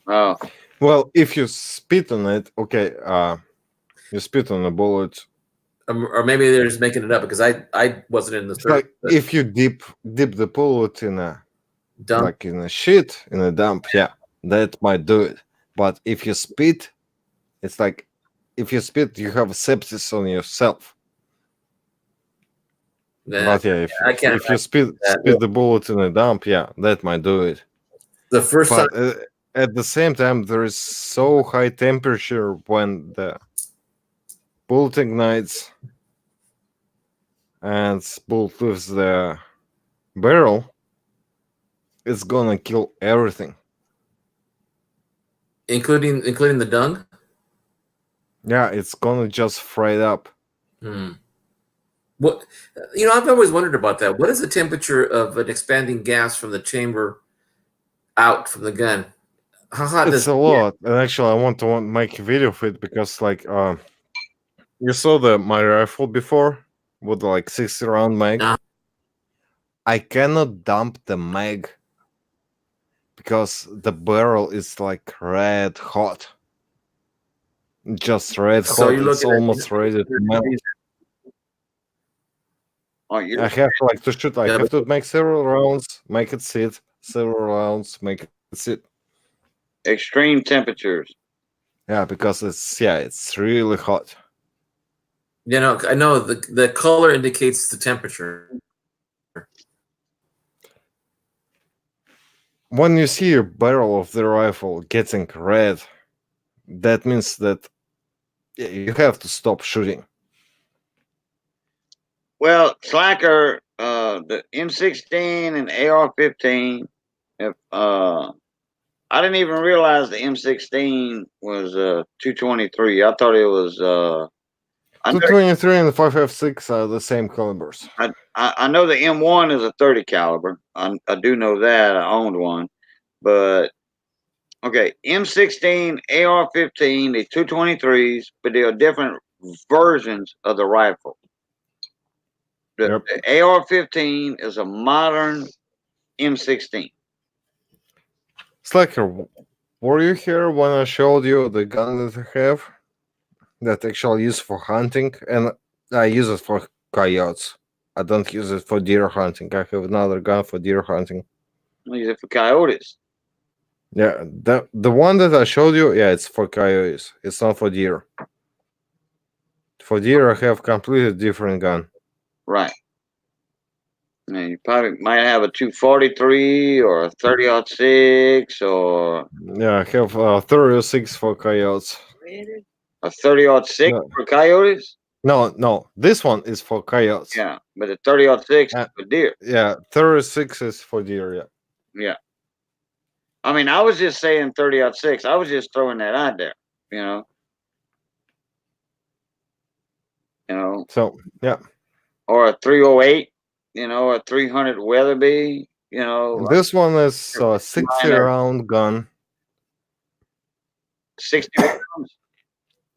Oh. Well, if you spit on it, okay, you spit on a bullet. Or maybe they're just making it up because I wasn't in the Like if you dip the bullet in a dump, like in a shit in a dump, yeah, that might do it. But if you spit, it's like if you spit, you have sepsis on yourself. But yeah, if you spit the bullet in a dump, yeah, that might do it. The first but, time, at the same time, there is so high temperature when the bullet ignites and bullet leaves the barrel. it's gonna kill everything. including the dung. Yeah, it's gonna just fry it up. What I've always wondered about that. What is the temperature of an expanding gas from the chamber out from the gun? How hot It's does a it lot, and actually, I want to make a video of it because, like, you saw my rifle before with like 60 round mag. I cannot dump the mag because the barrel is like red hot. Just red So hot. you're It's looking at almost ready to melt. Oh, I have like to shoot. I have to make several rounds, make it sit. Several rounds, make it sit. extreme temperatures. Yeah, because it's really hot. I know the color indicates the temperature. When you see your barrel of the rifle getting red, that means that you have to stop shooting. Well, Slacker, the M16 and AR-15. If I didn't even realize the M16 was 223. I thought it was 223 and 5.56 are the same calibers. I know the M1 is a 30 caliber. I do know that. I owned one, but okay, M16, AR-15, the 223s, but they are different versions of the rifle. The AR-15 is a modern M16. Slacker, were you here when I showed you the gun that I have? That actually used for hunting, and I use it for coyotes. I don't use it for deer hunting. I have another gun for deer hunting. I use it for coyotes. Yeah, the one that I showed you, yeah, it's for coyotes. It's not for deer. For deer, I have completely different gun. Right. Now, you probably might have a 243 or a 30-06 or Yeah, I have 36 for coyotes. a 30-06 No. for coyotes. No, this one is for coyotes. Yeah, but the 30-06 is for deer. Yeah, 36 is for deer. Yeah. Yeah. I mean, I was just saying 30-06. I was just throwing that out there. You know. So yeah. Or a 308. A 300 Weatherby. This one is a 60 round gun. 60 rounds.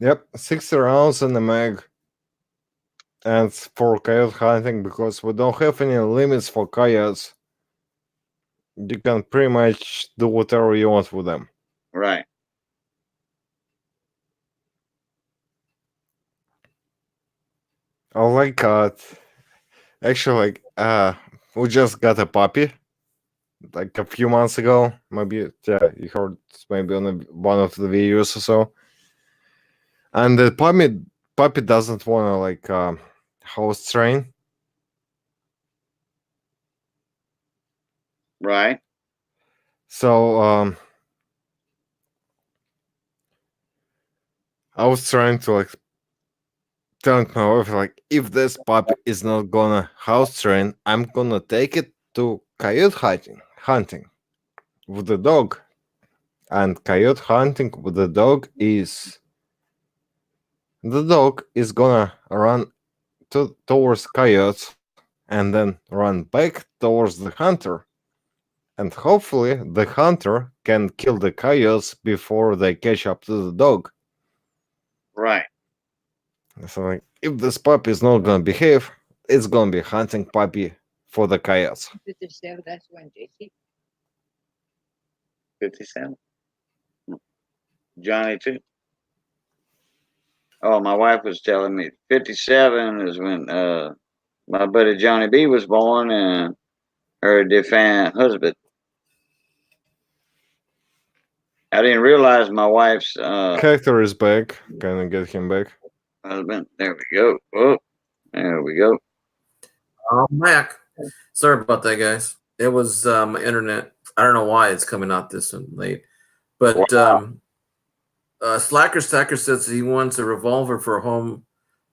Yep, 60 rounds in the mag. And it's for coyote hunting because we don't have any limits for coyotes. You can pretty much do whatever you want with them. Right. Oh my god. Actually, we just got a puppy like a few months ago. Maybe you heard maybe on one of the videos or so. And the puppy doesn't want to house train. Right. So I was trying to telling my wife if this puppy is not gonna house train, I'm gonna take it to coyote hunting with the dog. And coyote hunting with the dog is gonna run towards coyotes and then run back towards the hunter. And hopefully the hunter can kill the coyotes before they catch up to the dog. Right. So if this puppy is not gonna behave, it's gonna be hunting puppy for the coyotes. 57, that's when JC. 57. Johnny too. Oh, my wife was telling me 57 is when my buddy Johnny B was born and her defiant husband. I didn't realize my wife's Hector is back. Can I get him back? husband. There we go. Oh, there we go. I'm back. Sorry about that, guys. It was my internet. I don't know why it's coming out this late, but Slacker Stacker says he wants a revolver for home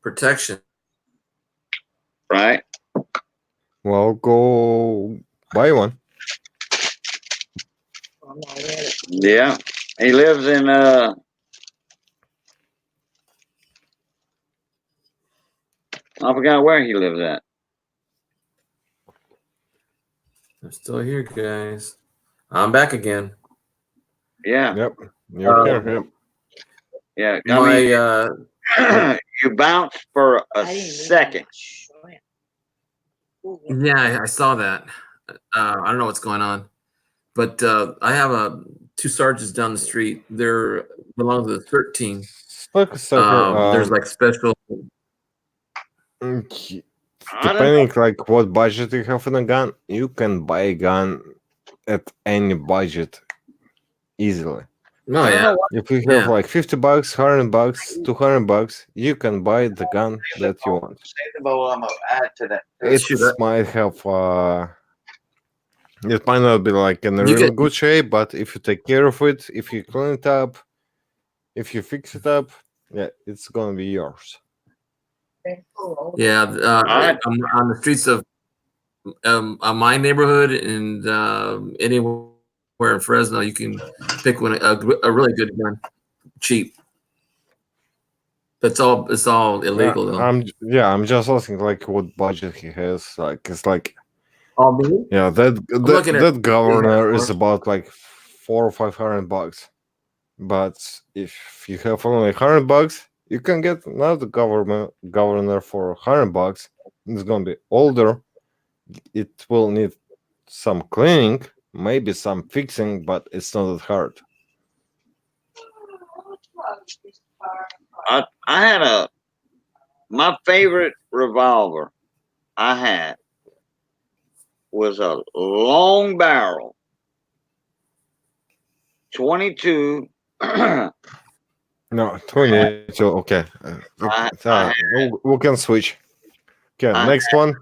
protection. Right. Well, go buy one. Yeah, he lives in I forgot where he lives at. I'm still here, guys. I'm back again. Yeah. Yep. You're here. Yep. Yeah. I My mean, you bounced for a second. yeah, I saw that. I don't know what's going on, but I have two sergeants down the street. They're belong to the 13. Look, sucker. There's like special. Depending like what budget you have in a gun, you can buy a gun at any budget easily. Oh yeah. If you have like $50, $100, $200, you can buy the gun that you want. Save the bowl. I'm gonna add to that. It might have it might not be like in a You really get- good shape, but if you take care of it, if you clean it up, if you fix it up, yeah, it's gonna be yours. Yeah, on the streets of my neighborhood and anywhere in Fresno, you can pick one a really good gun, cheap. It's all illegal though. I'm just asking like what budget he has. Like it's like Me? yeah, that governor is about like $400 or $500. But if you have only $100, you can get another governor for $100. It's gonna be older. It will need some cleaning, maybe some fixing, but it's not that hard. I had my favorite revolver I had was a long barrel 22. No, 22. Okay. We can switch. Okay, next one.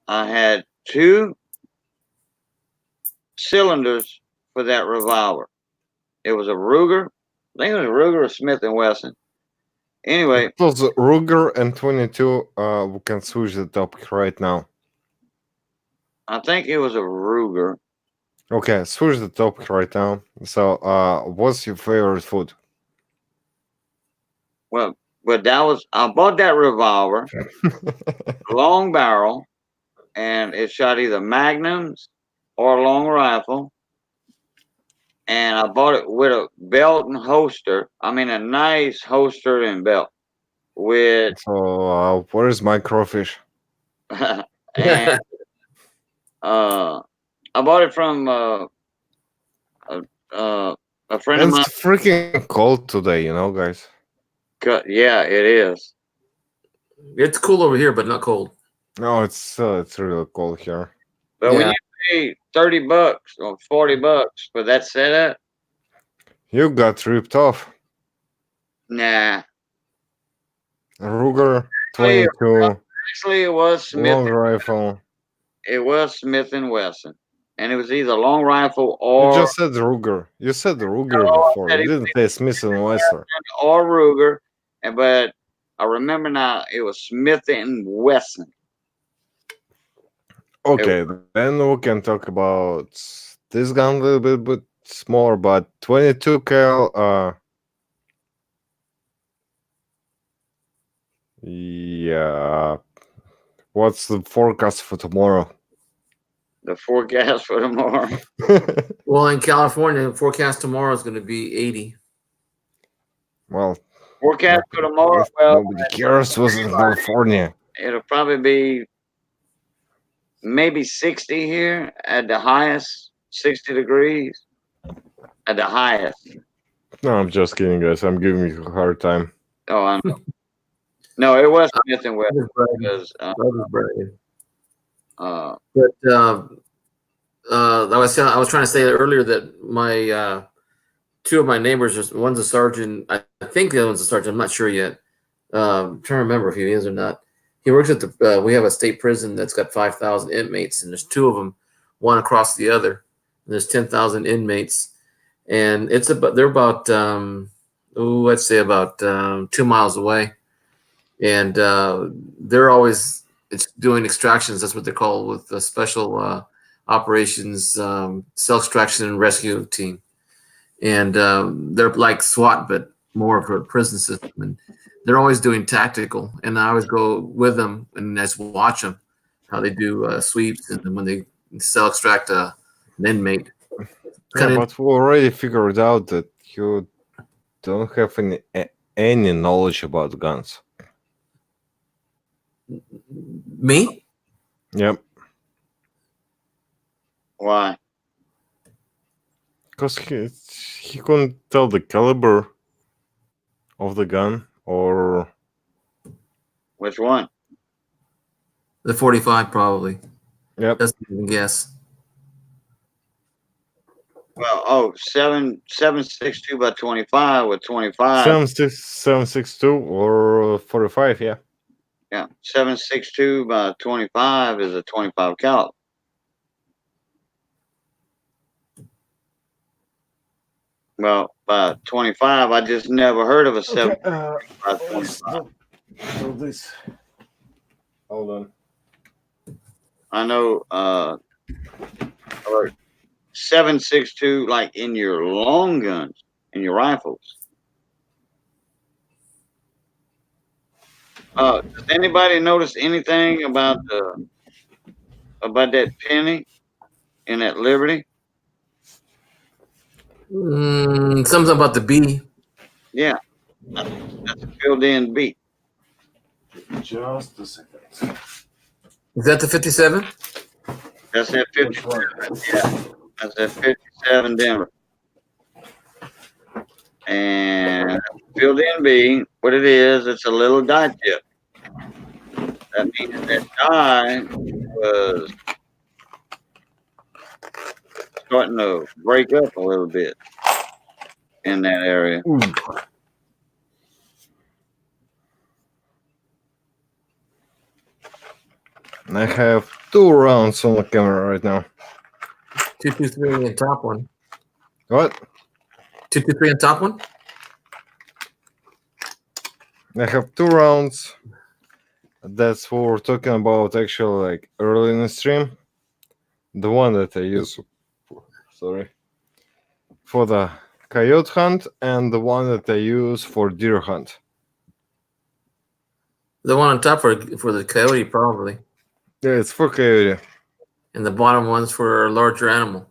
I had 2 cylinders for that revolver. It was a Ruger. I think it was a Ruger or Smith & Wesson. Anyway. It was Ruger and 22. We can switch the topic right now. I think it was a Ruger. Okay, switch the topic right now. So, what's your favorite food? Well, but I bought that revolver, long barrel, and it shot either magnums or a long rifle. And I bought it with a belt and holster. I mean, a nice holster and belt. With so, where is my crawfish? and I bought it from a friend of mine. It's freaking cold today, you know, guys. Yeah, it is. It's cool over here, but not cold. No, it's really cold here. But when you pay $30 or $40 for that setup, you got ripped off. Nah. Ruger 22. Actually, it was Smith. Long rifle. It was Smith & Wesson, and it was either long rifle or. You just said Ruger. You said Ruger before. You didn't say Smith & Wesson. Or Ruger, but I remember now it was Smith & Wesson. Okay, then we can talk about this gun a little bit more, but 22 cal. Yeah. What's the forecast for tomorrow? The forecast for tomorrow. Well, in California, the forecast tomorrow is going to be 80. Well, forecast for tomorrow. Well, nobody cares. Was in California. It'll probably be maybe 60 here at the highest, 60 degrees at the highest. No, I'm just kidding, guys. I'm giving you a hard time. Oh, I know. No, it was Smith & Wesson because I was trying to say earlier that my 2 of my neighbors, one's a sergeant. I think the other one's a sergeant. I'm not sure yet. I'm trying to remember if he is or not. He works at the. We have a state prison that's got 5,000 inmates, and there's 2 of them, one across the other. And there's 10,000 inmates, and they're about let's say about 2 miles away, and they're always doing extractions. That's what they're called with the special operations cell extraction and rescue team. and they're like SWAT, but more of a prison system. And they're always doing tactical, and I always go with them and just watch them how they do sweeps, and then when they extract an inmate. Yeah, but we already figured out that you don't have any knowledge about guns. Me? Yep. Why? Because he couldn't tell the caliber of the gun or Which one? The 45, probably. Yep. That's a guess. Well, 7.62 by 25 with 25. 7.62 or 45, yeah. Yeah, 7.62 by 25 is a 25 caliber. Well, by 25, I just never heard of a 7 by 25. So this. Hold on. I know 7.62 like in your long guns, in your rifles. Does anybody notice anything about that penny in that Liberty? Something about the B. Yeah, that's a filled-in beat. Just a second. Is that the 57? That's that 57. Yeah, that's that 57 Denver. And filled-in B, what it is, it's a little die tip. That means that die was starting to break up a little bit in that area. Ooh. I have 2 rounds on the camera right now. 223 on the top one. What? 223 on top one? I have 2 rounds. That's what we're talking about actually like early in the stream. The one that I use for the coyote hunt and the one that I use for deer hunt. The one on top for the coyote, probably. Yeah, it's for coyote. And the bottom one's for a larger animal.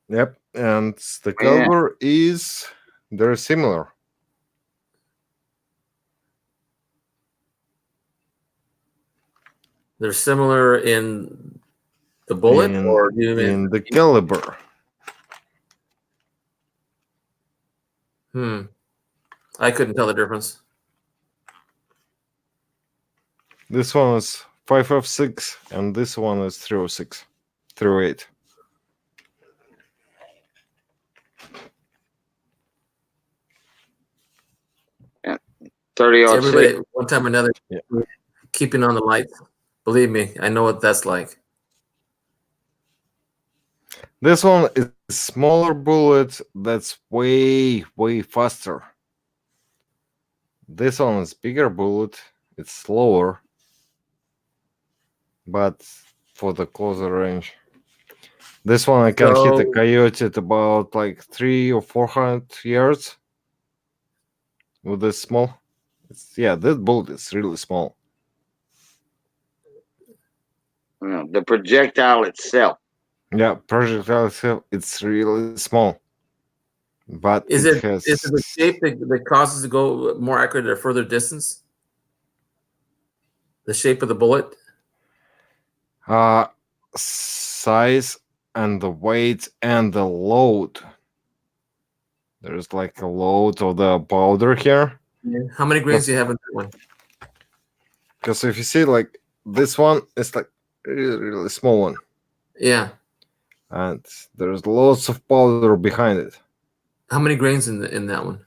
Yep, and the caliber is they're similar. They're similar in the bullet, or do you mean in the caliber? I couldn't tell the difference. This one is 5.56 and this one is 3.06, 3.08. Yeah, 30 Everybody, one time or another, keeping on the lights. Believe me, I know what that's like. This one is smaller bullet that's way faster. This one is bigger bullet, it's slower, but for the closer range. This one I can hit a coyote at about like 300 or 400 yards with this small. That bullet is really small. The projectile itself. Yeah, projectile itself, it's really small. But is it the shape that causes it to go more accurate at a further distance? The shape of the bullet? Size and the weight and the load. There's like a load of the powder here. Yeah. How many grains do you have in that one? Because if you see like this one, it's like really small one. Yeah. And there's lots of powder behind it. How many grains in that one?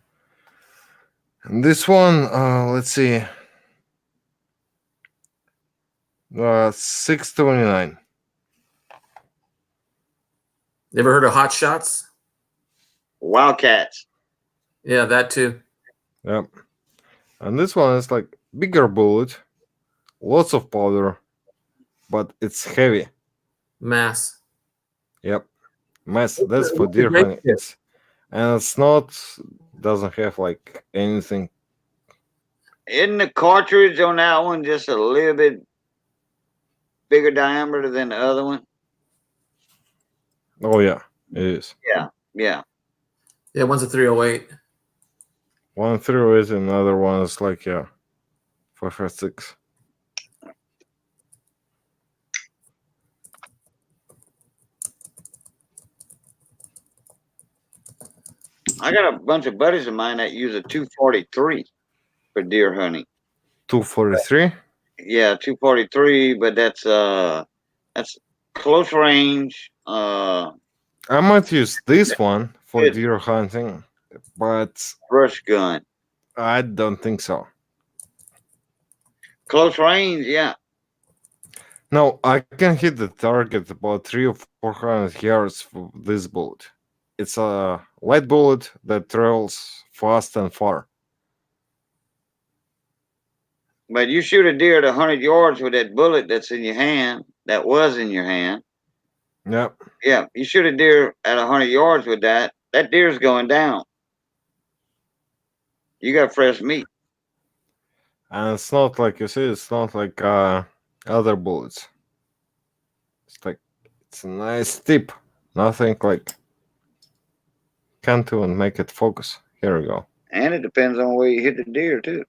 And this one, let's see. 629. You ever heard of hot shots? Wildcats. Yeah, that too. Yep. And this one is like bigger bullet, lots of powder, but it's heavy. Mass. Yep. Mass. That's for deer hunting. and it's not doesn't have like anything. Isn't the cartridge on that one just a little bit bigger diameter than the other one? Oh yeah, it is. Yeah, yeah. Yeah, one's a 308. One through it, another one is like 456. I got a bunch of buddies of mine that use a 243 for deer hunting. 243. Yeah, 243, but that's close range. I might use this one for deer hunting, but brush gun. I don't think so. Close range, yeah. No, I can hit the target about 300 or 400 yards for this bullet. It's a light bullet that travels fast and far. But you shoot a deer at 100 yards with that bullet that's in your hand, that was in your hand. Yep. Yeah, you shoot a deer at 100 yards with that, that deer's going down. You got fresh meat. And it's not like you see, it's not like other bullets. It's like, it's a nice tip. Nothing like, can't even make it focus. Here we go. And it depends on where you hit the deer, too.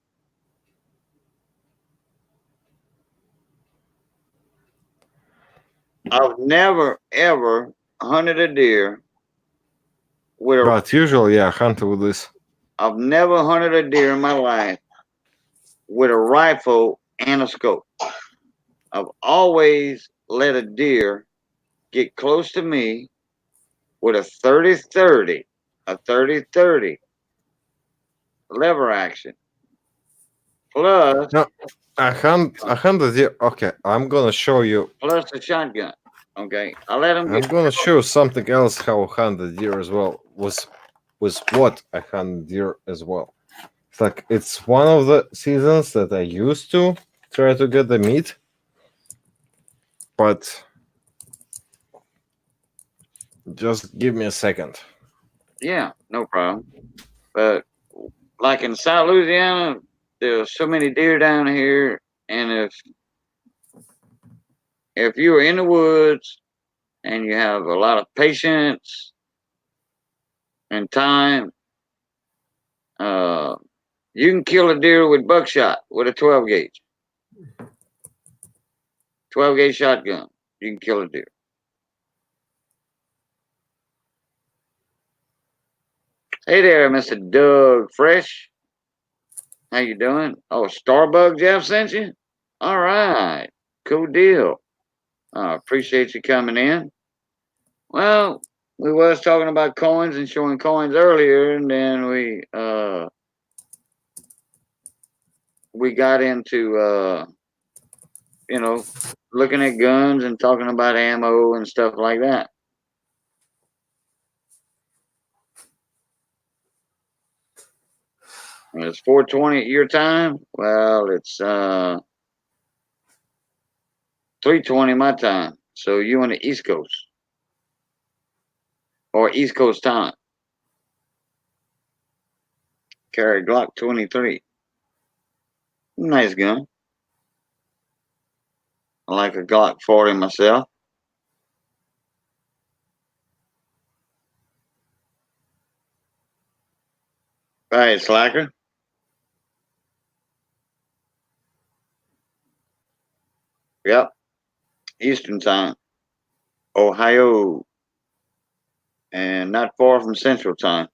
I've never, ever hunted a deer with a... But usually, I hunt with this. I've never hunted a deer in my life with a rifle and a scope. I've always let a deer get close to me with a 30-30, a 30-30 lever action. Plus, no, I hunt the deer. Okay, I'm gonna show you. Plus the shotgun. Okay, I let them. I'm gonna show something else how I hunt the deer as well. Was what I hunt deer as well. It's like it's one of the seasons that I used to try to get the meat, but just give me a second. Yeah, no problem. But like in South Louisiana, there's so many deer down here, and if you're in the woods and you have a lot of patience and time, you can kill a deer with buckshot with a 12 gauge. 12 gauge shotgun. You can kill a deer. Hey there, Mr. Doug Fresh. How you doing? Oh, Starbug Jeff sent you? All right. Cool deal. Appreciate you coming in. Well, we was talking about coins and showing coins earlier, and then we got into looking at guns and talking about ammo and stuff like that. And it's 4:20 at your time. Well, it's 3:20 my time. So you on the East Coast or East Coast time? Carry Glock 23. Nice gun. I like a Glock 40 myself. Right, Slacker. Yep. Eastern time. Ohio. And not far from Central time.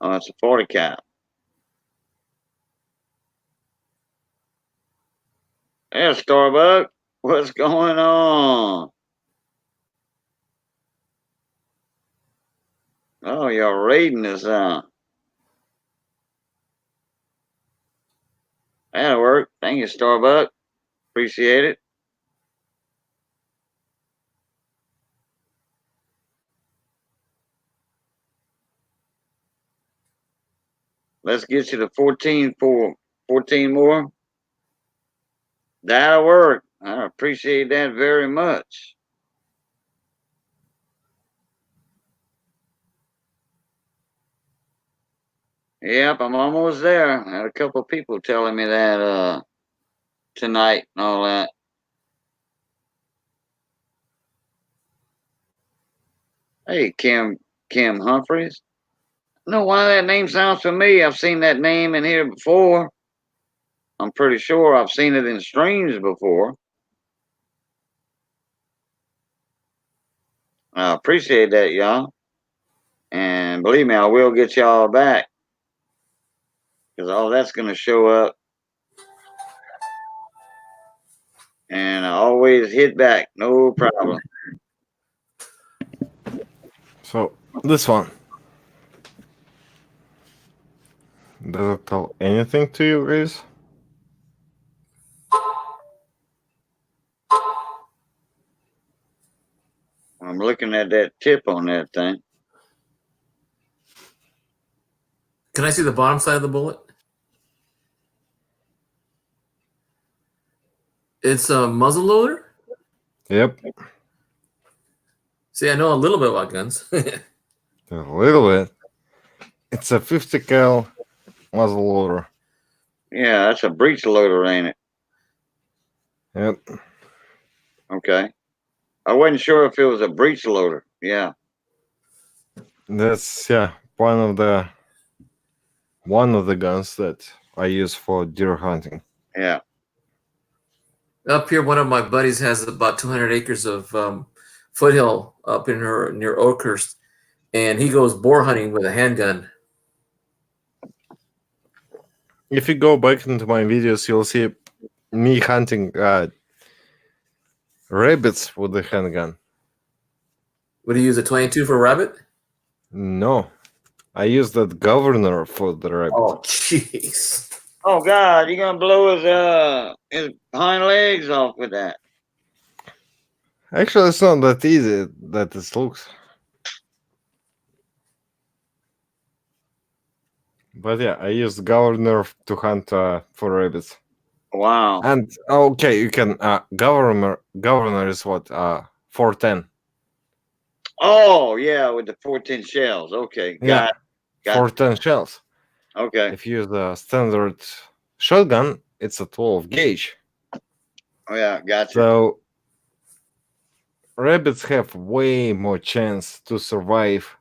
Oh, it's a 40 cal. There's Starbuck. What's going on? Oh, you're raiding this, huh? That'll work. Thank you, Starbuck. Appreciate it. Let's get you to 14 for 14 more. That'll work. I appreciate that very much. Yep, I'm almost there. I had a couple of people telling me that tonight and all that. Hey, Kim Humphreys. I don't know why that name sounds familiar. I've seen that name in here before. I'm pretty sure I've seen it in streams before. I appreciate that, y'all. And believe me, I will get y'all back. Because all that's going to show up. And I always hit back. No problem. So this one. Does it tell anything to you guys? I'm looking at that tip on that thing. Can I see the bottom side of the bullet? It's a muzzle loader? Yep. See, I know a little bit about guns. A little bit. It's a 50 cal muzzle loader. Yeah, that's a breech loader, ain't it? Yep. Okay. I wasn't sure if it was a breech loader. Yeah. That's one of the guns that I use for deer hunting. Yeah. Up here, one of my buddies has about 200 acres of foothill up in near Oakhurst, and he goes boar hunting with a handgun. If you go back into my videos, you'll see me hunting rabbits with the handgun. Would you use a 22 for a rabbit? No, I use that governor for the rabbit. Oh, jeez. Oh God, you're gonna blow his hind legs off with that. Actually, it's not that easy that it looks. But yeah, I use governor to hunt for rabbits. Wow. And okay, you can governor is what 410. Oh yeah, with the 410 shells. Okay, Yeah, got 410 shells. Okay. If you use a standard shotgun, it's a 12 gauge. Oh yeah, gotcha. So rabbits have way more chance to survive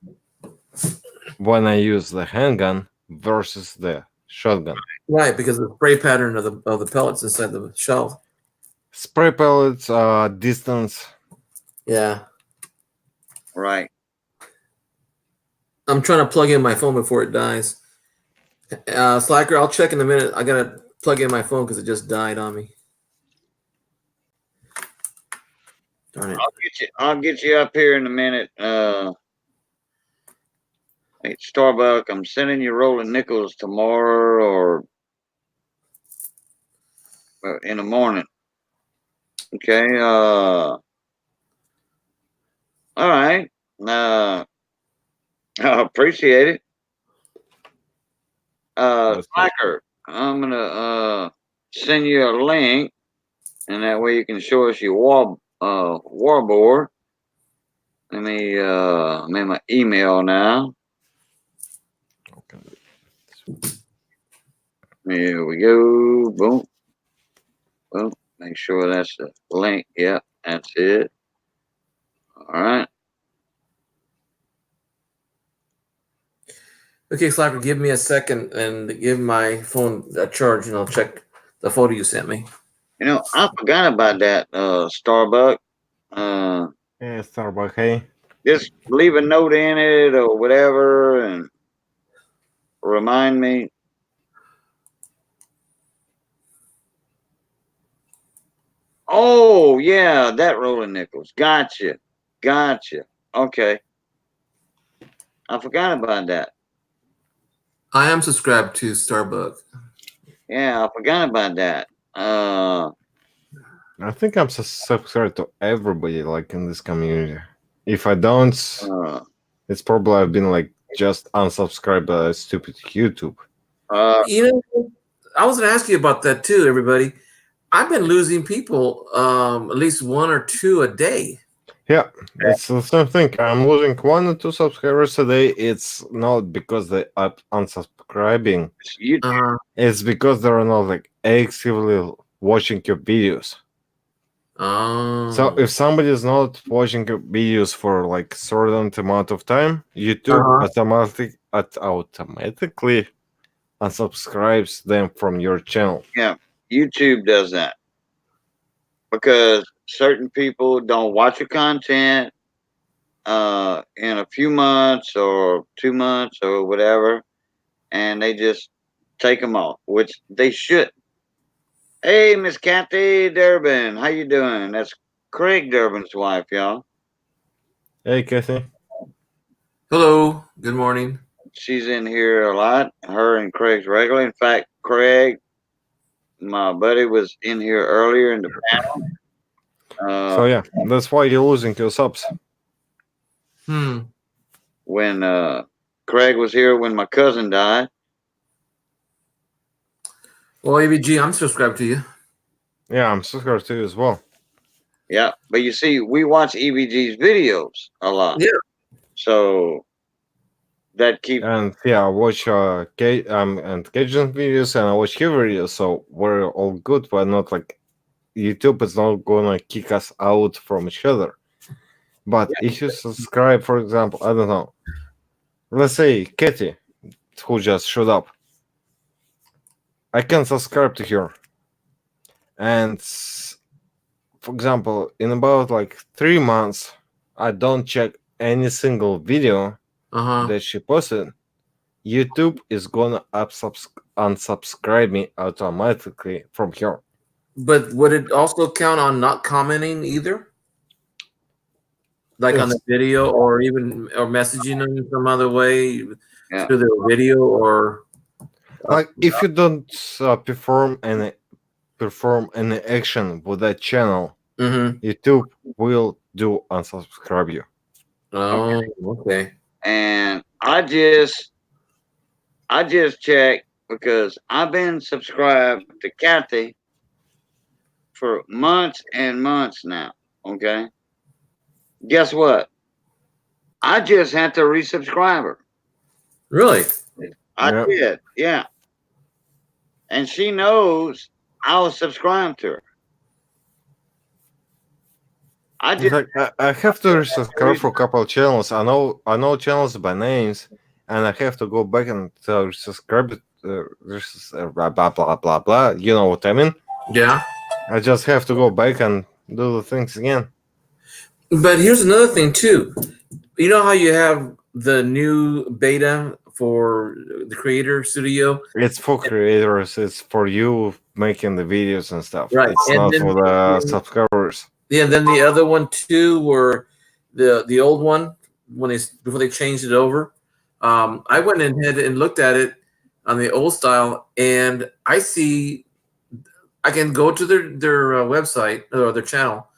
when I use the handgun versus the shotgun. Right, because of the spray pattern of the pellets inside the shell. Spray pellets, distance. Yeah. Right. I'm trying to plug in my phone before it dies. Slacker, I'll check in a minute. I gotta plug in my phone because it just died on me. Darn it. I'll get you up here in a minute. Hey, Starbuck, I'm sending you rolling nickels tomorrow or in the morning. Okay. All right. I appreciate it. Slacker, I'm gonna send you a link, and that way you can show us your war board. Let me I'm in my email now. Okay. Here we go. Boom. Boom. Make sure that's the link. Yep, that's it. All right. Okay, Slacker, give me a second and give my phone a charge, and I'll check the photo you sent me. You know, I forgot about that, Starbuck. Yeah, Starbuck, hey. Just leave a note in it or whatever and remind me. Oh, yeah, that rolling nickels. Gotcha. Okay. I forgot about that. I am subscribed to Starbucks. Yeah, I forgot about that. I think I'm subscribed to everybody like in this community. If I don't, it's probably I've been like just unsubscribed by stupid YouTube. You know, I was gonna ask you about that too, everybody. I've been losing people, at least one or two a day. Yeah, it's the same thing. I'm losing 1 or 2 subscribers a day. It's not because they are unsubscribing. You, It's because they're not like actively watching your videos. Oh. So if somebody is not watching your videos for like certain amount of time, YouTube automatically unsubscribes them from your channel. yeah, YouTube does that because certain people don't watch your content in a few months or 2 months or whatever, and they just take them off, which they should. Hey, Miss Kathy Durbin, how you doing? That's Craig Durbin's wife, y'all. Hey, Kathy. Hello. Good morning. She's in here a lot. Her and Craig's regular. In fact, Craig, my buddy, was in here earlier in the panel. So yeah, that's why you're losing your subs. When Craig was here when my cousin died. Well, ABG, I'm subscribed to you. Yeah, I'm subscribed to you as well. Yeah, but you see, we watch EBG's videos a lot. Yeah. So that keeps. And yeah, I watch and Cajun videos and I watch his videos, so we're all good. But not like YouTube is not gonna kick us out from each other. But if you subscribe, for example, I don't know, let's say Katie, who just showed up, I can subscribe to her, and for example, in about like 3 months, I don't check any single video that she posted. YouTube is gonna unsubscribe me automatically from her. But would it also count on not commenting either? Like on the video, or even or messaging them some other way through the video, or like if you don't perform any action with that channel, YouTube will do unsubscribe you. Oh, okay. And I just checked because I've been subscribed to Kathy for months and months now. Okay. Guess what? I just had to resubscribe her. Really? I did, yeah. And she knows I was subscribed to her. I have to resubscribe for a couple of channels. I know channels by names, and I have to go back and resubscribe. Blah blah blah blah blah. You know what I mean? Yeah. I just have to go back and do the things again. But here's another thing too. You know how you have the new beta for the Creator Studio? It's for creators. It's for you making the videos and stuff. Right. It's And not then for the subscribers. Yeah. Then the other one too, were the old one before they changed it over. I went ahead and looked at it on the old style, and I see I can go to their website or their channel,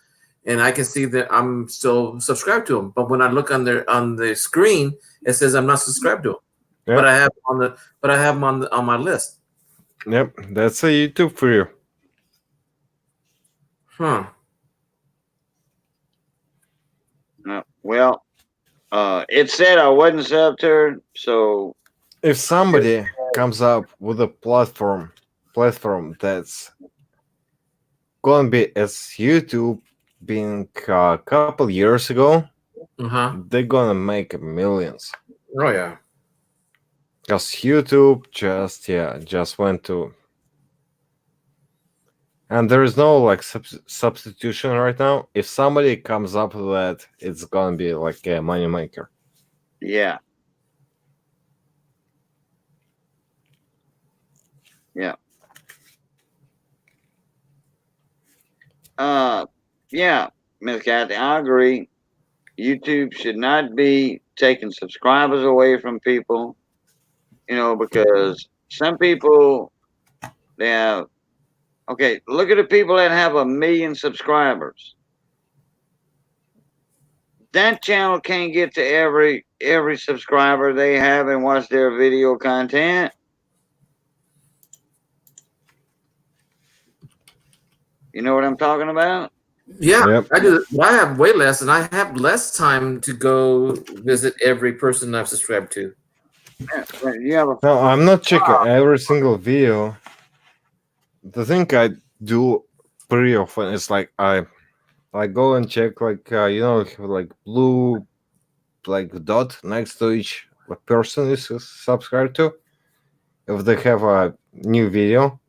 and I can see that I'm still subscribed to them. But when I look on the screen, it says I'm not subscribed to them. Yep. But I have them on my list. Yep, that's a YouTube for you. Huh. Well, it said I wasn't subbed to her, so if somebody comes up with a platform that's gonna be as YouTube being a couple years ago, they're gonna make millions. Oh yeah. Because YouTube just went to, and there is no like substitution right now. If somebody comes up with that, it's gonna be like a moneymaker. yeah. Yeah. Yeah, Miss Kathy, I agree. YouTube should not be taking subscribers away from people, because some people, they have, okay, look at the people that have 1 million subscribers. That channel can't get to every subscriber they have and watch their video content. You know what I'm talking about? Yeah, Yep. I do. But I have way less, and I have less time to go visit every person I've subscribed to. Yeah, you have a No, I'm not checking every single video. The thing I do pretty often is like I go and check like like blue like dot next to each person is subscribed to. If they have a new video,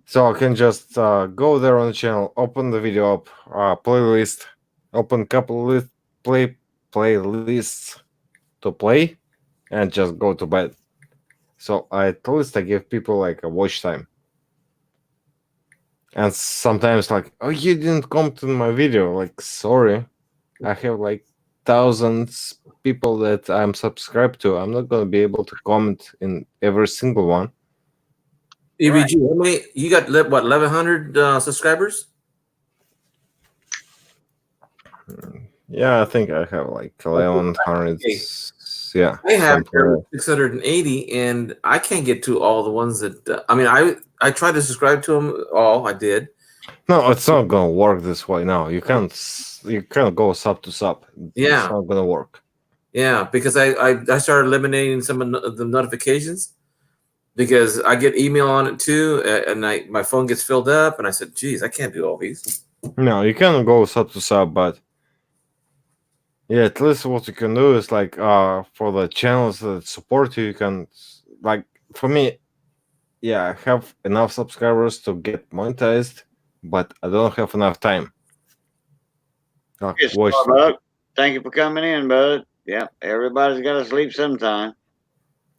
so I can just go there on the channel, open the video up, playlist, open couple playlists to play, and just go to bed. So at least I give people like a watch time. And sometimes like, oh, you didn't comment to my video. Like, sorry, I have like thousands people that I'm subscribed to. I'm not gonna be able to comment in every single one. EVG, how many? You got what? 1,100 subscribers? Yeah, I think I have like 1,100. Yeah, I have something like 680, and I can't get to all the ones that. I mean, I tried to subscribe to them all. I did. No, it's not gonna work this way. No, you can't go sub to sub. Yeah. It's not gonna work. Yeah, because I started eliminating some of the notifications because I get email on it too, and my phone gets filled up, and I said, "Geez, I can't do all these." No, you can go sub to sub, but yeah, at least what you can do is like for the channels that support you, you can like for me, yeah, I have enough subscribers to get monetized, but I don't have enough time. Like, Yes, watch. Starbuck. Thank you for coming in, bud. Yeah, everybody's got to sleep sometime.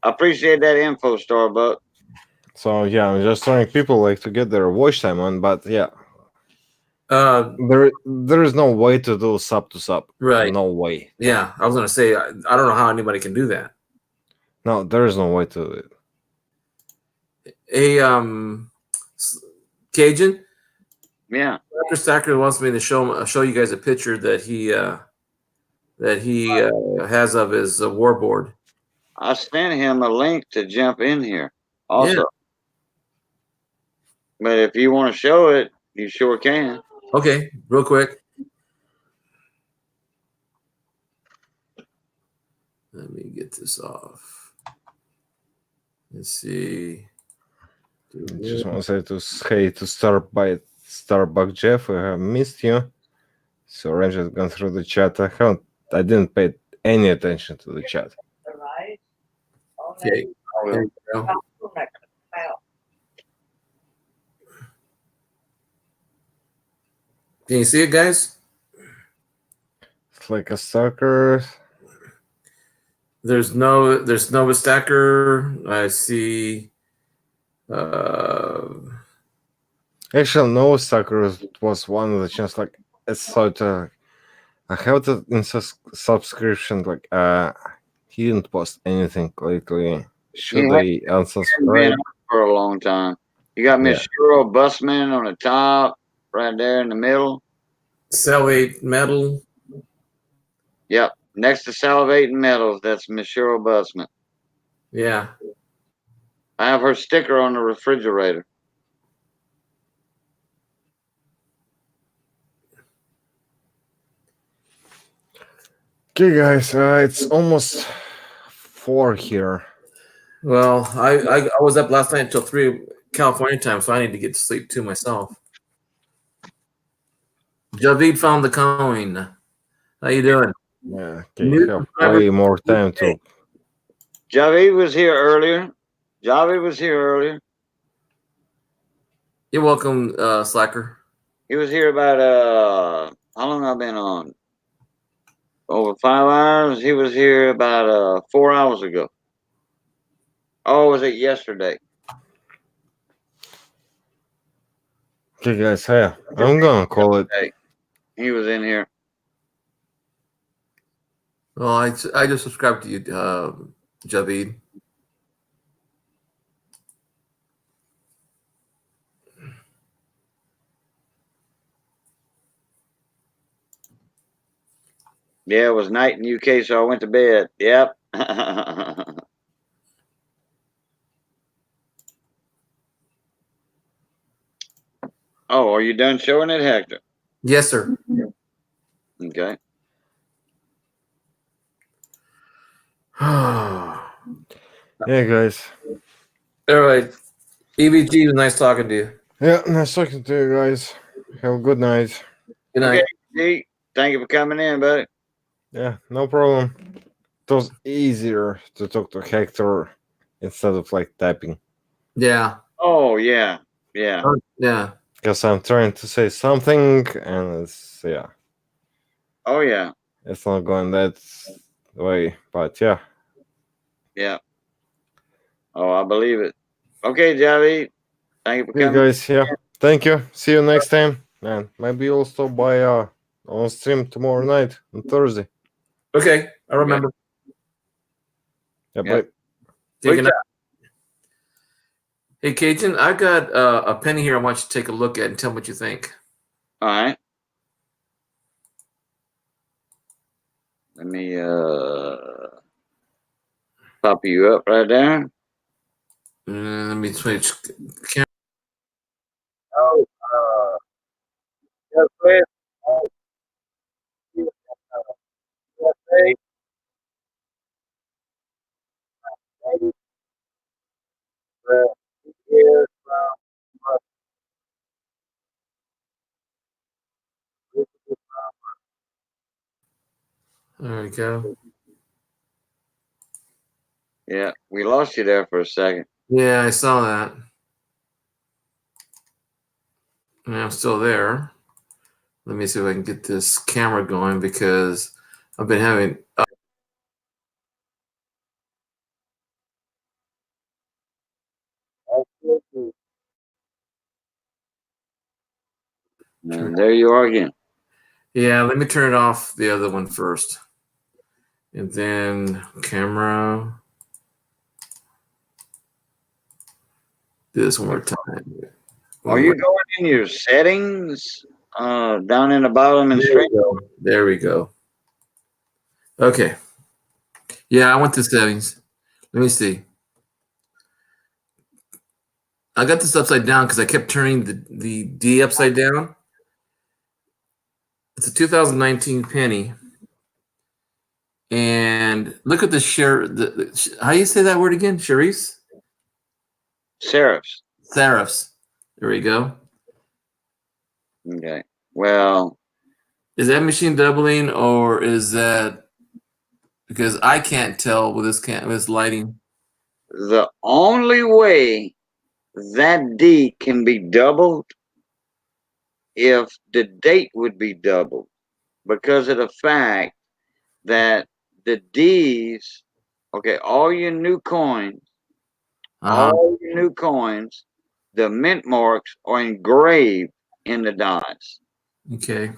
I appreciate that info, Starbuck. So yeah, I'm just trying people like to get their watch time on, but yeah, there is no way to do sub to sub. Right. No way. Yeah, I was gonna say I don't know how anybody can do that. No, there is no way to do it. Hey, Cajun. Yeah. Dr. Stacker wants me to show you guys a picture that he has of his war board. I sent him a link to jump in here also. Yeah. But if you want to show it, you sure can. Okay, real quick. Let me get this off. Let's see. I just want to say to Starbuck Jeff, I have missed you. So Range has gone through the chat. I didn't pay any attention to the chat. Okay. There you go. Can you see it, guys? It's like a stalker. There's Nova Stacker. I see. Actually, no stalker was one of the channels. Like it's sort of. I have it in subscription. Like he didn't post anything lately. Should I unsubscribe? For a long time. You got Miss Cheryl Busman on the top, right there in the middle. Salvate Metal. Yep. Next to Salivating Metals, that's Miss Cheryl Busman. Yeah. I have her sticker on the refrigerator. Okay, guys, it's almost 4 here. Well, I was up last night until 3 California time, so I need to get to sleep too myself. Javid found the coin. How you doing? Yeah, okay, you have way more time to. Javid was here earlier. You're welcome, Slacker. He was here about how long I've been on? Over 5 hours. He was here about 4 hours ago. Oh, was it yesterday? Okay, guys, yeah, I'm gonna call it. He was in here. Well, I just subscribed to you, Javid. Yeah, it was night in UK, so I went to bed. Yep. Oh, are you done showing it, Hector? Yes, sir. Okay. All Yeah, guys. right. EVG, it was nice talking to you. Yeah, nice talking to you guys. Have a good night. Good night. Okay, G. Thank you for coming in, buddy. Yeah, no problem. It was easier to talk to Hector instead of like typing. Yeah. Oh yeah, yeah. Yeah. Because I'm trying to say something and it's Oh yeah, it's not going that way. But yeah. yeah. Oh, I believe it. Okay, Javi. Thank you for Okay, coming. guys, yeah. Thank you. See you next time. And maybe you'll stop by on stream tomorrow night on Thursday. Okay. I remember. Yeah, Yeah. bye. Take Good it job. out. Hey, Cajun, I got a penny here I want you to take a look at and tell me what you think. All right. Let me pop you up right there. Let me switch camera. Oh, yes, please. Yes, please. Yes, There we go. yeah, we lost you there for a second. Yeah, I saw that. And I'm still there. Let me see if I can get this camera going because I've been having. And there you are again. Yeah, let me turn it off the other one first. And then camera. Do this one more time. Are you going in your settings down in the bottom and There straight? we go. There we go. Okay. Yeah, I went to settings. Let me see. I got this upside down because I kept turning the D upside down. It's a 2019 penny. And look at the share. How do you say that word again? Sharice? Serifs. Serifs. There we go. Okay. Well, Is that machine doubling or is that because I can't tell with this lighting? the only way that D can be doubled if the date would be doubled because of the fact that the D's, okay, all your new coins, the mint marks are engraved in the dies. Okay.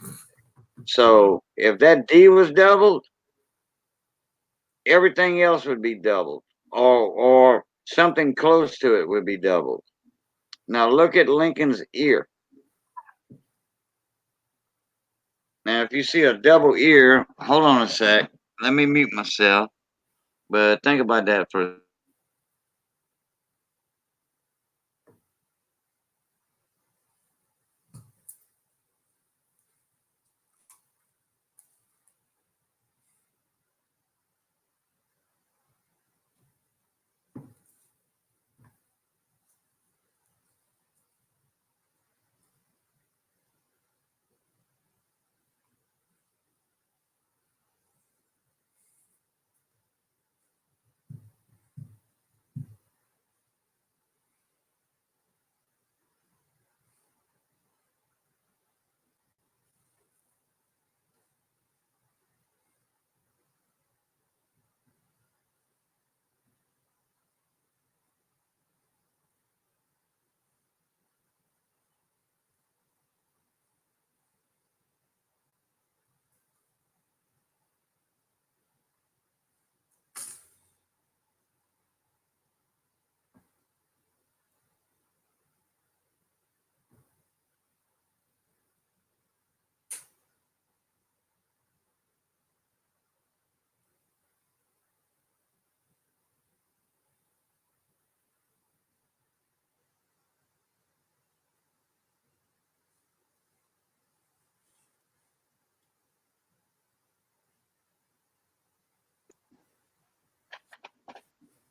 So if that D was doubled, everything else would be doubled, or something close to it would be doubled. Now look at Lincoln's ear. Now, if you see a double ear, hold on a sec. Let me mute myself. But think about that for.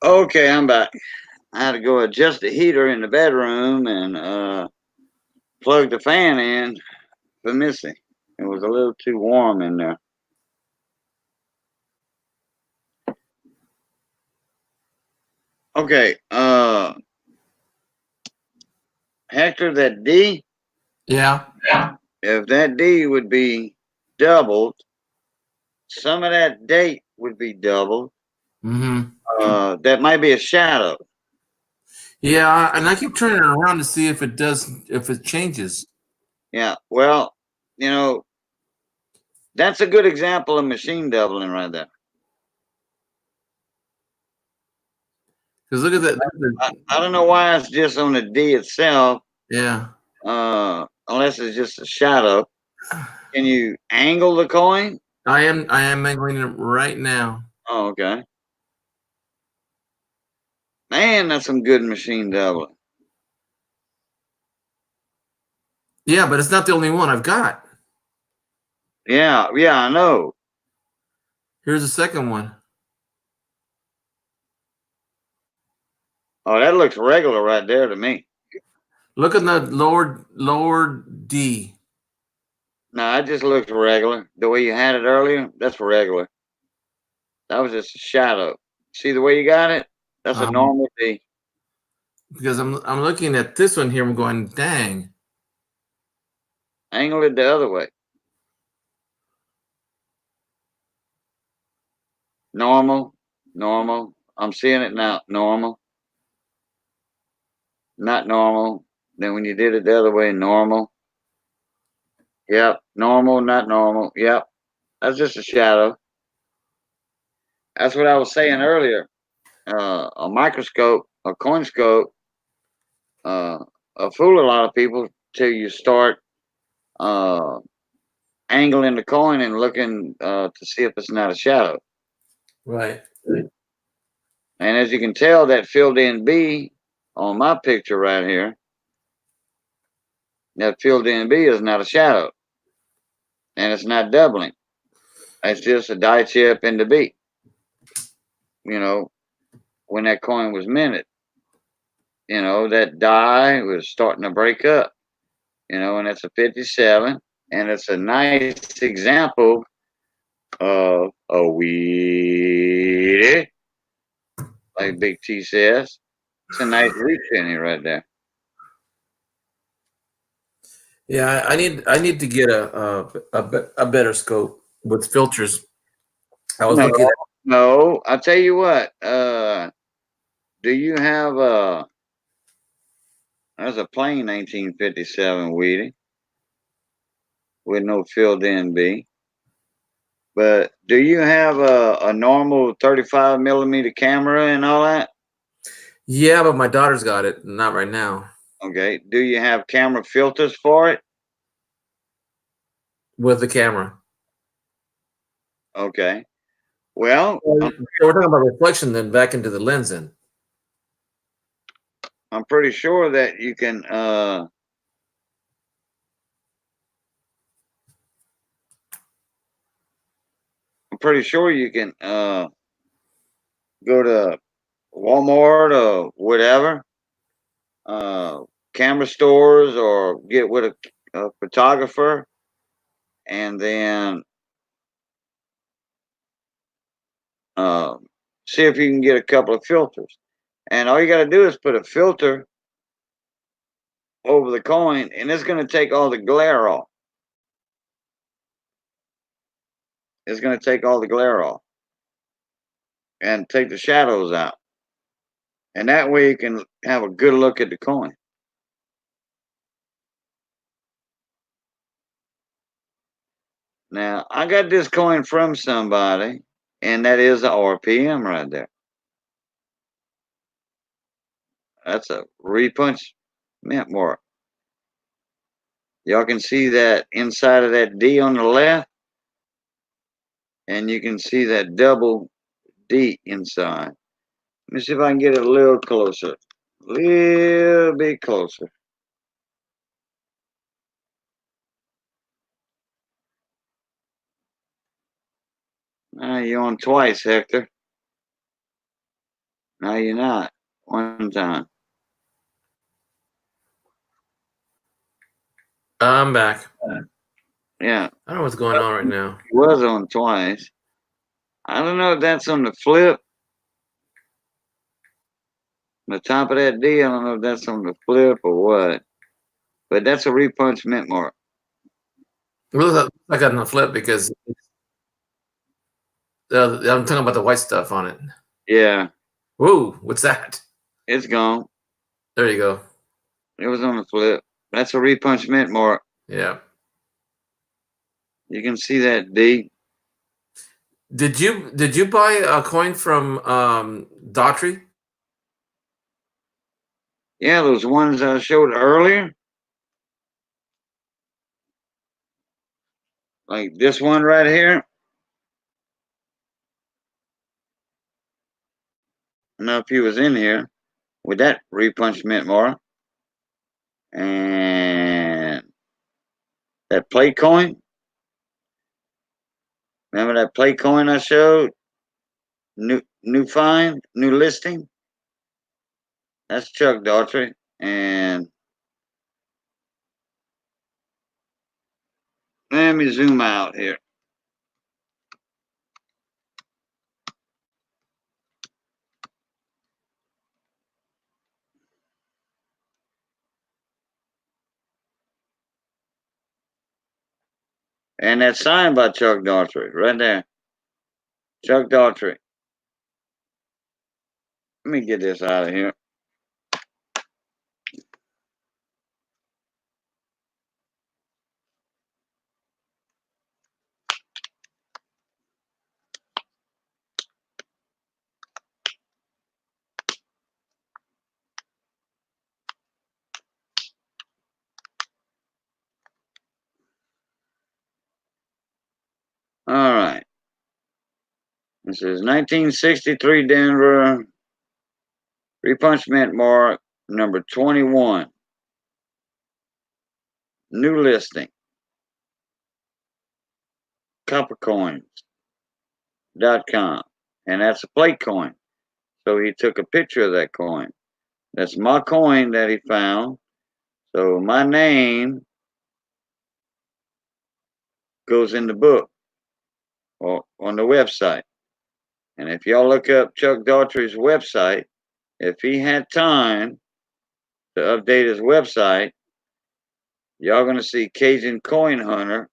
Okay, I'm back. I had to go adjust the heater in the bedroom and plug the fan in for Missy. It was a little too warm in there. Okay, Hector, that D, Yeah. if that D would be doubled, some of that date would be doubled. Mm-hmm. That might be a shadow. Yeah, and I keep turning it around to see if it does, if it changes. Yeah, well, you know, that's a good example of machine doubling right there. Because look at that. I don't know why it's just on the D itself. Yeah. Unless it's just a shadow. Can you angle the coin? I am angling it right now. Oh, okay. Man, that's some good machine doubling. Yeah, but it's not the only one I've got. Yeah, I know. Here's the second one. Oh, that looks regular right there to me. Look at the lower D. No, it just looks regular. The way you had it earlier, that's regular. That was just a shadow. See the way you got it? That's a normal D. Because I'm looking at this one here. I'm going, dang. Angle it the other way. Normal, normal. I'm seeing it now. Normal. Not normal. Then when you did it the other way, normal. Yep. Normal, not normal. Yep. That's just a shadow. That's what I was saying earlier. A microscope, a coin scope, fool a lot of people till you start angling the coin and looking to see if it's not a shadow. Right. And as you can tell, that filled in B on my picture right here, that filled in B is not a shadow. And it's not doubling. It's just a die chip in the B. You know, when that coin was minted, you know, that die was starting to break up. You know, and it's a 57. And it's a nice example of a weedy, like Big T says. It's a nice wheat penny right there. Yeah, I need to get a better scope with filters. I was looking at. No, I'll tell you what. Do you have there's a plain 1957 Wheatie with no filled in B. But do you have a normal 35 millimeter camera and all that? Yeah, but my daughter's got it. Not right now. Okay. Do you have camera filters for it? With the camera. Okay. Well, So we're talking about reflection then back into the lens then. I'm pretty sure that you can go to Walmart or whatever, camera stores, or get with a photographer, and then see if you can get a couple of filters. And all you got to do is put a filter over the coin, and it's going to take all the glare off. It's going to take all the glare off and take the shadows out. And that way you can have a good look at the coin. Now, I got this coin from somebody, and that is a RPM right there. That's a repunch mint mark. Y'all can see that inside of that D on the left, and you can see that double D inside. Let me see if I can get it a little closer. A little bit closer. You're on twice, Hector. No, you're not. One time. I'm back. Yeah. I don't know what's going on right now. He was on twice. I don't know if that's on the flip. The top of that D, I don't know if that's on the flip or what. But that's a repunch mint mark. It looks like on the flip because I'm talking about the white stuff on it. Yeah. Whoa, what's that? It's gone. There you go. It was on the flip. That's a repunch mint mark. Yeah. You can see that D. Did you buy a coin from Daughtry? Yeah, those ones I showed earlier. Like this one right here. I don't know if he was in here with that repunch mint mark. And that plate coin. Remember that plate coin I showed? New find, new listing. That's Chuck Daughtry. And let me zoom out here. And that's signed by Chuck Daughtry, right there. Chuck Daughtry. Let me get this out of here. All right. This is 1963 Denver. Repunch mint mark number 21. New listing. Coppercoins.com. And that's a plate coin. So he took a picture of that coin. That's my coin that he found. So my name goes in the book or on the website. And if y'all look up Chuck Daughtry's website, if he had time to update his website, y'all gonna see Cajun Coin Hunter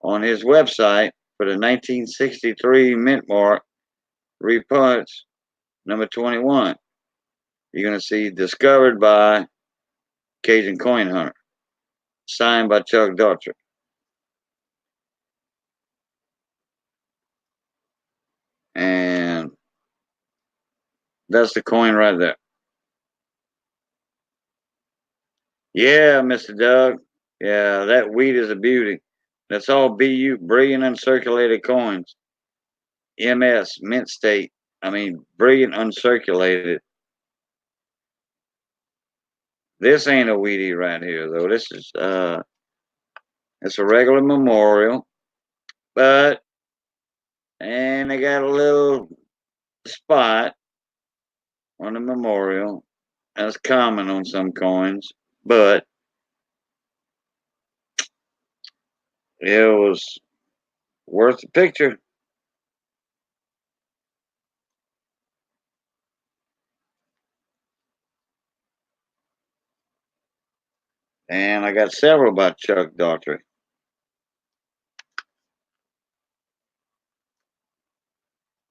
on his website for the 1963 mint mark repunch number 21. You're gonna see discovered by Cajun Coin Hunter, signed by Chuck Daughtry. And that's the coin right there. Yeah, Mr. Doug. Yeah, that wheat is a beauty. That's all BU, brilliant uncirculated coins. MS, mint state. I mean, brilliant uncirculated. This ain't a wheatie right here, though. This is, it's a regular memorial. But, and they got a little spot on the memorial. That's common on some coins. But, it was worth the picture. And I got several by Chuck Daughtry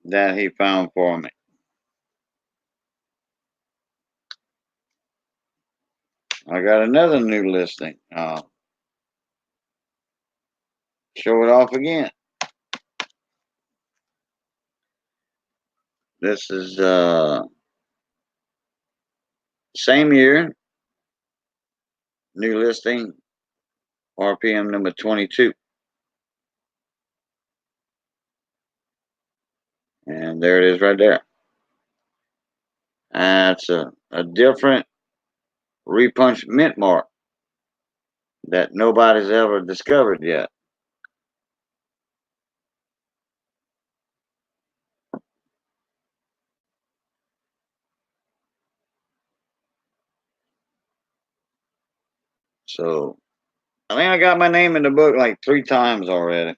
that he found for me. I got another new listing. Show it off again. This is same year, new listing, RPM number 22. And there it is right there. That's a different repunch mint mark that nobody's ever discovered yet. So I think I got my name in the book like 3 times already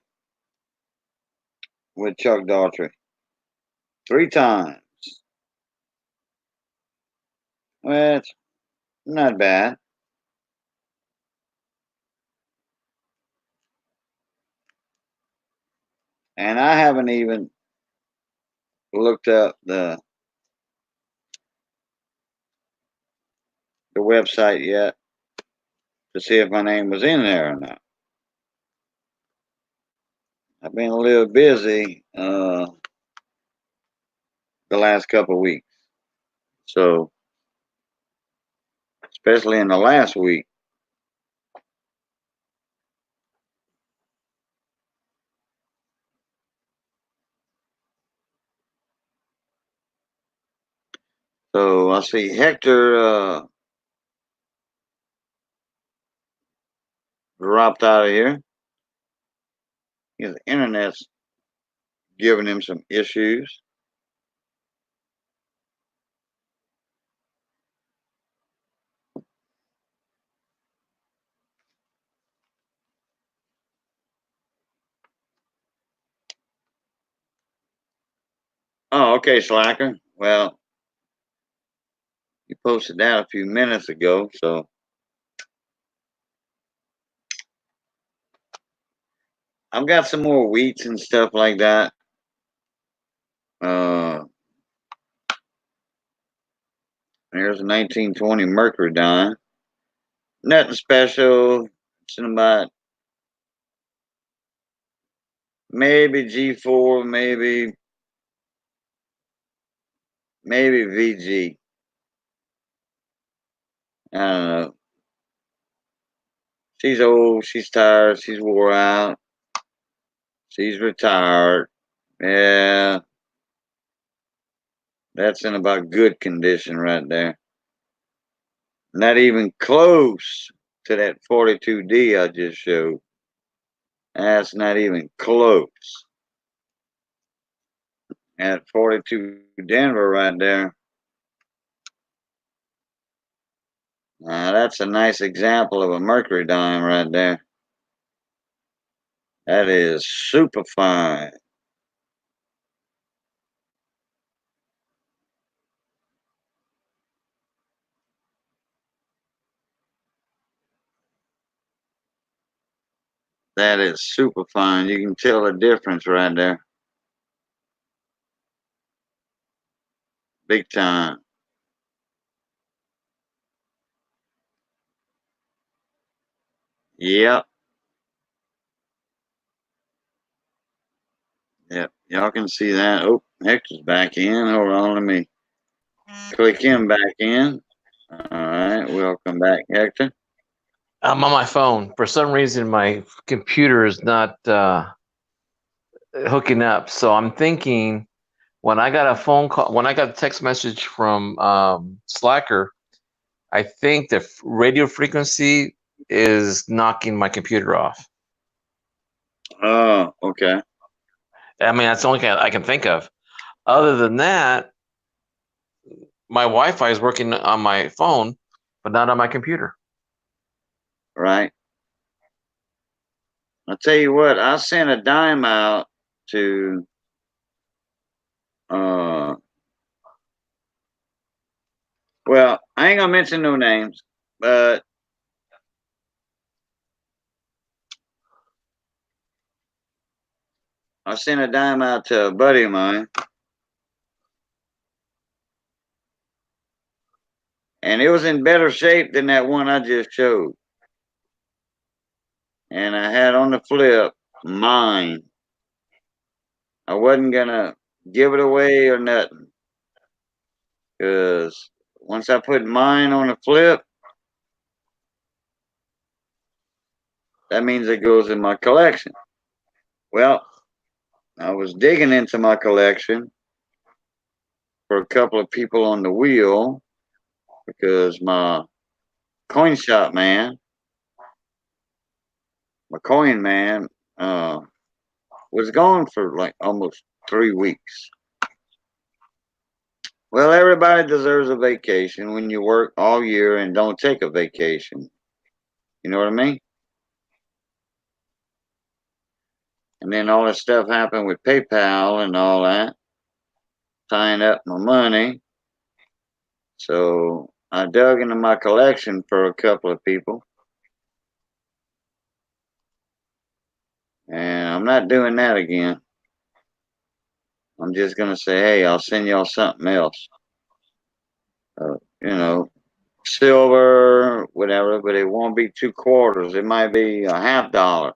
with Chuck Daughtry. 3 times. Well, it's not bad. And I haven't even looked up the website yet to see if my name was in there or not. I've been a little busy the last couple of weeks. So, especially in the last week. So I see Hector dropped out of here. His internet's giving him some issues. Oh, okay, Slacker. Well, you posted that a few minutes ago, so I've got some more wheats and stuff like that. There's a 1920 Mercury dime. Nothing special. It's in about maybe G4, maybe VG. I don't know. She's old. She's tired. She's wore out. She's retired. Yeah, that's in about good condition right there. Not even close to that 42D I just showed. That's not even close. At 42 Denver right there. Now that's a nice example of a Mercury dime right there. That is super fine. That is super fine. You can tell the difference right there. Big time. Yep. Yep. Y'all can see that. Oh, Hector's back in. Hold on, let me click him back in. All right. Welcome back, Hector. I'm on my phone. For some reason, my computer is not hooking up. So I'm thinking when I got a phone call, when I got a text message from Slacker, I think the radio frequency is knocking my computer off. Oh, okay. I mean, that's the only thing I can think of. Other than that, my Wi-Fi is working on my phone, but not on my computer. Right. I'll tell you what, I sent a dime out to well, I ain't gonna mention no names, but I sent a dime out to a buddy of mine, and it was in better shape than that one I just showed. And I had on the flip mine. I wasn't gonna give it away or nothing, because once I put mine on the flip, that means it goes in my collection. Well, I was digging into my collection for a couple of people on the wheel because my coin shop man, my coin man, was gone for like almost 3 weeks. Well, everybody deserves a vacation when you work all year and don't take a vacation. You know what I mean? And then all this stuff happened with PayPal and all that, tying up my money. So I dug into my collection for a couple of people. And I'm not doing that again. I'm just going to say, hey, I'll send y'all something else. You know, silver, whatever, but it won't be 2 quarters. It might be a $50,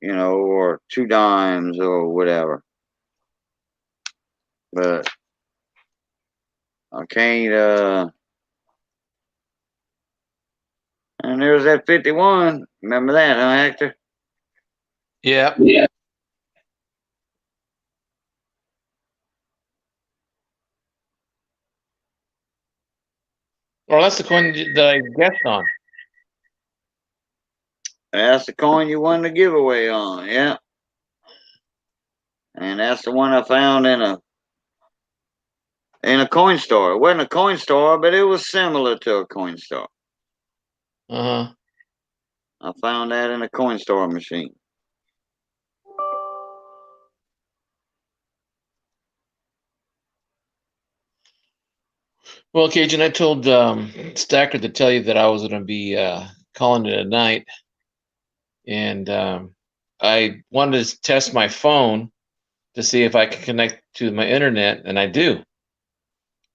you know, or 2 dimes or whatever. But I can't, and there's that 51. Remember that, huh, Hector? Yeah. Well, that's the coin that I guessed on. That's the coin you won the giveaway on, yeah. And that's the one I found in a coin store. It wasn't a coin store, but it was similar to a coin store. Uh-huh. I found that in a coin store machine. Well, Cajun, I told Stacker to tell you that I was going to be calling it a night. And I wanted to test my phone to see if I could connect to my internet, and I do.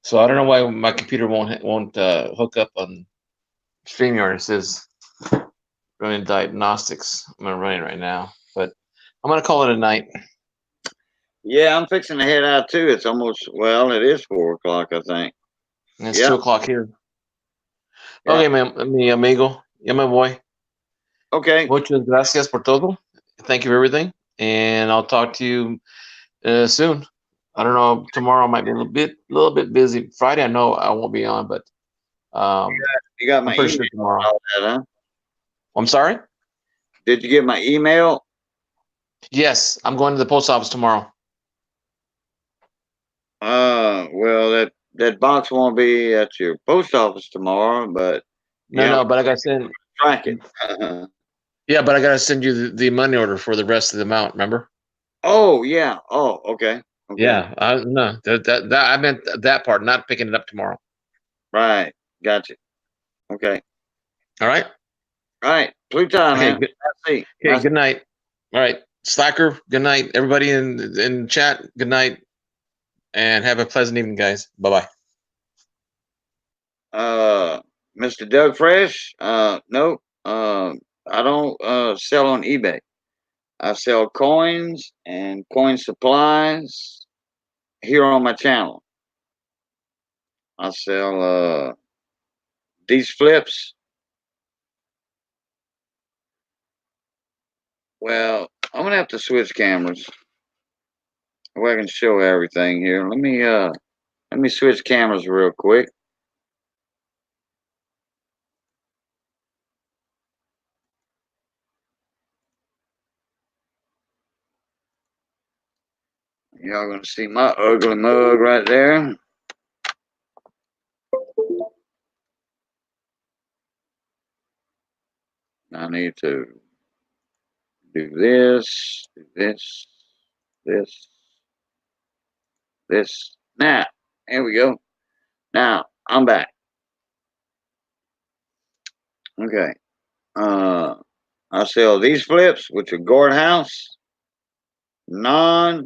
So I don't know why my computer won't hook up on StreamYard. It says running diagnostics. I'm running right now, but I'm going to call it a night. Yeah, I'm fixing to head out too. It's almost, well, it is 4 o'clock, I think. And it's 2 o'clock here. Yeah. Okay, mi amigo. Yeah, my boy. Okay. Muchas gracias por todo. Thank you for everything. And I'll talk to you soon. I don't know. Tomorrow might be a little bit busy. Friday, I know I won't be on, but you got my I'm pretty email sure tomorrow. about that, huh? I'm sorry? Did you get my email? Yes, I'm going to the post office tomorrow. Well, that box won't be at your post office tomorrow, but No, but I got to send. Track it. Yeah, but I got to send you the money order for the rest of the amount. Remember? Oh yeah. Oh, okay. Yeah. No, that I meant that part, not picking it up tomorrow. Right. Gotcha. Okay. All right. All right. Pluton, Okay. man. Okay. Good night. All right. Slacker. Good night. Everybody in chat. Good night. And have a pleasant evening, guys. Bye bye. Mr. Doug Fresh. No. I don't sell on eBay. I sell coins and coin supplies here on my channel. I sell these flips. Well, I'm gonna have to switch cameras. Well, I can show everything here. Let me switch cameras real quick. Y'all gonna see my ugly mug right there. I need to do this, this. Now, here we go. Now, I'm back. Okay. I sell these flips, which are gourd house, non-PVC,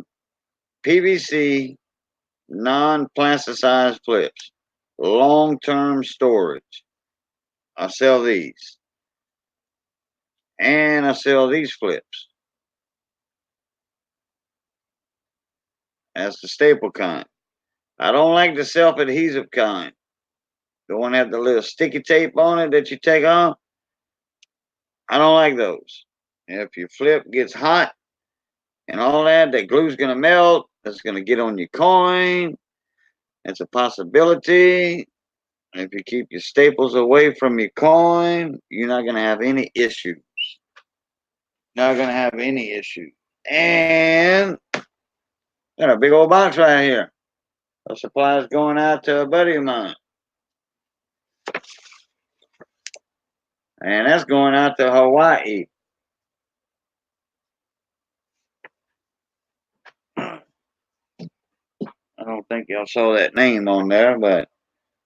non-plasticized flips, long-term storage. I sell these. And I sell these flips. That's the staple kind. I don't like the self-adhesive kind. The one that have the little sticky tape on it that you take off. I don't like those. If your flip gets hot and all that, that glue's gonna melt. It's gonna get on your coin. It's a possibility. If you keep your staples away from your coin, you're not gonna have any issues. Not gonna have any issues. And got a big old box right here. The supplies going out to a buddy of mine. And that's going out to Hawaii. I don't think y'all saw that name on there, but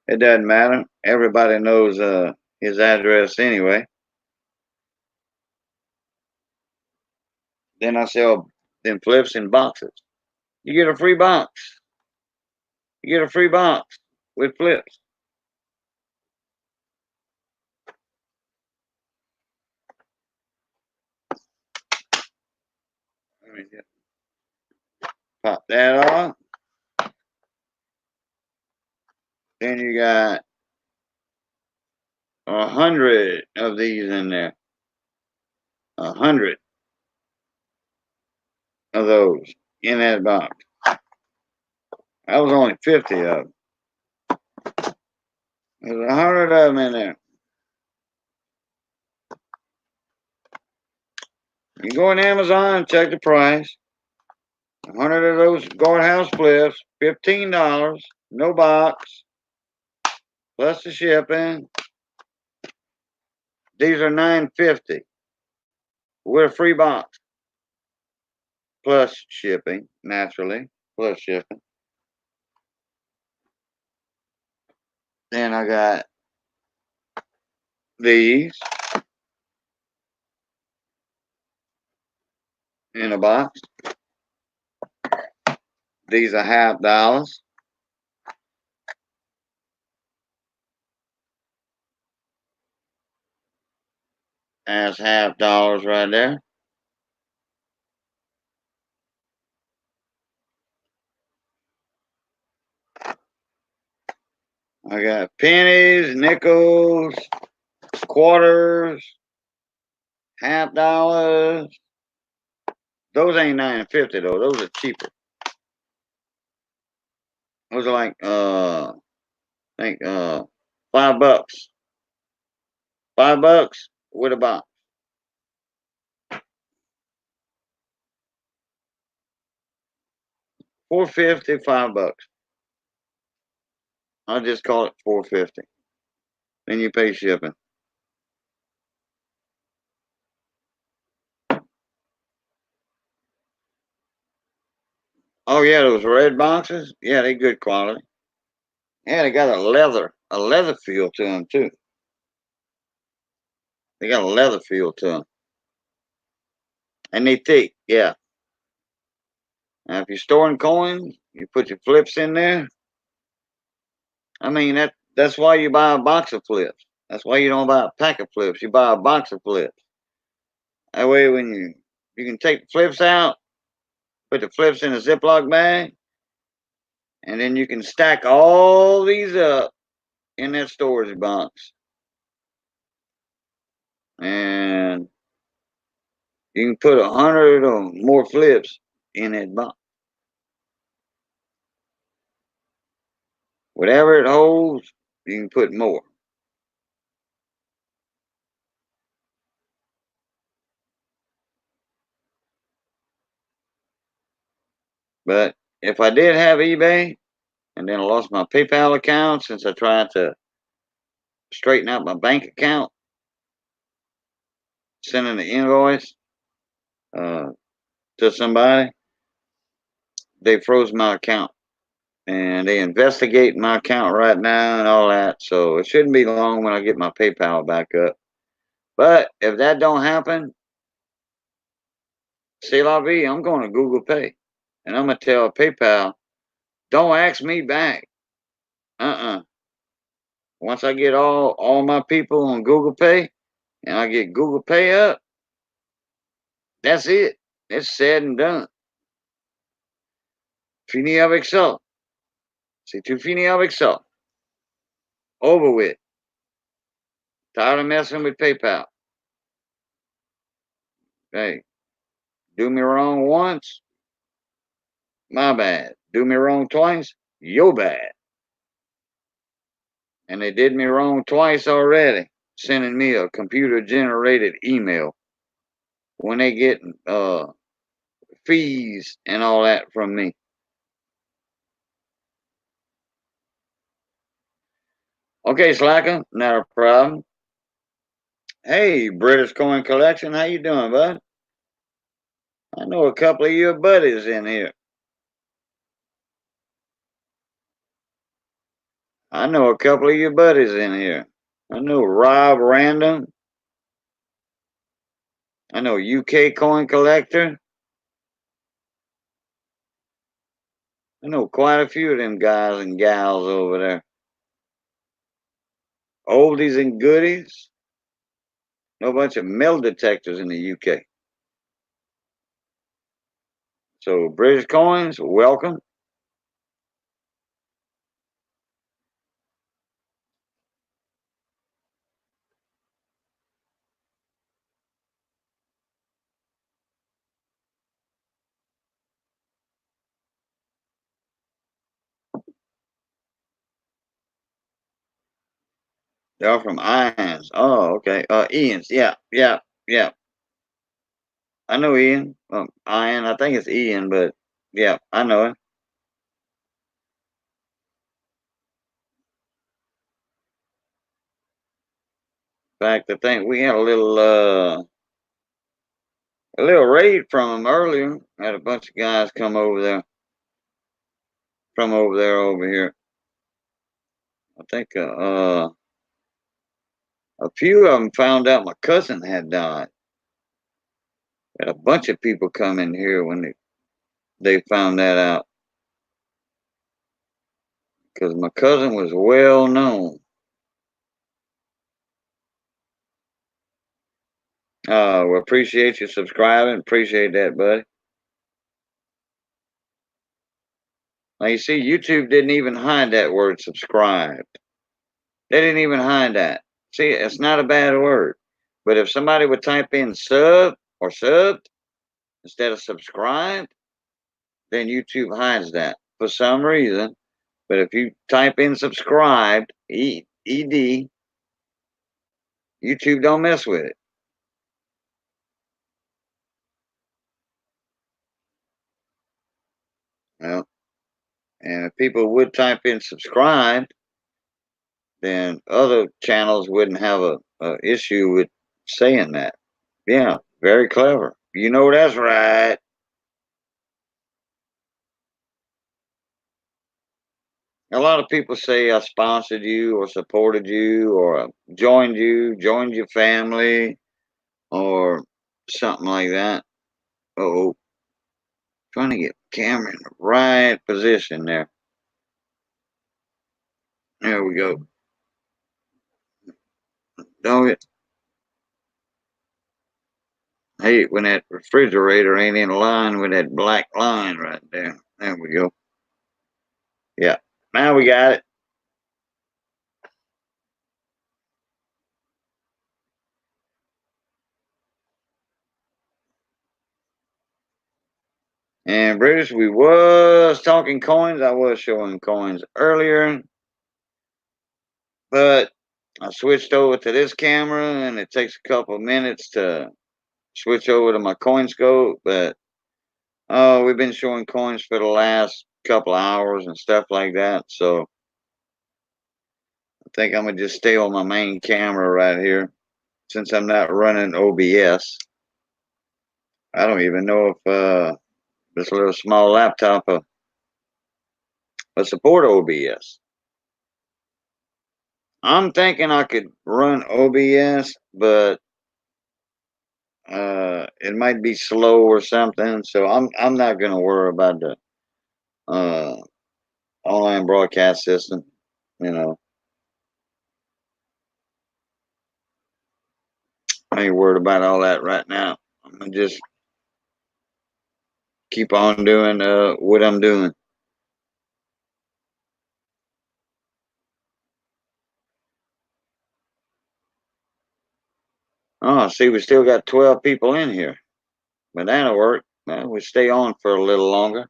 it doesn't matter. Everybody knows his address anyway. Then I sell them flips in boxes. You get a free box. You get a free box with flips. Let me just pop that off. Then you got 100 of these in there. 100 of those in that box. That was only 50 of them. There's 100 of them in there. You go on Amazon and check the price. 100 of those guardhouse flips, $15, no box, plus the shipping. These are $9.50 with a free box, plus shipping, naturally, plus shipping. Then I got these in a box. These are $50. That's $50 right there. I got pennies, nickels, quarters, $50. Those ain't $9.50 though. Those are cheaper. Those are like I think $5. $5 with a box. $4.50, $5. I'll just call it $4.50. Then you pay shipping. Oh yeah, those red boxes. Yeah, they good quality. Yeah, they got a leather feel to them too. They got a leather feel to them, and they thick. Yeah. Now, if you're storing coins, you put your flips in there. I mean that's why you buy a box of flips. That's why you don't buy a pack of flips. You buy a box of flips. That way, when you can take the flips out, put the flips in a Ziploc bag, and then you can stack all these up in that storage box. And you can put 100 or more flips in that box. Whatever it holds, you can put more. But if I did have eBay and then I lost my PayPal account since I tried to straighten out my bank account, sending the invoice to somebody, they froze my account. And they investigate my account right now and all that. So it shouldn't be long when I get my PayPal back up. But if that don't happen, c'est la vie, I'm going to Google Pay. And I'm going to tell PayPal, don't ask me back. Once I get all my people on Google Pay and I get Google Pay up, that's it. It's said and done. Fini avec ça. C'est tout fini avec ça. Over with. Tired of messing with PayPal. Hey, do me wrong once, my bad. Do me wrong twice, your bad. And they did me wrong twice already, sending me a computer-generated email when they get fees and all that from me. Okay, Slacker, not a problem. Hey, British Coin Collection, how you doing, bud? I know a couple of your buddies in here. I know a couple of your buddies in here. I know Rob Random. I know UK Coin Collector. I know quite a few of them guys and gals over there. Oldies and goodies. Know a bunch of metal detectors in the UK. So British Coins, welcome. They're from Ions. Oh, okay. Ian's. Yeah, yeah, yeah. I know Ian. Ian. I think it's Ian, but yeah, I know him. In fact, I think we had a little raid from him earlier. Had a bunch of guys come over there, from over there over here. I think a few of them found out my cousin had died. Had a bunch of people come in here when they found that out, because my cousin was well known. We appreciate you subscribing. Appreciate that, buddy. Now you see, YouTube didn't even hide that word subscribed. They didn't even hide that. See, it's not a bad word. But if somebody would type in sub or subbed instead of subscribed, then YouTube hides that for some reason. But if you type in subscribed, ED, YouTube don't mess with it. Well, and if people would type in subscribed, then other channels wouldn't have a issue with saying that. Yeah, very clever. You know that's right. A lot of people say I sponsored you or supported you or joined your family or something like that. Oh, trying to get camera in the right position there. There we go. Don't it? I hate when that refrigerator ain't in line with that black line right there. There we go. Yeah. Now we got it. And British, we was talking coins. I was showing coins earlier, but I switched over to this camera, and it takes a couple of minutes to switch over to my coin scope. But we've been showing coins for the last couple of hours and stuff like that. So I think I'm gonna just stay on my main camera right here, since I'm not running OBS. I don't even know if this little small laptop will support OBS. I'm thinking I could run OBS, but it might be slow or something. So I'm not gonna worry about the uh, online broadcast system. You know, I ain't worried about all that right now. I'm gonna just keep on doing what I'm doing. Oh, see, we still got 12 people in here, but that'll work. Well, we stay on for a little longer.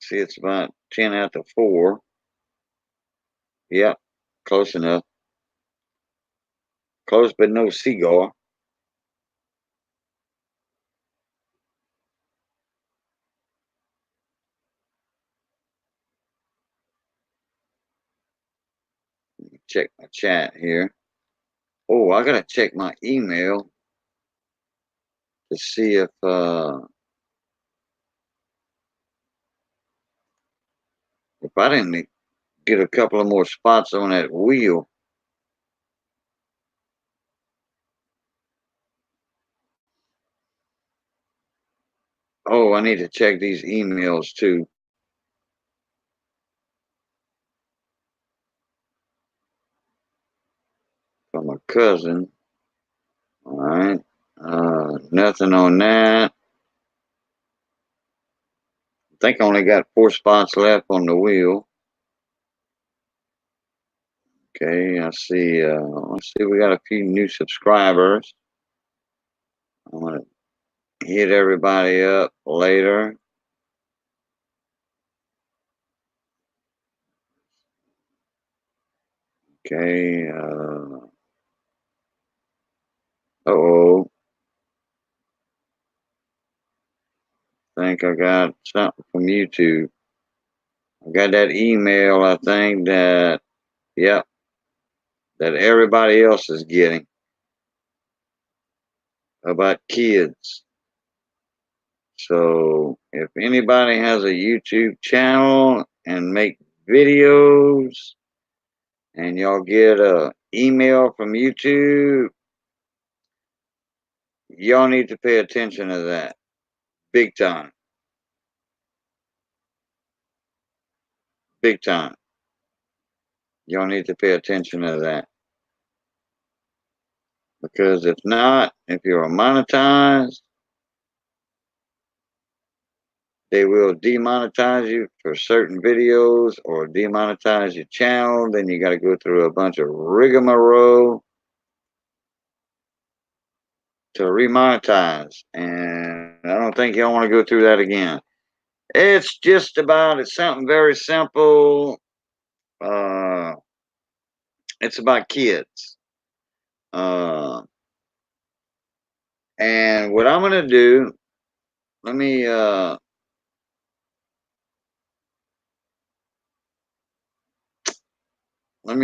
See, it's about 10 after 4. Yep, close enough. Close, but no cigar. Check my chat here. Oh, I gotta check my email to see if I didn't get a couple of more spots on that wheel. Oh, I need to check these emails too. From a cousin. All right. Nothing on that. I think I only got 4 spots left on the wheel. Okay, I see. Let's see. We got a few new subscribers. I'm gonna hit everybody up later. Okay. Uh-oh. Think I got something from YouTube. I got that email, I think that, yep, that everybody else is getting about kids. So if anybody has a YouTube channel and make videos and y'all get a email from YouTube, y'all need to pay attention to that big time. Big time. Y'all need to pay attention to that. Because if not, if you're monetized, they will demonetize you for certain videos or demonetize your channel. Then you got to go through a bunch of rigmarole to remonetize. And I don't think y'all want to go through that again. It's something very simple. It's about kids. And what I'm going to do, let me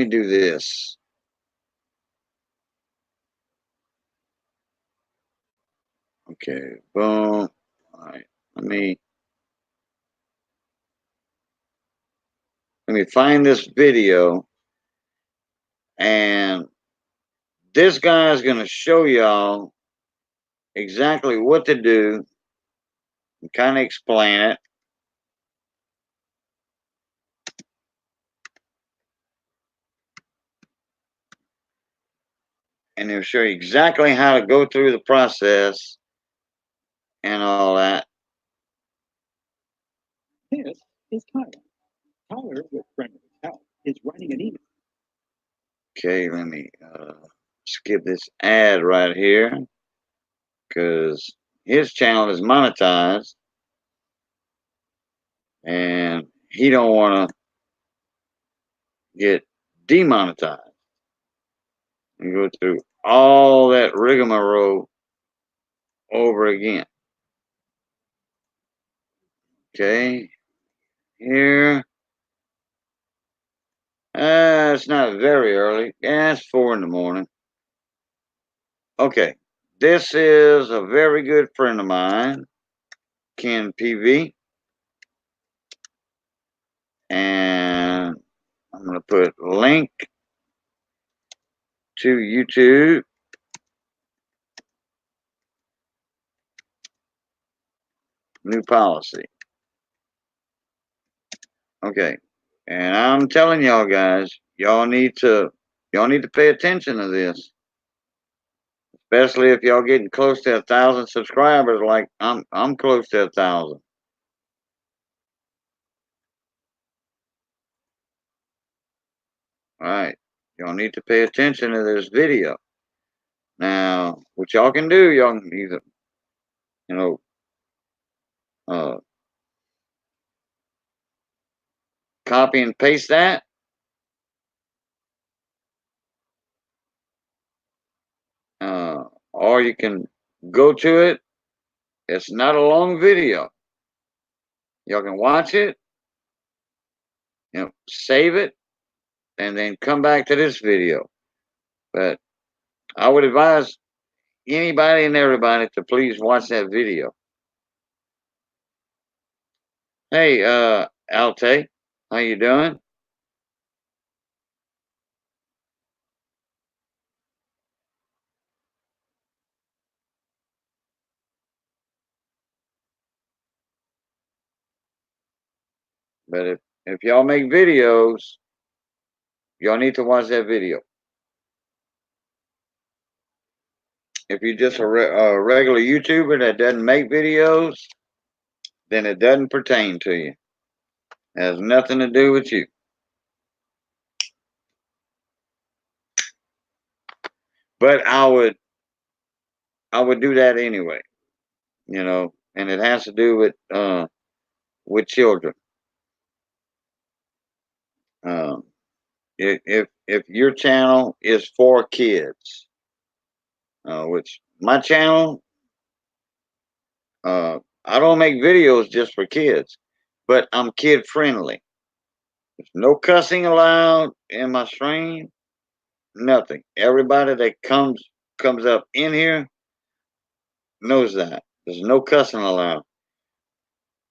do this. Okay, boom. All right, let me find this video, and this guy is going to show y'all exactly what to do and kind of explain it. And he'll show you exactly how to go through the process and all that. This is Tyler. Tyler, with friend of his house, is writing an email. Okay, let me skip this ad right here because his channel is monetized and he don't want to get demonetized and go through all that rigmarole over again. Okay, here. It's not very early. Yeah, it's 4 in the morning. Okay, this is a very good friend of mine, Ken PV. And I'm going to put link to YouTube. New policy. Okay. And I'm telling y'all guys, y'all need to pay attention to this. Especially if y'all getting close to 1,000 subscribers, like I'm close to 1,000. All right. Y'all need to pay attention to this video. Now, what y'all can do, y'all can either, copy and paste that. Or you can go to it. It's not a long video. Y'all can watch it, save it, and then come back to this video. But I would advise anybody and everybody to please watch that video. Hey, Alte, how you doing? But if y'all make videos, y'all need to watch that video. If you're just a regular YouTuber that doesn't make videos, then it doesn't pertain to you. It has nothing to do with you. But I would do that anyway, you know, and it has to do with children. Um, if your channel is for kids, which my channel, I don't make videos just for kids, but I'm kid friendly. There's no cussing allowed in my stream. Nothing. Everybody that comes up in here knows that. There's no cussing allowed.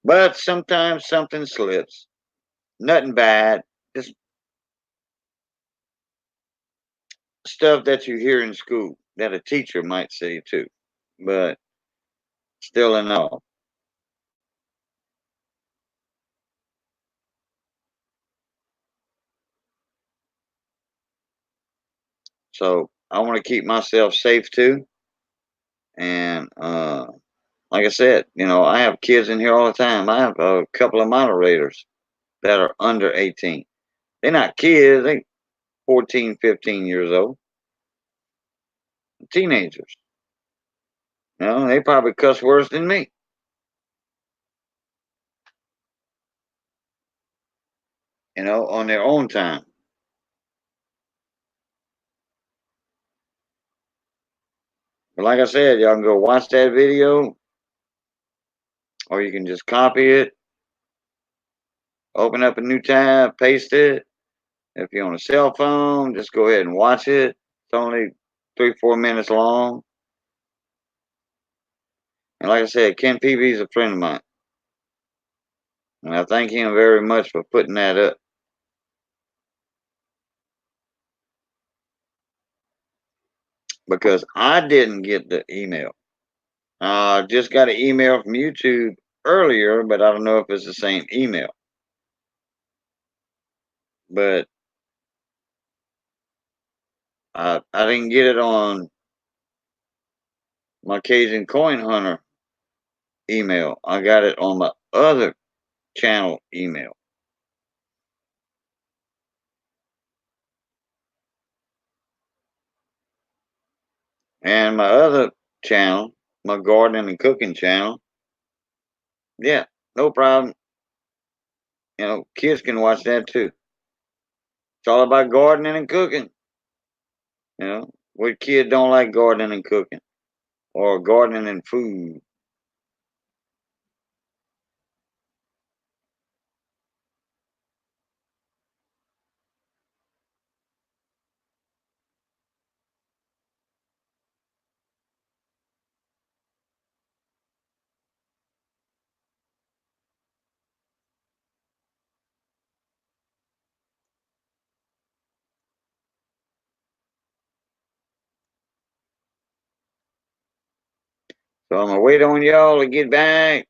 But sometimes something slips. Nothing bad. Just stuff that you hear in school that a teacher might say too. But still in all. So I want to keep myself safe too. And like I said, you know, I have kids in here all the time. I have a couple of moderators that are under 18. They're not kids, they 14, 15 years old. Teenagers. You know, they probably cuss worse than me. You know, on their own time. But like I said, y'all can go watch that video, or you can just copy it, open up a new tab, paste it. If you're on a cell phone, just go ahead and watch it. It's only 3-4 minutes long. And like I said, Ken Peavy is a friend of mine. And I thank him very much for putting that up. Because I didn't get the email. I just got an email from YouTube earlier, but I don't know if it's the same email. But I didn't get it on my Cajun Coin Hunter email. I got it on my other channel email. And my other channel, my gardening and cooking channel, yeah, no problem. You know, kids can watch that too. It's all about gardening and cooking. You know, what kid don't like gardening and cooking? Or gardening and food? So I'm gonna wait on y'all to get back,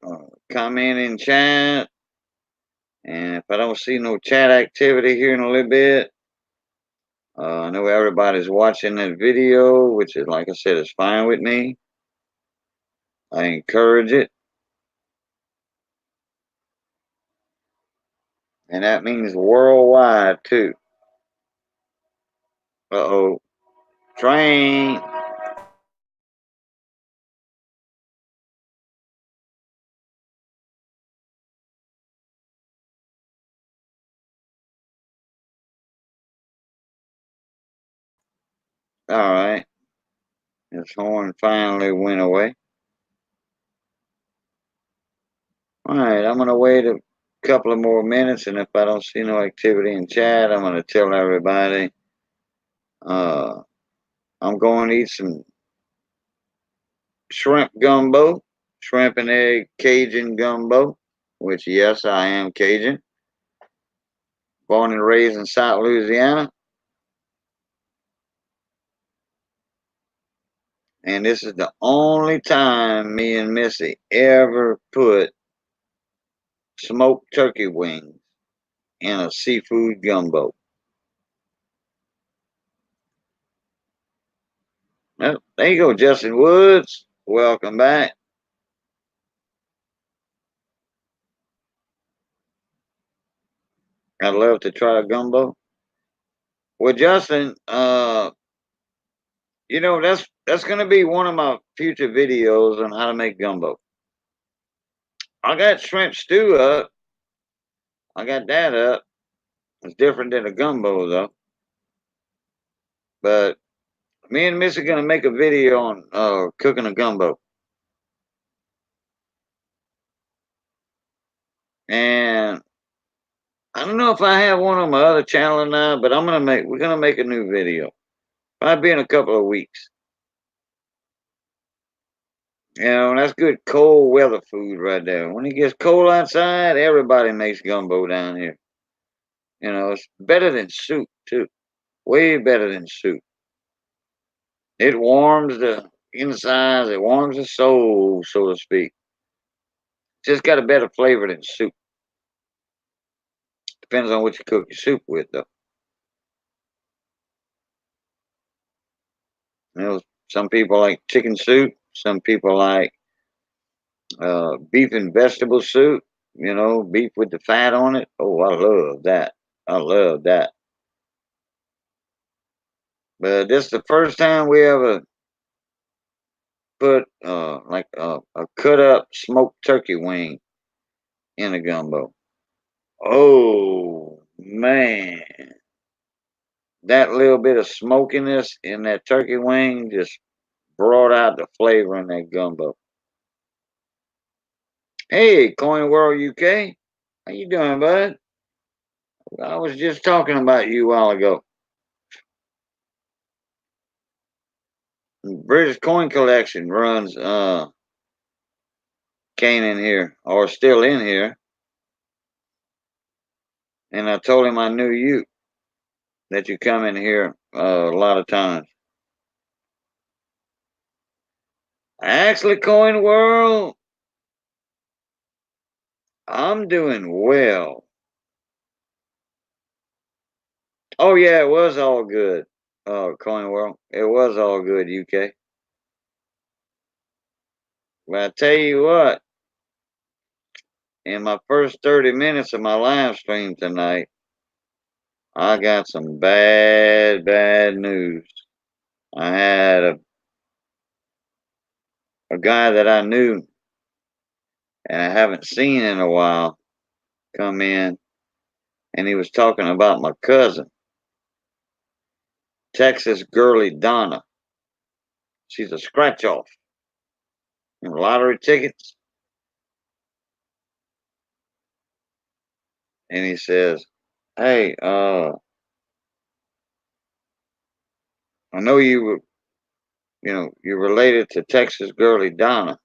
comment in chat. And if I don't see no chat activity here in a little bit, I know everybody's watching that video, which is, like I said, is fine with me. I encourage it. And that means worldwide too. Uh-oh. Train. All right. His horn finally went away. All right, I'm gonna wait a couple of more minutes, and if I don't see no activity in chat, I'm gonna tell everybody I'm going to eat some shrimp gumbo, shrimp and egg Cajun gumbo, which, yes, I am Cajun. Born and raised in South Louisiana. And this is the only time me and Missy ever put smoked turkey wings in a seafood gumbo. Well, there you go, Justin Woods. Welcome back. I'd love to try a gumbo. Well, Justin, you know, that's gonna be one of my future videos on how to make gumbo. I got shrimp stew up. I got that up. It's different than a gumbo though. But me and Miss are gonna make a video on cooking a gumbo. And I don't know if I have one on my other channel or not, but we're gonna make a new video. Probably in a couple of weeks. You know, that's good cold weather food right there. When it gets cold outside, everybody makes gumbo down here. You know, it's better than soup too. Way better than soup. It warms the insides, it warms the soul, so to speak. Just got a better flavor than soup. Depends on what you cook your soup with, though. You know, some people like chicken soup. Some people like beef and vegetable soup. You know, beef with the fat on it. Oh, I love that. I love that. But this is the first time we ever put like a cut up smoked turkey wing in a gumbo. Oh man, that little bit of smokiness in that turkey wing just brought out the flavor in that gumbo. Hey, Coin World UK, how you doing, bud? I was just talking about you a while ago. British Coin Collection runs came in here or still in here, and I told him I knew you, that you come in here a lot of times. Actually, Coin World, I'm doing well. Oh yeah, it was all good. Coin World, it was all good, UK. But I tell you what, in my first 30 minutes of my live stream tonight, I got some bad, bad news. I had a guy that I knew and I haven't seen in a while come in, and he was talking about my cousin, Texas girly Donna. She's a scratch off in lottery tickets. And he says, "Hey, I know you're related to Texas girly Donna."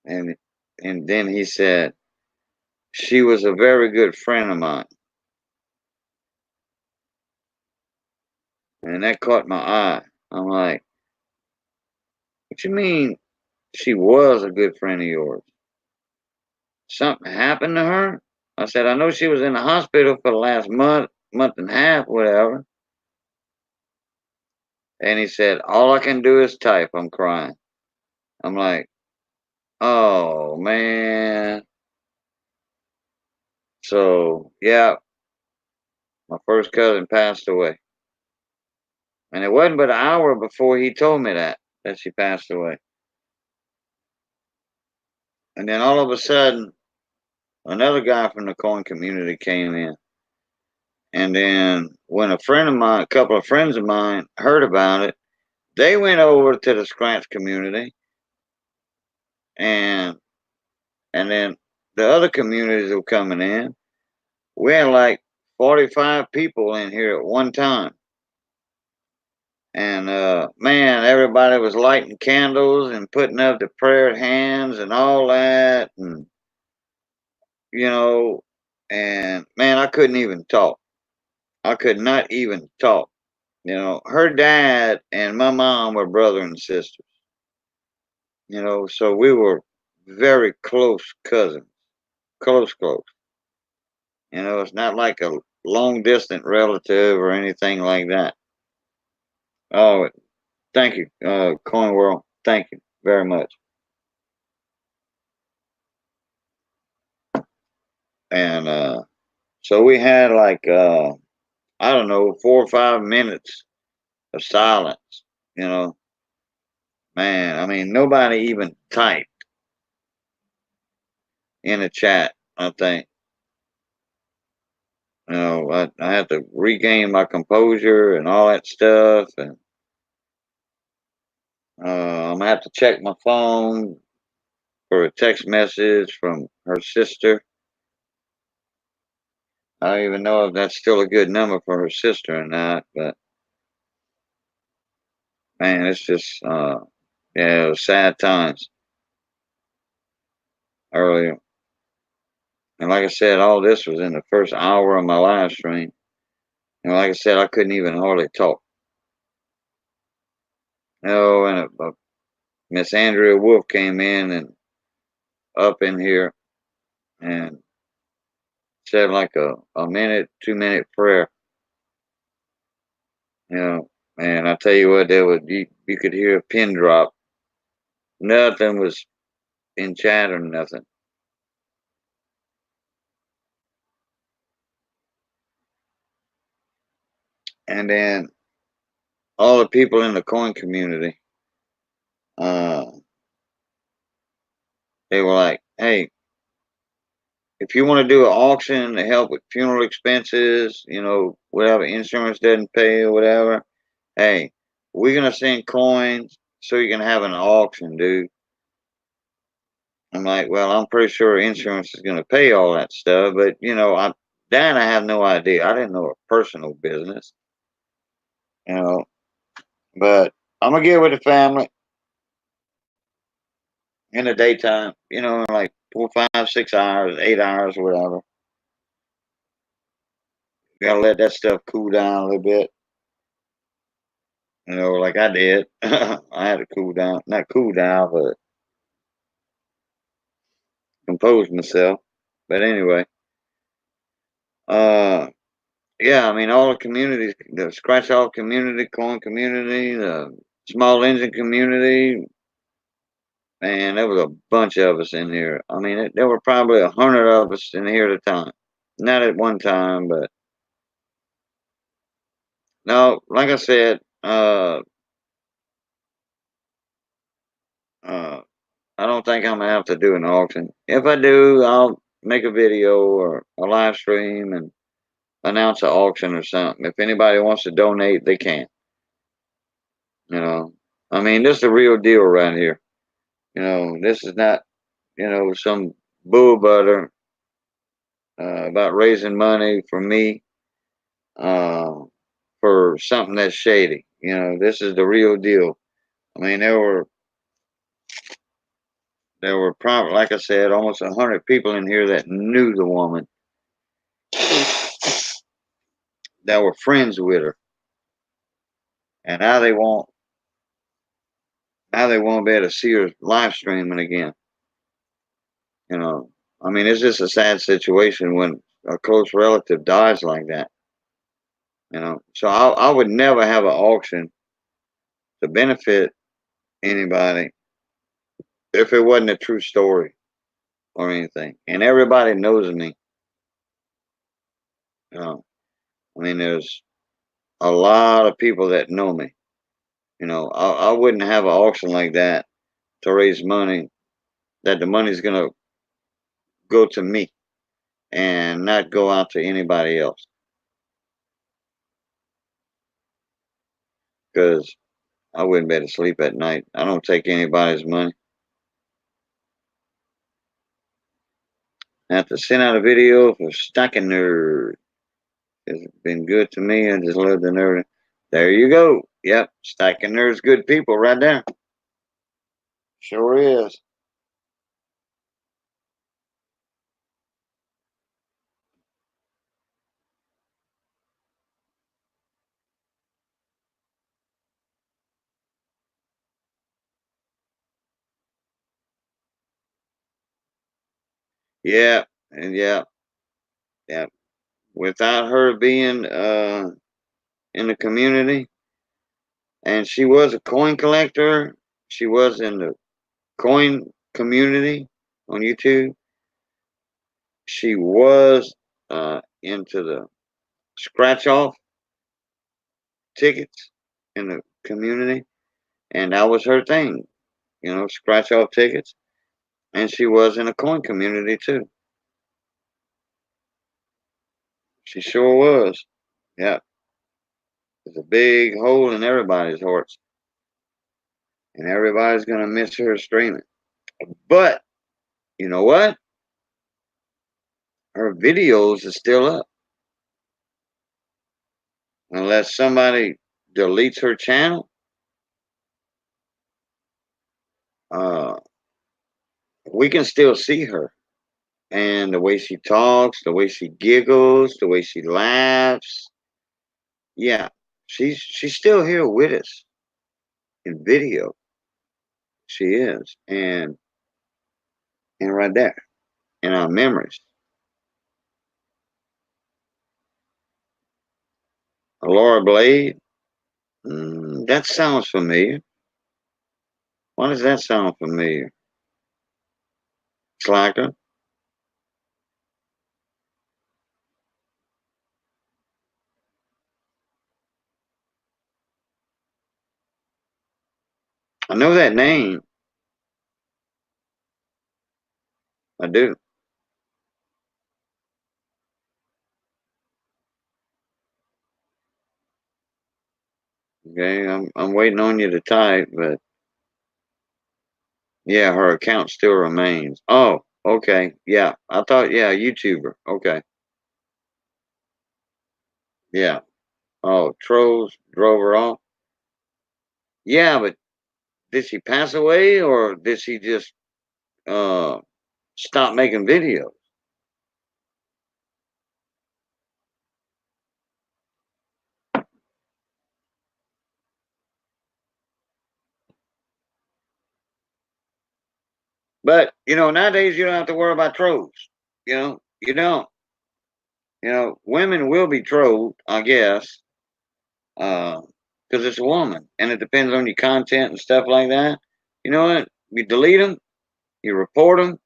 And then he said, "She was a very good friend of mine." And that caught my eye. I'm like, "What you mean she was a good friend of yours? Something happened to her?" I said, "I know she was in the hospital for the last month and a half, whatever." And he said, "All I can do is type. I'm crying." I'm like, "Oh, man." So, yeah, my first cousin passed away. And it wasn't but an hour before he told me that she passed away. And then all of a sudden, another guy from the coin community came in. And then when a couple of friends of mine heard about it, they went over to the scratch community. And then the other communities were coming in. We had like 45 people in here at one time. And man, everybody was lighting candles and putting up the prayer hands and all that, and you know, and man, I couldn't even talk. I could not even talk. You know, her dad and my mom were brother and sister. You know, so we were very close cousins, close, close. You know, it's not like a long distant relative or anything like that. Oh, thank you, Coin World. Thank you very much. And so we had like I don't know, 4 or 5 minutes of silence. You know, man. I mean, nobody even typed in the chat. I think. You know, I had to regain my composure and all that stuff, and I'm gonna have to check my phone for a text message from her sister. I don't even know if that's still a good number for her sister or not, but man, it's just yeah, it was sad times earlier. And like I said, all this was in the first hour of my live stream. And like I said, I couldn't even hardly talk. No, and Miss Andrea Wolf came in and up in here and said like a minute, 2 minute prayer. You know, and I tell you what, you could hear a pin drop. Nothing was in chat or nothing. And then all the people in the coin community, uh, they were like, "Hey, if you want to do an auction to help with funeral expenses, you know, whatever insurance doesn't pay or whatever, hey, we're gonna send coins so you can have an auction, dude." I'm like, well, I'm pretty sure insurance is gonna pay all that stuff, but you know, I have no idea. I didn't know her personal business, you know, but I'm gonna get with the family in the daytime, you know, like 4, 5, 6 hours, 8 hours, whatever. Gotta let that stuff cool down a little bit. You know, like I did. I had to cool down, not cool down, but compose myself. But anyway, uh, yeah, I mean, all the communities, the scratch off community, coin community, the small engine community, man, there was a bunch of us in here. I mean, there were probably 100 of us in here at a time. Not at one time, but no, like I said, uh, I don't think I'm gonna have to do an auction. If I do, I'll make a video or a live stream and announce an auction or something. If anybody wants to donate, they can. You know, I mean, this is the real deal right here. You know, this is not, you know, some bull butter about raising money for me uh, for something that's shady. You know, this is the real deal. I mean, there were probably, like I said, almost 100 people in here that knew the woman, that were friends with her, and now they won't be able to see her live streaming again. You know, I mean, it's just a sad situation when a close relative dies like that. You know, so I would never have an auction to benefit anybody if it wasn't a true story or anything. And everybody knows me. You know, I mean, there's a lot of people that know me. You know, I wouldn't have an auction like that to raise money. That the money's gonna go to me and not go out to anybody else. Because I wouldn't be able to sleep at night. I don't take anybody's money. I have to send out a video for Stacking Nerd. It's been good to me. I just love the nerd. There you go. Yep, stacking there's good people right there. Sure is. Yeah, and yeah. Without her being in the community, and she was a coin collector. She was in the coin community on YouTube. She was into the scratch off tickets in the community, and that was her thing, scratch off tickets. And she was in a coin community too. She sure was. Yeah, there's a big hole in everybody's hearts, and everybody's gonna miss her streaming. But you know what? Her videos are still up, unless somebody deletes her channel. Uh, we can still see her, and the way she talks, the way she giggles, the way she laughs. Yeah, she's still here with us in video. She is, and right there in our memories. Laura Blade. That sounds familiar. Why does that sound familiar? Slacker. I know that name. I do. Okay, I'm waiting on you to type, but yeah, her account still remains. Oh, okay. Yeah, I thought, yeah, YouTuber. Okay. Yeah. Oh, trolls drove her off. Yeah, but did she pass away or did she just uh stop making videos? But nowadays you don't have to worry about trolls. You don't. Women will be trolled, I guess, because it's a woman, and it depends on your content and stuff like that. You know what? You delete them, you report them,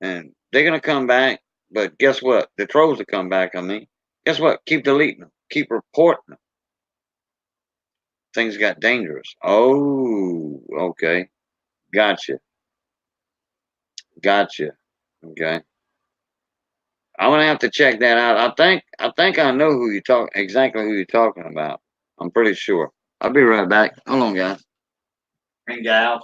and they're gonna come back. But guess what? The trolls will come back on me. Guess what? Keep deleting them. Keep reporting them. Things got dangerous. Oh, okay. Gotcha. Gotcha. Okay. I'm gonna have to check that out. I think I know exactly who you're talking about. I'm pretty sure. I'll be right back. Hold on, guys. And gals.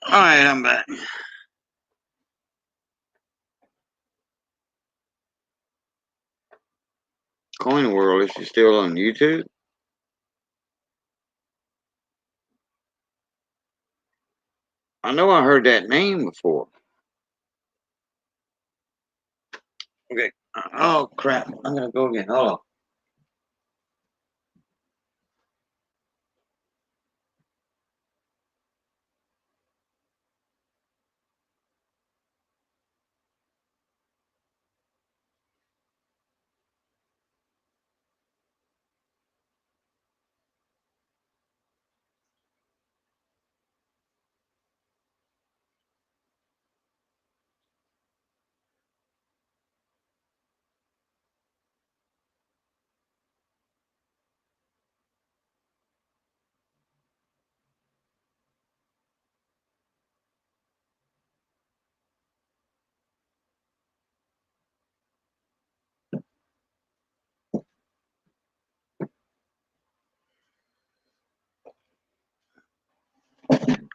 All right, I'm back. Coin World, is she still on YouTube? I know I heard that name before. Okay. Oh crap! I'm gonna go again. Hold on.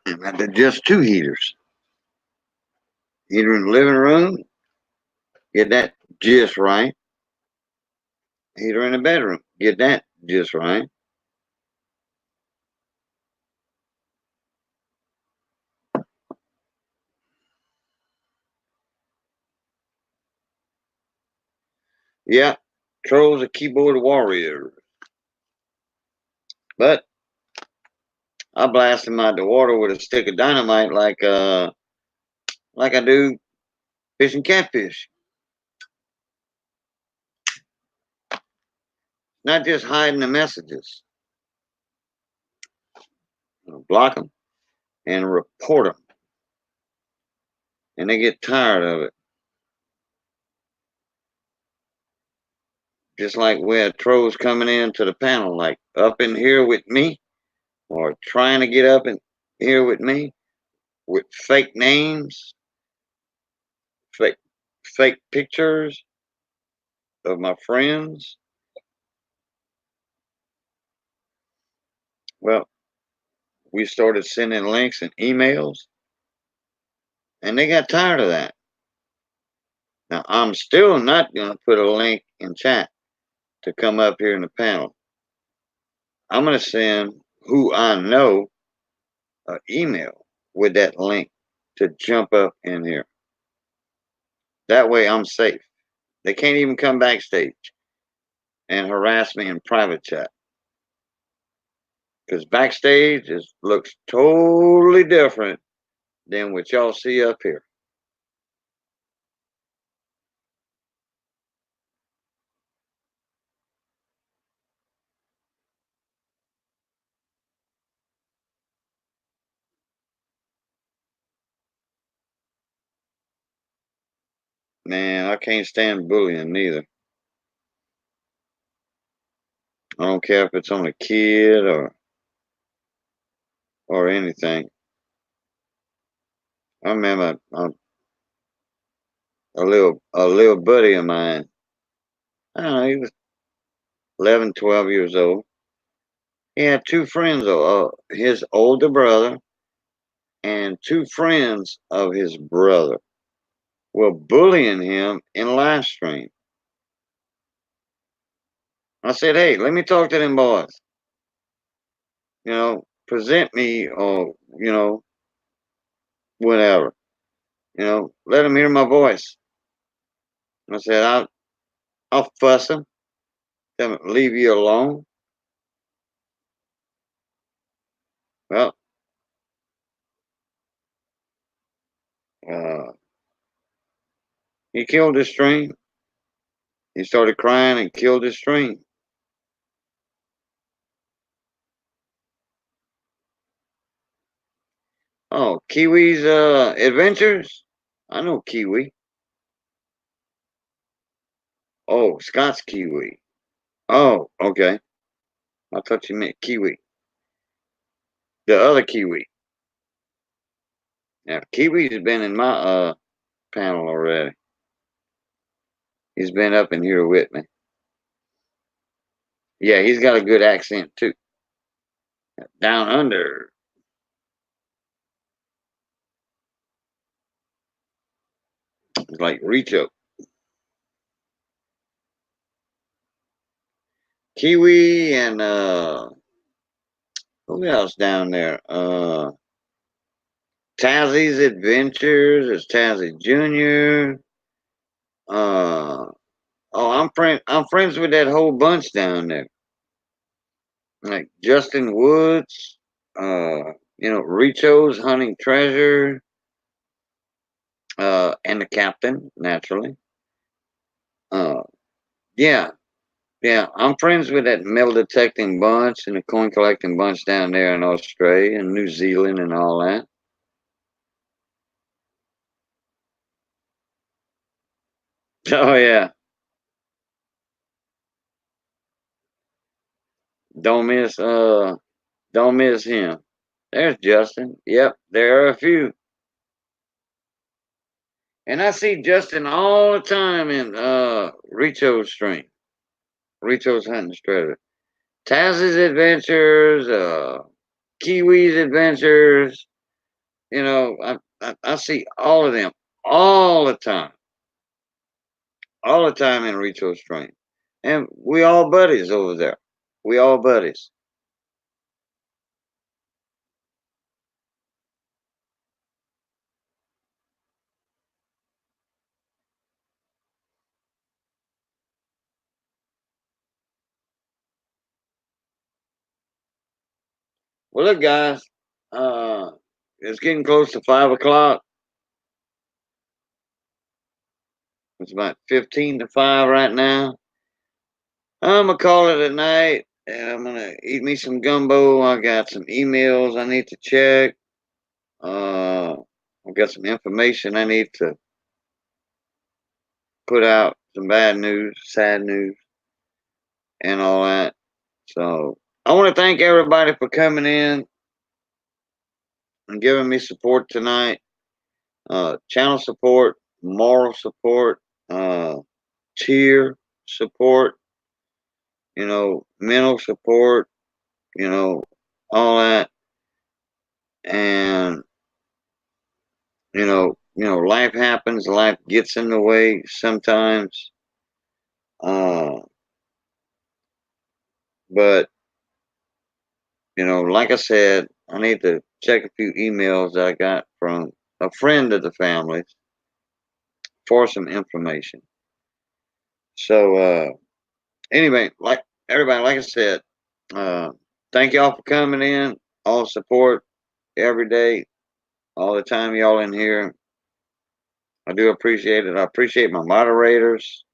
And they're just 2 heaters. Heater in the living room, get that just right. Heater in the bedroom, get that just right. Yeah, Troll's a keyboard warrior. But I blast him out the water with a stick of dynamite like I do fishing catfish. Not just hiding the messages. Block them and report them. And they get tired of it. Just like where trolls coming into the panel, like up in here with me, or trying to get up in here with me with fake names, fake pictures of my friends. Well, we started sending links and emails, and they got tired of that. Now, I'm still not going to put a link in chat to come up here in the panel. I'm going to send who I know an email with that link to jump up in here. That way I'm safe. They can't even come backstage and harass me in private chat. Because backstage looks totally different than what y'all see up here. Man, I can't stand bullying neither. I don't care if it's on a kid or anything. I remember a little buddy of mine. I don't know, he was 11, 12 years old. He had 2 friends, his older brother and 2 friends of his brother were bullying him in Livestream. I said, hey, let me talk to them boys. Present me or, whatever. Let them hear my voice. I said, I'll fuss them. Tell them, leave you alone. Well, he killed his stream. He started crying and killed his stream. Oh, Kiwi's Adventures? I know Kiwi. Oh, Scott's Kiwi. Oh, okay. I thought you meant Kiwi. The other Kiwi. Now, Kiwi's been in my panel already. He's been up in here with me. Yeah, he's got a good accent too. Down under. It's like Richo. Kiwi and who else down there? Tazzy's Adventures. It's Tazzy Jr. I'm friends with that whole bunch down there. Like Justin Woods, Richo's Hunting Treasure, and the Captain, naturally. Yeah, I'm friends with that metal detecting bunch and the coin collecting bunch down there in Australia and New Zealand and all that. Oh yeah. Don't miss him. There's Justin. Yep, there are a few. And I see Justin all the time in Richo's stream. Richo's Hunting Strategy. Taz's Adventures, Kiwi's Adventures, you know, I see all of them all the time in Reach Train. And we all buddies over there. We all buddies. Well, look, guys, it's getting close to 5 o'clock. It's about 15 to 5 right now. I'm gonna call it a night, and I'm gonna eat me some gumbo. I got some emails I need to check. I've got some information I need to put out, some bad news, sad news, and all that. So I want to thank everybody for coming in and giving me support tonight. Channel support, moral support, cheer support, mental support, all that. And life happens, life gets in the way sometimes. But like I said, I need to check a few emails that I got from a friend of the family for some information. So anyway, like everybody, like I said, thank y'all for coming in, all support every day, all the time y'all in here. I do appreciate it. I appreciate my moderators.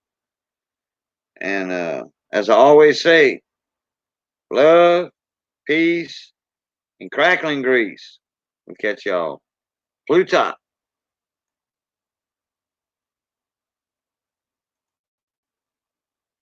And as I always say, love, peace, and crackling grease. We'll catch y'all. Blue top.